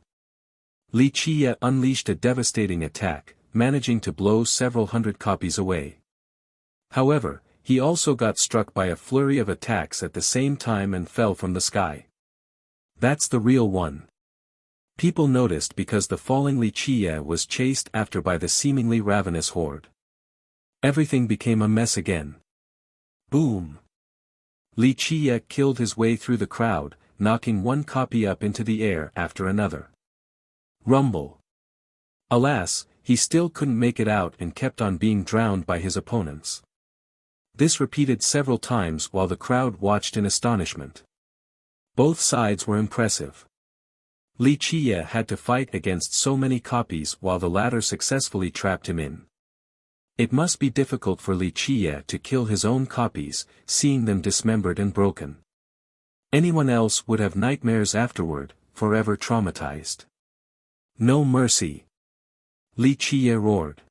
Li Qiye unleashed a devastating attack, managing to blow several hundred copies away. However, he also got struck by a flurry of attacks at the same time and fell from the sky. That's the real one. People noticed because the falling Li Qiye was chased after by the seemingly ravenous horde. Everything became a mess again. Boom! Li Qiye killed his way through the crowd, knocking one copy up into the air after another. Rumble! Alas, he still couldn't make it out and kept on being drowned by his opponents. This repeated several times while the crowd watched in astonishment. Both sides were impressive. Li Qiye had to fight against so many copies while the latter successfully trapped him in. It must be difficult for Li Qiye to kill his own copies, seeing them dismembered and broken. Anyone else would have nightmares afterward, forever traumatized. No mercy! Li Qiye roared.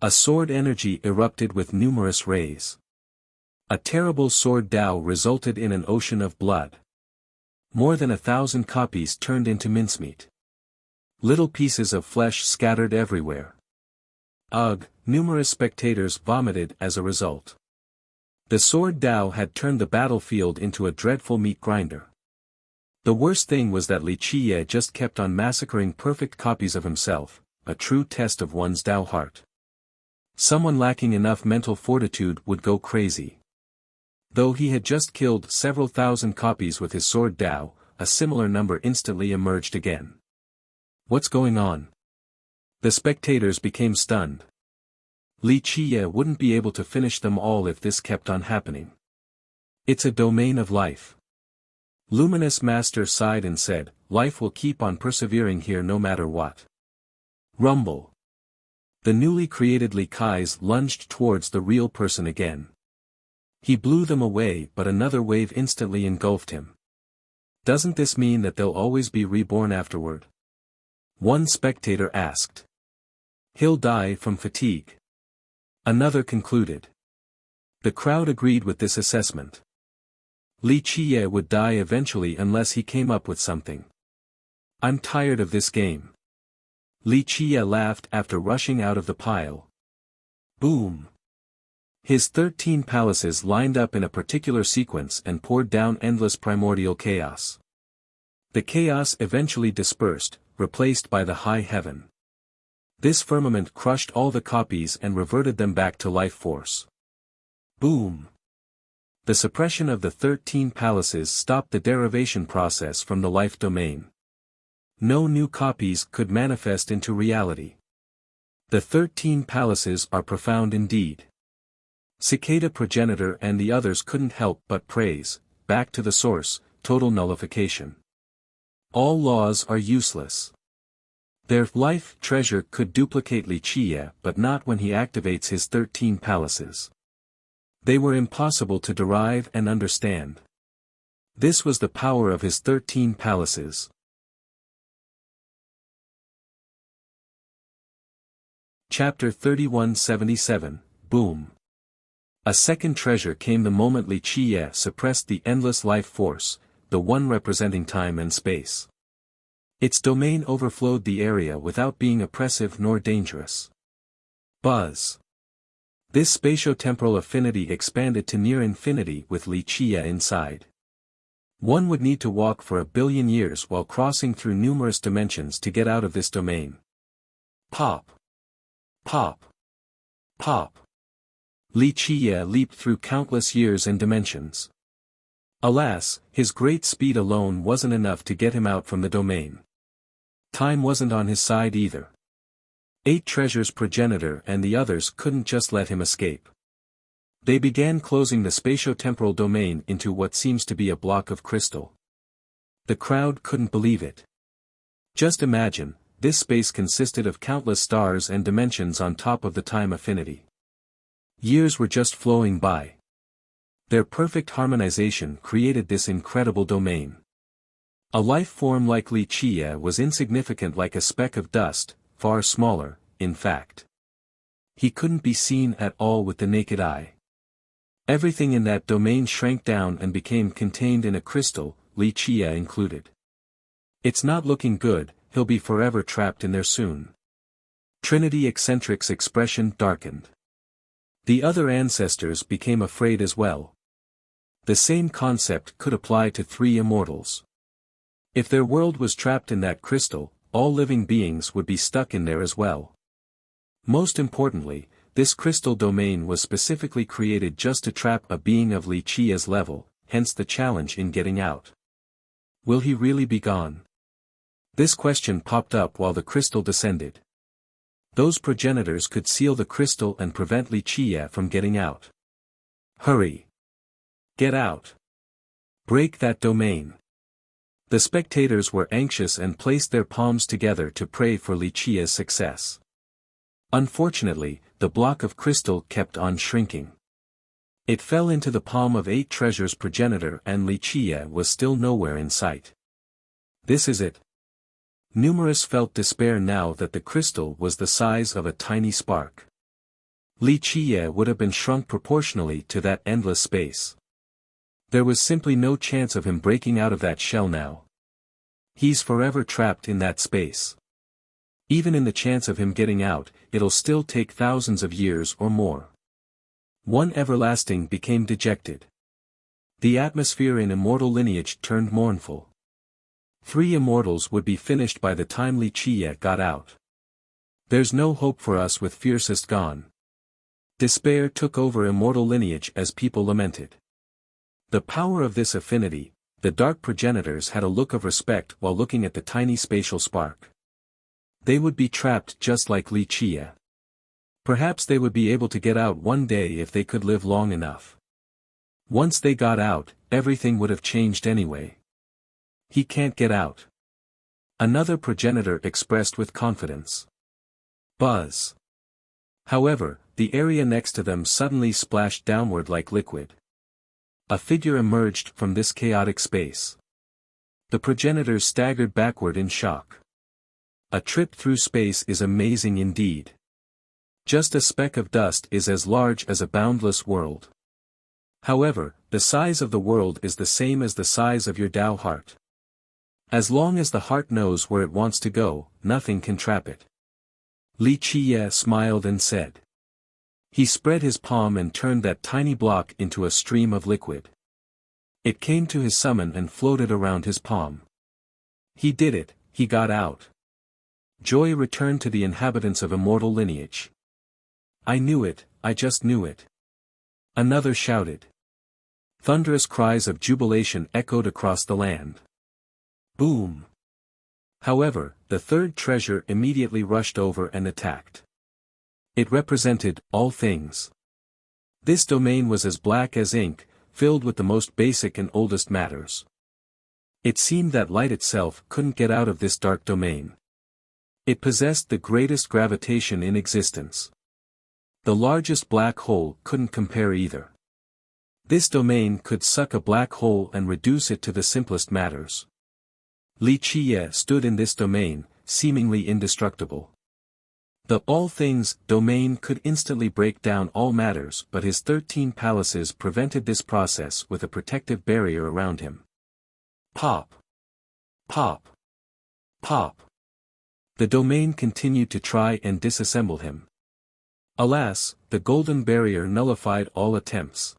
A sword energy erupted with numerous rays. A terrible sword Dao resulted in an ocean of blood. More than 1,000 copies turned into mincemeat. Little pieces of flesh scattered everywhere. Ugh, numerous spectators vomited as a result. The sword Dao had turned the battlefield into a dreadful meat grinder. The worst thing was that Li Qiye just kept on massacring perfect copies of himself, a true test of one's Dao heart. Someone lacking enough mental fortitude would go crazy. Though he had just killed several thousand copies with his sword Dao, a similar number instantly emerged again. What's going on? The spectators became stunned. Li Qiye wouldn't be able to finish them all if this kept on happening. It's a domain of life. Luminous Master sighed and said, life will keep on persevering here no matter what. Rumble. The newly created Li Kais lunged towards the real person again. He blew them away, but another wave instantly engulfed him. Doesn't this mean that they'll always be reborn afterward? One spectator asked. He'll die from fatigue. Another concluded. The crowd agreed with this assessment. Li Qiye would die eventually unless he came up with something. I'm tired of this game. Li Qiye laughed after rushing out of the pile. Boom! His 13 palaces lined up in a particular sequence and poured down endless primordial chaos. The chaos eventually dispersed, replaced by the high heaven. This firmament crushed all the copies and reverted them back to life force. Boom! The suppression of the 13 palaces stopped the derivation process from the life domain. No new copies could manifest into reality. The 13 palaces are profound indeed. Cicada Progenitor and the others couldn't help but praise, back to the source, total nullification. All laws are useless. Their life treasure could duplicate Li Qiye, but not when he activates his 13 palaces. They were impossible to derive and understand. This was the power of his 13 palaces. Chapter 3177, Boom. A second treasure came the moment Li Qiye suppressed the endless life force, the one representing time and space. Its domain overflowed the area without being oppressive nor dangerous. Buzz. This spatio-temporal affinity expanded to near infinity with Li Qiye inside. One would need to walk for 1 billion years while crossing through numerous dimensions to get out of this domain. Pop. Pop. Pop. Li Qiye leaped through countless years and dimensions. Alas, his great speed alone wasn't enough to get him out from the domain. Time wasn't on his side either. 8 treasures Progenitor and the others couldn't just let him escape. They began closing the spatio-temporal domain into what seems to be a block of crystal. The crowd couldn't believe it. Just imagine, this space consisted of countless stars and dimensions on top of the time affinity. Years were just flowing by. Their perfect harmonization created this incredible domain. A life form like Li Qiye was insignificant like a speck of dust, far smaller, in fact. He couldn't be seen at all with the naked eye. Everything in that domain shrank down and became contained in a crystal, Li Qiye included. It's not looking good, he'll be forever trapped in there soon. Trinity Eccentric's expression darkened. The other ancestors became afraid as well. The same concept could apply to 3 immortals. If their world was trapped in that crystal, all living beings would be stuck in there as well. Most importantly, this crystal domain was specifically created just to trap a being of Li Qiye's level, hence the challenge in getting out. Will he really be gone? This question popped up while the crystal descended. Those progenitors could seal the crystal and prevent Li Qiye from getting out. Hurry! Get out! Break that domain! The spectators were anxious and placed their palms together to pray for Li Qiye's success. Unfortunately, the block of crystal kept on shrinking. It fell into the palm of 8 treasures Progenitor and Li Qiye was still nowhere in sight. This is it. Numerous felt despair now that the crystal was the size of a tiny spark. Li Qiye would have been shrunk proportionally to that endless space. There was simply no chance of him breaking out of that shell now. He's forever trapped in that space. Even in the chance of him getting out, it'll still take thousands of years or more. One everlasting became dejected. The atmosphere in immortal lineage turned mournful. 3 immortals would be finished by the time Li Qiye got out. There's no hope for us with fiercest gone. Despair took over immortal lineage as people lamented. The power of this affinity, the dark progenitors had a look of respect while looking at the tiny spatial spark. They would be trapped just like Li Qiye. Perhaps they would be able to get out one day if they could live long enough. Once they got out, everything would have changed anyway. He can't get out. Another progenitor expressed with confidence. Buzz. However, the area next to them suddenly splashed downward like liquid. A figure emerged from this chaotic space. The progenitors staggered backward in shock. A trip through space is amazing indeed. Just a speck of dust is as large as a boundless world. However, the size of the world is the same as the size of your Tao heart. As long as the heart knows where it wants to go, nothing can trap it. Li Qiye smiled and said. He spread his palm and turned that tiny block into a stream of liquid. It came to his summon and floated around his palm. He did it, he got out. Joy returned to the inhabitants of immortal lineage. I knew it, I just knew it. Another shouted. Thunderous cries of jubilation echoed across the land. Boom! However, the third treasure immediately rushed over and attacked. It represented all things. This domain was as black as ink, filled with the most basic and oldest matters. It seemed that light itself couldn't get out of this dark domain. It possessed the greatest gravitation in existence. The largest black hole couldn't compare either. This domain could suck a black hole and reduce it to the simplest matters. Li Qiye stood in this domain, seemingly indestructible. The all things domain could instantly break down all matters, but his 13 palaces prevented this process with a protective barrier around him. Pop! Pop! Pop! The domain continued to try and disassemble him. Alas, the golden barrier nullified all attempts.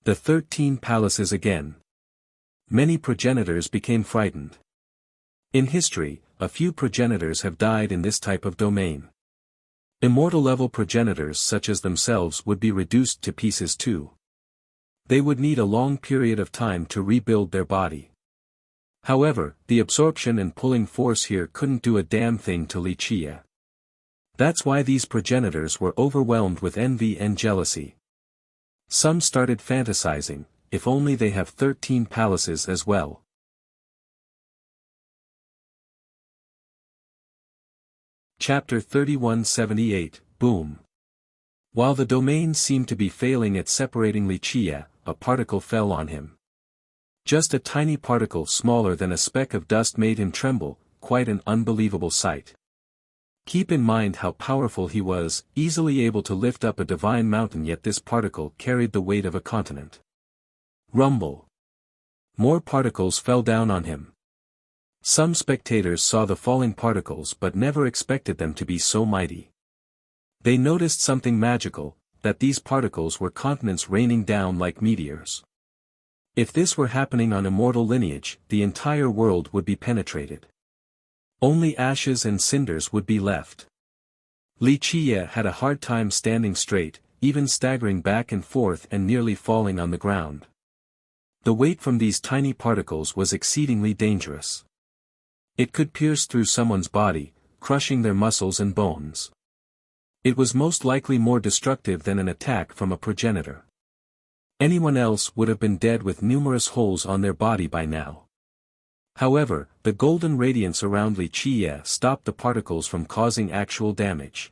The 13 palaces again. Many progenitors became frightened. In history, a few progenitors have died in this type of domain. Immortal-level progenitors such as themselves would be reduced to pieces too. They would need a long period of time to rebuild their body. However, the absorption and pulling force here couldn't do a damn thing to Li Qiye. That's why these progenitors were overwhelmed with envy and jealousy. Some started fantasizing, if only they have 13 palaces as well. Chapter 3178, Boom. While the domain seemed to be failing at separating Li Qiye, a particle fell on him. Just a tiny particle smaller than a speck of dust made him tremble, quite an unbelievable sight. Keep in mind how powerful he was, easily able to lift up a divine mountain, yet this particle carried the weight of a continent. Rumble. More particles fell down on him. Some spectators saw the falling particles but never expected them to be so mighty. They noticed something magical, that these particles were continents raining down like meteors. If this were happening on immortal lineage, the entire world would be penetrated. Only ashes and cinders would be left. Li Qiye had a hard time standing straight, even staggering back and forth and nearly falling on the ground. The weight from these tiny particles was exceedingly dangerous. It could pierce through someone's body, crushing their muscles and bones. It was most likely more destructive than an attack from a progenitor. Anyone else would have been dead with numerous holes on their body by now. However, the golden radiance around Li Qiye stopped the particles from causing actual damage.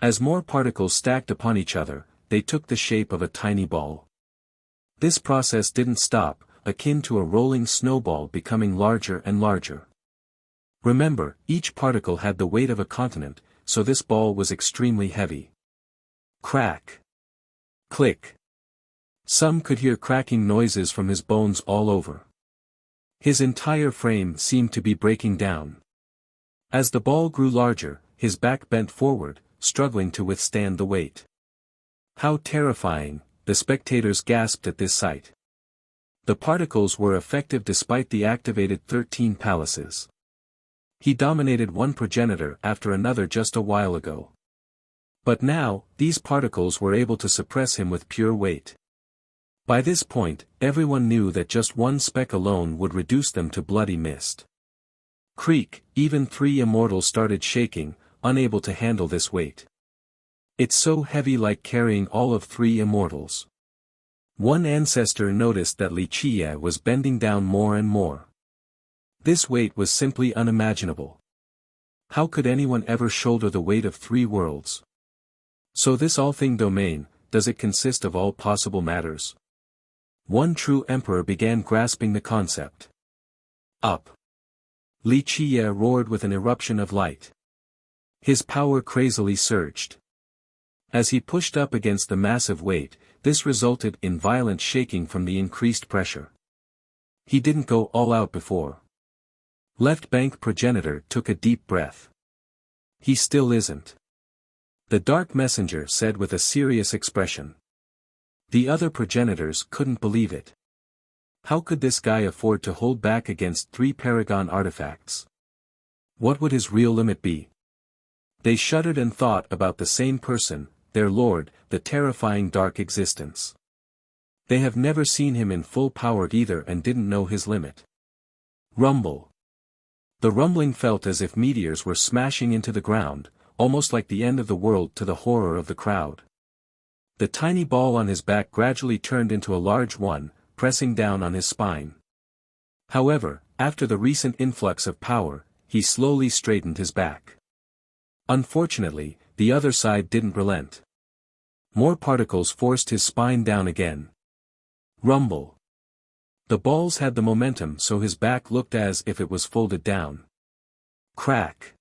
As more particles stacked upon each other, they took the shape of a tiny ball. This process didn't stop, akin to a rolling snowball becoming larger and larger. Remember, each particle had the weight of a continent, so this ball was extremely heavy. Crack. Click. Some could hear cracking noises from his bones all over. His entire frame seemed to be breaking down. As the ball grew larger, his back bent forward, struggling to withstand the weight. How terrifying, the spectators gasped at this sight. The particles were effective despite the activated 13 palaces. He dominated one progenitor after another just a while ago. But now, these particles were able to suppress him with pure weight. By this point, everyone knew that just one speck alone would reduce them to bloody mist. Creak, even 3 immortals started shaking, unable to handle this weight. It's so heavy, like carrying all of 3 immortals. One ancestor noticed that Li Qiye was bending down more and more. This weight was simply unimaginable. How could anyone ever shoulder the weight of 3 worlds? So this all-thing domain, does it consist of all possible matters? One true emperor began grasping the concept. Up. Li Qiye roared with an eruption of light. His power crazily surged. As he pushed up against the massive weight, this resulted in violent shaking from the increased pressure. He didn't go all out before. Left bank progenitor took a deep breath. He still isn't. The dark messenger said with a serious expression. The other progenitors couldn't believe it. How could this guy afford to hold back against 3 paragon artifacts? What would his real limit be? They shuddered and thought about the same person, their lord, the terrifying dark existence. They have never seen him in full power either and didn't know his limit. Rumble. The rumbling felt as if meteors were smashing into the ground, almost like the end of the world to the horror of the crowd. The tiny ball on his back gradually turned into a large one, pressing down on his spine. However, after the recent influx of power, he slowly straightened his back. Unfortunately, the other side didn't relent. More particles forced his spine down again. Rumble. The balls had the momentum so his back looked as if it was folded down. Crack.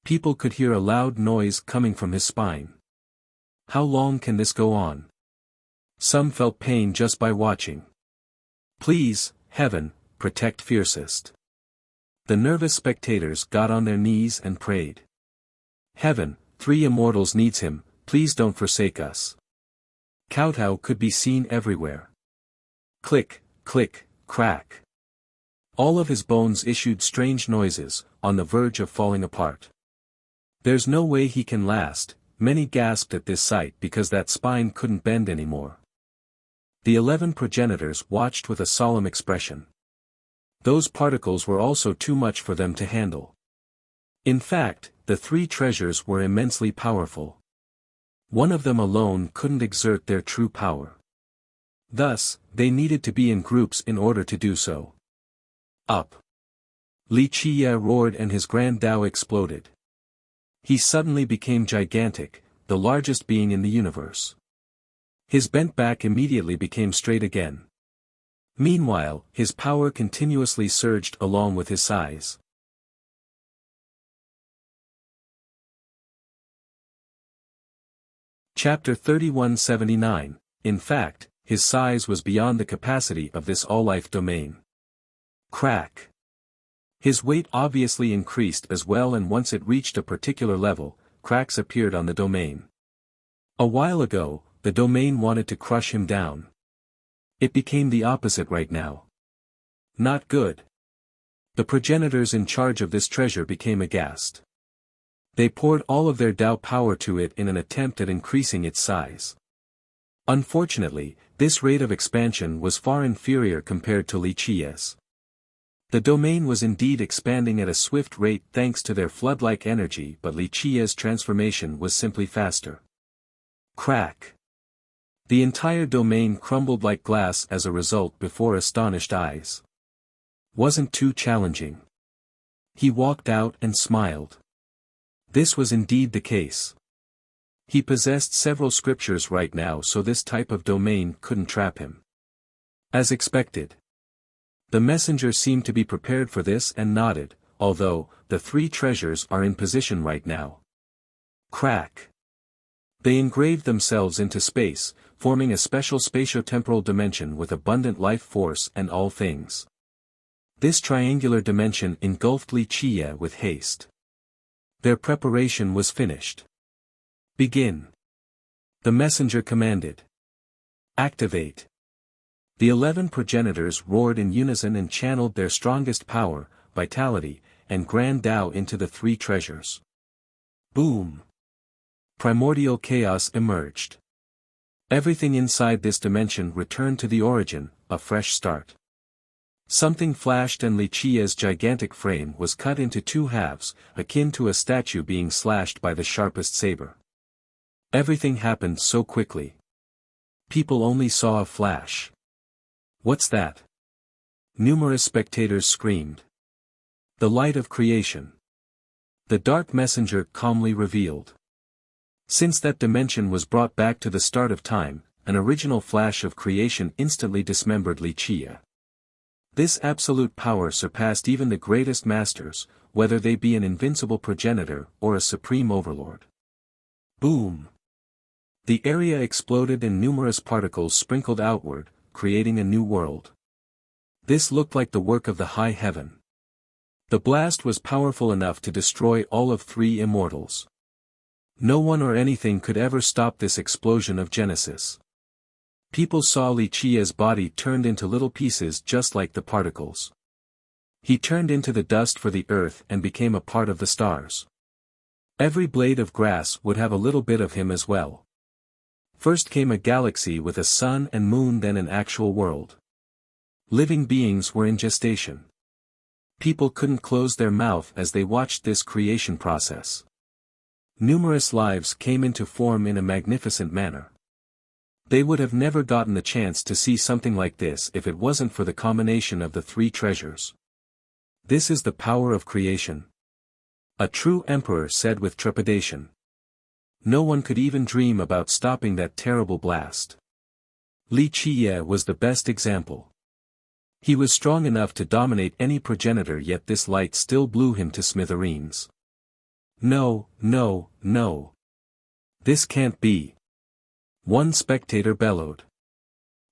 People could hear a loud noise coming from his spine. How long can this go on? Some felt pain just by watching. Please, heaven, protect fiercest. The nervous spectators got on their knees and prayed. Heaven, 3 immortals needs him, please don't forsake us. Kowtow could be seen everywhere. Click, click, crack. All of his bones issued strange noises, on the verge of falling apart. There's no way he can last, many gasped at this sight because that spine couldn't bend anymore. The 11 progenitors watched with a solemn expression. Those particles were also too much for them to handle. In fact, the 3 treasures were immensely powerful. One of them alone couldn't exert their true power. Thus, they needed to be in groups in order to do so. Up. Li Qiye roared and his grand Tao exploded. He suddenly became gigantic, the largest being in the universe. His bent back immediately became straight again. Meanwhile, his power continuously surged along with his size. Chapter 3179. In fact, his size was beyond the capacity of this all-life domain. Crack. His weight obviously increased as well, and once it reached a particular level, cracks appeared on the domain. A while ago, the domain wanted to crush him down. It became the opposite right now. Not good. The progenitors in charge of this treasure became aghast. They poured all of their Tao power to it in an attempt at increasing its size. Unfortunately, this rate of expansion was far inferior compared to Li Qiye's. The domain was indeed expanding at a swift rate thanks to their flood-like energy, but Li Qiye's transformation was simply faster. Crack. The entire domain crumbled like glass as a result before astonished eyes. Wasn't too challenging. He walked out and smiled. This was indeed the case. He possessed several scriptures right now, so this type of domain couldn't trap him. As expected. The messenger seemed to be prepared for this and nodded, although, the 3 treasures are in position right now. Crack. They engraved themselves into space, forming a special spatiotemporal dimension with abundant life force and all things. This triangular dimension engulfed Li Qiye with haste. Their preparation was finished. Begin. The messenger commanded. Activate. The 11 progenitors roared in unison and channeled their strongest power, vitality, and grand Tao into the 3 treasures. Boom! Primordial chaos emerged. Everything inside this dimension returned to the origin, a fresh start. Something flashed and Li Qiye's gigantic frame was cut into 2 halves, akin to a statue being slashed by the sharpest saber. Everything happened so quickly. People only saw a flash. What's that? Numerous spectators screamed. The light of creation. The dark messenger calmly revealed. Since that dimension was brought back to the start of time, an original flash of creation instantly dismembered Wuxia. This absolute power surpassed even the greatest masters, whether they be an invincible progenitor or a supreme overlord. Boom! The area exploded and numerous particles sprinkled outward, creating a new world. This looked like the work of the high heaven. The blast was powerful enough to destroy all of 3 immortals. No one or anything could ever stop this explosion of Genesis. People saw Wuxia's body turned into little pieces just like the particles. He turned into the dust for the earth and became a part of the stars. Every blade of grass would have a little bit of him as well. First came a galaxy with a sun and moon, then an actual world. Living beings were in gestation. People couldn't close their mouth as they watched this creation process. Numerous lives came into form in a magnificent manner. They would have never gotten the chance to see something like this if it wasn't for the combination of the 3 treasures. This is the power of creation. A true emperor said with trepidation. No one could even dream about stopping that terrible blast. Wuxia was the best example. He was strong enough to dominate any progenitor, yet this light still blew him to smithereens. No, no, no. This can't be. One spectator bellowed.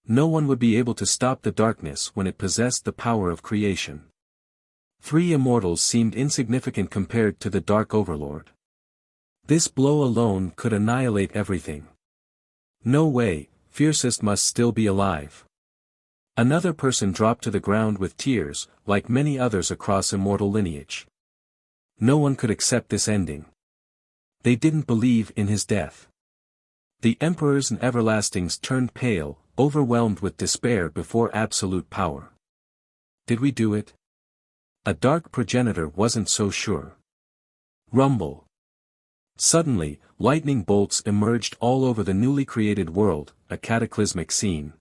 No one would be able to stop the darkness when it possessed the power of creation. 3 immortals seemed insignificant compared to the Dark Overlord. This blow alone could annihilate everything. No way, Fiercest must still be alive. Another person dropped to the ground with tears, like many others across immortal lineage. No one could accept this ending. They didn't believe in his death. The emperors and everlastings turned pale, overwhelmed with despair before absolute power. Did we do it? A dark progenitor wasn't so sure. Rumble. Suddenly, lightning bolts emerged all over the newly created world, a cataclysmic scene.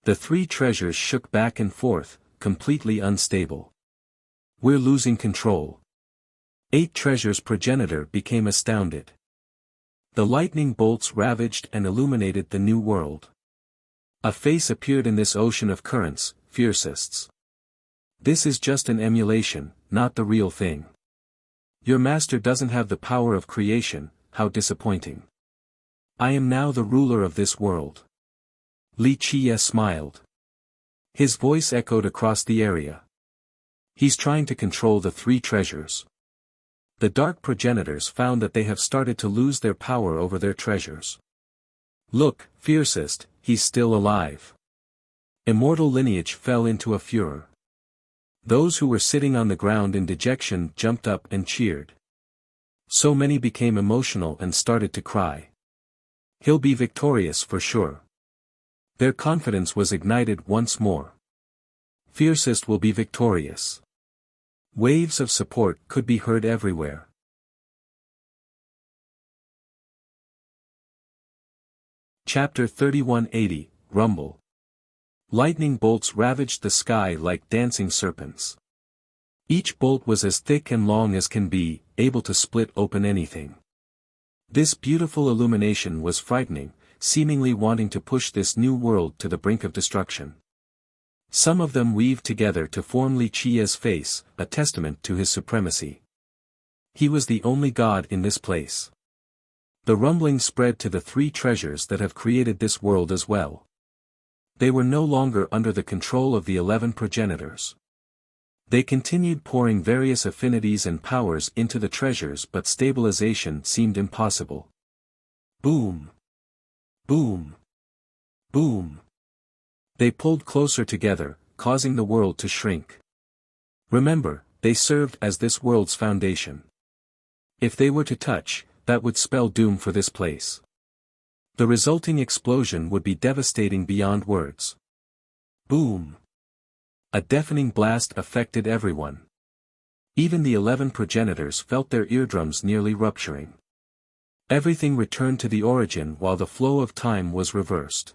The 3 treasures shook back and forth, completely unstable. We're losing control. 8 treasures progenitor became astounded. The lightning bolts ravaged and illuminated the new world. A face appeared in this ocean of currents, Fiercest's. This is just an emulation, not the real thing. Your master doesn't have the power of creation, how disappointing. I am now the ruler of this world. Wuxia smiled. His voice echoed across the area. He's trying to control the 3 treasures. The dark progenitors found that they have started to lose their power over their treasures. Look, Fiercest, he's still alive. Immortal lineage fell into a furor. Those who were sitting on the ground in dejection jumped up and cheered. So many became emotional and started to cry. He'll be victorious for sure. Their confidence was ignited once more. Fiercest will be victorious. Waves of support could be heard everywhere. Chapter 3180, Rumble. Lightning bolts ravaged the sky like dancing serpents. Each bolt was as thick and long as can be, able to split open anything. This beautiful illumination was frightening, seemingly wanting to push this new world to the brink of destruction. Some of them weaved together to form Wuxia's face, a testament to his supremacy. He was the only god in this place. The rumbling spread to the 3 treasures that have created this world as well. They were no longer under the control of the 11 progenitors. They continued pouring various affinities and powers into the treasures, but stabilization seemed impossible. Boom! Boom! Boom! They pulled closer together, causing the world to shrink. Remember, they served as this world's foundation. If they were to touch, that would spell doom for this place. The resulting explosion would be devastating beyond words. Boom! A deafening blast affected everyone. Even the 11 progenitors felt their eardrums nearly rupturing. Everything returned to the origin while the flow of time was reversed.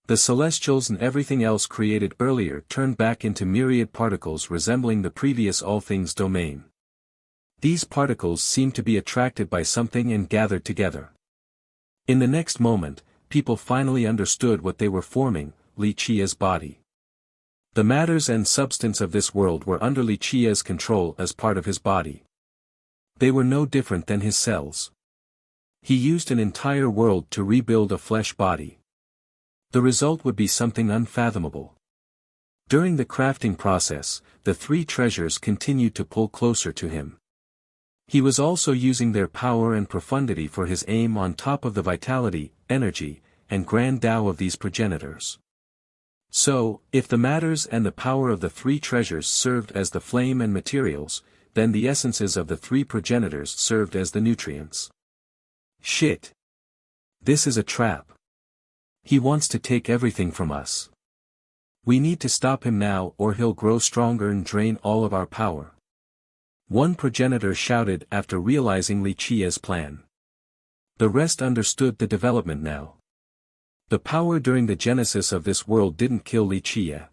The celestials and everything else created earlier turned back into myriad particles resembling the previous all things domain. These particles seemed to be attracted by something and gathered together. In the next moment, people finally understood what they were forming: Li Qia's body. The matters and substance of this world were under Li Qia's control as part of his body. They were no different than his cells. He used an entire world to rebuild a flesh body. The result would be something unfathomable. During the crafting process, the three treasures continued to pull closer to him. He was also using their power and profundity for his aim on top of the vitality, energy, and grand Tao of these progenitors. So, if the matters and the power of the three treasures served as the flame and materials, then the essences of the three progenitors served as the nutrients. Shit! This is a trap. He wants to take everything from us. We need to stop him now, or he'll grow stronger and drain all of our power. One progenitor shouted after realizing Li Qia's plan. The rest understood the development now. The power during the genesis of this world didn't kill Li Qia.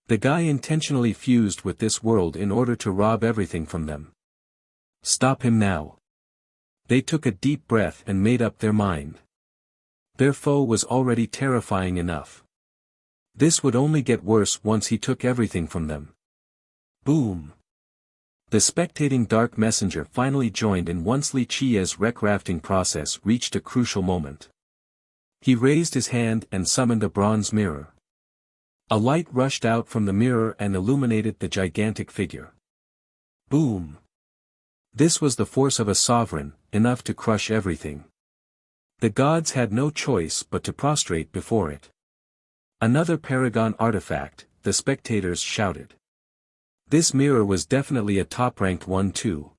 The guy intentionally fused with this world in order to rob everything from them. Stop him now. They took a deep breath and made up their mind. Their foe was already terrifying enough. This would only get worse once he took everything from them. Boom! The spectating dark messenger finally joined in once Li Qia's wreck-rafting process reached a crucial moment. He raised his hand and summoned a bronze mirror. A light rushed out from the mirror and illuminated the gigantic figure. Boom! This was the force of a sovereign, enough to crush everything. The gods had no choice but to prostrate before it. Another paragon artifact, the spectators shouted. This mirror was definitely a top-ranked one too.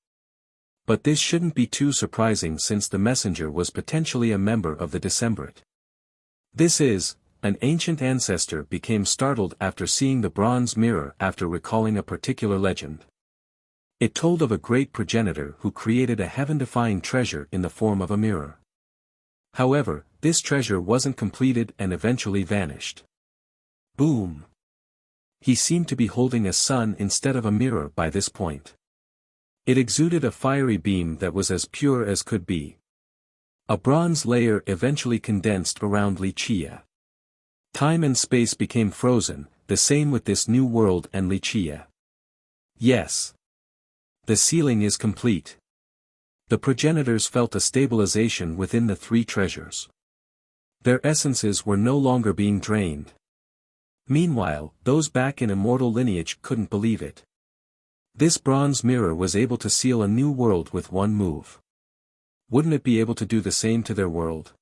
But this shouldn't be too surprising since the messenger was potentially a member of the Decemvirate. An ancient ancestor became startled after seeing the bronze mirror after recalling a particular legend. It told of a great progenitor who created a heaven-defying treasure in the form of a mirror. However, this treasure wasn't completed and eventually vanished. Boom! He seemed to be holding a sun instead of a mirror by this point. It exuded a fiery beam that was as pure as could be. A bronze layer eventually condensed around Li Qia. Time and space became frozen, the same with this new world and Li Qia. Yes. The sealing is complete. The progenitors felt a stabilization within the three treasures. Their essences were no longer being drained. Meanwhile, those back in immortal lineage couldn't believe it. This bronze mirror was able to seal a new world with one move. Wouldn't it be able to do the same to their world?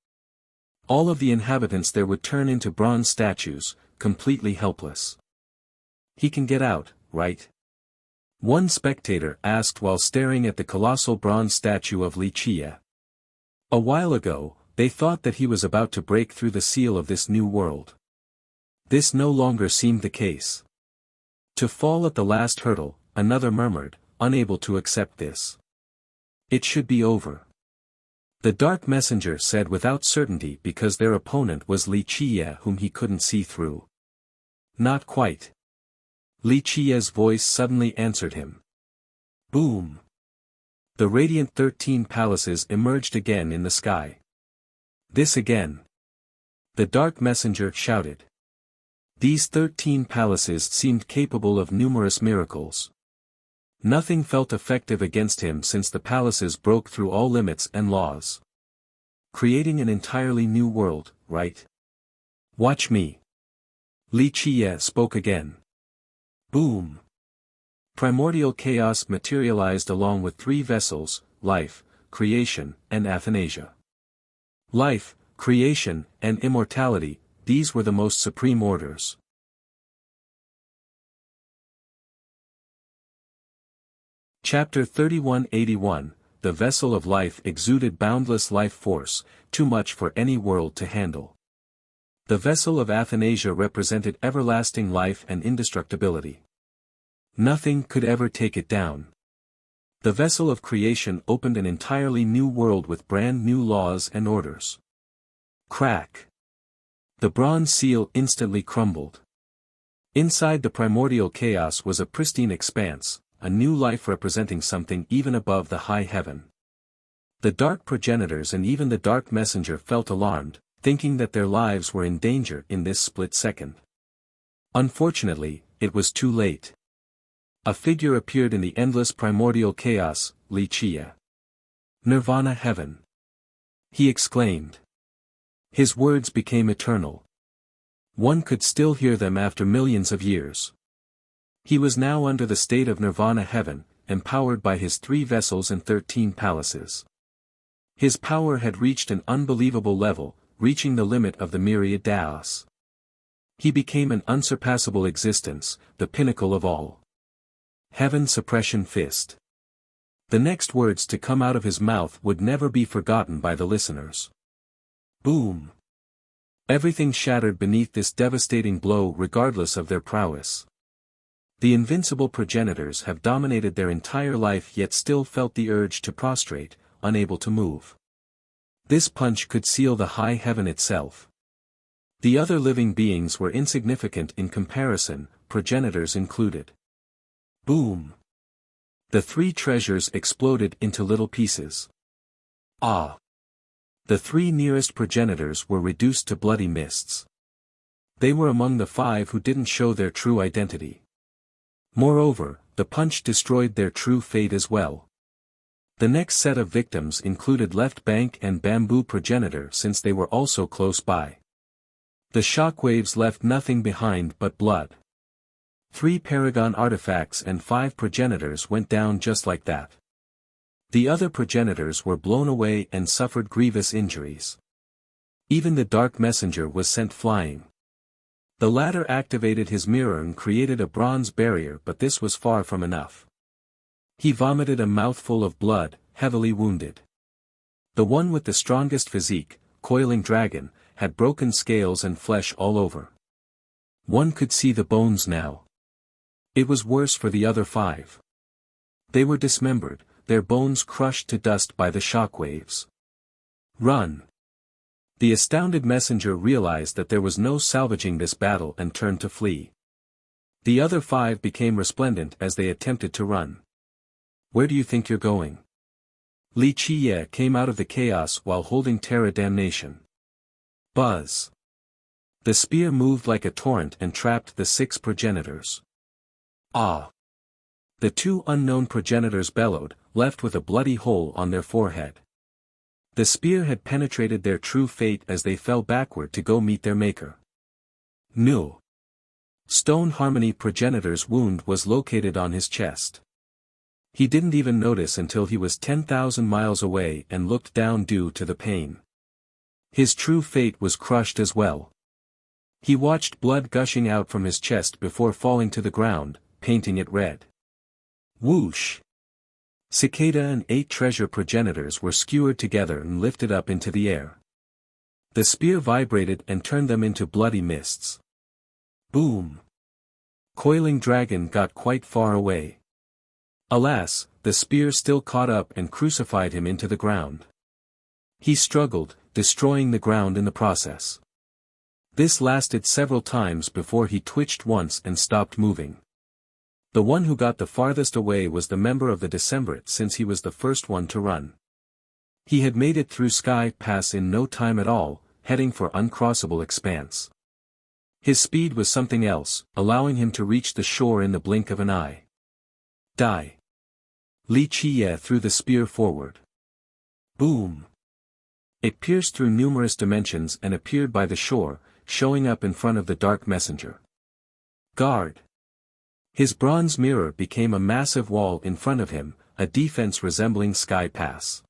All of the inhabitants there would turn into bronze statues, completely helpless. He can get out, right? One spectator asked while staring at the colossal bronze statue of Li Qia. A while ago, they thought that he was about to break through the seal of this new world. This no longer seemed the case. To fall at the last hurdle, another murmured, unable to accept this. It should be over. The dark messenger said without certainty because their opponent was Li Qia whom he couldn't see through. Not quite. Li Qia's voice suddenly answered him. Boom! The radiant 13 palaces emerged again in the sky. This again. The dark messenger shouted. These 13 palaces seemed capable of numerous miracles. Nothing felt effective against him since the palaces broke through all limits and laws. Creating an entirely new world, right? Watch me. Li Qia spoke again. Boom! Primordial chaos materialized along with three vessels: life, creation, and Athanasia. Life, creation, and immortality, these were the most supreme orders. Chapter 3181, The Vessel of Life exuded boundless life force, too much for any world to handle. The vessel of Athanasia represented everlasting life and indestructibility. Nothing could ever take it down. The vessel of creation opened an entirely new world with brand new laws and orders. Crack! The bronze seal instantly crumbled. Inside the primordial chaos was a pristine expanse, a new life representing something even above the high heaven. The dark progenitors and even the dark messenger felt alarmed, thinking that their lives were in danger in this split second. Unfortunately, it was too late. A figure appeared in the endless primordial chaos, Wuxia. Nirvana heaven. He exclaimed. His words became eternal. One could still hear them after millions of years. He was now under the state of Nirvana heaven, empowered by his 3 vessels and 13 palaces. His power had reached an unbelievable level, reaching the limit of the myriad Daos. He became an unsurpassable existence, the pinnacle of all. Heaven suppression fist. The next words to come out of his mouth would never be forgotten by the listeners. Boom! Everything shattered beneath this devastating blow regardless of their prowess. The invincible progenitors have dominated their entire life yet still felt the urge to prostrate, unable to move. This punch could seal the high heaven itself. The other living beings were insignificant in comparison, progenitors included. Boom! The 3 treasures exploded into little pieces. Ah! The 3 nearest progenitors were reduced to bloody mists. They were among the 5 who didn't show their true identity. Moreover, the punch destroyed their true fate as well. The next set of victims included Left Bank and Bamboo progenitor since they were also close by. The shockwaves left nothing behind but blood. 3 Paragon artifacts and 5 progenitors went down just like that. The other progenitors were blown away and suffered grievous injuries. Even the Dark Messenger was sent flying. The latter activated his mirror and created a bronze barrier, but this was far from enough. He vomited a mouthful of blood, heavily wounded. The one with the strongest physique, Coiling Dragon, had broken scales and flesh all over. One could see the bones now. It was worse for the other 5. They were dismembered, their bones crushed to dust by the shockwaves. Run! The astounded messenger realized that there was no salvaging this battle and turned to flee. The other 5 became resplendent as they attempted to run. Where do you think you're going? Wuxia came out of the chaos while holding Terra Damnation. Buzz! The spear moved like a torrent and trapped the 6 progenitors. Ah! The 2 unknown progenitors bellowed, left with a bloody hole on their forehead. The spear had penetrated their true fate as they fell backward to go meet their maker. No. Stone Harmony progenitor's wound was located on his chest. He didn't even notice until he was 10,000 miles away and looked down due to the pain. His true fate was crushed as well. He watched blood gushing out from his chest before falling to the ground, painting it red. Whoosh! Cicada and 8 treasure progenitors were skewered together and lifted up into the air. The spear vibrated and turned them into bloody mists. Boom! Coiling Dragon got quite far away. Alas, the spear still caught up and crucified him into the ground. He struggled, destroying the ground in the process. This lasted several times before he twitched once and stopped moving. The one who got the farthest away was the member of the Decemvirate since he was the first one to run. He had made it through Sky Pass in no time at all, heading for uncrossable expanse. His speed was something else, allowing him to reach the shore in the blink of an eye. Die! Wuxia threw the spear forward. Boom! It pierced through numerous dimensions and appeared by the shore, showing up in front of the Dark Messenger. Guard! His bronze mirror became a massive wall in front of him, a defense resembling Sky Pass.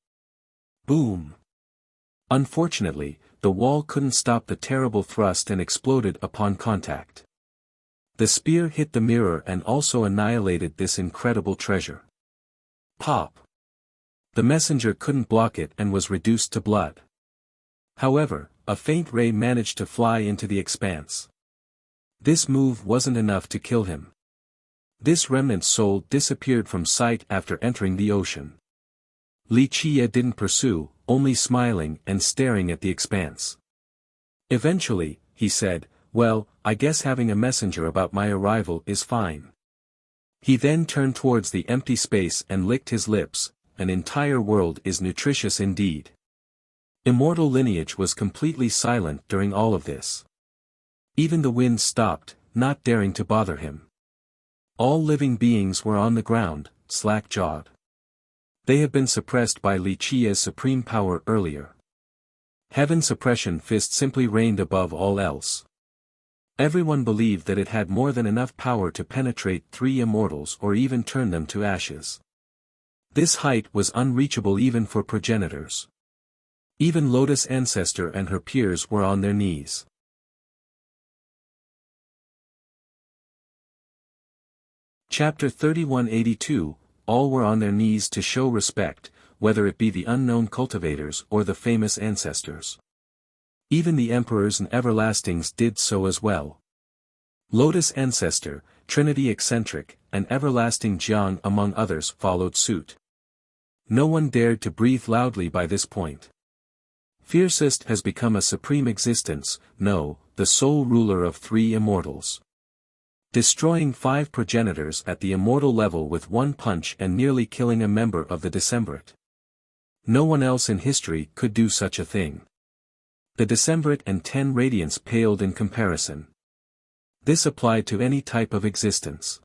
Boom! Unfortunately, the wall couldn't stop the terrible thrust and exploded upon contact. The spear hit the mirror and also annihilated this incredible treasure. Pop! The messenger couldn't block it and was reduced to blood. However, a faint ray managed to fly into the expanse. This move wasn't enough to kill him. This remnant soul disappeared from sight after entering the ocean. Wuxia didn't pursue, only smiling and staring at the expanse. Eventually, he said, "Well, I guess having a messenger about my arrival is fine." He then turned towards the empty space and licked his lips. An entire world is nutritious indeed. Immortal lineage was completely silent during all of this. Even the wind stopped, not daring to bother him. All living beings were on the ground, slack-jawed. They had been suppressed by Li Qia's supreme power earlier. Heaven suppression fist simply reigned above all else. Everyone believed that it had more than enough power to penetrate 3 immortals or even turn them to ashes. This height was unreachable even for progenitors. Even Lotus Ancestor and her peers were on their knees. Chapter 3182, all were on their knees to show respect, whether it be the unknown cultivators or the famous ancestors. Even the emperors and everlastings did so as well. Lotus Ancestor, Trinity Eccentric, and Everlasting Jiang among others followed suit. No one dared to breathe loudly by this point. Fiercest has become a supreme existence, no, the sole ruler of 3 immortals. Destroying 5 progenitors at the immortal level with one punch and nearly killing a member of the Decemvirate. No one else in history could do such a thing. The Decemvirate and 10 Radiants paled in comparison. This applied to any type of existence.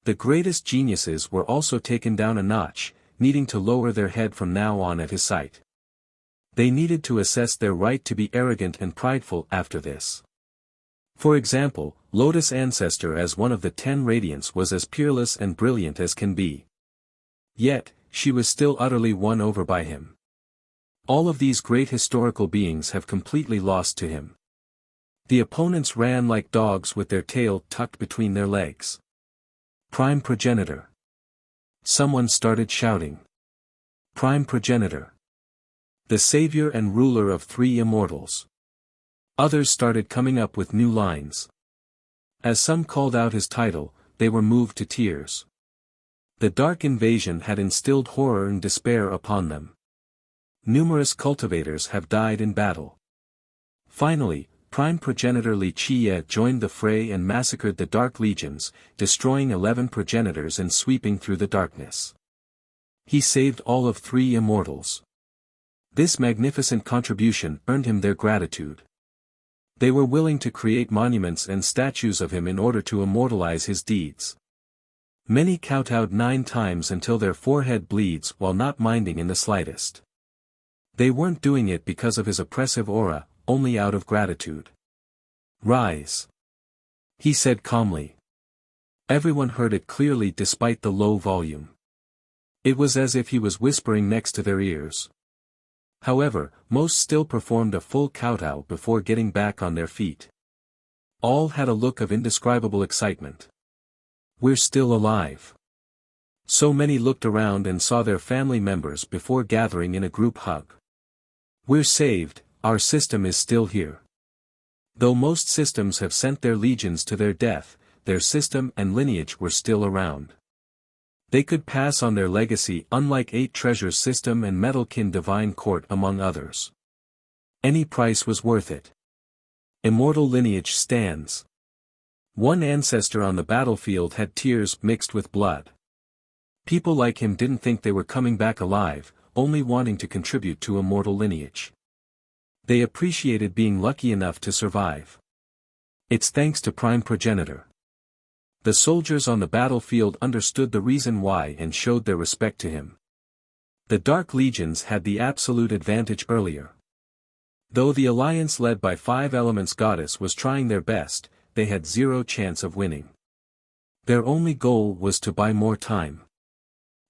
The greatest geniuses were also taken down a notch, needing to lower their head from now on at his sight. They needed to assess their right to be arrogant and prideful after this. For example, Lotus Ancestor as one of the 10 Radiants was as peerless and brilliant as can be. Yet, she was still utterly won over by him. All of these great historical beings have completely lost to him. The opponents ran like dogs with their tail tucked between their legs. Prime Progenitor. Someone started shouting. Prime Progenitor. The savior and ruler of 3 immortals. Others started coming up with new lines. As some called out his title, they were moved to tears. The Dark Invasion had instilled horror and despair upon them. Numerous cultivators have died in battle. Finally, Prime Progenitor Li Qia joined the fray and massacred the Dark Legions, destroying 11 progenitors and sweeping through the darkness. He saved all of 3 immortals. This magnificent contribution earned him their gratitude. They were willing to create monuments and statues of him in order to immortalize his deeds. Many kowtowed 9 times until their forehead bleeds while not minding in the slightest. They weren't doing it because of his oppressive aura, only out of gratitude. Rise. He said calmly. Everyone heard it clearly despite the low volume. It was as if he was whispering next to their ears. However, most still performed a full kowtow before getting back on their feet. All had a look of indescribable excitement. We're still alive. So many looked around and saw their family members before gathering in a group hug. We're saved, our system is still here. Though most systems have sent their legions to their death, their system and lineage were still around. They could pass on their legacy unlike 8 Treasures system and Metalkin Divine Court among others. Any price was worth it. Immortal lineage stands. One ancestor on the battlefield had tears mixed with blood. People like him didn't think they were coming back alive, only wanting to contribute to immortal lineage. They appreciated being lucky enough to survive. It's thanks to Prime Progenitor. The soldiers on the battlefield understood the reason why and showed their respect to him. The Dark Legions had the absolute advantage earlier. Though the alliance led by 5 Elements Goddess was trying their best, they had 0 chance of winning. Their only goal was to buy more time.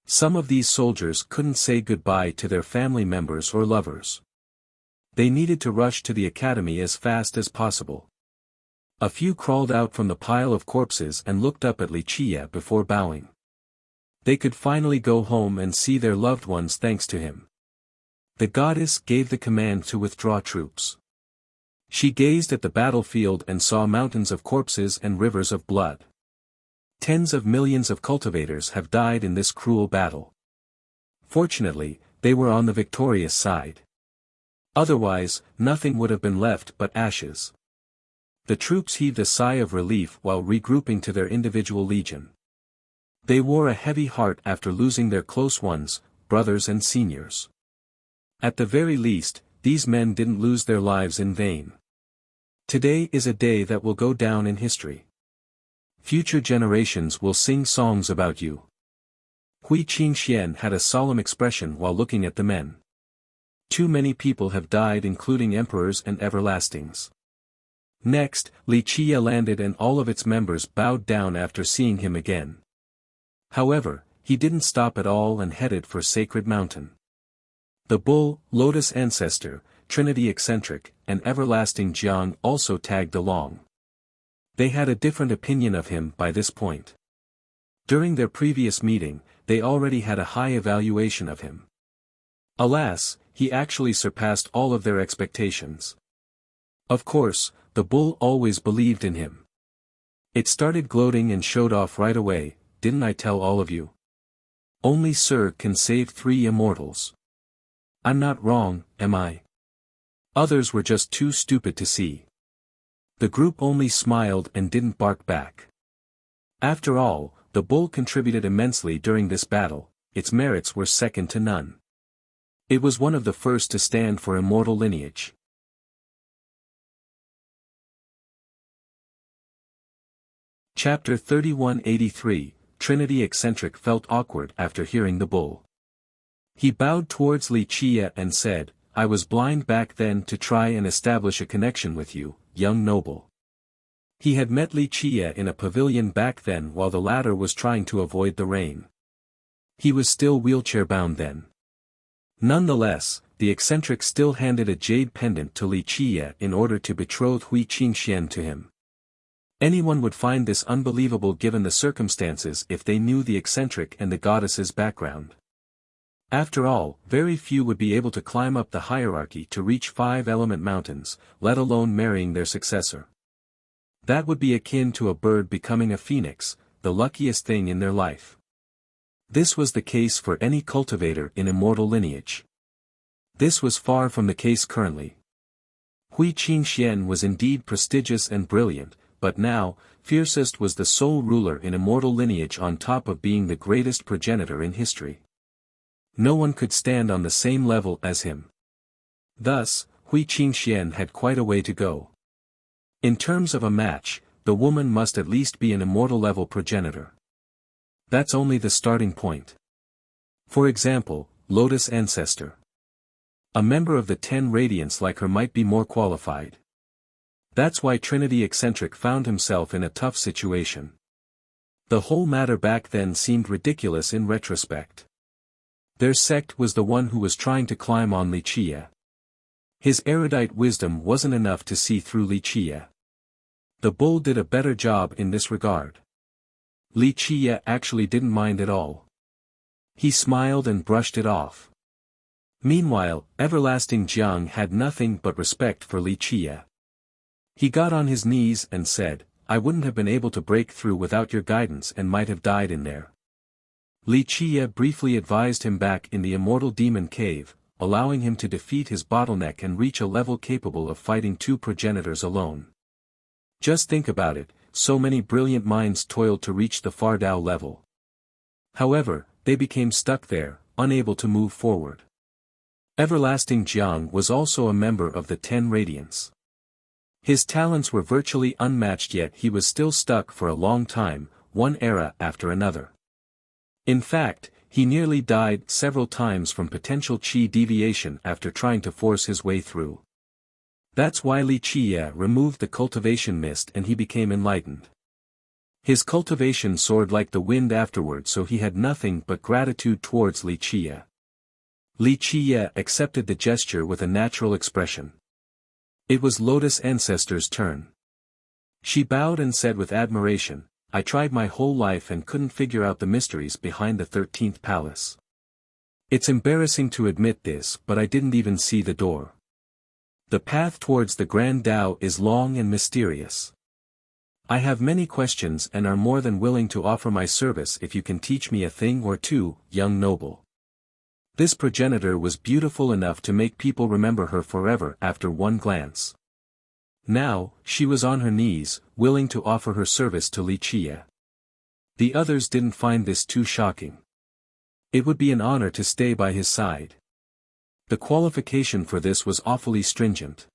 Some of these soldiers couldn't say goodbye to their family members or lovers. They needed to rush to the academy as fast as possible. A few crawled out from the pile of corpses and looked up at Li Qia before bowing. They could finally go home and see their loved ones thanks to him. The goddess gave the command to withdraw troops. She gazed at the battlefield and saw mountains of corpses and rivers of blood. Tens of millions of cultivators have died in this cruel battle. Fortunately, they were on the victorious side. Otherwise, nothing would have been left but ashes. The troops heaved a sigh of relief while regrouping to their individual legion. They wore a heavy heart after losing their close ones, brothers and seniors. At the very least, these men didn't lose their lives in vain. Today is a day that will go down in history. Future generations will sing songs about you. Hui Qingxian had a solemn expression while looking at the men. Too many people have died, including emperors and everlastings. Next, Li Qia landed and all of its members bowed down after seeing him again. However, he didn't stop at all and headed for Sacred Mountain. The bull, Lotus Ancestor, Trinity Eccentric, and Everlasting Jiang also tagged along. They had a different opinion of him by this point. During their previous meeting, they already had a high evaluation of him. Alas, he actually surpassed all of their expectations. Of course, the bull always believed in him. It started gloating and showed off right away, "Didn't I tell all of you? Only Sir can save 3 immortals. I'm not wrong, am I?" Others were just too stupid to see. The group only smiled and didn't bark back. After all, the bull contributed immensely during this battle, its merits were second to none. It was one of the first to stand for immortal lineage. Chapter 3183, Trinity Eccentric felt awkward after hearing the bull. He bowed towards Li Qia and said, "I was blind back then to try and establish a connection with you, young noble." He had met Li Qia in a pavilion back then while the latter was trying to avoid the rain. He was still wheelchair-bound then. Nonetheless, the eccentric still handed a jade pendant to Li Qia in order to betroth Hui Qingxian to him. Anyone would find this unbelievable given the circumstances if they knew the eccentric and the goddess's background. After all, very few would be able to climb up the hierarchy to reach 5-element mountains, let alone marrying their successor. That would be akin to a bird becoming a phoenix, the luckiest thing in their life. This was the case for any cultivator in immortal lineage. This was far from the case currently. Hui Qingxian was indeed prestigious and brilliant, but now, Fiercest was the sole ruler in immortal lineage on top of being the greatest progenitor in history. No one could stand on the same level as him. Thus, Hui Qingxian had quite a way to go. In terms of a match, the woman must at least be an immortal-level progenitor. That's only the starting point. For example, Lotus Ancestor. A member of the 10 Radiants like her might be more qualified. That's why Trinity Eccentric found himself in a tough situation. The whole matter back then seemed ridiculous in retrospect. Their sect was the one who was trying to climb on Li Qia. His erudite wisdom wasn't enough to see through Li Qia. The bull did a better job in this regard. Li Qia actually didn't mind at all. He smiled and brushed it off. Meanwhile, Everlasting Jiang had nothing but respect for Li Qia. He got on his knees and said, "I wouldn't have been able to break through without your guidance and might have died in there." Li Qia briefly advised him back in the immortal demon cave, allowing him to defeat his bottleneck and reach a level capable of fighting 2 progenitors alone. Just think about it, so many brilliant minds toiled to reach the Fardao level. However, they became stuck there, unable to move forward. Everlasting Jiang was also a member of the 10 Radiants. His talents were virtually unmatched, yet he was still stuck for a long time, one era after another. In fact, he nearly died several times from potential chi deviation after trying to force his way through. That's why Li Qia removed the cultivation mist and he became enlightened. His cultivation soared like the wind afterward, so he had nothing but gratitude towards Li Qia. Li Qia accepted the gesture with a natural expression. It was Lotus Ancestor's turn. She bowed and said with admiration, "I tried my whole life and couldn't figure out the mysteries behind the 13th palace. It's embarrassing to admit this, but I didn't even see the door. The path towards the Grand Tao is long and mysterious. I have many questions and are more than willing to offer my service if you can teach me a thing or two, young noble." This progenitor was beautiful enough to make people remember her forever after one glance. Now, she was on her knees, willing to offer her service to Li Qia. The others didn't find this too shocking. It would be an honor to stay by his side. The qualification for this was awfully stringent.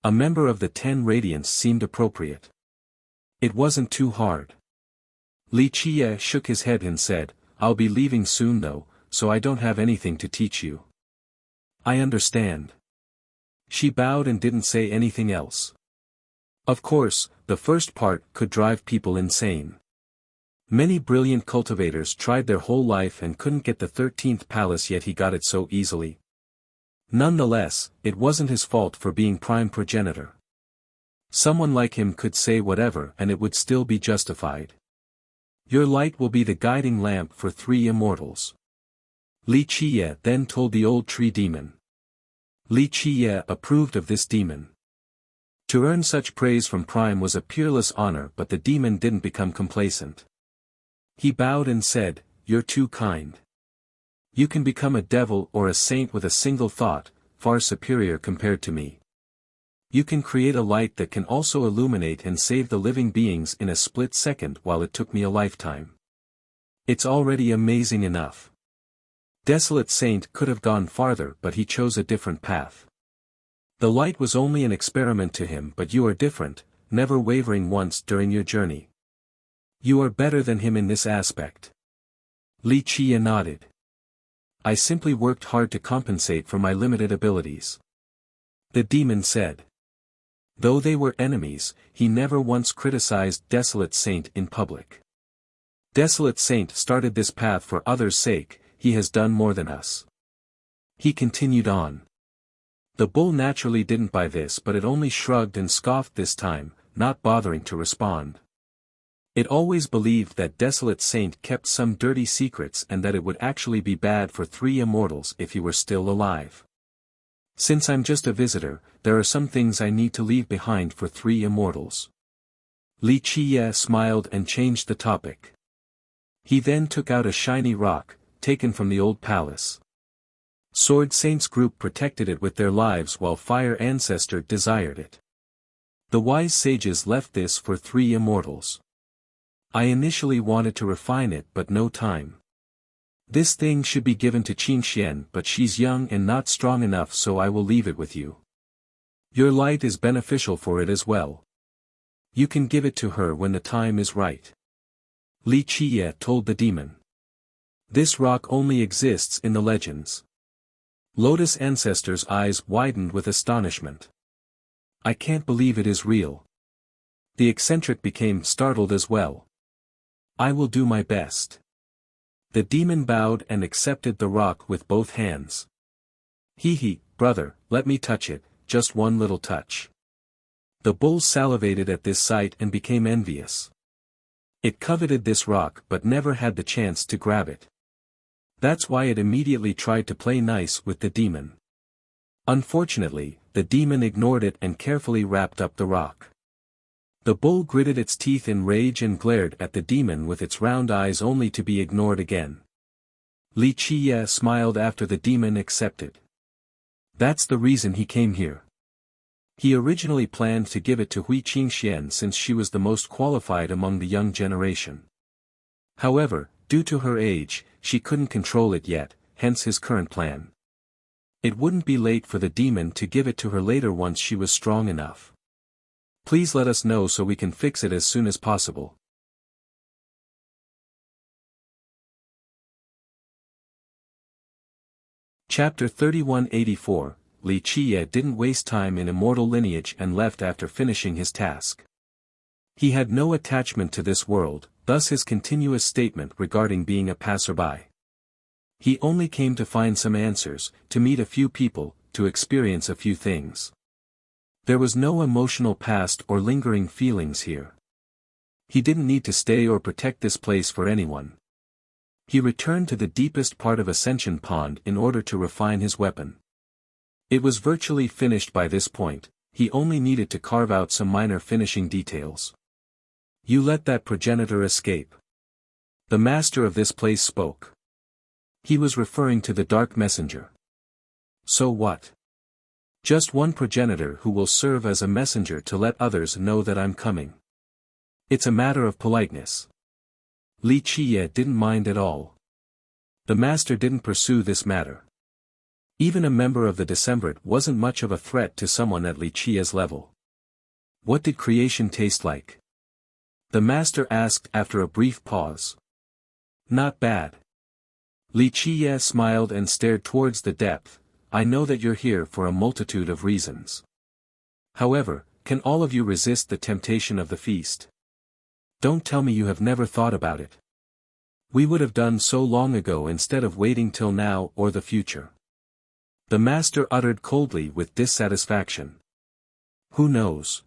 A member of the 10 Radiants seemed appropriate. It wasn't too hard. Li Qiye shook his head and said, "I'll be leaving soon though, so I don't have anything to teach you." "I understand." She bowed and didn't say anything else. Of course, the first part could drive people insane. Many brilliant cultivators tried their whole life and couldn't get the 13th palace, yet he got it so easily. Nonetheless, it wasn't his fault for being prime progenitor. Someone like him could say whatever and it would still be justified. "Your light will be the guiding lamp for 3 immortals." Li Qiye then told the old tree demon. Li Qiye approved of this demon. To earn such praise from Prime was a peerless honor, but the demon didn't become complacent. He bowed and said, "You're too kind. You can become a devil or a saint with a single thought, far superior compared to me. You can create a light that can also illuminate and save the living beings in a split second while it took me a lifetime. It's already amazing enough." Desolate Saint could have gone farther, but he chose a different path. The light was only an experiment to him, but you are different, never wavering once during your journey. You are better than him in this aspect. Li Qiye nodded. "I simply worked hard to compensate for my limited abilities." The demon said. Though they were enemies, he never once criticized Desolate Saint in public. "Desolate Saint started this path for others' sake, he has done more than us." He continued on. The bull naturally didn't buy this, but it only shrugged and scoffed this time, not bothering to respond. It always believed that Desolate Saint kept some dirty secrets and that it would actually be bad for 3 immortals if he were still alive. "Since I'm just a visitor, there are some things I need to leave behind for 3 immortals." Li Qiye smiled and changed the topic. He then took out a shiny rock, taken from the old palace. Sword Saints group protected it with their lives while Fire Ancestor desired it. The wise sages left this for 3 immortals. I initially wanted to refine it, but no time. This thing should be given to Qingxian, but she's young and not strong enough, so I will leave it with you. Your light is beneficial for it as well. You can give it to her when the time is right. Li Qiye told the demon. This rock only exists in the legends. Lotus Ancestor's eyes widened with astonishment. I can't believe it is real. The eccentric became startled as well. I will do my best. The demon bowed and accepted the rock with both hands. Hee, brother, let me touch it, just one little touch. The bull salivated at this sight and became envious. It coveted this rock but never had the chance to grab it. That's why it immediately tried to play nice with the demon. Unfortunately, the demon ignored it and carefully wrapped up the rock. The bull gritted its teeth in rage and glared at the demon with its round eyes only to be ignored again. Li Qiye smiled after the demon accepted. That's the reason he came here. He originally planned to give it to Hui Qingxian since she was the most qualified among the young generation. However, due to her age, she couldn't control it yet, hence his current plan. It wouldn't be late for the demon to give it to her later once she was strong enough. Please let us know so we can fix it as soon as possible. Chapter 3184, Li Qiye didn't waste time in immortal lineage and left after finishing his task. He had no attachment to this world, thus his continuous statement regarding being a passerby. He only came to find some answers, to meet a few people, to experience a few things. There was no emotional past or lingering feelings here. He didn't need to stay or protect this place for anyone. He returned to the deepest part of Ascension Pond in order to refine his weapon. It was virtually finished by this point, he only needed to carve out some minor finishing details. You let that progenitor escape. The master of this place spoke. He was referring to the Dark Messenger. So what? Just one progenitor who will serve as a messenger to let others know that I'm coming. It's a matter of politeness. Li Qiye didn't mind at all. The master didn't pursue this matter. Even a member of the Decemvirate wasn't much of a threat to someone at Li Qiye's level. What did creation taste like? The master asked after a brief pause. Not bad. Li Qiye smiled and stared towards the depth. I know that you're here for a multitude of reasons. However, can all of you resist the temptation of the feast? Don't tell me you have never thought about it. We would have done so long ago instead of waiting till now or the future. The master uttered coldly with dissatisfaction. Who knows?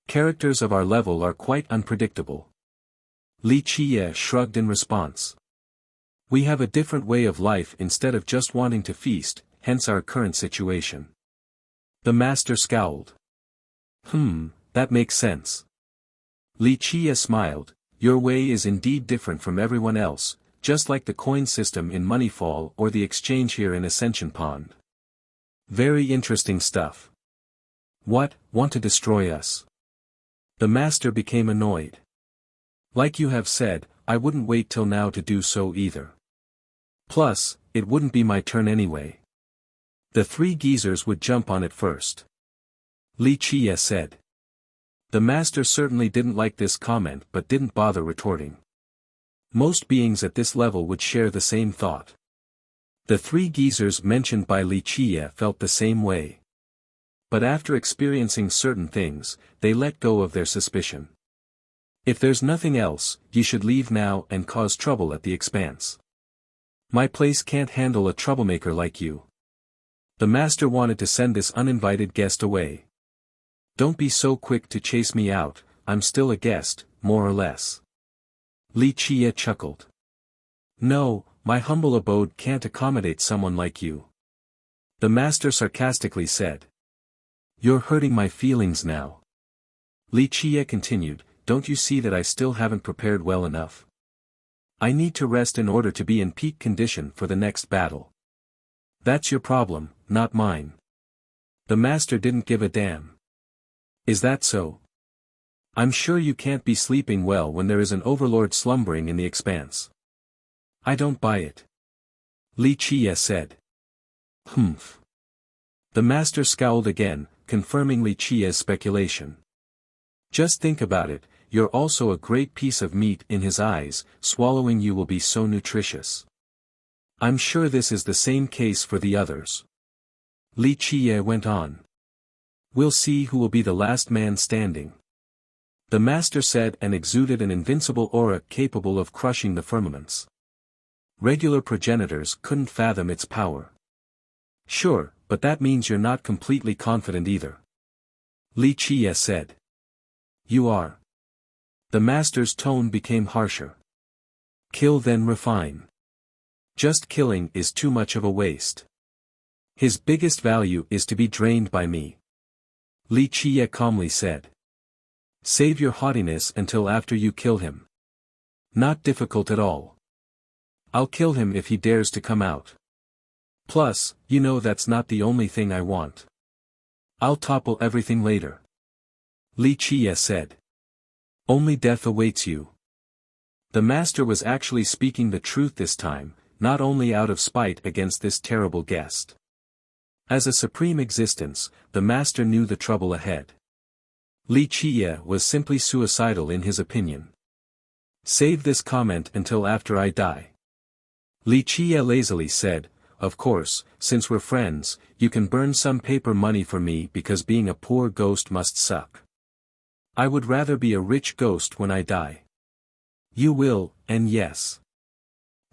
Characters of our level are quite unpredictable. Li Qiye shrugged in response. We have a different way of life instead of just wanting to feast, hence our current situation. The master scowled. That makes sense. Li Qiye smiled. Your way is indeed different from everyone else, just like the coin system in Moneyfall or the exchange here in Ascension Pond. Very interesting stuff. What, want to destroy us? The master became annoyed. Like you have said, I wouldn't wait till now to do so either. Plus, it wouldn't be my turn anyway. The three geezers would jump on it first. Li Qiye said. The master certainly didn't like this comment but didn't bother retorting. Most beings at this level would share the same thought. The three geezers mentioned by Li Qiye felt the same way. But after experiencing certain things, they let go of their suspicion. If there's nothing else, you should leave now and cause trouble at the expanse. My place can't handle a troublemaker like you. The master wanted to send this uninvited guest away. Don't be so quick to chase me out, I'm still a guest, more or less. Li Qiye chuckled. No, my humble abode can't accommodate someone like you. The master sarcastically said. You're hurting my feelings now. Li Qiye continued, don't you see that I still haven't prepared well enough? I need to rest in order to be in peak condition for the next battle. That's your problem, not mine. The master didn't give a damn. Is that so? I'm sure you can't be sleeping well when there is an overlord slumbering in the expanse. I don't buy it. Li Qiye said. Humph. The master scowled again, confirming Li Qiye's speculation. Just think about it, you're also a great piece of meat in his eyes, swallowing you will be so nutritious. I'm sure this is the same case for the others. Li Qiye went on. We'll see who will be the last man standing. The master said and exuded an invincible aura capable of crushing the firmaments. Regular progenitors couldn't fathom its power. Sure, but that means you're not completely confident either. Li Qiye said. You are. The master's tone became harsher. Kill then refine. Just killing is too much of a waste. His biggest value is to be drained by me. Li Qiye calmly said. Save your haughtiness until after you kill him. Not difficult at all. I'll kill him if he dares to come out. Plus, you know that's not the only thing I want. I'll topple everything later. Li Qiye said. Only death awaits you. The master was actually speaking the truth this time, not only out of spite against this terrible guest. As a supreme existence, the master knew the trouble ahead. Li Qiye was simply suicidal in his opinion. Save this comment until after I die. Li Qiye lazily said, of course, since we're friends, you can burn some paper money for me because being a poor ghost must suck. I would rather be a rich ghost when I die. You will, and yes.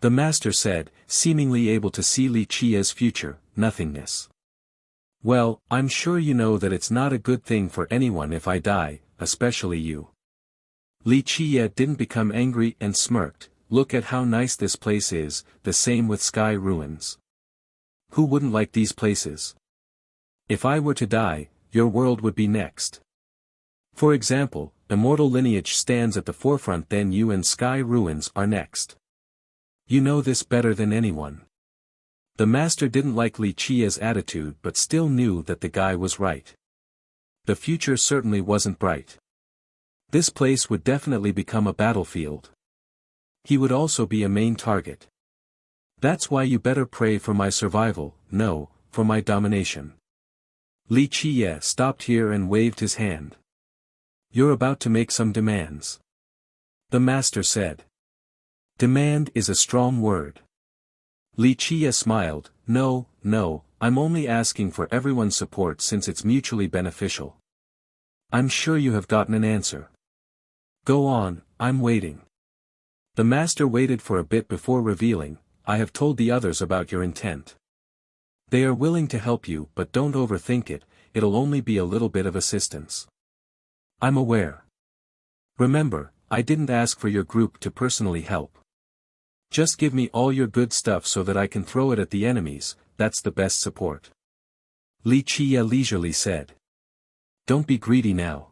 The master said, seemingly able to see Li Qiye's future, nothingness. Well, I'm sure you know that it's not a good thing for anyone if I die, especially you. Li Qiye didn't become angry and smirked, look at how nice this place is, the same with Sky Ruins. Who wouldn't like these places? If I were to die, your world would be next. For example, immortal lineage stands at the forefront, then you and Sky Ruins are next. You know this better than anyone. The master didn't like Li Qiye's attitude but still knew that the guy was right. The future certainly wasn't bright. This place would definitely become a battlefield. He would also be a main target. That's why you better pray for my survival, no, for my domination. Li Qiye stopped here and waved his hand. You're about to make some demands. The master said. Demand is a strong word. Li Qiye smiled, no, I'm only asking for everyone's support since it's mutually beneficial. I'm sure you have gotten an answer. Go on, I'm waiting. The master waited for a bit before revealing, I have told the others about your intent. They are willing to help you but don't overthink it, it'll only be a little bit of assistance. I'm aware. Remember, I didn't ask for your group to personally help. Just give me all your good stuff so that I can throw it at the enemies, that's the best support. Li Qiye leisurely said. Don't be greedy now.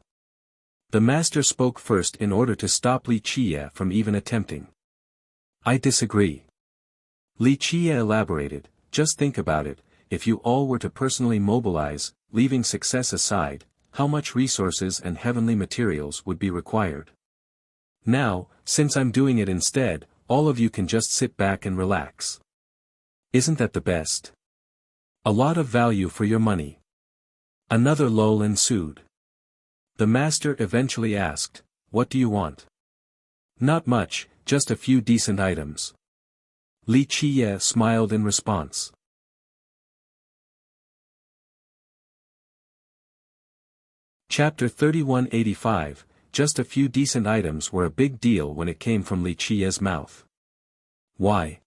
The master spoke first in order to stop Li Qiye from even attempting. I disagree. Li Qiye elaborated, just think about it, if you all were to personally mobilize, leaving success aside, how much resources and heavenly materials would be required? Now, since I'm doing it instead, all of you can just sit back and relax. Isn't that the best? A lot of value for your money. Another lull ensued. The master eventually asked, what do you want? Not much, just a few decent items. Li Qiye smiled in response. Chapter 3185, just a few decent items were a big deal when it came from Li Qiye's mouth. Why?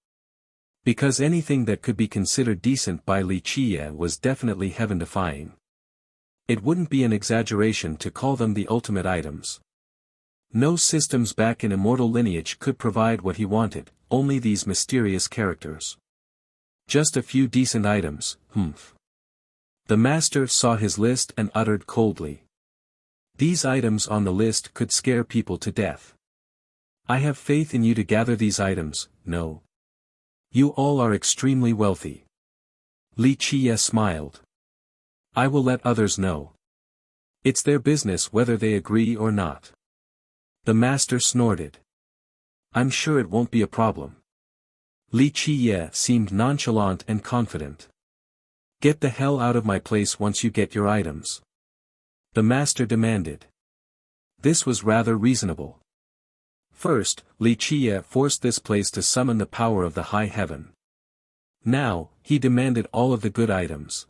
Because anything that could be considered decent by Li Qiye was definitely heaven-defying. It wouldn't be an exaggeration to call them the ultimate items. No systems back in immortal lineage could provide what he wanted, only these mysterious characters. Just a few decent items, humph. The master saw his list and uttered coldly. These items on the list could scare people to death. I have faith in you to gather these items, no. You all are extremely wealthy. Li Qiye smiled. I will let others know. It's their business whether they agree or not. The master snorted. I'm sure it won't be a problem. Li Qiye seemed nonchalant and confident. Get the hell out of my place once you get your items. The master demanded. This was rather reasonable. First, Li Qiye forced this place to summon the power of the high heaven. Now, he demanded all of the good items.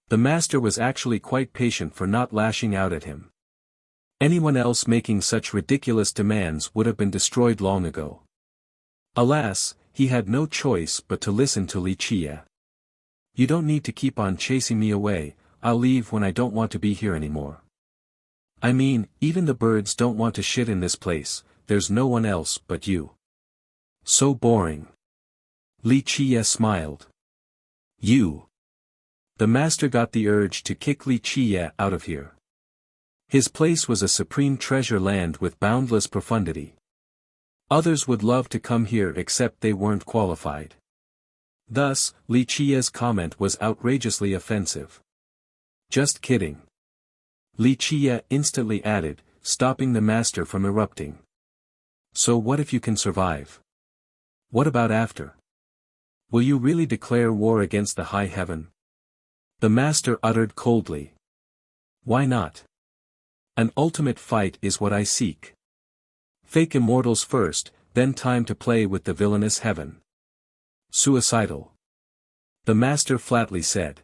The master was actually quite patient for not lashing out at him. Anyone else making such ridiculous demands would have been destroyed long ago. Alas, he had no choice but to listen to Li Qiye. You don't need to keep on chasing me away, I'll leave when I don't want to be here anymore. I mean, even the birds don't want to shit in this place, there's no one else but you. So boring. Li Qiye smiled. You. The master got the urge to kick Li Qiye out of here. His place was a supreme treasure land with boundless profundity. Others would love to come here except they weren't qualified. Thus, Li Qiye's comment was outrageously offensive. Just kidding. Li Qiye instantly added, stopping the master from erupting. So what if you can survive? What about after? Will you really declare war against the high heaven? The master uttered coldly. Why not? An ultimate fight is what I seek. Fake immortals first, then time to play with the villainous heaven. Suicidal. The master flatly said.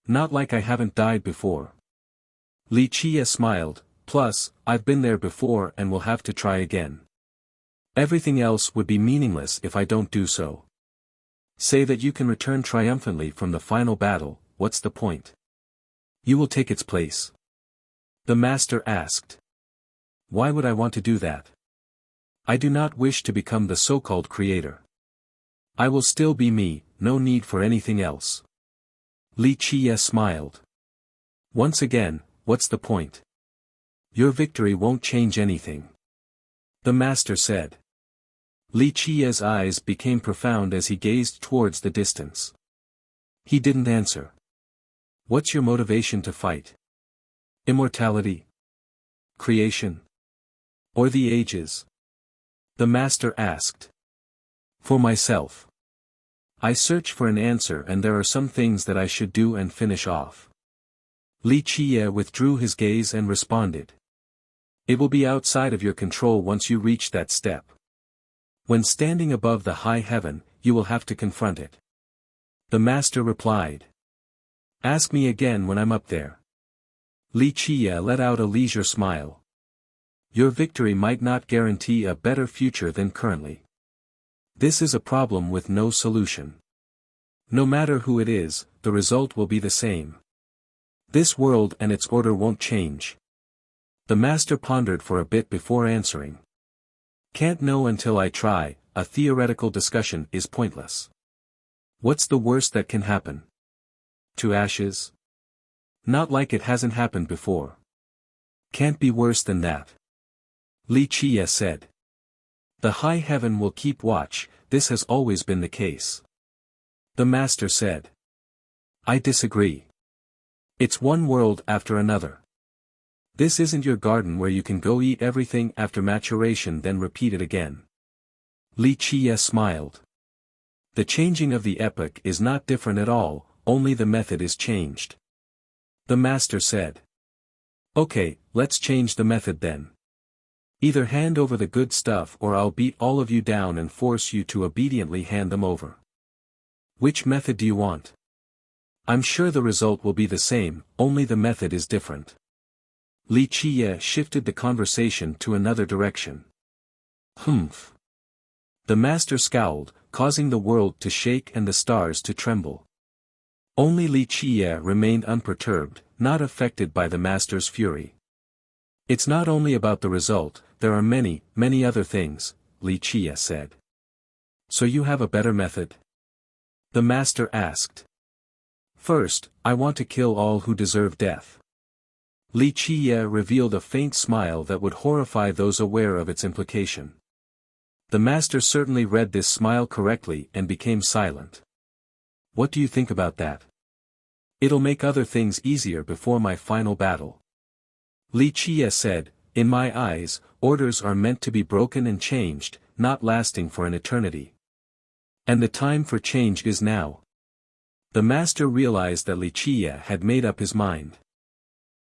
Not like I haven't died before. Li Qiye smiled, plus, I've been there before and will have to try again. Everything else would be meaningless if I don't do so. Say that you can return triumphantly from the final battle, what's the point? You will take its place. The master asked. Why would I want to do that? I do not wish to become the so-called creator. I will still be me, no need for anything else. Li Qiye smiled. Once again, what's the point? Your victory won't change anything. The master said. Li Qiye's eyes became profound as he gazed towards the distance. He didn't answer. What's your motivation to fight? Immortality? Creation? Or the ages? The master asked. For myself. I search for an answer and there are some things that I should do and finish off. Li Qiye withdrew his gaze and responded. It will be outside of your control once you reach that step. When standing above the high heaven, you will have to confront it. The master replied. Ask me again when I'm up there. Li Qiye let out a leisure smile. Your victory might not guarantee a better future than currently. This is a problem with no solution. No matter who it is, the result will be the same. This world and its order won't change. The master pondered for a bit before answering. Can't know until I try, a theoretical discussion is pointless. What's the worst that can happen? To ashes? Not like it hasn't happened before. Can't be worse than that. Li Qiye said. The high heaven will keep watch, this has always been the case. The master said. I disagree. It's one world after another. This isn't your garden where you can go eat everything after maturation then repeat it again. Li Qiye smiled. The changing of the epoch is not different at all, only the method is changed. The master said. Okay, let's change the method then. Either hand over the good stuff or I'll beat all of you down and force you to obediently hand them over. Which method do you want? I'm sure the result will be the same, only the method is different. Li Qiye shifted the conversation to another direction. Humph. The master scowled, causing the world to shake and the stars to tremble. Only Li Qiye remained unperturbed, not affected by the master's fury. It's not only about the result, there are many, many other things, Li Qiye said. So you have a better method? The master asked. First, I want to kill all who deserve death. Li Qiye revealed a faint smile that would horrify those aware of its implication. The master certainly read this smile correctly and became silent. What do you think about that? It'll make other things easier before my final battle. Li Qiye said, in my eyes, orders are meant to be broken and changed, not lasting for an eternity. And the time for change is now. The master realized that Li Qiye had made up his mind.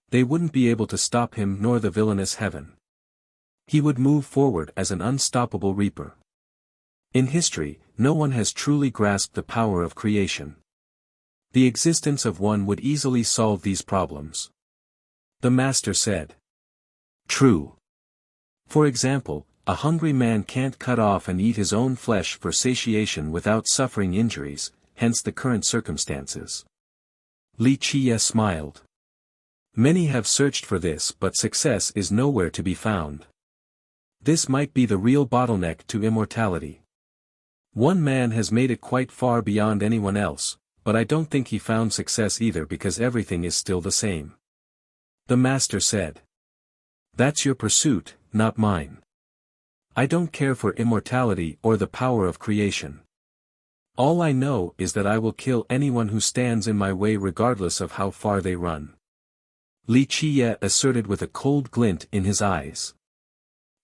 They wouldn't be able to stop him nor the villainous heaven. He would move forward as an unstoppable reaper. In history, no one has truly grasped the power of creation. The existence of one would easily solve these problems. The master said. True. For example, a hungry man can't cut off and eat his own flesh for satiation without suffering injuries, hence the current circumstances. Li Qiye smiled. Many have searched for this but success is nowhere to be found. This might be the real bottleneck to immortality. One man has made it quite far beyond anyone else, but I don't think he found success either because everything is still the same. The master said. That's your pursuit, not mine. I don't care for immortality or the power of creation. All I know is that I will kill anyone who stands in my way regardless of how far they run. Li Qiye asserted with a cold glint in his eyes.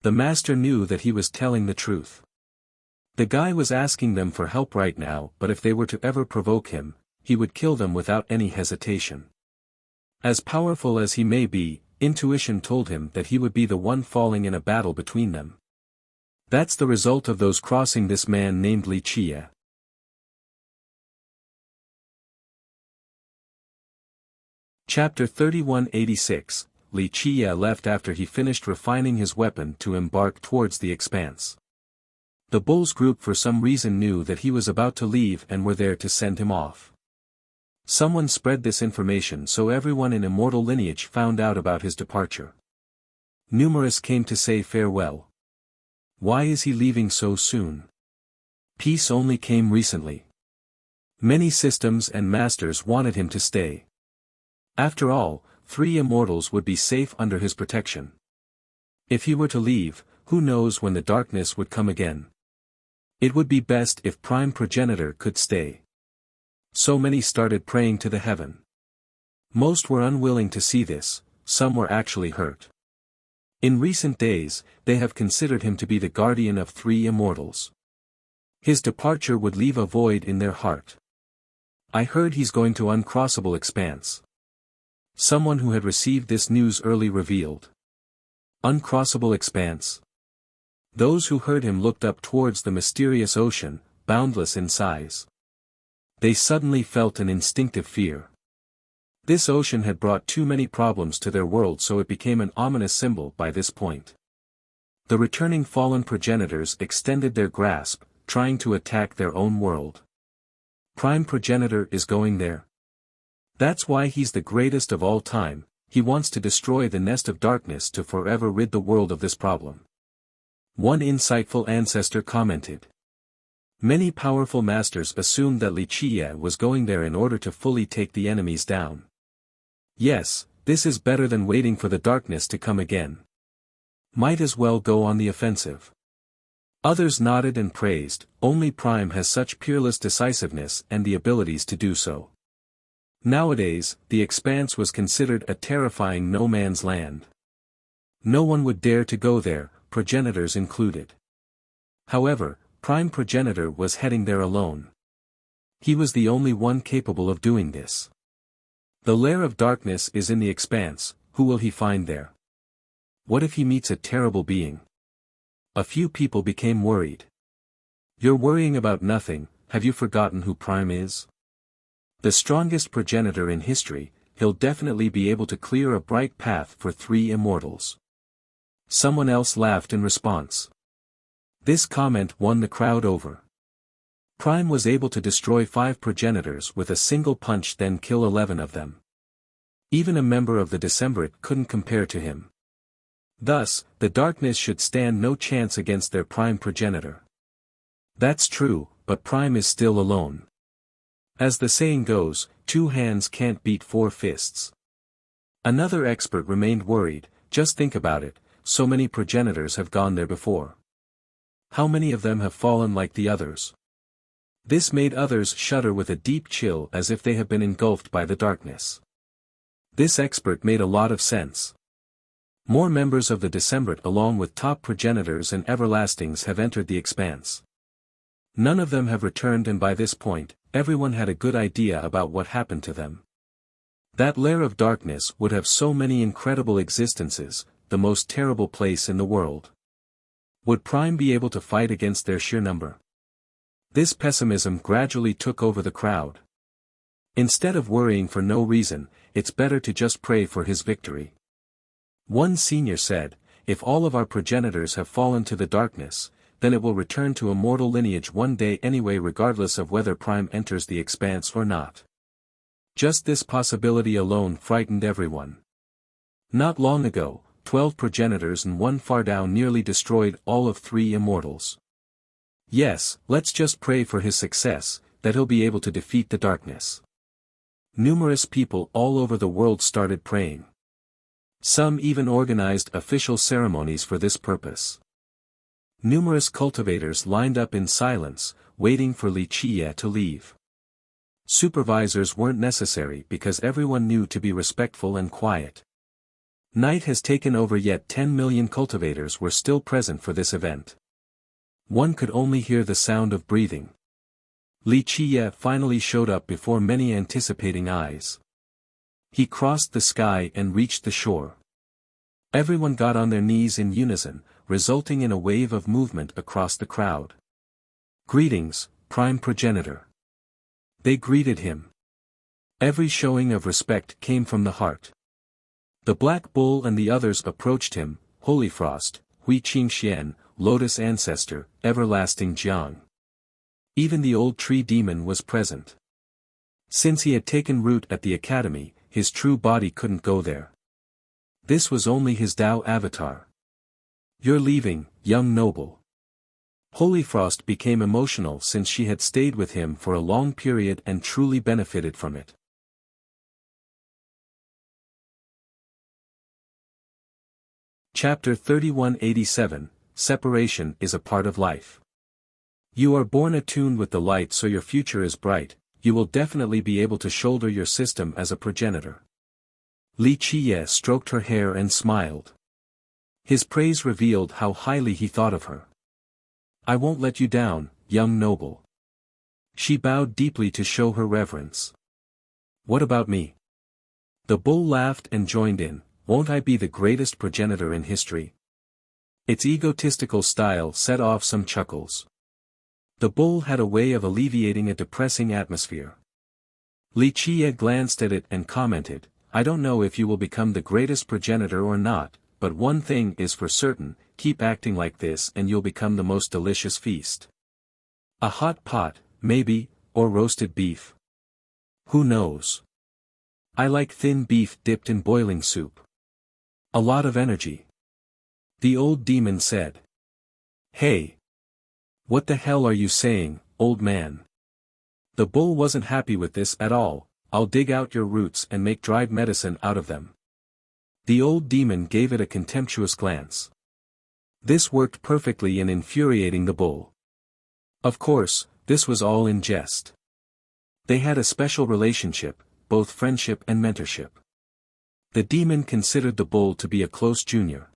The master knew that he was telling the truth. The guy was asking them for help right now, but if they were to ever provoke him, he would kill them without any hesitation. As powerful as he may be, intuition told him that he would be the one falling in a battle between them. That's the result of those crossing this man named Li Qiye. Chapter 3186, Li Qiye left after he finished refining his weapon to embark towards the expanse. The bulls group for some reason knew that he was about to leave and were there to send him off. Someone spread this information so everyone in immortal lineage found out about his departure. Numerous came to say farewell. Why is he leaving so soon? Peace only came recently. Many systems and masters wanted him to stay. After all, 3 immortals would be safe under his protection. If he were to leave, who knows when the darkness would come again. It would be best if Prime Progenitor could stay. So many started praying to the heaven. Most were unwilling to see this, some were actually hurt. In recent days, they have considered him to be the guardian of 3 immortals. His departure would leave a void in their heart. I heard he's going to uncrossable expanse. Someone who had received this news early revealed. Uncrossable expanse. Those who heard him looked up towards the mysterious ocean, boundless in size. They suddenly felt an instinctive fear. This ocean had brought too many problems to their world, so it became an ominous symbol by this point. The returning fallen progenitors extended their grasp, trying to attack their own world. Prime Progenitor is going there. That's why he's the greatest of all time. He wants to destroy the nest of darkness to forever rid the world of this problem. One insightful ancestor commented. Many powerful masters assumed that Wuxia was going there in order to fully take the enemies down. Yes, this is better than waiting for the darkness to come again. Might as well go on the offensive. Others nodded and praised. Only Prime has such peerless decisiveness and the abilities to do so. Nowadays, the Expanse was considered a terrifying no man's land. No one would dare to go there, progenitors included. However, Prime Progenitor was heading there alone. He was the only one capable of doing this. The lair of darkness is in the Expanse. Who will he find there? What if he meets a terrible being? A few people became worried. You're worrying about nothing. Have you forgotten who Prime is? The strongest progenitor in history. He'll definitely be able to clear a bright path for 3 immortals. Someone else laughed in response. This comment won the crowd over. Prime was able to destroy 5 progenitors with a single punch, then kill 11 of them. Even a member of the Decemvirate couldn't compare to him. Thus, the darkness should stand no chance against their Prime Progenitor. That's true, but Prime is still alone. As the saying goes, 2 hands can't beat 4 fists. Another expert remained worried. Just think about it, so many progenitors have gone there before. How many of them have fallen like the others? This made others shudder with a deep chill, as if they have been engulfed by the darkness. This expert made a lot of sense. More members of the Decemvirate along with top progenitors and everlastings have entered the Expanse. None of them have returned, and by this point, everyone had a good idea about what happened to them. That lair of darkness would have so many incredible existences, the most terrible place in the world. Would Prime be able to fight against their sheer number? This pessimism gradually took over the crowd. Instead of worrying for no reason, it's better to just pray for his victory. One senior said, if all of our progenitors have fallen to the darkness, then it will return to immortal lineage one day anyway, regardless of whether Prime enters the Expanse or not. Just this possibility alone frightened everyone. Not long ago, 12 progenitors and 1 Fardao nearly destroyed all of 3 immortals. Yes, let's just pray for his success, that he'll be able to defeat the darkness. Numerous people all over the world started praying. Some even organized official ceremonies for this purpose. Numerous cultivators lined up in silence, waiting for Wuxia to leave. Supervisors weren't necessary because everyone knew to be respectful and quiet. Night has taken over, yet 10 million cultivators were still present for this event. One could only hear the sound of breathing. Wuxia finally showed up before many anticipating eyes. He crossed the sky and reached the shore. Everyone got on their knees in unison, resulting in a wave of movement across the crowd. Greetings, Prime Progenitor. They greeted him. Every showing of respect came from the heart. The Black Bull and the others approached him, Holy Frost, Hui Qingxian, Lotus Ancestor, Everlasting Jiang. Even the old tree demon was present. Since he had taken root at the academy, his true body couldn't go there. This was only his Tao avatar. You're leaving, young noble. Holy Frost became emotional since she had stayed with him for a long period and truly benefited from it. Chapter 3187, Separation is a Part of Life. You are born attuned with the light, so your future is bright. You will definitely be able to shoulder your system as a progenitor. Wuxia stroked her hair and smiled. His praise revealed how highly he thought of her. "I won't let you down, young noble." She bowed deeply to show her reverence. "What about me?" The bull laughed and joined in. "Won't I be the greatest progenitor in history?" Its egotistical style set off some chuckles. The bull had a way of alleviating a depressing atmosphere. Wuxia glanced at it and commented, "I don't know if you will become the greatest progenitor or not, but one thing is for certain, keep acting like this and you'll become the most delicious feast. A hot pot, maybe, or roasted beef. Who knows? I like thin beef dipped in boiling soup. A lot of energy." The old demon said. "Hey! What the hell are you saying, old man?" The bull wasn't happy with this at all. "I'll dig out your roots and make dried medicine out of them." The old demon gave it a contemptuous glance. This worked perfectly in infuriating the bull. Of course, this was all in jest. They had a special relationship, both friendship and mentorship. The demon considered the bull to be a close junior.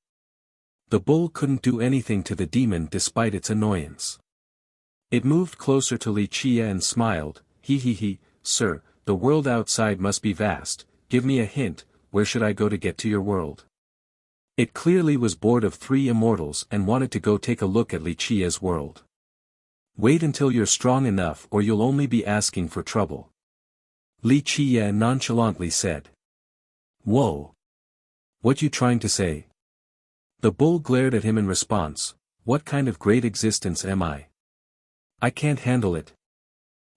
The bull couldn't do anything to the demon despite its annoyance. It moved closer to Wuxia and smiled, "He, sir, the world outside must be vast, give me a hint, where should I go to get to your world?" It clearly was bored of three immortals and wanted to go take a look at Wuxia's world. "Wait until you're strong enough or you'll only be asking for trouble," Wuxia nonchalantly said. "Whoa! What you trying to say?" The bull glared at him in response, "What kind of great existence am I? I can't handle it.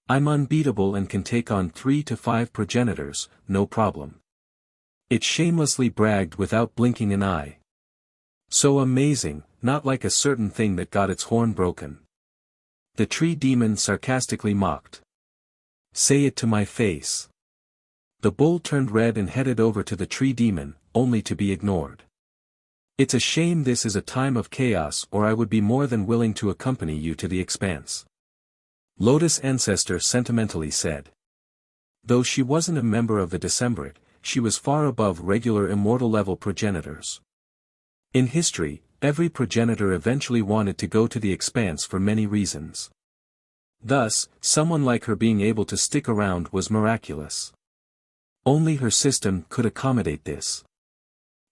I'm unbeatable and can take on 3 to 5 progenitors, no problem." It shamelessly bragged without blinking an eye. So amazing, not like a certain thing that got its horn broken. The tree demon sarcastically mocked. "Say it to my face." The bull turned red and headed over to the tree demon, only to be ignored. "It's a shame this is a time of chaos or I would be more than willing to accompany you to the expanse," Lotus Ancestor sentimentally said. Though she wasn't a member of the Decemvirate, she was far above regular immortal-level progenitors. In history, every progenitor eventually wanted to go to the expanse for many reasons. Thus, someone like her being able to stick around was miraculous. Only her system could accommodate this.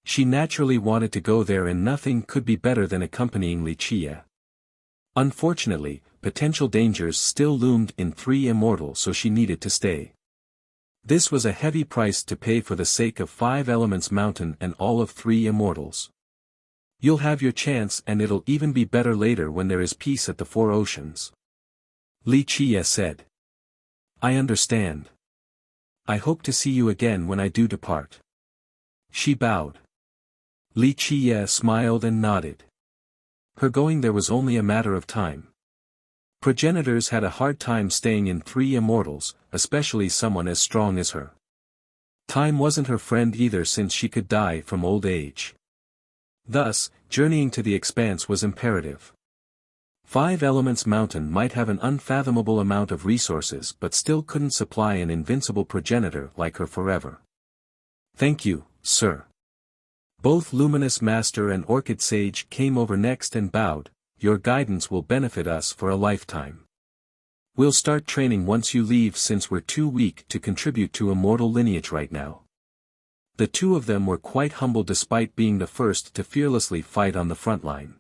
She naturally wanted to go there and nothing could be better than accompanying Wuxia. Unfortunately, potential dangers still loomed in 3 immortal so she needed to stay. This was a heavy price to pay for the sake of 5 Elements Mountain and all of 3 immortals. "You'll have your chance and it'll even be better later when there is peace at the 4 oceans," Wuxia said. "I understand. I hope to see you again when I do depart." She bowed. Wuxia smiled and nodded. Her going there was only a matter of time. Progenitors had a hard time staying in 3 immortals, especially someone as strong as her. Time wasn't her friend either since she could die from old age. Thus, journeying to the expanse was imperative. 5 Elements Mountain might have an unfathomable amount of resources but still couldn't supply an invincible progenitor like her forever. "Thank you, sir." Both Luminous Master and Orchid Sage came over next and bowed, "Your guidance will benefit us for a lifetime. We'll start training once you leave since we're too weak to contribute to immortal lineage right now." The 2 of them were quite humble despite being the first to fearlessly fight on the front line.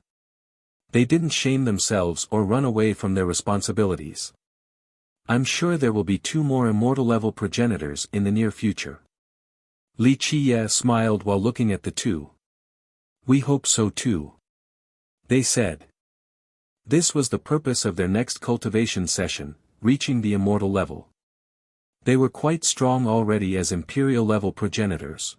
They didn't shame themselves or run away from their responsibilities. "I'm sure there will be 2 more immortal-level progenitors in the near future." Wuxia smiled while looking at the 2. "We hope so too," they said. This was the purpose of their next cultivation session, reaching the immortal level. They were quite strong already as imperial-level progenitors.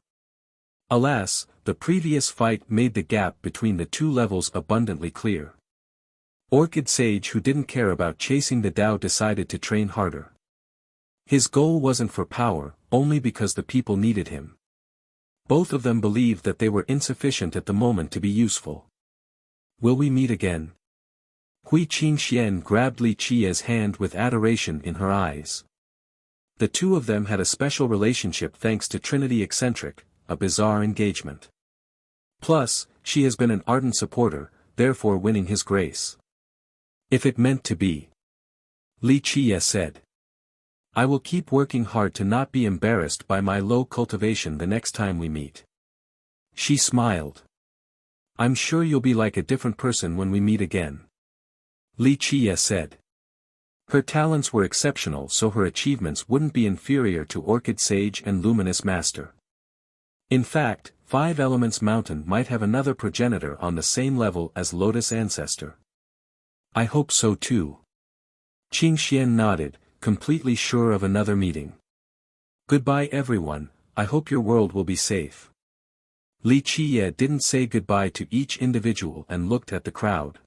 Alas, the previous fight made the gap between the 2 levels abundantly clear. Orchid Sage, who didn't care about chasing the Tao, decided to train harder. His goal wasn't for power, only because the people needed him. Both of them believed that they were insufficient at the moment to be useful. "Will we meet again?" Hui Qingxian grabbed Wuxia's hand with adoration in her eyes. The 2 of them had a special relationship thanks to Trinity Eccentric, a bizarre engagement. Plus, she has been an ardent supporter, therefore winning his grace. If it meant to be. Li Qiye said. I will keep working hard to not be embarrassed by my low cultivation the next time we meet. She smiled. I'm sure you'll be like a different person when we meet again. Li Qiye said. Her talents were exceptional, so her achievements wouldn't be inferior to Orchid Sage and Luminous Master. In fact, Five Elements Mountain might have another progenitor on the same level as Lotus Ancestor. I hope so too. Qing Xian nodded, completely sure of another meeting. Goodbye everyone, I hope your world will be safe. Li Qiye didn't say goodbye to each individual and looked at the crowd.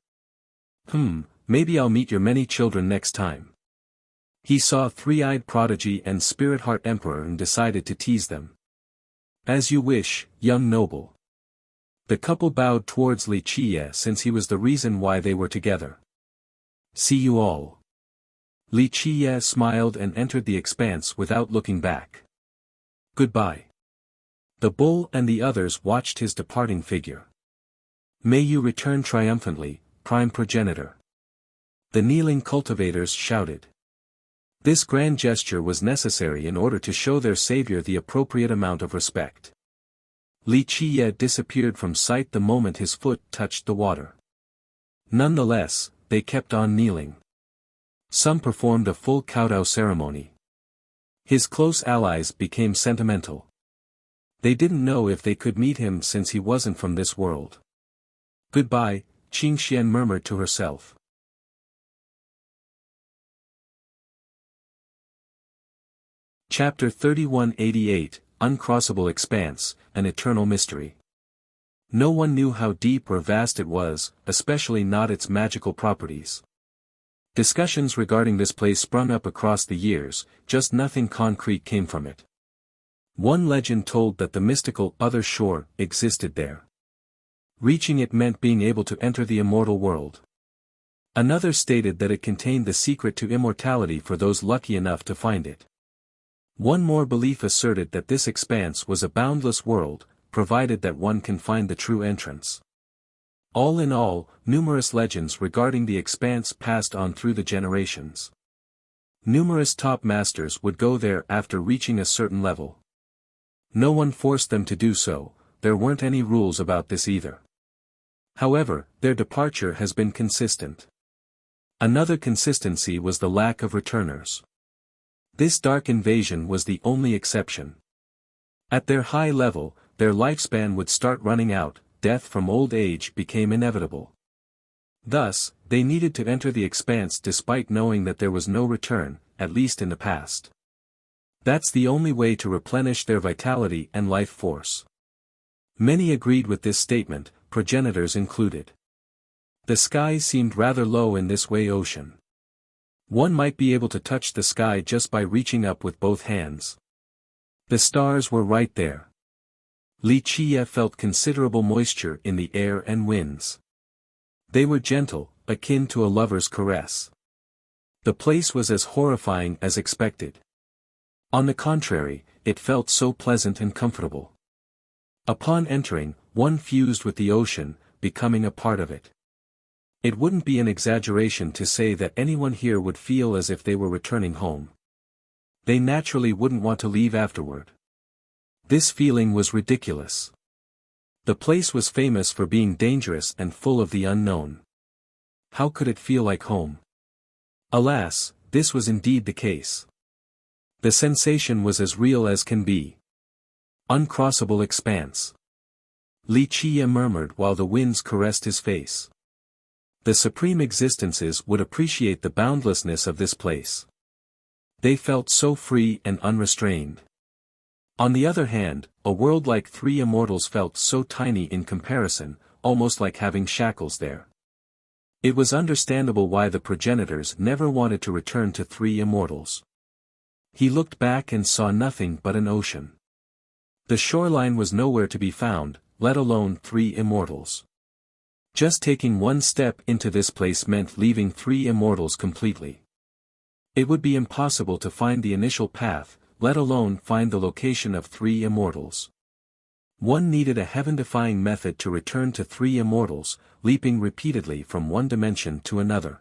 Maybe I'll meet your many children next time. He saw Three-Eyed Prodigy and Spirit Heart Emperor and decided to tease them. As you wish, young noble. The couple bowed towards Li Qiye since he was the reason why they were together. See you all. Li Qiye smiled and entered the expanse without looking back. Goodbye. The bull and the others watched his departing figure. May you return triumphantly, prime progenitor. The kneeling cultivators shouted. This grand gesture was necessary in order to show their savior the appropriate amount of respect. Li Qiye disappeared from sight the moment his foot touched the water. Nonetheless, they kept on kneeling. Some performed a full kowtow ceremony. His close allies became sentimental. They didn't know if they could meet him since he wasn't from this world. Goodbye, Qing Xian murmured to herself. Chapter 3188, Uncrossable Expanse, An Eternal Mystery. No one knew how deep or vast it was, especially not its magical properties. Discussions regarding this place sprung up across the years, just nothing concrete came from it. One legend told that the mystical other shore existed there. Reaching it meant being able to enter the immortal world. Another stated that it contained the secret to immortality for those lucky enough to find it. One more belief asserted that this expanse was a boundless world, provided that one can find the true entrance. All in all, numerous legends regarding the expanse passed on through the generations. Numerous top masters would go there after reaching a certain level. No one forced them to do so, there weren't any rules about this either. However, their departure has been consistent. Another consistency was the lack of returners. This dark invasion was the only exception. At their high level, their lifespan would start running out, death from old age became inevitable. Thus, they needed to enter the expanse despite knowing that there was no return, at least in the past. That's the only way to replenish their vitality and life force. Many agreed with this statement, progenitors included. The sky seemed rather low in this way ocean. One might be able to touch the sky just by reaching up with both hands. The stars were right there. Li Qiye felt considerable moisture in the air and winds. They were gentle, akin to a lover's caress. The place was as horrifying as expected. On the contrary, it felt so pleasant and comfortable. Upon entering, one fused with the ocean, becoming a part of it. It wouldn't be an exaggeration to say that anyone here would feel as if they were returning home. They naturally wouldn't want to leave afterward. This feeling was ridiculous. The place was famous for being dangerous and full of the unknown. How could it feel like home? Alas, this was indeed the case. The sensation was as real as can be. Uncrossable expanse. Li Qiye murmured while the winds caressed his face. The supreme existences would appreciate the boundlessness of this place. They felt so free and unrestrained. On the other hand, a world like Three Immortals felt so tiny in comparison, almost like having shackles there. It was understandable why the progenitors never wanted to return to Three Immortals. He looked back and saw nothing but an ocean. The shoreline was nowhere to be found, let alone Three Immortals. Just taking one step into this place meant leaving Three Immortals completely. It would be impossible to find the initial path, let alone find the location of Three Immortals. One needed a heaven-defying method to return to three immortals, leaping repeatedly from one dimension to another.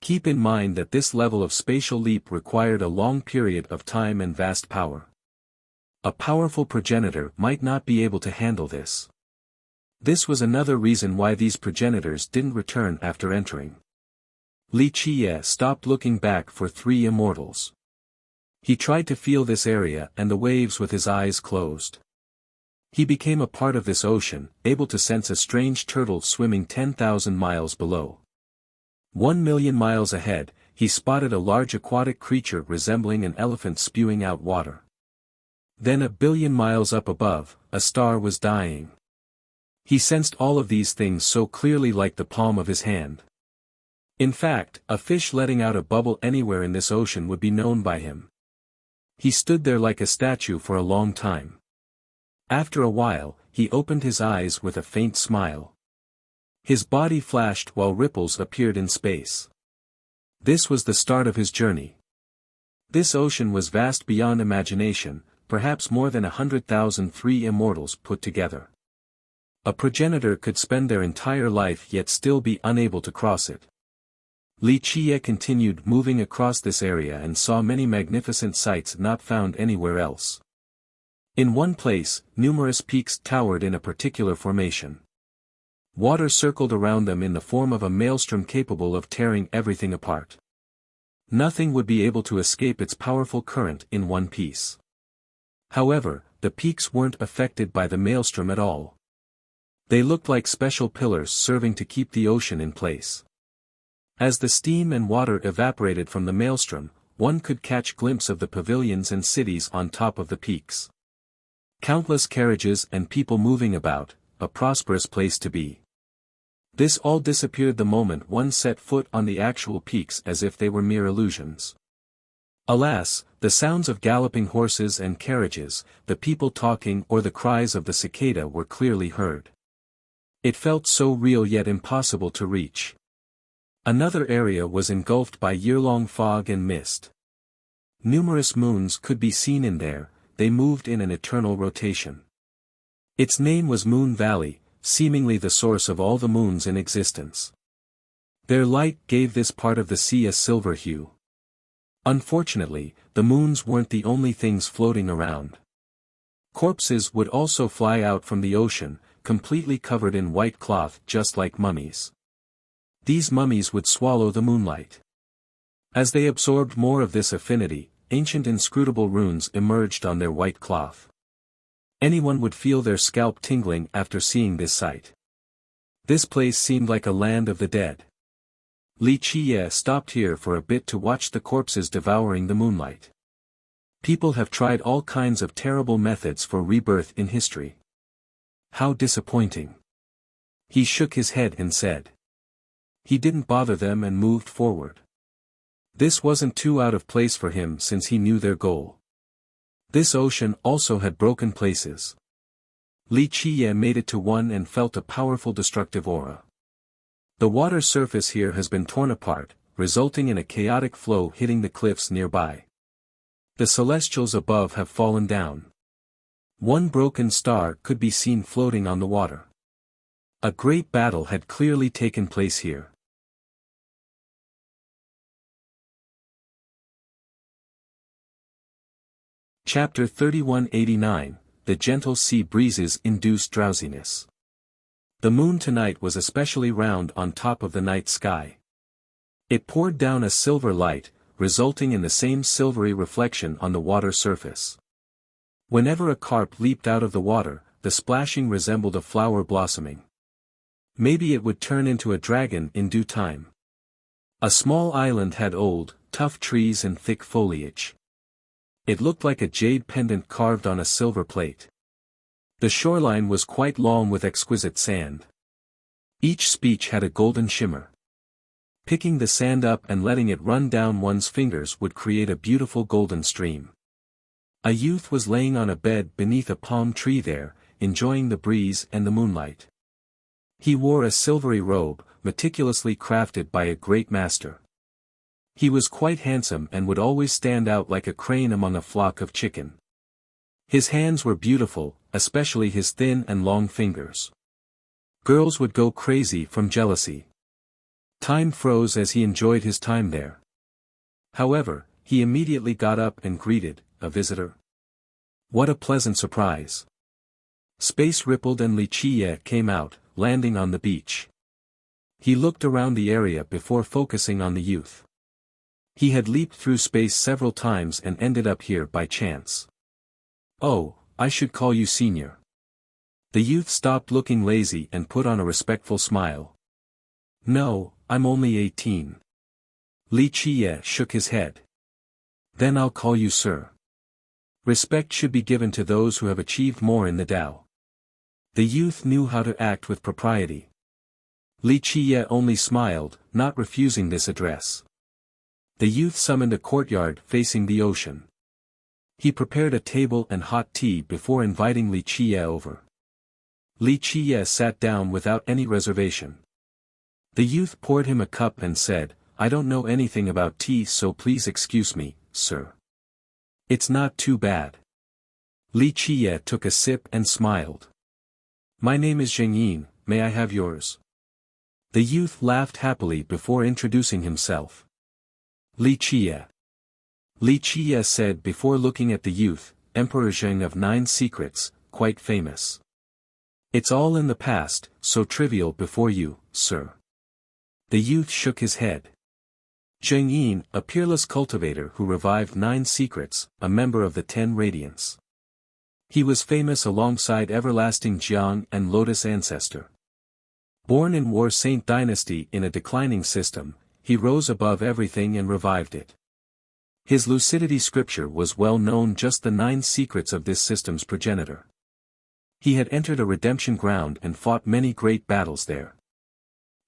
Keep in mind that this level of spatial leap required a long period of time and vast power. A powerful progenitor might not be able to handle this. This was another reason why these progenitors didn't return after entering. Li Qiye stopped looking back for three immortals. He tried to feel this area and the waves with his eyes closed. He became a part of this ocean, able to sense a strange turtle swimming 10,000 miles below. 1,000,000 miles ahead, he spotted a large aquatic creature resembling an elephant spewing out water. Then 1,000,000,000 miles up above, a star was dying. He sensed all of these things so clearly like the palm of his hand. In fact, a fish letting out a bubble anywhere in this ocean would be known by him. He stood there like a statue for a long time. After a while, he opened his eyes with a faint smile. His body flashed while ripples appeared in space. This was the start of his journey. This ocean was vast beyond imagination, perhaps more than 100,000 three immortals put together. A progenitor could spend their entire life yet still be unable to cross it. Li Qiye continued moving across this area and saw many magnificent sights not found anywhere else. In one place, numerous peaks towered in a particular formation. Water circled around them in the form of a maelstrom capable of tearing everything apart. Nothing would be able to escape its powerful current in one piece. However, the peaks weren't affected by the maelstrom at all. They looked like special pillars serving to keep the ocean in place. As the steam and water evaporated from the maelstrom, one could catch a glimpse of the pavilions and cities on top of the peaks. Countless carriages and people moving about, a prosperous place to be. This all disappeared the moment one set foot on the actual peaks as if they were mere illusions. Alas, the sounds of galloping horses and carriages, the people talking or the cries of the cicada were clearly heard. It felt so real yet impossible to reach. Another area was engulfed by year-long fog and mist. Numerous moons could be seen in there, they moved in an eternal rotation. Its name was Moon Valley, seemingly the source of all the moons in existence. Their light gave this part of the sea a silver hue. Unfortunately, the moons weren't the only things floating around. Corpses would also fly out from the ocean, completely covered in white cloth just like mummies. These mummies would swallow the moonlight. As they absorbed more of this affinity, ancient inscrutable runes emerged on their white cloth. Anyone would feel their scalp tingling after seeing this sight. This place seemed like a land of the dead. Li Qiye stopped here for a bit to watch the corpses devouring the moonlight. People have tried all kinds of terrible methods for rebirth in history. How disappointing. He shook his head and said. He didn't bother them and moved forward. This wasn't too out of place for him since he knew their goal. This ocean also had broken places. Li Qiye made it to one and felt a powerful destructive aura. The water surface here has been torn apart, resulting in a chaotic flow hitting the cliffs nearby. The celestials above have fallen down. One broken star could be seen floating on the water. A great battle had clearly taken place here. Chapter 3189, The Gentle Sea Breezes Induce Drowsiness. The moon tonight was especially round on top of the night sky. It poured down a silver light, resulting in the same silvery reflection on the water surface. Whenever a carp leaped out of the water, the splashing resembled a flower blossoming. Maybe it would turn into a dragon in due time. A small island had old, tough trees and thick foliage. It looked like a jade pendant carved on a silver plate. The shoreline was quite long with exquisite sand. Each speech had a golden shimmer. Picking the sand up and letting it run down one's fingers would create a beautiful golden stream. A youth was laying on a bed beneath a palm tree there, enjoying the breeze and the moonlight. He wore a silvery robe, meticulously crafted by a great master. He was quite handsome and would always stand out like a crane among a flock of chicken. His hands were beautiful, especially his thin and long fingers. Girls would go crazy from jealousy. Time froze as he enjoyed his time there. However, he immediately got up and greeted, a visitor. What a pleasant surprise. Space rippled and Li Qiye came out, landing on the beach. He looked around the area before focusing on the youth. He had leaped through space several times and ended up here by chance. Oh, I should call you senior. The youth stopped looking lazy and put on a respectful smile. No, I'm only 18. Li Qiye shook his head. Then I'll call you sir. Respect should be given to those who have achieved more in the Tao. The youth knew how to act with propriety. Li Qiye only smiled, not refusing this address. The youth summoned a courtyard facing the ocean. He prepared a table and hot tea before inviting Li Qiye over. Li Qiye sat down without any reservation. The youth poured him a cup and said, I don't know anything about tea, so please excuse me, sir. It's not too bad. Li Qiye took a sip and smiled. My name is Zheng Yin, may I have yours? The youth laughed happily before introducing himself. Li Qiye. Li Qiye said before looking at the youth, Emperor Zheng of 9 Secrets, quite famous. It's all in the past, so trivial before you, sir. The youth shook his head. Zheng Yin, a peerless cultivator who revived 9 Secrets, a member of the 10 Radiants. He was famous alongside Everlasting Jiang and Lotus Ancestor. Born in War Saint Dynasty in a declining system, he rose above everything and revived it. His lucidity scripture was well known, just the 9 secrets of this system's progenitor. He had entered a redemption ground and fought many great battles there.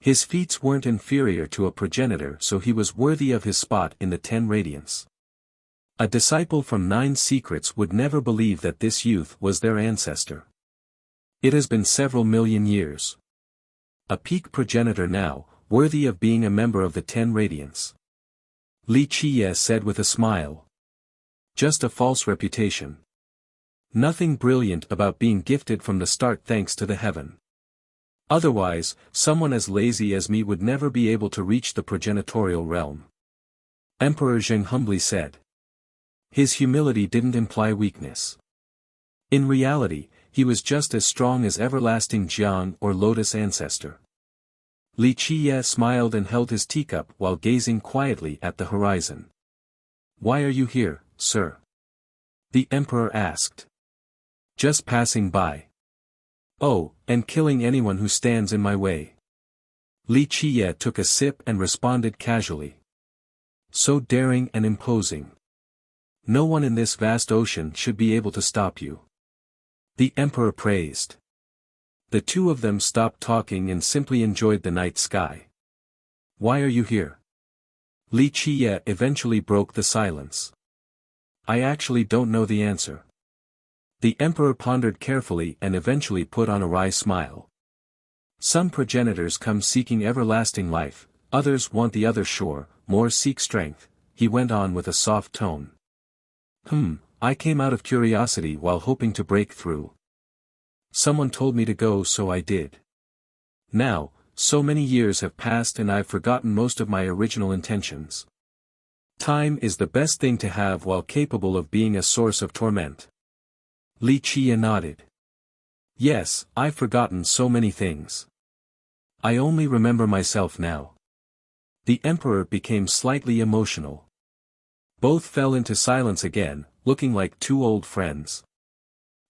His feats weren't inferior to a progenitor, so he was worthy of his spot in the 10 Radiants. A disciple from 9 Secrets would never believe that this youth was their ancestor. It has been several million years. A peak progenitor now, worthy of being a member of the 10 Radiants. Li Qiye said with a smile. Just a false reputation. Nothing brilliant about being gifted from the start thanks to the heaven. Otherwise, someone as lazy as me would never be able to reach the progenitorial realm. Emperor Zheng humbly said. His humility didn't imply weakness. In reality, he was just as strong as Everlasting Jiang or Lotus Ancestor. Li Qiye smiled and held his teacup while gazing quietly at the horizon. Why are you here, sir? The emperor asked. Just passing by. Oh, and killing anyone who stands in my way. Li Qiye took a sip and responded casually. So daring and imposing. No one in this vast ocean should be able to stop you. The emperor praised. The two of them stopped talking and simply enjoyed the night sky. Why are you here? Li Qiye eventually broke the silence. I actually don't know the answer. The emperor pondered carefully and eventually put on a wry smile. Some progenitors come seeking everlasting life, others want the other shore, more seek strength, he went on with a soft tone. I came out of curiosity while hoping to break through. Someone told me to go, so I did. Now, so many years have passed and I've forgotten most of my original intentions. Time is the best thing to have while capable of being a source of torment. Li Qiye nodded. Yes, I've forgotten so many things. I only remember myself now. The emperor became slightly emotional. Both fell into silence again, looking like two old friends.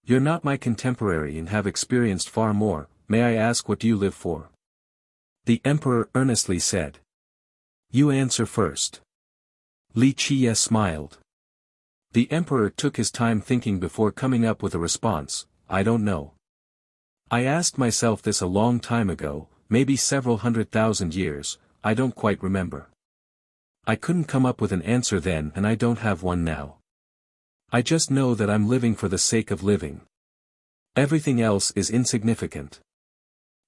You're not my contemporary and have experienced far more, may I ask what you live for? The emperor earnestly said. You answer first. Li Qiye smiled. The emperor took his time thinking before coming up with a response, I don't know. I asked myself this a long time ago, maybe several 100,000 years, I don't quite remember. I couldn't come up with an answer then and I don't have one now. I just know that I'm living for the sake of living. Everything else is insignificant.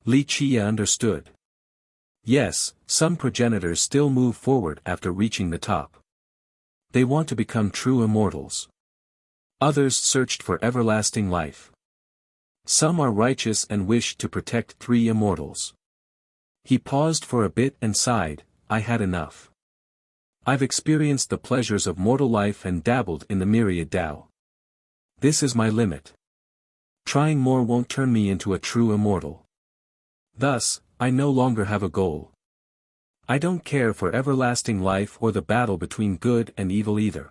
Li Qiye understood. Yes, some progenitors still move forward after reaching the top. They want to become true immortals. Others searched for everlasting life. Some are righteous and wish to protect 3 immortals. He paused for a bit and sighed, I had enough. I've experienced the pleasures of mortal life and dabbled in the myriad Tao. This is my limit. Trying more won't turn me into a true immortal. Thus, I no longer have a goal. I don't care for everlasting life or the battle between good and evil either.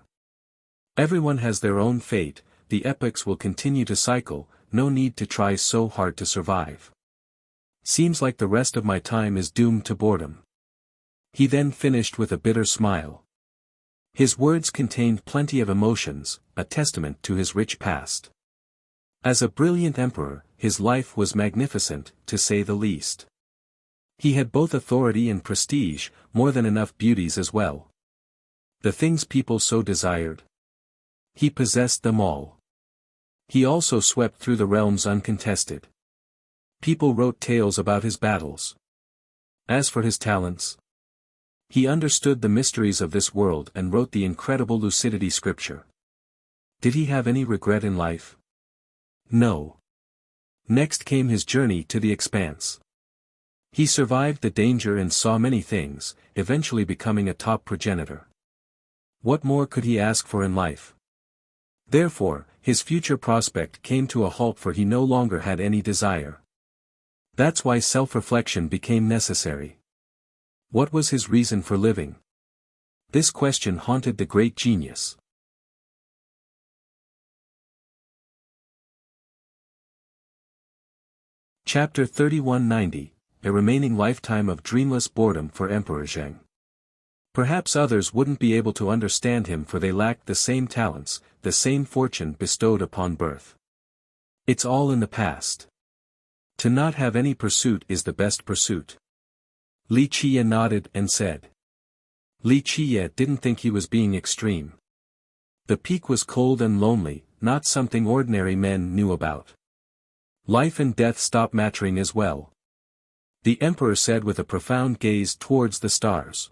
Everyone has their own fate, the epochs will continue to cycle, no need to try so hard to survive. Seems like the rest of my time is doomed to boredom. He then finished with a bitter smile. His words contained plenty of emotions, a testament to his rich past. As a brilliant emperor, his life was magnificent, to say the least. He had both authority and prestige, more than enough beauties as well. The things people so desired. He possessed them all. He also swept through the realms uncontested. People wrote tales about his battles. As for his talents, he understood the mysteries of this world and wrote the incredible lucidity scripture. Did he have any regret in life? No. Next came his journey to the expanse. He survived the danger and saw many things, eventually becoming a top progenitor. What more could he ask for in life? Therefore, his future prospect came to a halt, for he no longer had any desire. That's why self-reflection became necessary. What was his reason for living? This question haunted the great genius. Chapter 3190, A Remaining Lifetime of Dreamless Boredom for Emperor Zheng. Perhaps others wouldn't be able to understand him, for they lacked the same talents, the same fortune bestowed upon birth. It's all in the past. To not have any pursuit is the best pursuit. Li Qiye nodded and said. Li Qiye didn't think he was being extreme. The peak was cold and lonely, not something ordinary men knew about. Life and death stop mattering as well. The emperor said with a profound gaze towards the stars.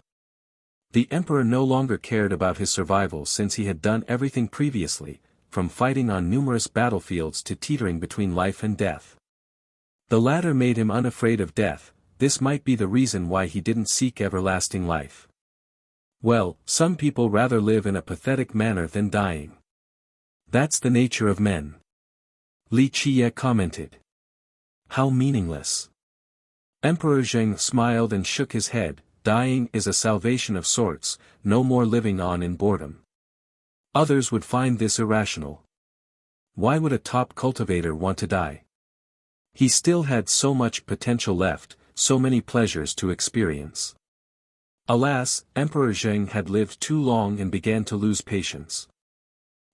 The emperor no longer cared about his survival, since he had done everything previously, from fighting on numerous battlefields to teetering between life and death. The latter made him unafraid of death. This might be the reason why he didn't seek everlasting life. Well, some people rather live in a pathetic manner than dying. That's the nature of men. Li Qiye commented. How meaningless. Emperor Zheng smiled and shook his head. Dying is a salvation of sorts, no more living on in boredom. Others would find this irrational. Why would a top cultivator want to die? He still had so much potential left, so many pleasures to experience. Alas, Emperor Zheng had lived too long and began to lose patience.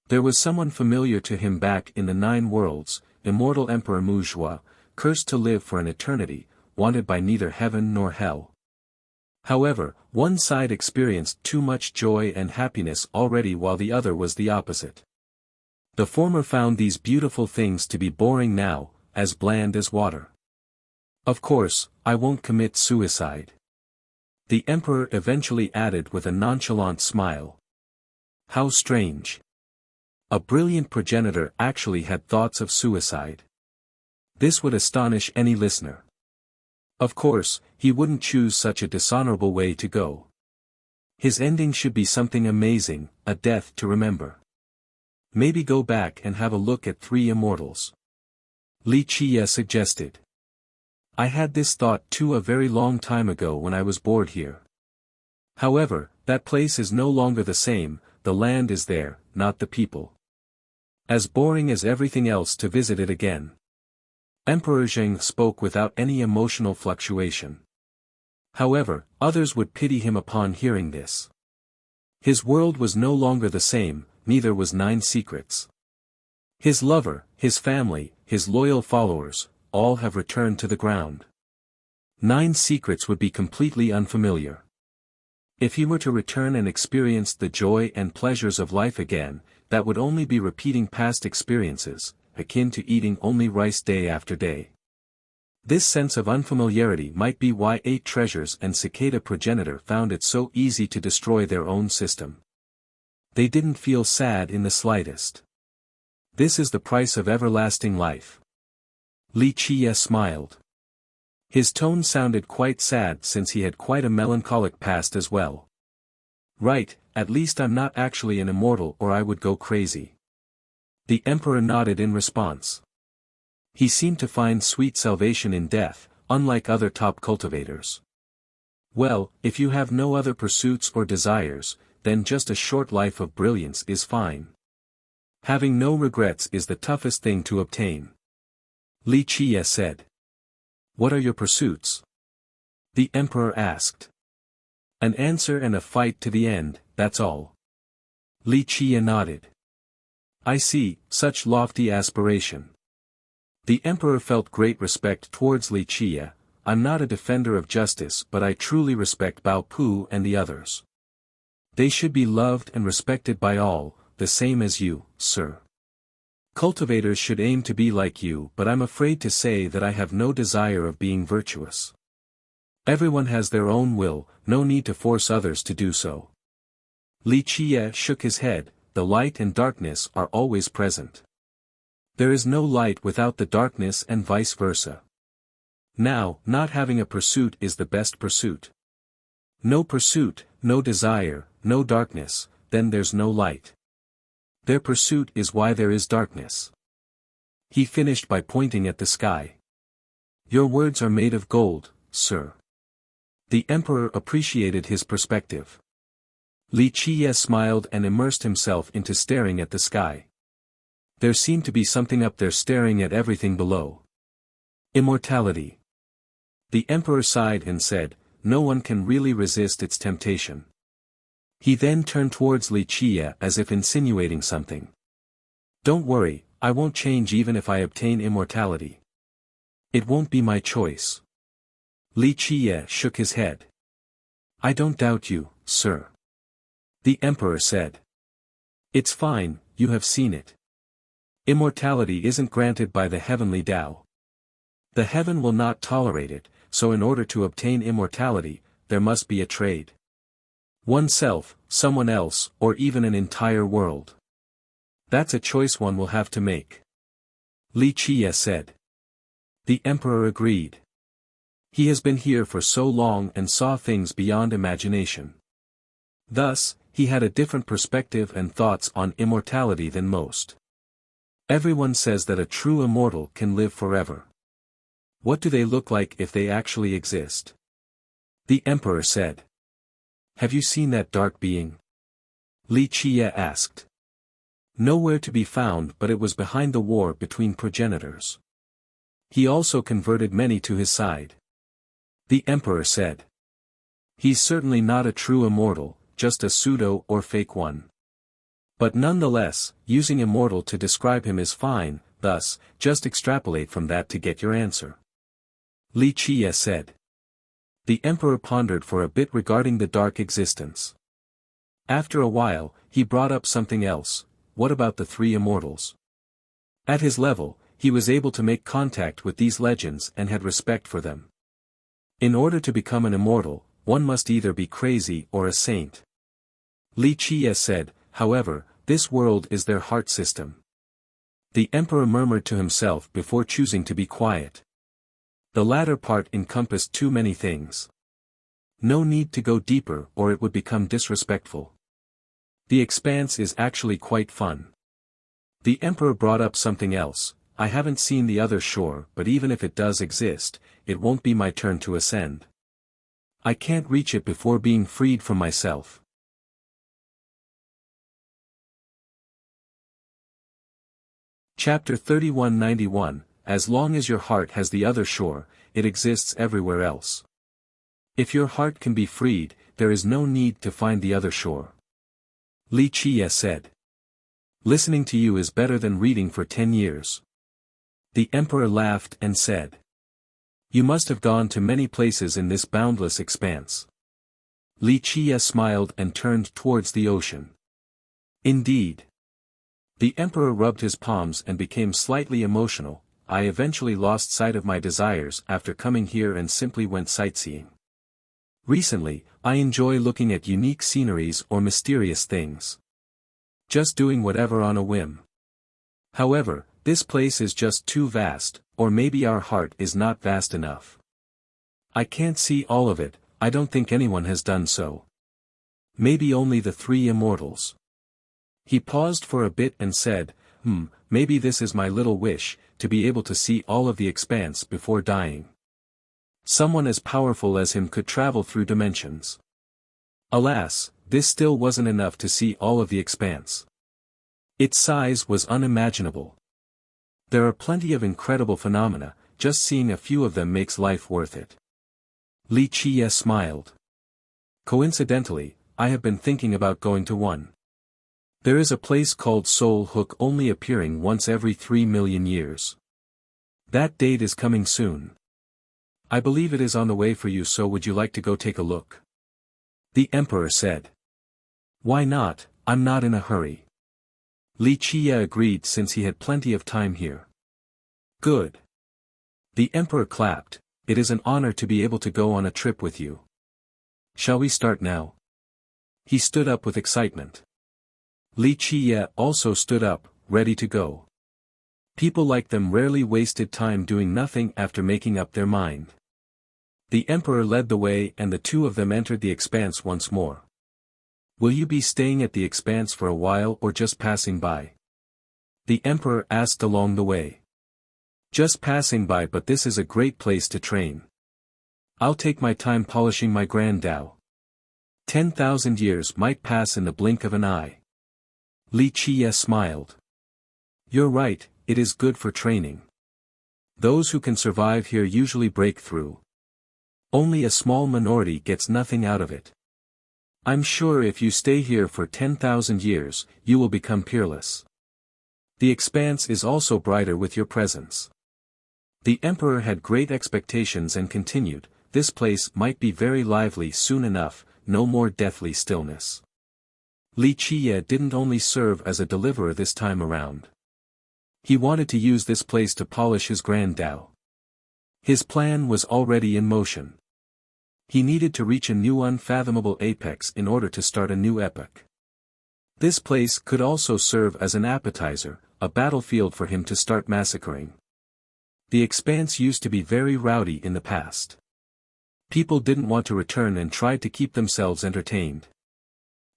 There was someone familiar to him back in the 9 worlds, immortal Emperor Muzhua, cursed to live for an eternity, wanted by neither heaven nor hell. However, one side experienced too much joy and happiness already, while the other was the opposite. The former found these beautiful things to be boring now, as bland as water. Of course, I won't commit suicide. The emperor eventually added with a nonchalant smile. How strange. A brilliant progenitor actually had thoughts of suicide. This would astonish any listener. Of course, he wouldn't choose such a dishonorable way to go. His ending should be something amazing, a death to remember. Maybe go back and have a look at 3 immortals. Li Qiye suggested. I had this thought too a very long time ago when I was bored here. However, that place is no longer the same, the land is there, not the people. As boring as everything else to visit it again. Emperor Zheng spoke without any emotional fluctuation. However, others would pity him upon hearing this. His world was no longer the same, neither was 9 Secrets. His lover, his family, his loyal followers, all have returned to the ground. 9 Secrets would be completely unfamiliar. If he were to return and experience the joy and pleasures of life again, that would only be repeating past experiences, akin to eating only rice day after day. This sense of unfamiliarity might be why 8 treasures and cicada progenitor found it so easy to destroy their own system. They didn't feel sad in the slightest. This is the price of everlasting life. Li Qiye smiled. His tone sounded quite sad since he had quite a melancholic past as well. Right, at least I'm not actually an immortal or I would go crazy. The emperor nodded in response. He seemed to find sweet salvation in death, unlike other top cultivators. Well, if you have no other pursuits or desires, then just a short life of brilliance is fine. Having no regrets is the toughest thing to obtain. Li Qiye said. What are your pursuits? The emperor asked. An answer and a fight to the end, that's all. Li Qiye nodded. I see, such lofty aspiration. The emperor felt great respect towards Li Qiye. I'm not a defender of justice but I truly respect Bao Pu and the others. They should be loved and respected by all, the same as you, sir. Cultivators should aim to be like you but I'm afraid to say that I have no desire of being virtuous. Everyone has their own will, no need to force others to do so. Li Qiye shook his head, the light and darkness are always present. There is no light without the darkness and vice versa. Now, not having a pursuit is the best pursuit. No pursuit, no desire, no darkness, then there's no light. Their pursuit is why there is darkness. He finished by pointing at the sky. Your words are made of gold, sir. The emperor appreciated his perspective. Li Qiye smiled and immersed himself into staring at the sky. There seemed to be something up there staring at everything below. Immortality. The emperor sighed and said, no one can really resist its temptation. He then turned towards Li Qiye as if insinuating something. Don't worry, I won't change even if I obtain immortality. It won't be my choice. Li Qiye shook his head. I don't doubt you, sir. The emperor said. It's fine, you have seen it. Immortality isn't granted by the heavenly Tao. The heaven will not tolerate it, so in order to obtain immortality, there must be a trade. Oneself, someone else, or even an entire world. That's a choice one will have to make. Li Qiye said. The emperor agreed. He has been here for so long and saw things beyond imagination. Thus, he had a different perspective and thoughts on immortality than most. Everyone says that a true immortal can live forever. What do they look like if they actually exist? The emperor said. Have you seen that dark being? Li Qiye asked. Nowhere to be found but it was behind the war between progenitors. He also converted many to his side. The emperor said. He's certainly not a true immortal, just a pseudo or fake one. But nonetheless, using immortal to describe him is fine, thus, just extrapolate from that to get your answer. Li Qiye said. The emperor pondered for a bit regarding the dark existence. After a while, he brought up something else. What about the three immortals? At his level, he was able to make contact with these legends and had respect for them. In order to become an immortal, one must either be crazy or a saint. Li Qiye said, however, this world is their heart system. The emperor murmured to himself before choosing to be quiet. The latter part encompassed too many things. No need to go deeper or it would become disrespectful. The expanse is actually quite fun. The emperor brought up something else. I haven't seen the other shore but even if it does exist, it won't be my turn to ascend. I can't reach it before being freed from myself. Chapter 3191, As long as your heart has the other shore, it exists everywhere else. If your heart can be freed, there is no need to find the other shore. Li Qiye said. Listening to you is better than reading for 10 years. The emperor laughed and said. You must have gone to many places in this boundless expanse. Li Qiye smiled and turned towards the ocean. Indeed. The emperor rubbed his palms and became slightly emotional. I eventually lost sight of my desires after coming here and simply went sightseeing. Recently, I enjoy looking at unique sceneries or mysterious things. Just doing whatever on a whim. However, this place is just too vast, or maybe our heart is not vast enough. I can't see all of it, I don't think anyone has done so. Maybe only the three immortals. He paused for a bit and said, maybe this is my little wish, to be able to see all of the expanse before dying. Someone as powerful as him could travel through dimensions. Alas, this still wasn't enough to see all of the expanse. Its size was unimaginable. There are plenty of incredible phenomena, just seeing a few of them makes life worth it. Li Qie smiled. Coincidentally, I have been thinking about going to one. There is a place called Soul Hook only appearing once every 3 million years. That date is coming soon. I believe it is on the way for you, so would you like to go take a look? The Emperor said. Why not, I'm not in a hurry. Li Qie agreed since he had plenty of time here. Good. The Emperor clapped, it is an honor to be able to go on a trip with you. Shall we start now? He stood up with excitement. Li Qie also stood up, ready to go. People like them rarely wasted time doing nothing after making up their mind. The Emperor led the way and the two of them entered the expanse once more. Will you be staying at the expanse for a while or just passing by? The Emperor asked along the way. Just passing by, but this is a great place to train. I'll take my time polishing my Grand Tao. 10,000 years might pass in the blink of an eye. Li Qie smiled. You're right, it is good for training. Those who can survive here usually break through. Only a small minority gets nothing out of it. I'm sure if you stay here for 10,000 years, you will become peerless. The expanse is also brighter with your presence. The Emperor had great expectations and continued, this place might be very lively soon enough, no more deathly stillness. Li Qie didn't only serve as a deliverer this time around. He wanted to use this place to polish his Grand Tao. His plan was already in motion. He needed to reach a new unfathomable apex in order to start a new epoch. This place could also serve as an appetizer, a battlefield for him to start massacring. The expanse used to be very rowdy in the past. People didn't want to return and tried to keep themselves entertained.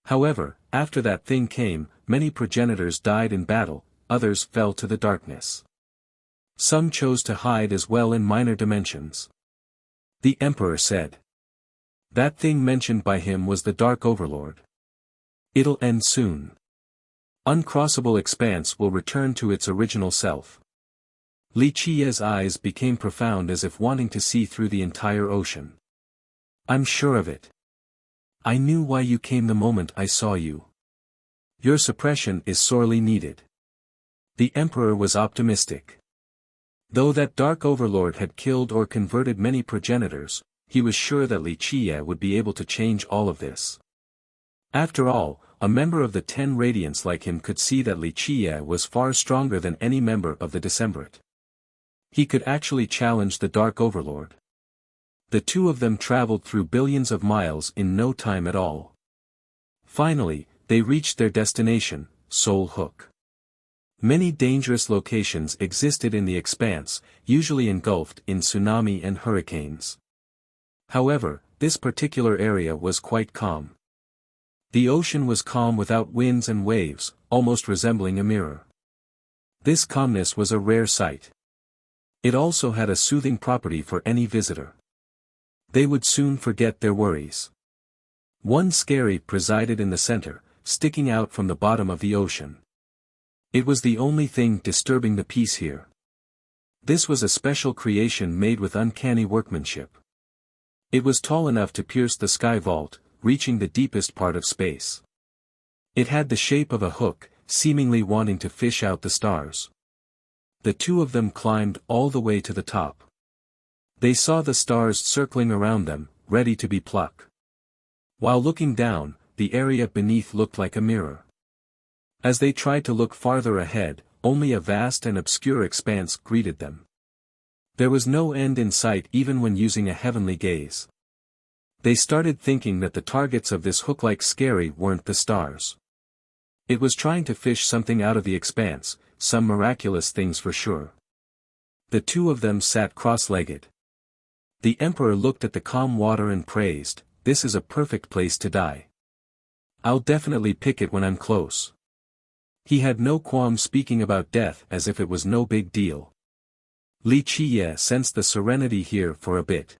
However, after that thing came, many progenitors died in battle, others fell to the darkness. Some chose to hide as well in minor dimensions. The Emperor said. That thing mentioned by him was the Dark Overlord. It'll end soon. Uncrossable expanse will return to its original self. Li Qie's eyes became profound as if wanting to see through the entire ocean. I'm sure of it. I knew why you came the moment I saw you. Your suppression is sorely needed. The Emperor was optimistic. Though that Dark Overlord had killed or converted many progenitors, he was sure that Li Qie would be able to change all of this. After all, a member of the 10 Radiants like him could see that Li Qie was far stronger than any member of the Decemvirate. He could actually challenge the Dark Overlord. The two of them traveled through billions of miles in no time at all. Finally, they reached their destination, Soul Hook. Many dangerous locations existed in the expanse, usually engulfed in tsunami and hurricanes. However, this particular area was quite calm. The ocean was calm without winds and waves, almost resembling a mirror. This calmness was a rare sight. It also had a soothing property for any visitor. They would soon forget their worries. One scary presided in the center, sticking out from the bottom of the ocean. It was the only thing disturbing the peace here. This was a special creation made with uncanny workmanship. It was tall enough to pierce the sky vault, reaching the deepest part of space. It had the shape of a hook, seemingly wanting to fish out the stars. The two of them climbed all the way to the top. They saw the stars circling around them, ready to be plucked. While looking down, the area beneath looked like a mirror. As they tried to look farther ahead, only a vast and obscure expanse greeted them. There was no end in sight even when using a heavenly gaze. They started thinking that the targets of this hook-like scary weren't the stars. It was trying to fish something out of the expanse, some miraculous things for sure. The two of them sat cross-legged. The emperor looked at the calm water and praised, "This is a perfect place to die. I'll definitely pick it when I'm close." He had no qualms speaking about death as if it was no big deal. Li Qiye sensed the serenity here for a bit.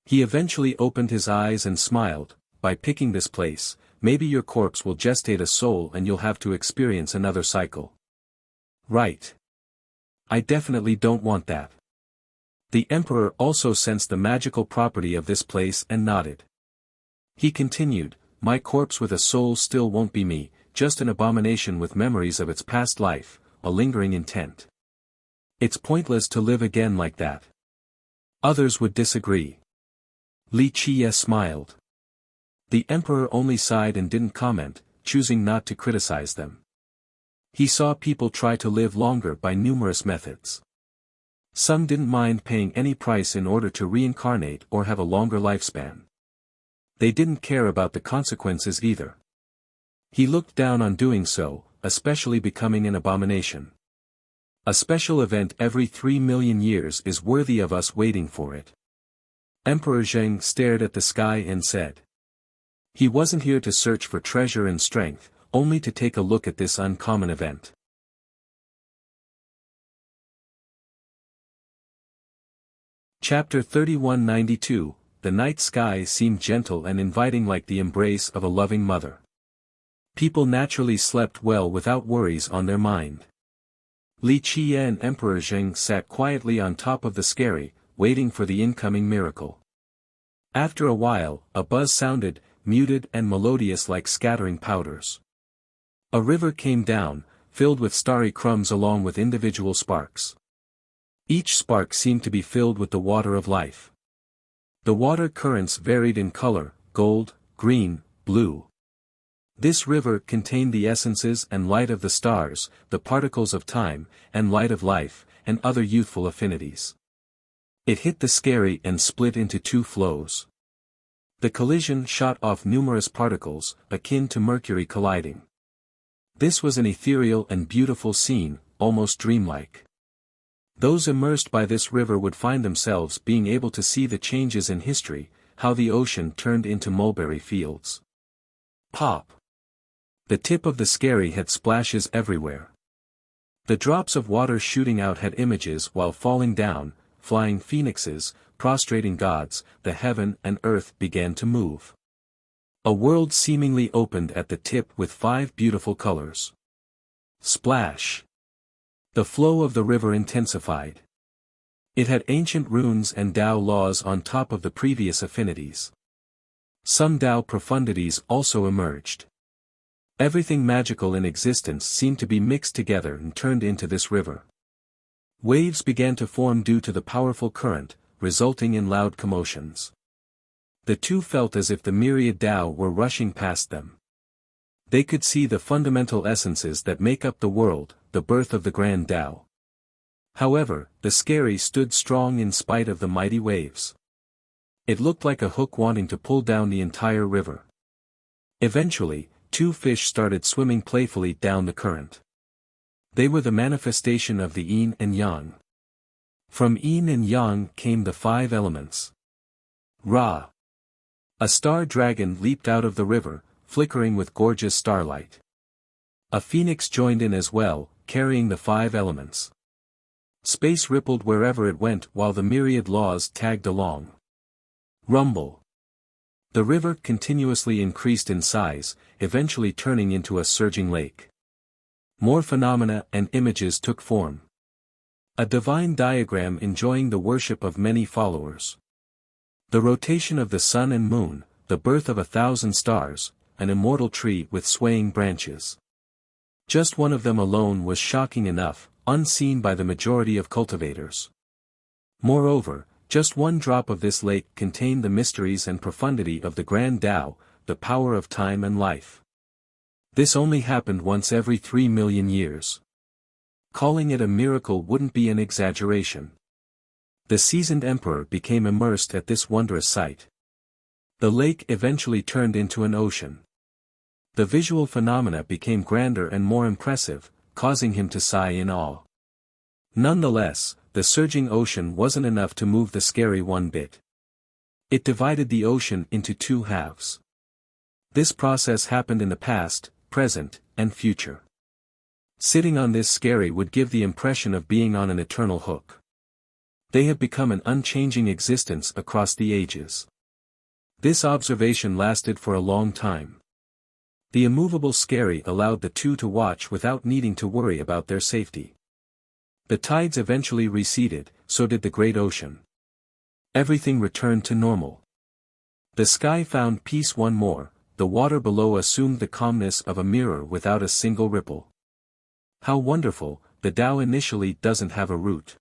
He eventually opened his eyes and smiled, "By picking this place, maybe your corpse will gestate a soul and you'll have to experience another cycle." "Right. I definitely don't want that." The emperor also sensed the magical property of this place and nodded. He continued, "My corpse with a soul still won't be me, just an abomination with memories of its past life, a lingering intent. It's pointless to live again like that." Others would disagree. Li Qiye smiled. The emperor only sighed and didn't comment, choosing not to criticize them. He saw people try to live longer by numerous methods. Some didn't mind paying any price in order to reincarnate or have a longer lifespan. They didn't care about the consequences either. He looked down on doing so, especially becoming an abomination. A special event every 3 million years is worthy of us waiting for it. Emperor Zheng stared at the sky and said. He wasn't here to search for treasure and strength, only to take a look at this uncommon event. Chapter 3192, The night sky seemed gentle and inviting like the embrace of a loving mother. People naturally slept well without worries on their mind. Li Qiye and Emperor Zheng sat quietly on top of the skerry, waiting for the incoming miracle. After a while, a buzz sounded, muted and melodious like scattering powders. A river came down, filled with starry crumbs along with individual sparks. Each spark seemed to be filled with the water of life. The water currents varied in color, gold, green, blue. This river contained the essences and light of the stars, the particles of time, and light of life, and other youthful affinities. It hit the skerry and split into two flows. The collision shot off numerous particles, akin to Mercury colliding. This was an ethereal and beautiful scene, almost dreamlike. Those immersed by this river would find themselves being able to see the changes in history, how the ocean turned into mulberry fields. Pop! The tip of the skerry had splashes everywhere. The drops of water shooting out had images while falling down, flying phoenixes, prostrating gods, the heaven and earth began to move. A world seemingly opened at the tip with 5 beautiful colors. Splash! The flow of the river intensified. It had ancient runes and Tao laws on top of the previous affinities. Some Tao profundities also emerged. Everything magical in existence seemed to be mixed together and turned into this river. Waves began to form due to the powerful current, resulting in loud commotions. The two felt as if the myriad Tao were rushing past them. They could see the fundamental essences that make up the world, the birth of the grand Tao. However, the skerry stood strong in spite of the mighty waves. It looked like a hook wanting to pull down the entire river. Eventually, 2 fish started swimming playfully down the current. They were the manifestation of the yin and yang. From yin and yang came the 5 elements. Ra. A star dragon leaped out of the river, flickering with gorgeous starlight. A phoenix joined in as well, carrying the 5 elements. Space rippled wherever it went while the myriad laws tagged along. Rumble. The river continuously increased in size, eventually turning into a surging lake. More phenomena and images took form. A divine diagram enjoying the worship of many followers. The rotation of the sun and moon, the birth of 1,000 stars, an immortal tree with swaying branches. Just one of them alone was shocking enough, unseen by the majority of cultivators. Moreover, just one drop of this lake contained the mysteries and profundity of the Grand Tao, the power of time and life. This only happened once every 3 million years. Calling it a miracle wouldn't be an exaggeration. The seasoned emperor became immersed at this wondrous sight. The lake eventually turned into an ocean. The visual phenomena became grander and more impressive, causing him to sigh in awe. Nonetheless, the surging ocean wasn't enough to move the scary one bit. It divided the ocean into two halves. This process happened in the past, present, and future. Sitting on this scary would give the impression of being on an eternal hook. They have become an unchanging existence across the ages. This observation lasted for a long time. The immovable scary allowed the two to watch without needing to worry about their safety. The tides eventually receded, so did the great ocean. Everything returned to normal. The sky found peace once more, the water below assumed the calmness of a mirror without a single ripple. How wonderful, the Tao initially doesn't have a root.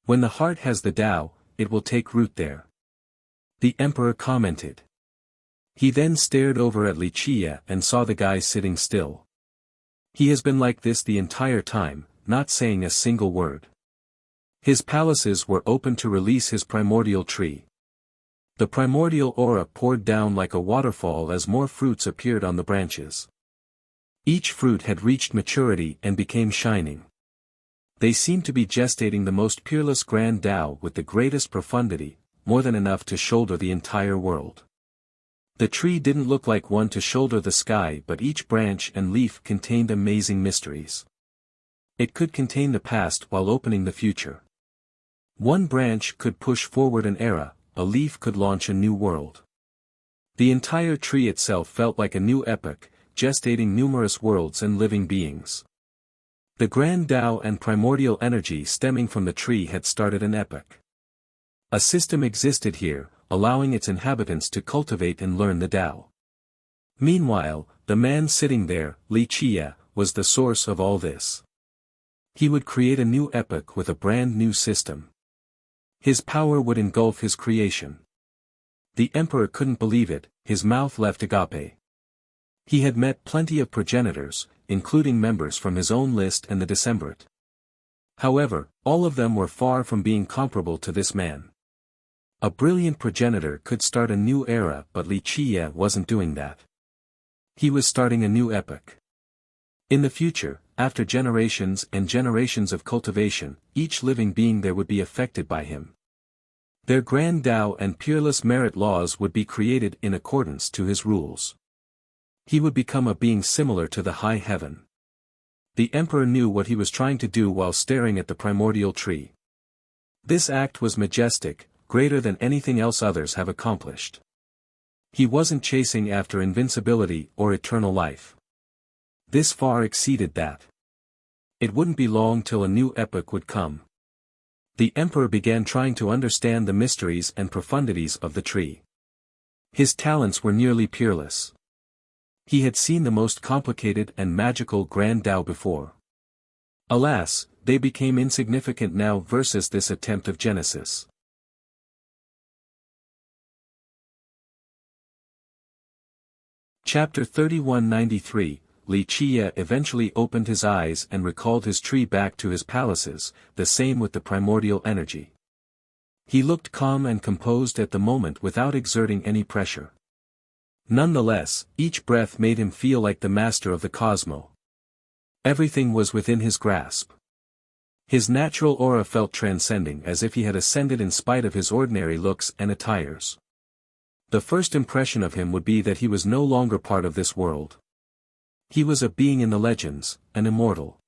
When the heart has the Tao, it will take root there. The emperor commented. He then stared over at Li Qie and saw the guy sitting still. He has been like this the entire time, not saying a single word. His palaces were open to release his primordial tree. The primordial aura poured down like a waterfall as more fruits appeared on the branches. Each fruit had reached maturity and became shining. They seemed to be gestating the most peerless grand Tao with the greatest profundity, more than enough to shoulder the entire world. The tree didn't look like one to shoulder the sky, but each branch and leaf contained amazing mysteries. It could contain the past while opening the future. One branch could push forward an era, a leaf could launch a new world. The entire tree itself felt like a new epoch, gestating numerous worlds and living beings. The grand Tao and primordial energy stemming from the tree had started an epoch. A system existed here, allowing its inhabitants to cultivate and learn the Tao. Meanwhile, the man sitting there, Li Qie, was the source of all this. He would create a new epoch with a brand new system. His power would engulf his creation. The emperor couldn't believe it, his mouth left agape. He had met plenty of progenitors, including members from his own list and the Decemvirate. However, all of them were far from being comparable to this man. A brilliant progenitor could start a new era, but Li Qie wasn't doing that. He was starting a new epoch. In the future, after generations and generations of cultivation, each living being there would be affected by him. Their grand Tao and peerless merit laws would be created in accordance to his rules. He would become a being similar to the high heaven. The emperor knew what he was trying to do while staring at the primordial tree. This act was majestic, greater than anything else others have accomplished. He wasn't chasing after invincibility or eternal life. This far exceeded that. It wouldn't be long till a new epoch would come. The emperor began trying to understand the mysteries and profundities of the tree. His talents were nearly peerless. He had seen the most complicated and magical grand Tao before. Alas, they became insignificant now versus this attempt of Genesis. Chapter 3193, Li Qie eventually opened his eyes and recalled his tree back to his palaces, the same with the primordial energy. He looked calm and composed at the moment without exerting any pressure. Nonetheless, each breath made him feel like the master of the cosmos. Everything was within his grasp. His natural aura felt transcending, as if he had ascended in spite of his ordinary looks and attires. The first impression of him would be that he was no longer part of this world. He was a being in the legends, an immortal.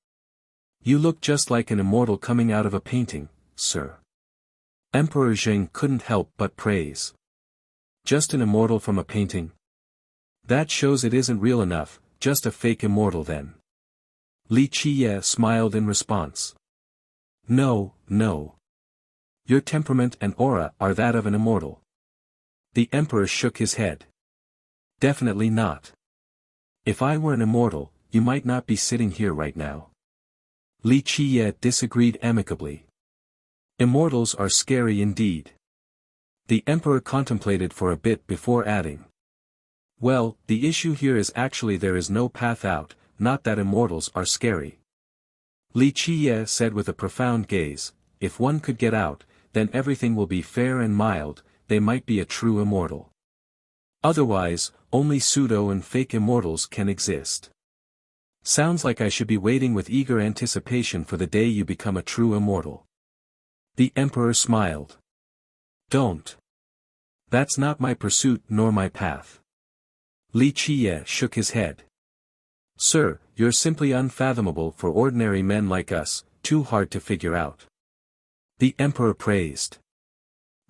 You look just like an immortal coming out of a painting, sir. Emperor Zheng couldn't help but praise. Just an immortal from a painting? That shows it isn't real enough, just a fake immortal then. Li Qie smiled in response. No, no. Your temperament and aura are that of an immortal. The emperor shook his head. Definitely not. If I were an immortal, you might not be sitting here right now. Li Qie disagreed amicably. Immortals are scary indeed. The emperor contemplated for a bit before adding. Well, the issue here is actually there is no path out, not that immortals are scary. Li Qie said with a profound gaze, if one could get out, then everything will be fair and mild, they might be a true immortal. Otherwise, only pseudo and fake immortals can exist. Sounds like I should be waiting with eager anticipation for the day you become a true immortal. The emperor smiled. Don't. That's not my pursuit nor my path. Li Qiye shook his head. Sir, you're simply unfathomable for ordinary men like us, too hard to figure out. The emperor praised.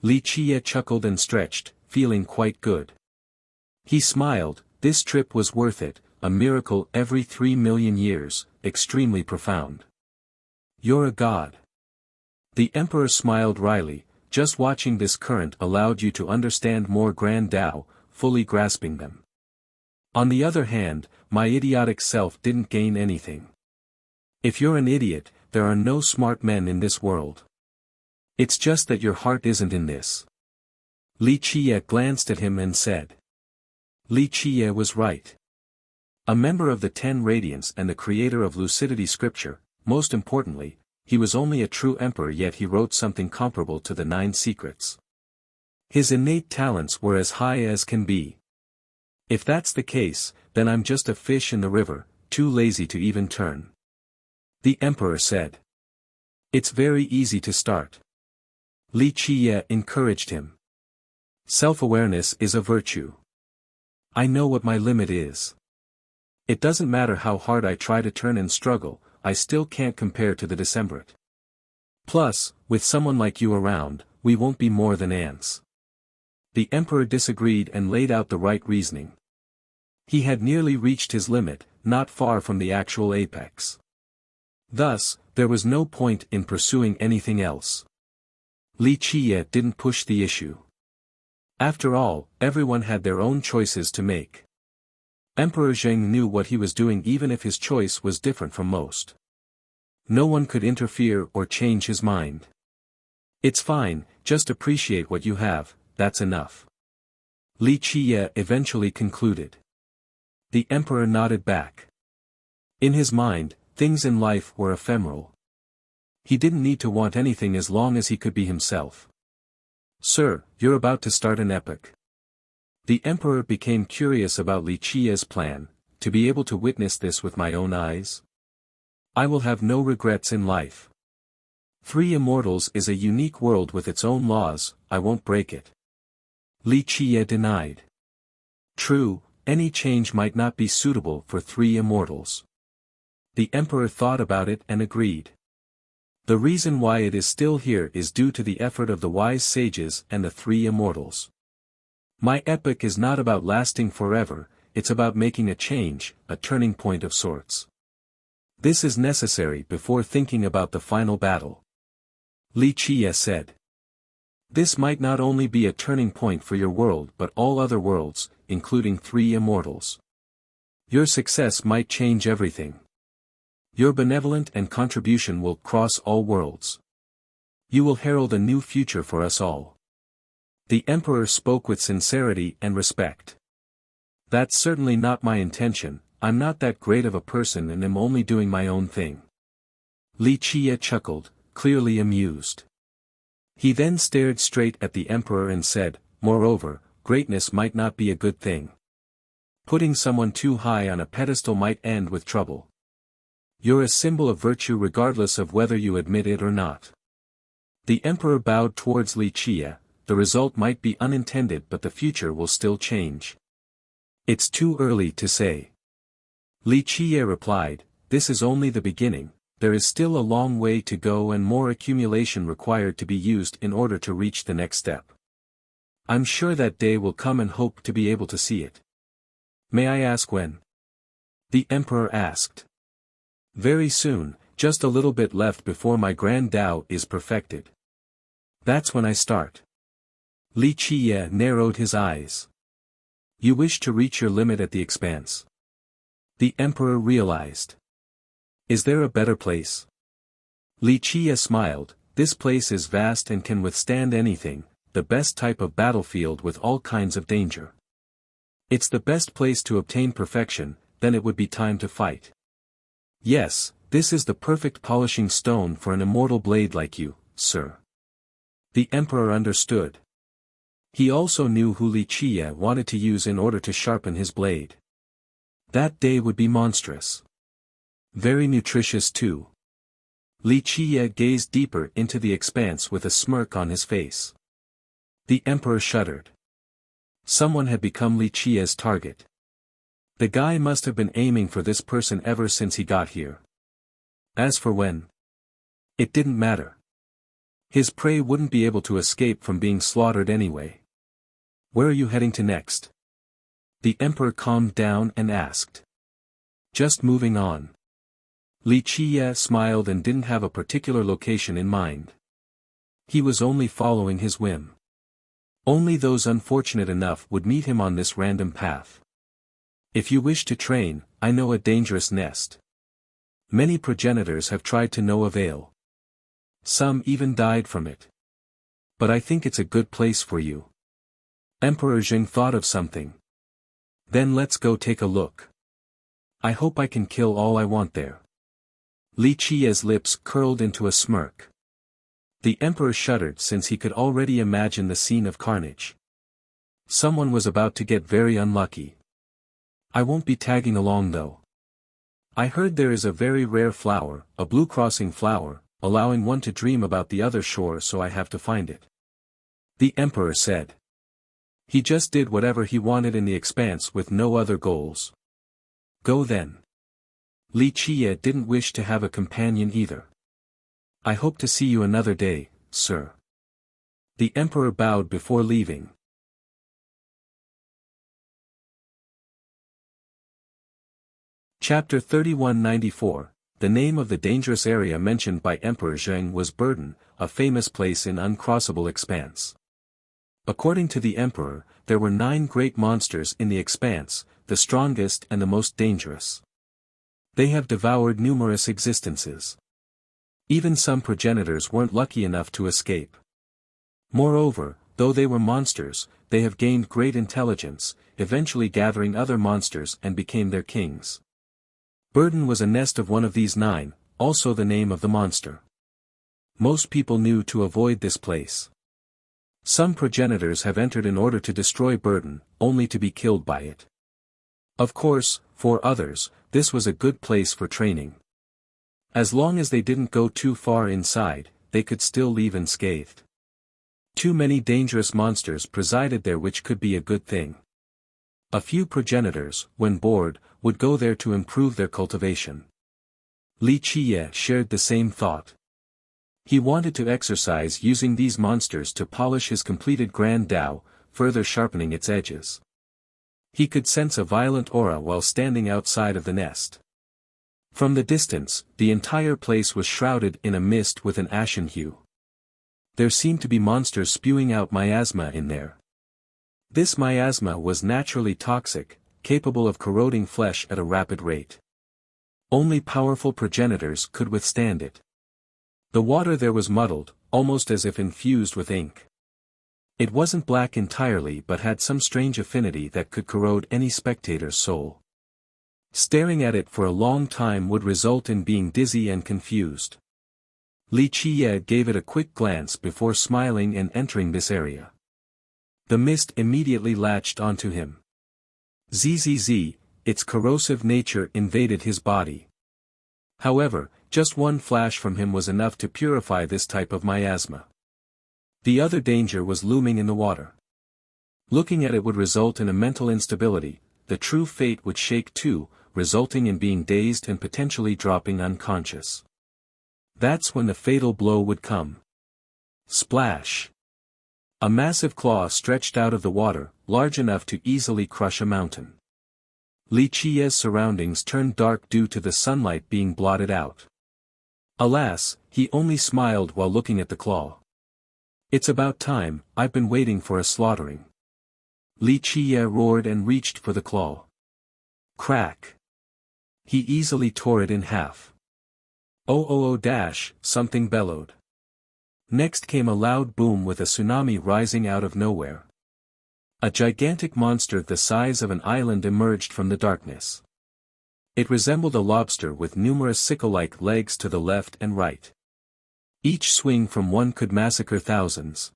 Li Qiye chuckled and stretched, feeling quite good. He smiled, this trip was worth it, a miracle every 3 million years, extremely profound. You're a god. The emperor smiled wryly, just watching this current allowed you to understand more grand Tao, fully grasping them. On the other hand, my idiotic self didn't gain anything. If you're an idiot, there are no smart men in this world. It's just that your heart isn't in this. Li Qiye glanced at him and said. Li Qiye was right. A member of the 10 Radiants and the creator of lucidity scripture, most importantly, he was only a true emperor, yet he wrote something comparable to the 9 secrets. His innate talents were as high as can be. If that's the case, then I'm just a fish in the river, too lazy to even turn. The emperor said. It's very easy to start. Li Qiye encouraged him. Self-awareness is a virtue. I know what my limit is. It doesn't matter how hard I try to turn and struggle, I still can't compare to the decemvirate. Plus, with someone like you around, we won't be more than ants. The emperor disagreed and laid out the right reasoning. He had nearly reached his limit, not far from the actual apex. Thus, there was no point in pursuing anything else. Li Qiye didn't push the issue. After all, everyone had their own choices to make. Emperor Zheng knew what he was doing even if his choice was different from most. No one could interfere or change his mind. It's fine, just appreciate what you have, that's enough. Li Qiye eventually concluded. The emperor nodded back. In his mind, things in life were ephemeral. He didn't need to want anything as long as he could be himself. Sir, you're about to start an epic. The emperor became curious about Li Qiye's plan, to be able to witness this with my own eyes. I will have no regrets in life. 3 Immortals is a unique world with its own laws, I won't break it. Li Qiye denied. True, any change might not be suitable for 3 Immortals. The emperor thought about it and agreed. The reason why it is still here is due to the effort of the wise sages and the 3 Immortals. My epic is not about lasting forever, it's about making a change, a turning point of sorts. This is necessary before thinking about the final battle. Li Qiye said. This might not only be a turning point for your world but all other worlds, including 3 Immortals. Your success might change everything. Your benevolence and contribution will cross all worlds. You will herald a new future for us all. The emperor spoke with sincerity and respect. That's certainly not my intention, I'm not that great of a person and am only doing my own thing. Li Qiye chuckled, clearly amused. He then stared straight at the emperor and said, moreover, greatness might not be a good thing. Putting someone too high on a pedestal might end with trouble. You're a symbol of virtue regardless of whether you admit it or not. The emperor bowed towards Li Qiye. The result might be unintended but the future will still change. It's too early to say. Li Qiye replied, this is only the beginning, there is still a long way to go and more accumulation required to be used in order to reach the next step. I'm sure that day will come and hope to be able to see it. May I ask when? The emperor asked. Very soon, just a little bit left before my grand Tao is perfected. That's when I start. Li Qiye narrowed his eyes. You wish to reach your limit at the expanse. The emperor realized. Is there a better place? Li Qiye smiled, this place is vast and can withstand anything, the best type of battlefield with all kinds of danger. It's the best place to obtain perfection, then it would be time to fight. Yes, this is the perfect polishing stone for an immortal blade like you, sir. The emperor understood. He also knew who Li Qiye wanted to use in order to sharpen his blade. That day would be monstrous. Very nutritious too. Li Qiye gazed deeper into the expanse with a smirk on his face. The emperor shuddered. Someone had become Li Qiye's target. The guy must have been aiming for this person ever since he got here. As for when, it didn't matter. His prey wouldn't be able to escape from being slaughtered anyway. Where are you heading to next? The emperor calmed down and asked. Just moving on. Li Qiye smiled and didn't have a particular location in mind. He was only following his whim. Only those unfortunate enough would meet him on this random path. If you wish to train, I know a dangerous nest. Many progenitors have tried to no avail. Some even died from it. But I think it's a good place for you. Emperor Jing thought of something. Then let's go take a look. I hope I can kill all I want there. Li Qiye's lips curled into a smirk. The emperor shuddered since he could already imagine the scene of carnage. Someone was about to get very unlucky. I won't be tagging along though. I heard there is a very rare flower, a blue crossing flower, allowing one to dream about the other shore, so I have to find it. The emperor said. He just did whatever he wanted in the expanse with no other goals. Go then. Li Qiye didn't wish to have a companion either. I hope to see you another day, sir. The emperor bowed before leaving. Chapter 3194. The name of the dangerous area mentioned by Emperor Zheng was Burden, a famous place in uncrossable expanse. According to the emperor, there were 9 great monsters in the expanse, the strongest and the most dangerous. They have devoured numerous existences. Even some progenitors weren't lucky enough to escape. Moreover, though they were monsters, they have gained great intelligence, eventually gathering other monsters and became their kings. Burden was a nest of one of these 9, also the name of the monster. Most people knew to avoid this place. Some progenitors have entered in order to destroy Burden, only to be killed by it. Of course, for others, this was a good place for training. As long as they didn't go too far inside, they could still leave unscathed. Too many dangerous monsters presided there, which could be a good thing. A few progenitors, when bored, would go there to improve their cultivation. Li Qiye shared the same thought. He wanted to exercise using these monsters to polish his completed Grand Dao, further sharpening its edges. He could sense a violent aura while standing outside of the nest. From the distance, the entire place was shrouded in a mist with an ashen hue. There seemed to be monsters spewing out miasma in there. This miasma was naturally toxic, capable of corroding flesh at a rapid rate. Only powerful progenitors could withstand it. The water there was muddled, almost as if infused with ink. It wasn't black entirely but had some strange affinity that could corrode any spectator's soul. Staring at it for a long time would result in being dizzy and confused. Li Qiye gave it a quick glance before smiling and entering this area. The mist immediately latched onto him. Zzz, its corrosive nature invaded his body. However, just one flash from him was enough to purify this type of miasma. The other danger was looming in the water. Looking at it would result in a mental instability, the true fate would shake too, resulting in being dazed and potentially dropping unconscious. That's when the fatal blow would come. Splash! A massive claw stretched out of the water, large enough to easily crush a mountain. Li Qiye's surroundings turned dark due to the sunlight being blotted out. Alas, he only smiled while looking at the claw. It's about time, I've been waiting for a slaughtering. Li Qiye roared and reached for the claw. Crack! He easily tore it in half. Something bellowed. Next came a loud boom with a tsunami rising out of nowhere. A gigantic monster the size of an island emerged from the darkness. It resembled a lobster with numerous sickle-like legs to the left and right. Each swing from one could massacre thousands.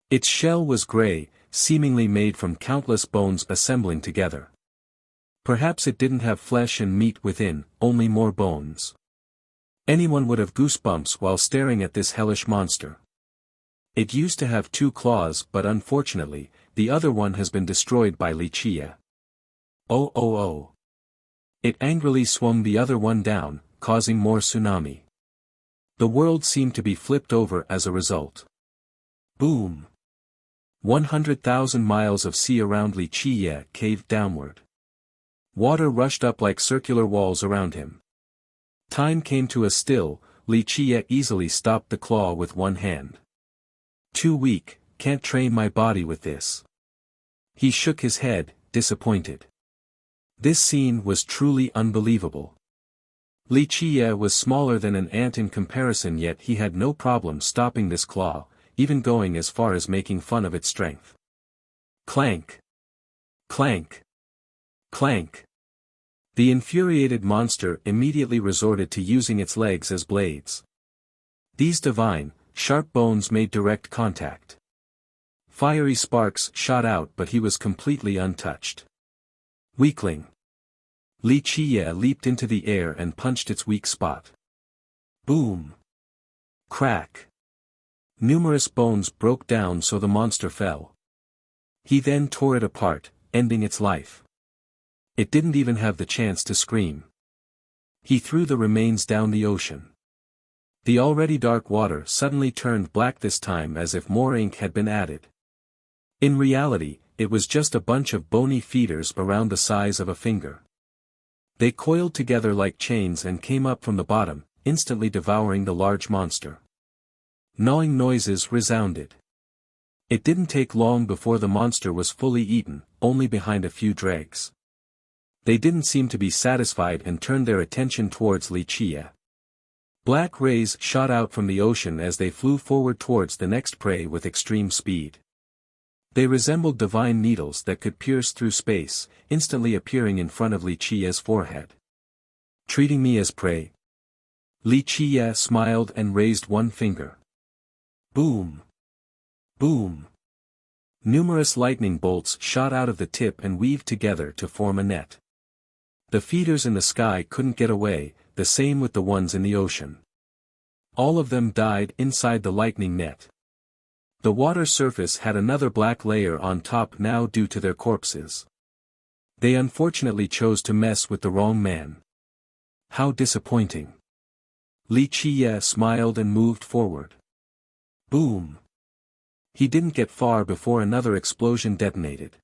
Its shell was gray, seemingly made from countless bones assembling together. Perhaps it didn't have flesh and meat within, only more bones. Anyone would have goosebumps while staring at this hellish monster. It used to have 2 claws, but unfortunately, the other one has been destroyed by Wuxia. Oh oh oh. It angrily swung the other one down, causing more tsunami. The world seemed to be flipped over as a result. Boom. 100,000 miles of sea around Wuxia caved downward. Water rushed up like circular walls around him. Time came to a still. Wuxia easily stopped the claw with one hand. Too weak, can't train my body with this. He shook his head, disappointed. This scene was truly unbelievable. Wuxia was smaller than an ant in comparison, yet he had no problem stopping this claw, even going as far as making fun of its strength. Clank! Clank! Clank! The infuriated monster immediately resorted to using its legs as blades. These divine, sharp bones made direct contact. Fiery sparks shot out, but he was completely untouched. Weakling. Wuxia leaped into the air and punched its weak spot. Boom! Crack! Numerous bones broke down so the monster fell. He then tore it apart, ending its life. It didn't even have the chance to scream. He threw the remains down the ocean. The already dark water suddenly turned black, this time as if more ink had been added. In reality, it was just a bunch of bony feeders around the size of a finger. They coiled together like chains and came up from the bottom, instantly devouring the large monster. Gnawing noises resounded. It didn't take long before the monster was fully eaten, only behind a few dregs. They didn't seem to be satisfied and turned their attention towards Wuxia. Black rays shot out from the ocean as they flew forward towards the next prey with extreme speed. They resembled divine needles that could pierce through space, instantly appearing in front of Wuxia's forehead. Treating me as prey? Wuxia smiled and raised one finger. Boom! Boom! Numerous lightning bolts shot out of the tip and weaved together to form a net. The feeders in the sky couldn't get away, the same with the ones in the ocean. All of them died inside the lightning net. The water surface had another black layer on top now due to their corpses. They unfortunately chose to mess with the wrong man. How disappointing. Wuxia smiled and moved forward. Boom! He didn't get far before another explosion detonated.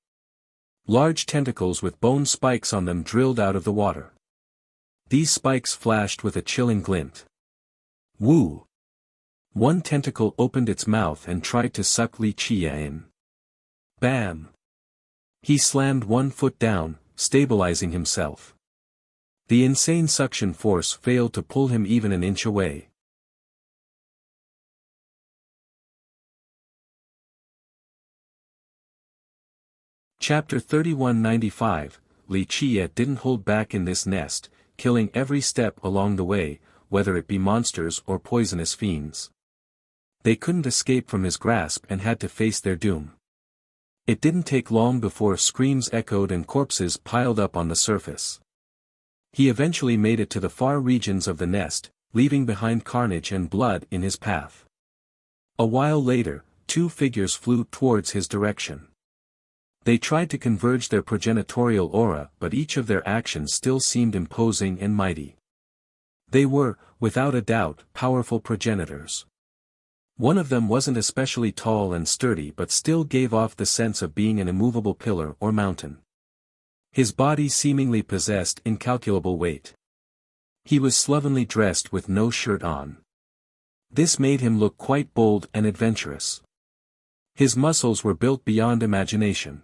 Large tentacles with bone spikes on them drilled out of the water. These spikes flashed with a chilling glint. Woo! One tentacle opened its mouth and tried to suck Wuxia in. Bam! He slammed one foot down, stabilizing himself. The insane suction force failed to pull him even an inch away. Chapter 3195, Wuxia didn't hold back in this nest, killing every step along the way, whether it be monsters or poisonous fiends. They couldn't escape from his grasp and had to face their doom. It didn't take long before screams echoed and corpses piled up on the surface. He eventually made it to the far regions of the nest, leaving behind carnage and blood in his path. A while later, 2 figures flew towards his direction. They tried to converge their progenitorial aura, but each of their actions still seemed imposing and mighty. They were, without a doubt, powerful progenitors. One of them wasn't especially tall and sturdy but still gave off the sense of being an immovable pillar or mountain. His body seemingly possessed incalculable weight. He was slovenly dressed with no shirt on. This made him look quite bold and adventurous. His muscles were built beyond imagination.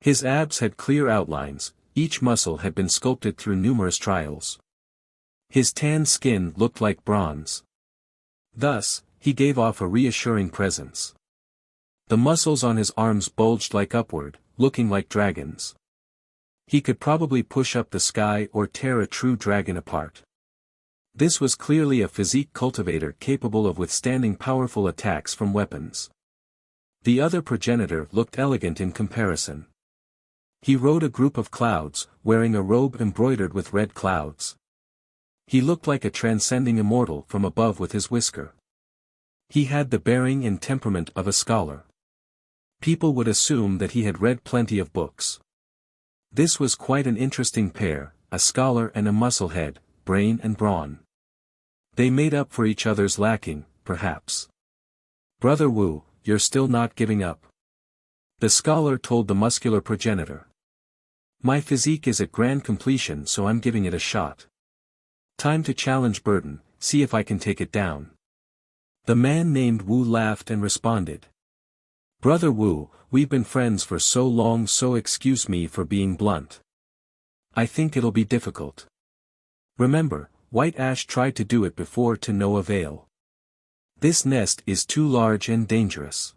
His abs had clear outlines, each muscle had been sculpted through numerous trials. His tan skin looked like bronze. Thus, he gave off a reassuring presence. The muscles on his arms bulged like upward, looking like dragons. He could probably push up the sky or tear a true dragon apart. This was clearly a physique cultivator capable of withstanding powerful attacks from weapons. The other progenitor looked elegant in comparison. He rode a group of clouds, wearing a robe embroidered with red clouds. He looked like a transcending immortal from above with his whisker. He had the bearing and temperament of a scholar. People would assume that he had read plenty of books. This was quite an interesting pair, a scholar and a musclehead, brain and brawn. They made up for each other's lacking, perhaps. "Brother Wu, you're still not giving up?" The scholar told the muscular progenitor. "My physique is at grand completion, so I'm giving it a shot. Time to challenge burden, see if I can take it down." The man named Wu laughed and responded. "Brother Wu, we've been friends for so long, so excuse me for being blunt. I think it'll be difficult. Remember, White Ash tried to do it before to no avail. This nest is too large and dangerous.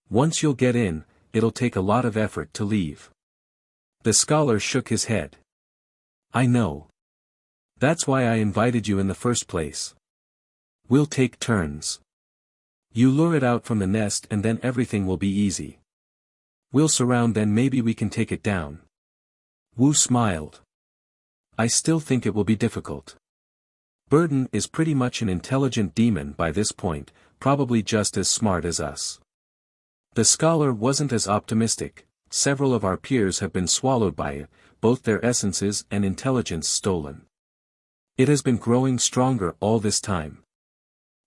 Once you'll get in, it'll take a lot of effort to leave." The scholar shook his head. "I know. That's why I invited you in the first place. We'll take turns. You lure it out from the nest and then everything will be easy. We'll surround, then maybe we can take it down." Wu smiled. "I still think it will be difficult. Burden is pretty much an intelligent demon by this point, probably just as smart as us." The scholar wasn't as optimistic. "Several of our peers have been swallowed by it, both their essences and intelligence stolen. It has been growing stronger all this time.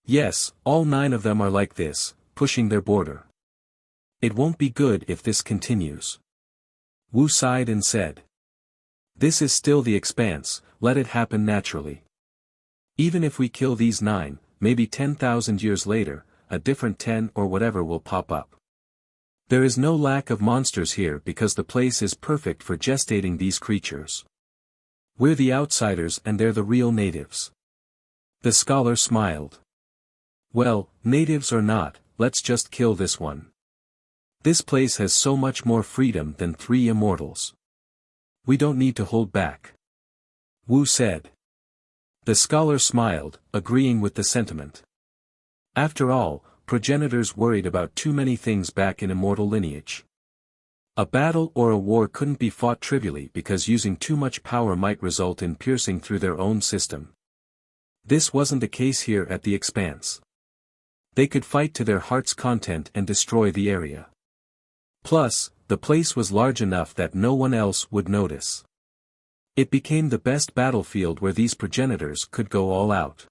Yes, all 9 of them are like this, pushing their border. It won't be good if this continues." Wu sighed and said, "This is still the expanse, let it happen naturally. Even if we kill these 9, maybe 10,000 years later, a different 10 or whatever will pop up. There is no lack of monsters here because the place is perfect for gestating these creatures. We're the outsiders and they're the real natives." The scholar smiled. "Well, natives or not, let's just kill this one. This place has so much more freedom than 3 immortals. We don't need to hold back." Wu said. The scholar smiled, agreeing with the sentiment. After all, progenitors worried about too many things back in immortal lineage. A battle or a war couldn't be fought trivially because using too much power might result in piercing through their own system. This wasn't the case here at the Expanse. They could fight to their heart's content and destroy the area. Plus, the place was large enough that no one else would notice. It became the best battlefield where these progenitors could go all out.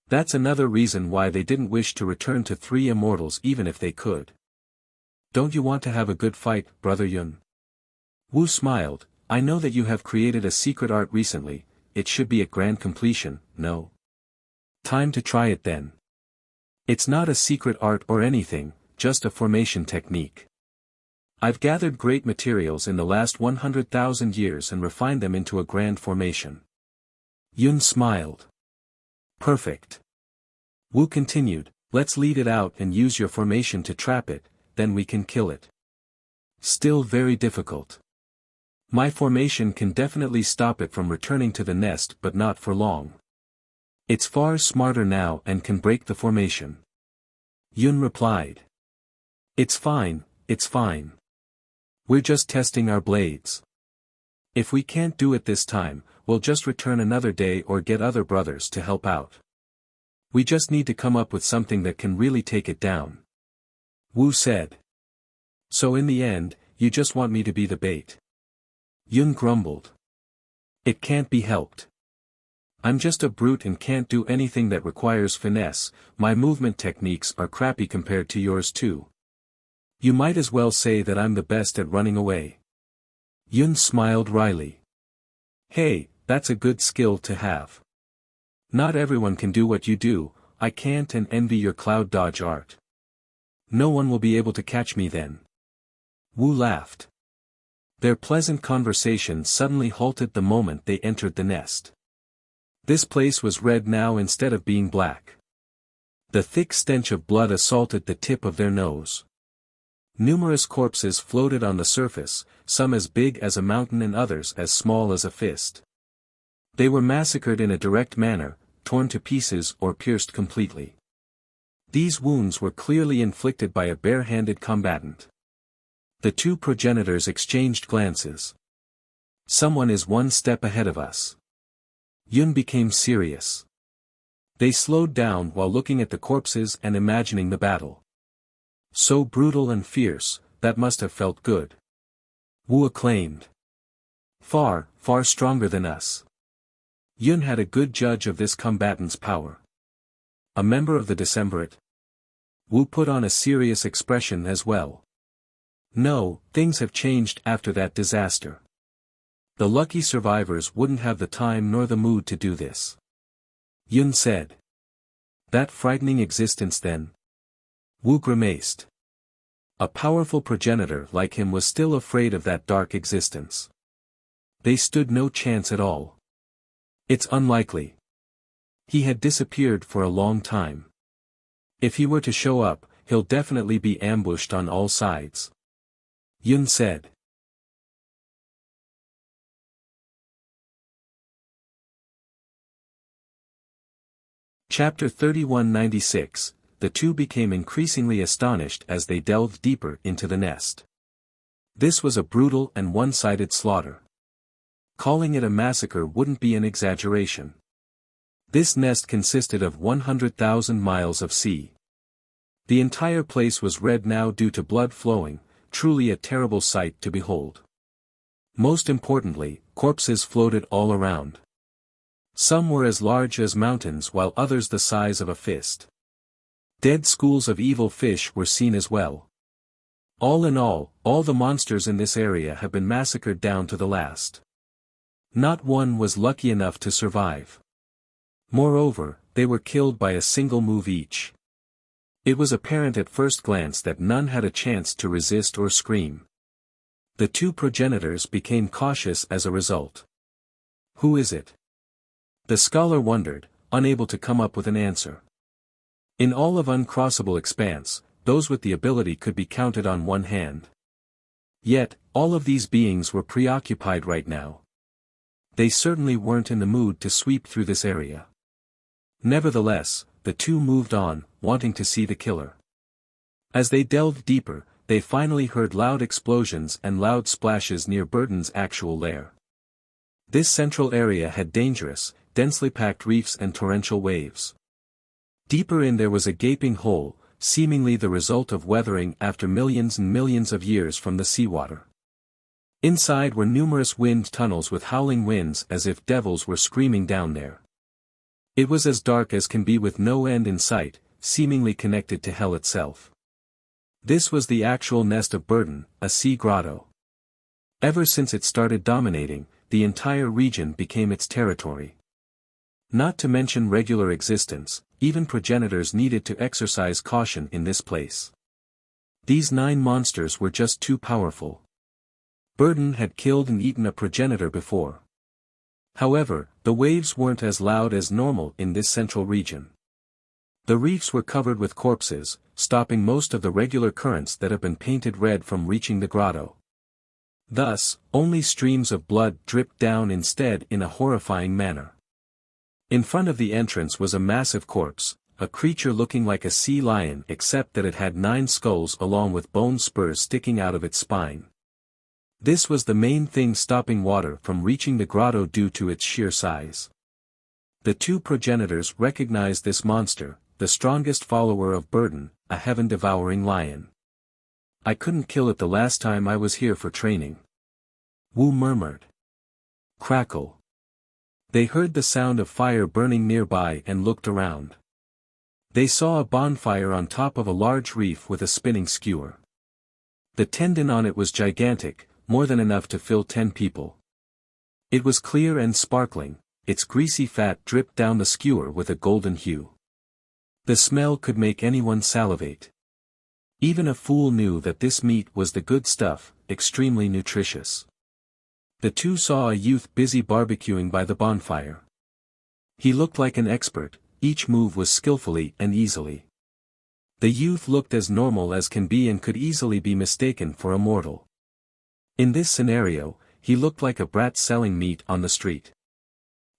That's another reason why they didn't wish to return to 3 immortals even if they could. "Don't you want to have a good fight, Brother Yun?" Wu smiled. "I know that you have created a secret art recently, it should be at grand completion, no? Time to try it then." "It's not a secret art or anything, just a formation technique. I've gathered great materials in the last 100,000 years and refined them into a grand formation." Yun smiled. "Perfect." Wu continued, "Let's lead it out and use your formation to trap it, then we can kill it." "Still very difficult. My formation can definitely stop it from returning to the nest but not for long. It's far smarter now and can break the formation." Yun replied. It's fine. We're just testing our blades. If we can't do it this time, we'll just return another day or get other brothers to help out. We just need to come up with something that can really take it down." Wu said. "So in the end, you just want me to be the bait?" Yun grumbled. "It can't be helped. I'm just a brute and can't do anything that requires finesse, my movement techniques are crappy compared to yours too. You might as well say that I'm the best at running away." Yun smiled wryly. "Hey, that's a good skill to have. Not everyone can do what you do, I can't and envy your cloud dodge art. No one will be able to catch me then." Wu laughed. Their pleasant conversation suddenly halted the moment they entered the nest. This place was red now instead of being black. The thick stench of blood assaulted the tip of their nose. Numerous corpses floated on the surface, some as big as a mountain and others as small as a fist. They were massacred in a direct manner, torn to pieces or pierced completely. These wounds were clearly inflicted by a bare-handed combatant. The two progenitors exchanged glances. Someone is one step ahead of us. Yun became serious. They slowed down while looking at the corpses and imagining the battle. So brutal and fierce, that must have felt good. Wu acclaimed. Far, far stronger than us. Yun had a good judge of this combatant's power. A member of the Decemvirate. Wu put on a serious expression as well. No, things have changed after that disaster. The lucky survivors wouldn't have the time nor the mood to do this. Yun said. That frightening existence then? Wu grimaced. A powerful progenitor like him was still afraid of that dark existence. They stood no chance at all. It's unlikely. He had disappeared for a long time. If he were to show up, he'll definitely be ambushed on all sides. Yun said. Chapter 3196, the two became increasingly astonished as they delved deeper into the nest. This was a brutal and one-sided slaughter. Calling it a massacre wouldn't be an exaggeration. This nest consisted of 100,000 miles of sea. The entire place was red now due to blood flowing, truly a terrible sight to behold. Most importantly, corpses floated all around. Some were as large as mountains while others the size of a fist. Dead schools of evil fish were seen as well. All in all the monsters in this area have been massacred down to the last. Not one was lucky enough to survive. Moreover, they were killed by a single move each. It was apparent at first glance that none had a chance to resist or scream. The two progenitors became cautious as a result. Who is it? The scholar wondered, unable to come up with an answer. In all of uncrossable expanse, those with the ability could be counted on one hand. Yet, all of these beings were preoccupied right now. They certainly weren't in the mood to sweep through this area. Nevertheless, the two moved on, wanting to see the killer. As they delved deeper, they finally heard loud explosions and loud splashes near Burden's actual lair. This central area had dangerous, densely packed reefs and torrential waves. Deeper in there was a gaping hole, seemingly the result of weathering after millions and millions of years from the seawater. Inside were numerous wind tunnels with howling winds as if devils were screaming down there. It was as dark as can be with no end in sight, seemingly connected to hell itself. This was the actual nest of Burden, a sea grotto. Ever since it started dominating, the entire region became its territory. Not to mention regular existence, even progenitors needed to exercise caution in this place. These 9 monsters were just too powerful. Burden had killed and eaten a progenitor before. However, the waves weren't as loud as normal in this central region. The reefs were covered with corpses, stopping most of the regular currents that have been painted red from reaching the grotto. Thus, only streams of blood dripped down instead in a horrifying manner. In front of the entrance was a massive corpse, a creature looking like a sea lion except that it had 9 skulls along with bone spurs sticking out of its spine. This was the main thing stopping water from reaching the grotto due to its sheer size. The two progenitors recognized this monster, the strongest follower of Burden, a heaven-devouring lion. I couldn't kill it the last time I was here for training. Wu murmured. Crackle. They heard the sound of fire burning nearby and looked around. They saw a bonfire on top of a large reef with a spinning skewer. The tendon on it was gigantic, more than enough to fill 10 people. It was clear and sparkling, its greasy fat dripped down the skewer with a golden hue. The smell could make anyone salivate. Even a fool knew that this meat was the good stuff, extremely nutritious. The two saw a youth busy barbecuing by the bonfire. He looked like an expert, each move was skillfully and easily. The youth looked as normal as can be and could easily be mistaken for a mortal. In this scenario, he looked like a brat selling meat on the street.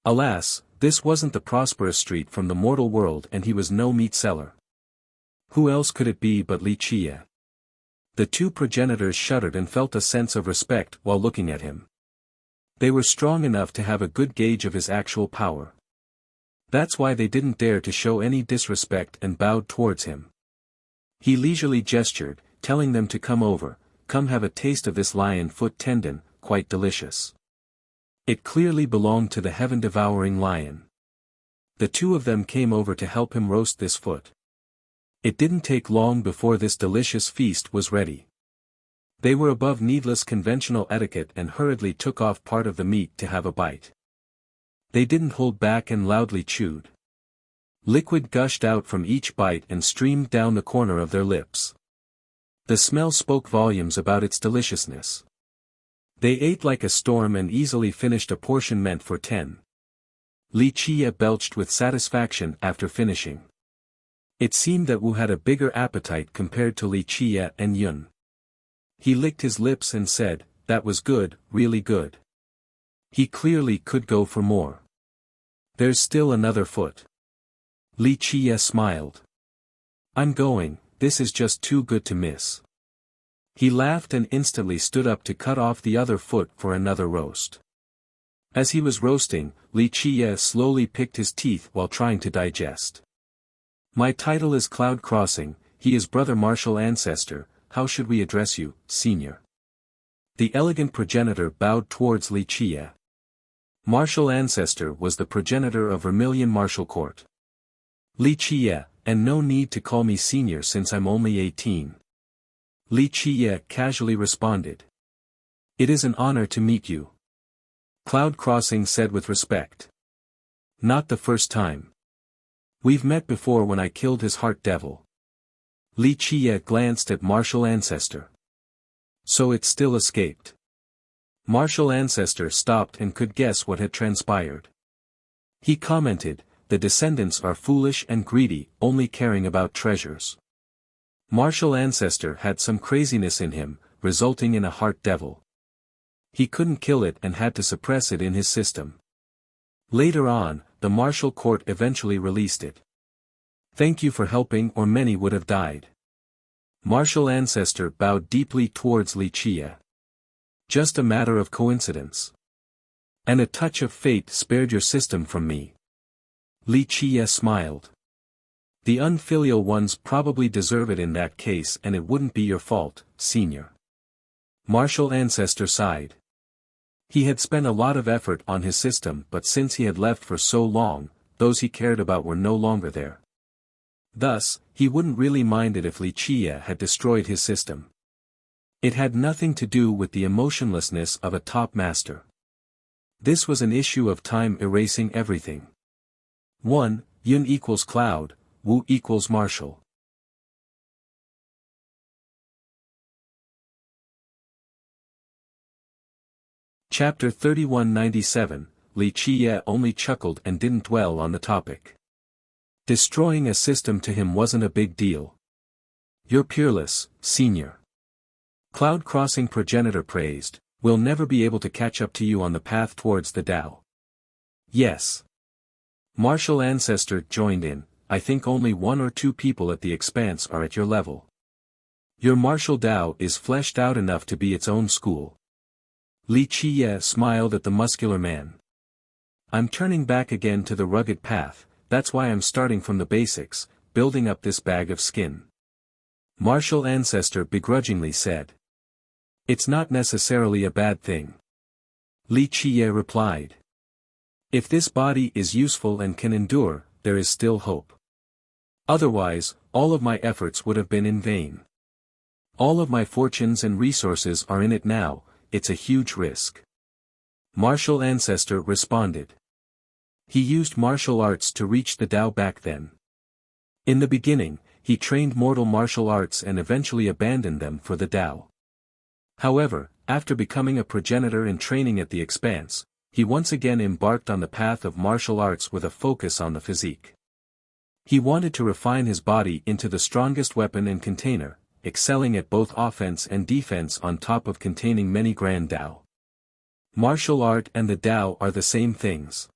Alas, this wasn't the prosperous street from the mortal world and he was no meat seller. Who else could it be but Li Chia? The two progenitors shuddered and felt a sense of respect while looking at him. They were strong enough to have a good gauge of his actual power. That's why they didn't dare to show any disrespect and bowed towards him. He leisurely gestured, telling them to come over, come have a taste of this lion foot tendon, quite delicious. It clearly belonged to the heaven-devouring lion. The two of them came over to help him roast this foot. It didn't take long before this delicious feast was ready. They were above needless conventional etiquette and hurriedly took off part of the meat to have a bite. They didn't hold back and loudly chewed. Liquid gushed out from each bite and streamed down the corner of their lips. The smell spoke volumes about its deliciousness. They ate like a storm and easily finished a portion meant for 10. Li Qie belched with satisfaction after finishing. It seemed that Wu had a bigger appetite compared to Li Qie and Yun. He licked his lips and said, "That was good, really good." He clearly could go for more. "There's still another foot." Li Qie smiled. "I'm going, this is just too good to miss." He laughed and instantly stood up to cut off the other foot for another roast. As he was roasting, Li Qie slowly picked his teeth while trying to digest. "My title is Cloud Crossing, he is Brother Martial Ancestor, how should we address you, Senior?" The elegant progenitor bowed towards Li Qie. Martial Ancestor was the progenitor of Vermilion Martial Court. Li Qie, and no need to call me Senior since I'm only 18. Li Qie casually responded. "It is an honor to meet you." Cloud Crossing said with respect. "Not the first time. We've met before when I killed his heart devil." Li Qie glanced at Martial Ancestor. "So it still escaped." Martial Ancestor stopped and could guess what had transpired. He commented, "The descendants are foolish and greedy, only caring about treasures." Martial Ancestor had some craziness in him, resulting in a heart devil. He couldn't kill it and had to suppress it in his system. Later on, the martial court eventually released it. "Thank you for helping or many would have died." Martial Ancestor bowed deeply towards Li Qie. "Just a matter of coincidence. And a touch of fate spared your system from me." Li Qie smiled. "The unfilial ones probably deserve it in that case and it wouldn't be your fault, Senior." Martial Ancestor sighed. He had spent a lot of effort on his system but since he had left for so long, those he cared about were no longer there. Thus, he wouldn't really mind it if Li Qie had destroyed his system. It had nothing to do with the emotionlessness of a top master. This was an issue of time erasing everything. 1. Yun equals Cloud, Wu equals Martial. Chapter 3197, Li Qie only chuckled and didn't dwell on the topic. Destroying a system to him wasn't a big deal. "You're peerless, Senior." Cloud Crossing progenitor praised, "We'll never be able to catch up to you on the path towards the Tao." "Yes." Martial Ancestor joined in, "I think only 1 or 2 people at the Expanse are at your level. Your martial Tao is fleshed out enough to be its own school." Li Qie smiled at the muscular man. "I'm turning back again to the rugged path, that's why I'm starting from the basics, building up this bag of skin." Martial Ancestor begrudgingly said. "It's not necessarily a bad thing." Li Qie replied. "If this body is useful and can endure, there is still hope. Otherwise, all of my efforts would have been in vain. All of my fortunes and resources are in it now, it's a huge risk." Martial Ancestor responded. He used martial arts to reach the Tao back then. In the beginning, he trained mortal martial arts and eventually abandoned them for the Tao. However, after becoming a progenitor and training at the Expanse, he once again embarked on the path of martial arts with a focus on the physique. He wanted to refine his body into the strongest weapon and container, excelling at both offense and defense on top of containing many grand Tao. Martial art and the Tao are the same things.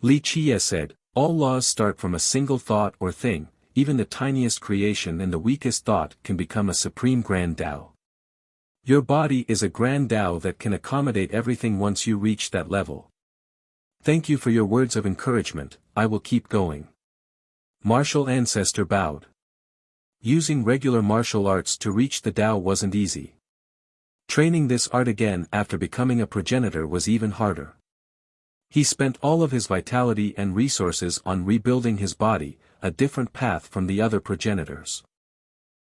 Li Qie said, "All laws start from a single thought or thing, even the tiniest creation and the weakest thought can become a supreme grand Tao. Your body is a grand Tao that can accommodate everything once you reach that level. Thank you for your words of encouragement, I will keep going. Martial Ancestor bowed. Using regular martial arts to reach the Tao wasn't easy. Training this art again after becoming a progenitor was even harder. He spent all of his vitality and resources on rebuilding his body, a different path from the other progenitors.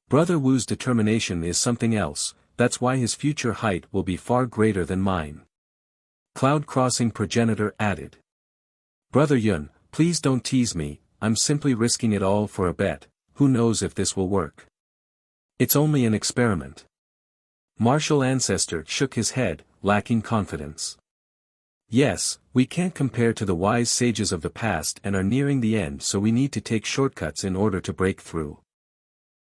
Brother Wu's determination is something else, that's why his future height will be far greater than mine. Cloud Crossing progenitor added. Brother Yun, please don't tease me, I'm simply risking it all for a bet, who knows if this will work. It's only an experiment. Martial Ancestor shook his head, lacking confidence. Yes, we can't compare to the wise sages of the past and are nearing the end, so we need to take shortcuts in order to break through.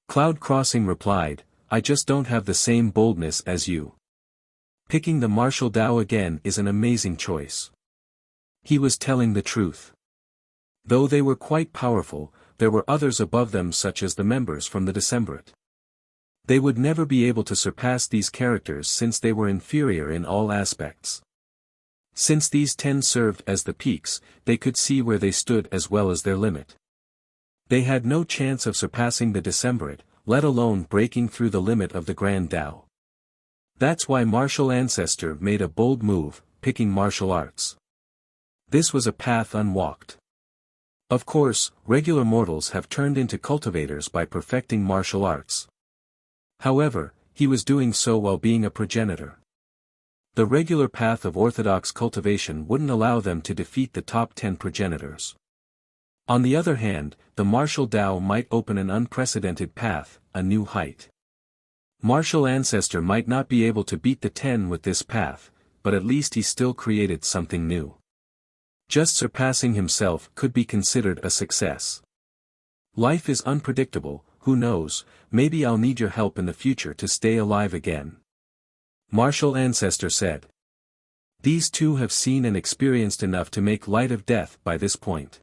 Cloud Crossing replied, I just don't have the same boldness as you. Picking the martial Tao again is an amazing choice. He was telling the truth. Though they were quite powerful, there were others above them such as the members from the Decemvirate. They would never be able to surpass these characters since they were inferior in all aspects. Since these 10 served as the peaks, they could see where they stood as well as their limit. They had no chance of surpassing the Decemvirate, let alone breaking through the limit of the Grand Tao. That's why Martial Ancestor made a bold move, picking martial arts. This was a path unwalked. Of course, regular mortals have turned into cultivators by perfecting martial arts. However, he was doing so while being a progenitor. The regular path of orthodox cultivation wouldn't allow them to defeat the top 10 progenitors. On the other hand, the martial Tao might open an unprecedented path, a new height. Martial Ancestor might not be able to beat the 10 with this path, but at least he still created something new. Just surpassing himself could be considered a success. Life is unpredictable, who knows, maybe I'll need your help in the future to stay alive again. Martial Ancestor said. These two have seen and experienced enough to make light of death by this point.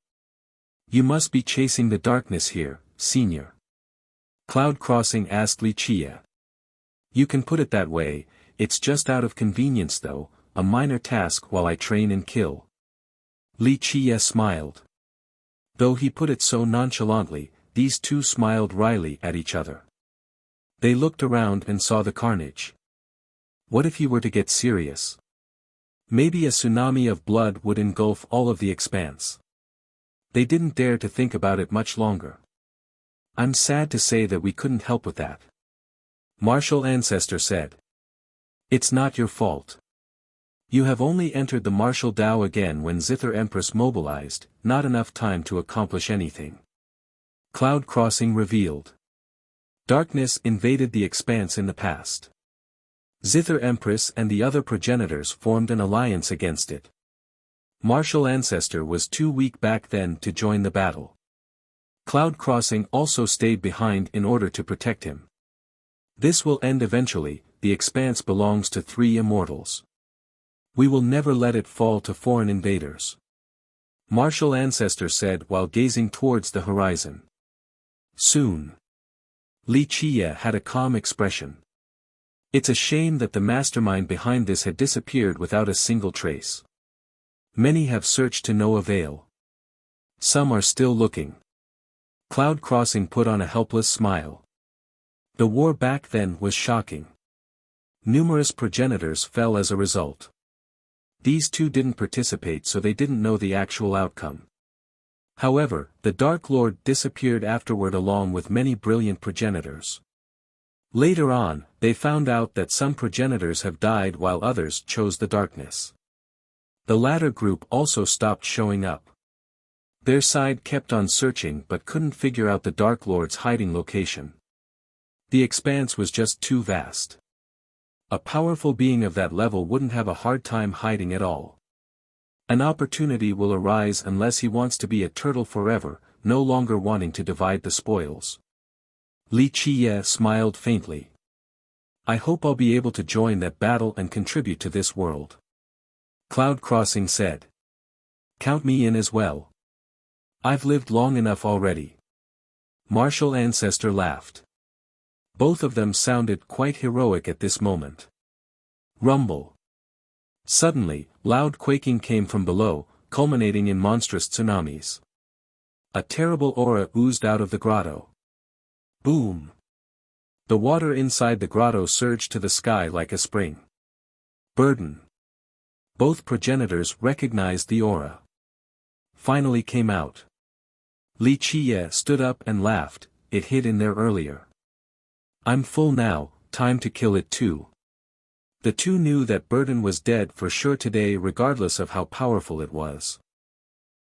You must be chasing the darkness here, senior. Cloud Crossing asked Li Chia. You can put it that way, it's just out of convenience though, a minor task while I train and kill. Li Chia smiled. Though he put it so nonchalantly, these two smiled wryly at each other. They looked around and saw the carnage. What if he were to get serious? Maybe a tsunami of blood would engulf all of the expanse. They didn't dare to think about it much longer. I'm sad to say that we couldn't help with that. Martial Ancestor said. It's not your fault. You have only entered the martial Tao again when Zither Empress mobilized, not enough time to accomplish anything. Cloud Crossing revealed. Darkness invaded the expanse in the past. Zither Empress and the other progenitors formed an alliance against it. Martial Ancestor was too weak back then to join the battle. Cloud Crossing also stayed behind in order to protect him. This will end eventually, the expanse belongs to 3 immortals. We will never let it fall to foreign invaders. Martial Ancestor said while gazing towards the horizon. Soon. Li Chia had a calm expression. It's a shame that the mastermind behind this had disappeared without a single trace. Many have searched to no avail. Some are still looking. Cloud Crossing put on a helpless smile. The war back then was shocking. Numerous progenitors fell as a result. These two didn't participate, so they didn't know the actual outcome. However, the Dark Lord disappeared afterward along with many brilliant progenitors. Later on, they found out that some progenitors have died while others chose the darkness. The latter group also stopped showing up. Their side kept on searching but couldn't figure out the Dark Lord's hiding location. The expanse was just too vast. A powerful being of that level wouldn't have a hard time hiding at all. An opportunity will arise unless he wants to be a turtle forever, no longer wanting to divide the spoils. Li Chia smiled faintly. I hope I'll be able to join that battle and contribute to this world. Cloud Crossing said. Count me in as well. I've lived long enough already. Martial Ancestor laughed. Both of them sounded quite heroic at this moment. Rumble. Suddenly, loud quaking came from below, culminating in monstrous tsunamis. A terrible aura oozed out of the grotto. Boom! The water inside the grotto surged to the sky like a spring. Burden. Both progenitors recognized the aura. Finally came out. Li Qiye stood up and laughed, it hid in there earlier. I'm full now, time to kill it too. The two knew that Burden was dead for sure today regardless of how powerful it was.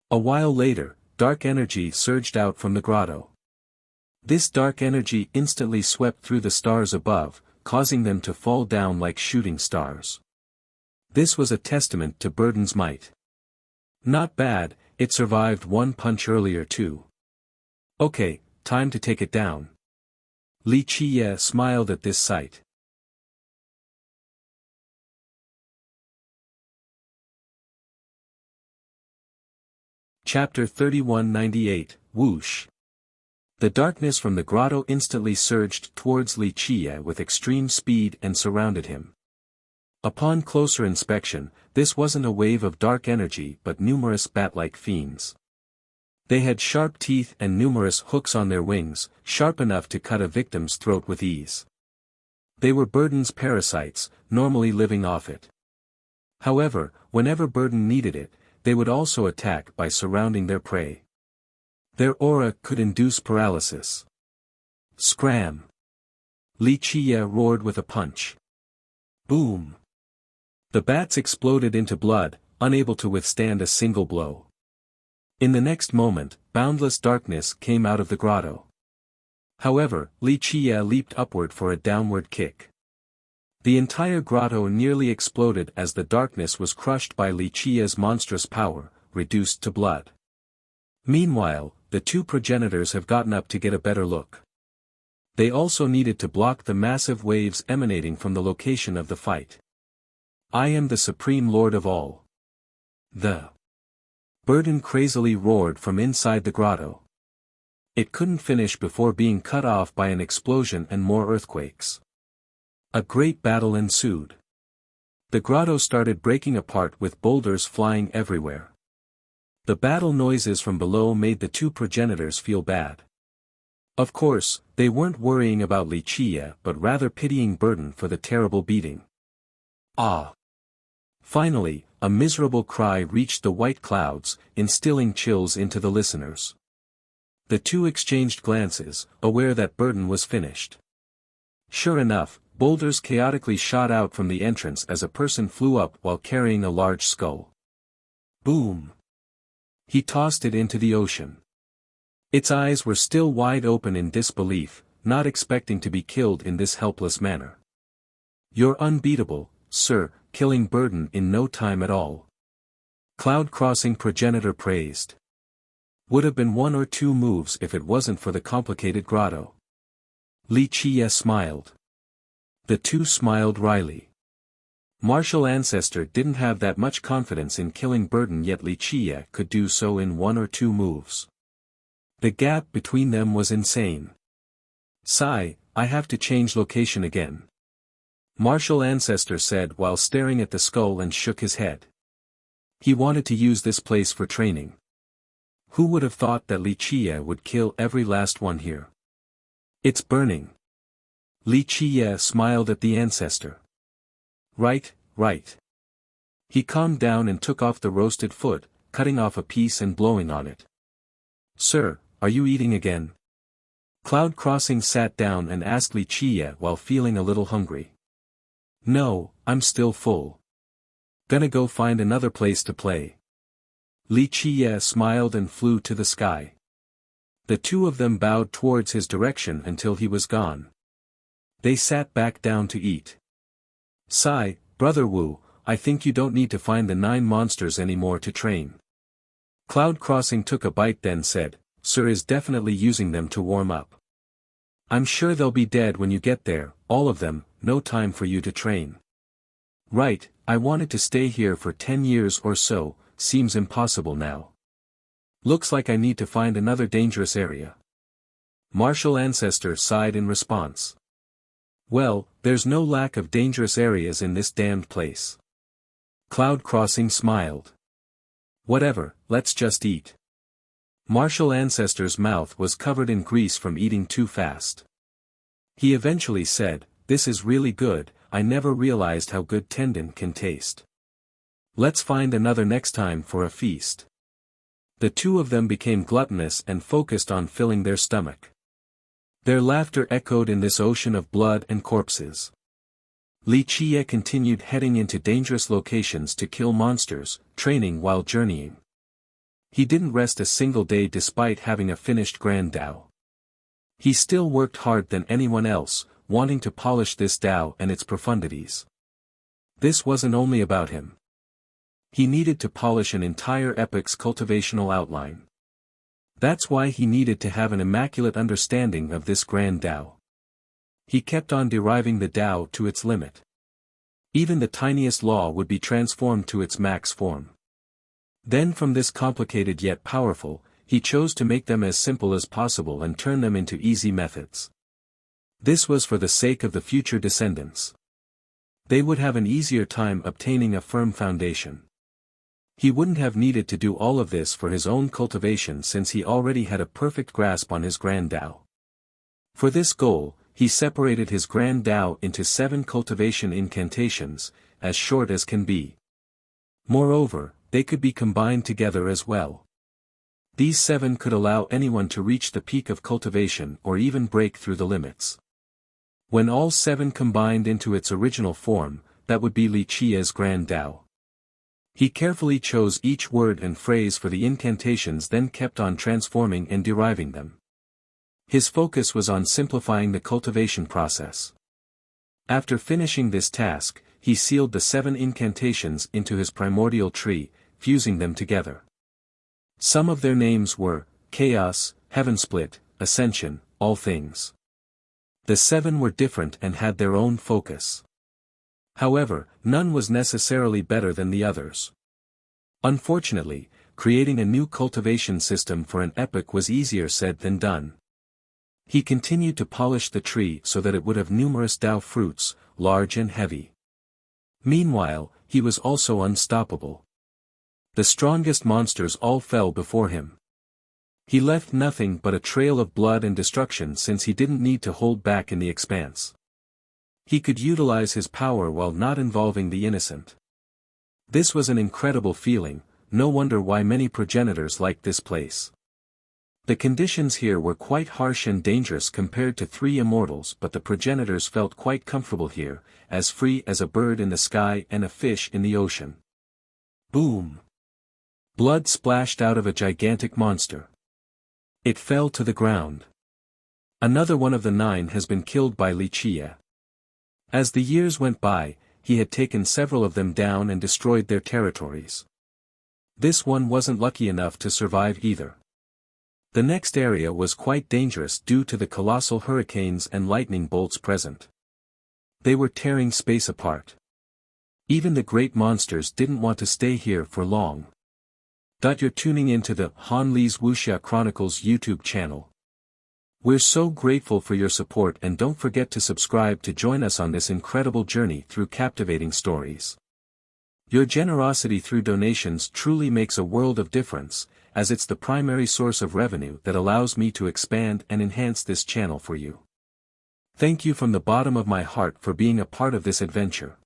A while later, dark energy surged out from the grotto. This dark energy instantly swept through the stars above, causing them to fall down like shooting stars. This was a testament to Burden's might. Not bad, it survived one punch earlier too. Okay, time to take it down. Li Qiye smiled at this sight. Chapter 3198, Whoosh. The darkness from the grotto instantly surged towards Li Qiye with extreme speed and surrounded him. Upon closer inspection, this wasn't a wave of dark energy but numerous bat-like fiends. They had sharp teeth and numerous hooks on their wings, sharp enough to cut a victim's throat with ease. They were Burden's parasites, normally living off it. However, whenever Burden needed it, they would also attack by surrounding their prey. Their aura could induce paralysis. Scram! Li Qiye roared with a punch. Boom! The bats exploded into blood, unable to withstand a single blow. In the next moment, boundless darkness came out of the grotto. However, Li Qiye leaped upward for a downward kick. The entire grotto nearly exploded as the darkness was crushed by Li Qiye's monstrous power, reduced to blood. Meanwhile, the two progenitors have gotten up to get a better look. They also needed to block the massive waves emanating from the location of the fight. I am the Supreme Lord of all. The Burden crazily roared from inside the grotto. It couldn't finish before being cut off by an explosion and more earthquakes. A great battle ensued. The grotto started breaking apart with boulders flying everywhere. The battle noises from below made the two progenitors feel bad. Of course, they weren't worrying about Li Qiye but rather pitying Burden for the terrible beating. Ah! Finally, a miserable cry reached the white clouds, instilling chills into the listeners. The two exchanged glances, aware that Burden was finished. Sure enough, boulders chaotically shot out from the entrance as a person flew up while carrying a large skull. Boom! He tossed it into the ocean. Its eyes were still wide open in disbelief, not expecting to be killed in this helpless manner. You're unbeatable, sir, killing Burden in no time at all. Cloud Crossing progenitor praised. Would have been one or two moves if it wasn't for the complicated grotto. Li Qiye smiled. The two smiled wryly. Martial Ancestor didn't have that much confidence in killing Burden, yet Li Qiye could do so in one or two moves. The gap between them was insane. Sigh, I have to change location again. Martial Ancestor said while staring at the skull and shook his head. He wanted to use this place for training. Who would have thought that Li Qiye would kill every last one here? It's burning. Li Qiye smiled at the ancestor. Right, right. He calmed down and took off the roasted foot, cutting off a piece and blowing on it. Sir, are you eating again? Cloud Crossing sat down and asked Li Qiye while feeling a little hungry. No, I'm still full. Gonna go find another place to play. Li Qiye smiled and flew to the sky. The two of them bowed towards his direction until he was gone. They sat back down to eat. Sigh, Brother Wu, I think you don't need to find the 9 monsters anymore to train. Cloud Crossing took a bite then said, Sir is definitely using them to warm up. I'm sure they'll be dead when you get there, all of them, no time for you to train. Right, I wanted to stay here for 10 years or so, seems impossible now. Looks like I need to find another dangerous area. Martial Ancestor sighed in response. Well, there's no lack of dangerous areas in this damned place. Cloud Crossing smiled. Whatever, let's just eat. Martial Ancestor's mouth was covered in grease from eating too fast. He eventually said, "This is really good, I never realized how good tendon can taste. Let's find another next time for a feast." The two of them became gluttonous and focused on filling their stomach. Their laughter echoed in this ocean of blood and corpses. Li Qie continued heading into dangerous locations to kill monsters, training while journeying. He didn't rest a single day despite having a finished Grand Dao. He still worked hard than anyone else, wanting to polish this Dao and its profundities. This wasn't only about him. He needed to polish an entire epic's cultivational outline. That's why he needed to have an immaculate understanding of this Grand Dao. He kept on deriving the Dao to its limit. Even the tiniest law would be transformed to its max form. Then from this complicated yet powerful, he chose to make them as simple as possible and turn them into easy methods. This was for the sake of the future descendants. They would have an easier time obtaining a firm foundation. He wouldn't have needed to do all of this for his own cultivation since he already had a perfect grasp on his Grand Dao. For this goal, he separated his Grand Dao into 7 cultivation incantations, as short as can be. Moreover, they could be combined together as well. These 7 could allow anyone to reach the peak of cultivation or even break through the limits. When all 7 combined into its original form, that would be Li Qie's Grand Dao. He carefully chose each word and phrase for the incantations, then kept on transforming and deriving them. His focus was on simplifying the cultivation process. After finishing this task, he sealed the 7 incantations into his primordial tree, fusing them together. Some of their names were Chaos, Heavensplit, Ascension, All Things. The 7 were different and had their own focus. However, none was necessarily better than the others. Unfortunately, creating a new cultivation system for an epic was easier said than done. He continued to polish the tree so that it would have numerous Dao fruits, large and heavy. Meanwhile, he was also unstoppable. The strongest monsters all fell before him. He left nothing but a trail of blood and destruction since he didn't need to hold back in the expanse. He could utilize his power while not involving the innocent. This was an incredible feeling, no wonder why many progenitors liked this place. The conditions here were quite harsh and dangerous compared to 3 immortals, but the progenitors felt quite comfortable here, as free as a bird in the sky and a fish in the ocean. Boom! Blood splashed out of a gigantic monster. It fell to the ground. Another one of the 9 has been killed by Li Qie. As the years went by, he had taken several of them down and destroyed their territories. This one wasn't lucky enough to survive either. The next area was quite dangerous due to the colossal hurricanes and lightning bolts present. They were tearing space apart. Even the great monsters didn't want to stay here for long. You're tuning into the Han Li's Wuxia Chronicles YouTube channel. We're so grateful for your support, and don't forget to subscribe to join us on this incredible journey through captivating stories. Your generosity through donations truly makes a world of difference, as it's the primary source of revenue that allows me to expand and enhance this channel for you. Thank you from the bottom of my heart for being a part of this adventure.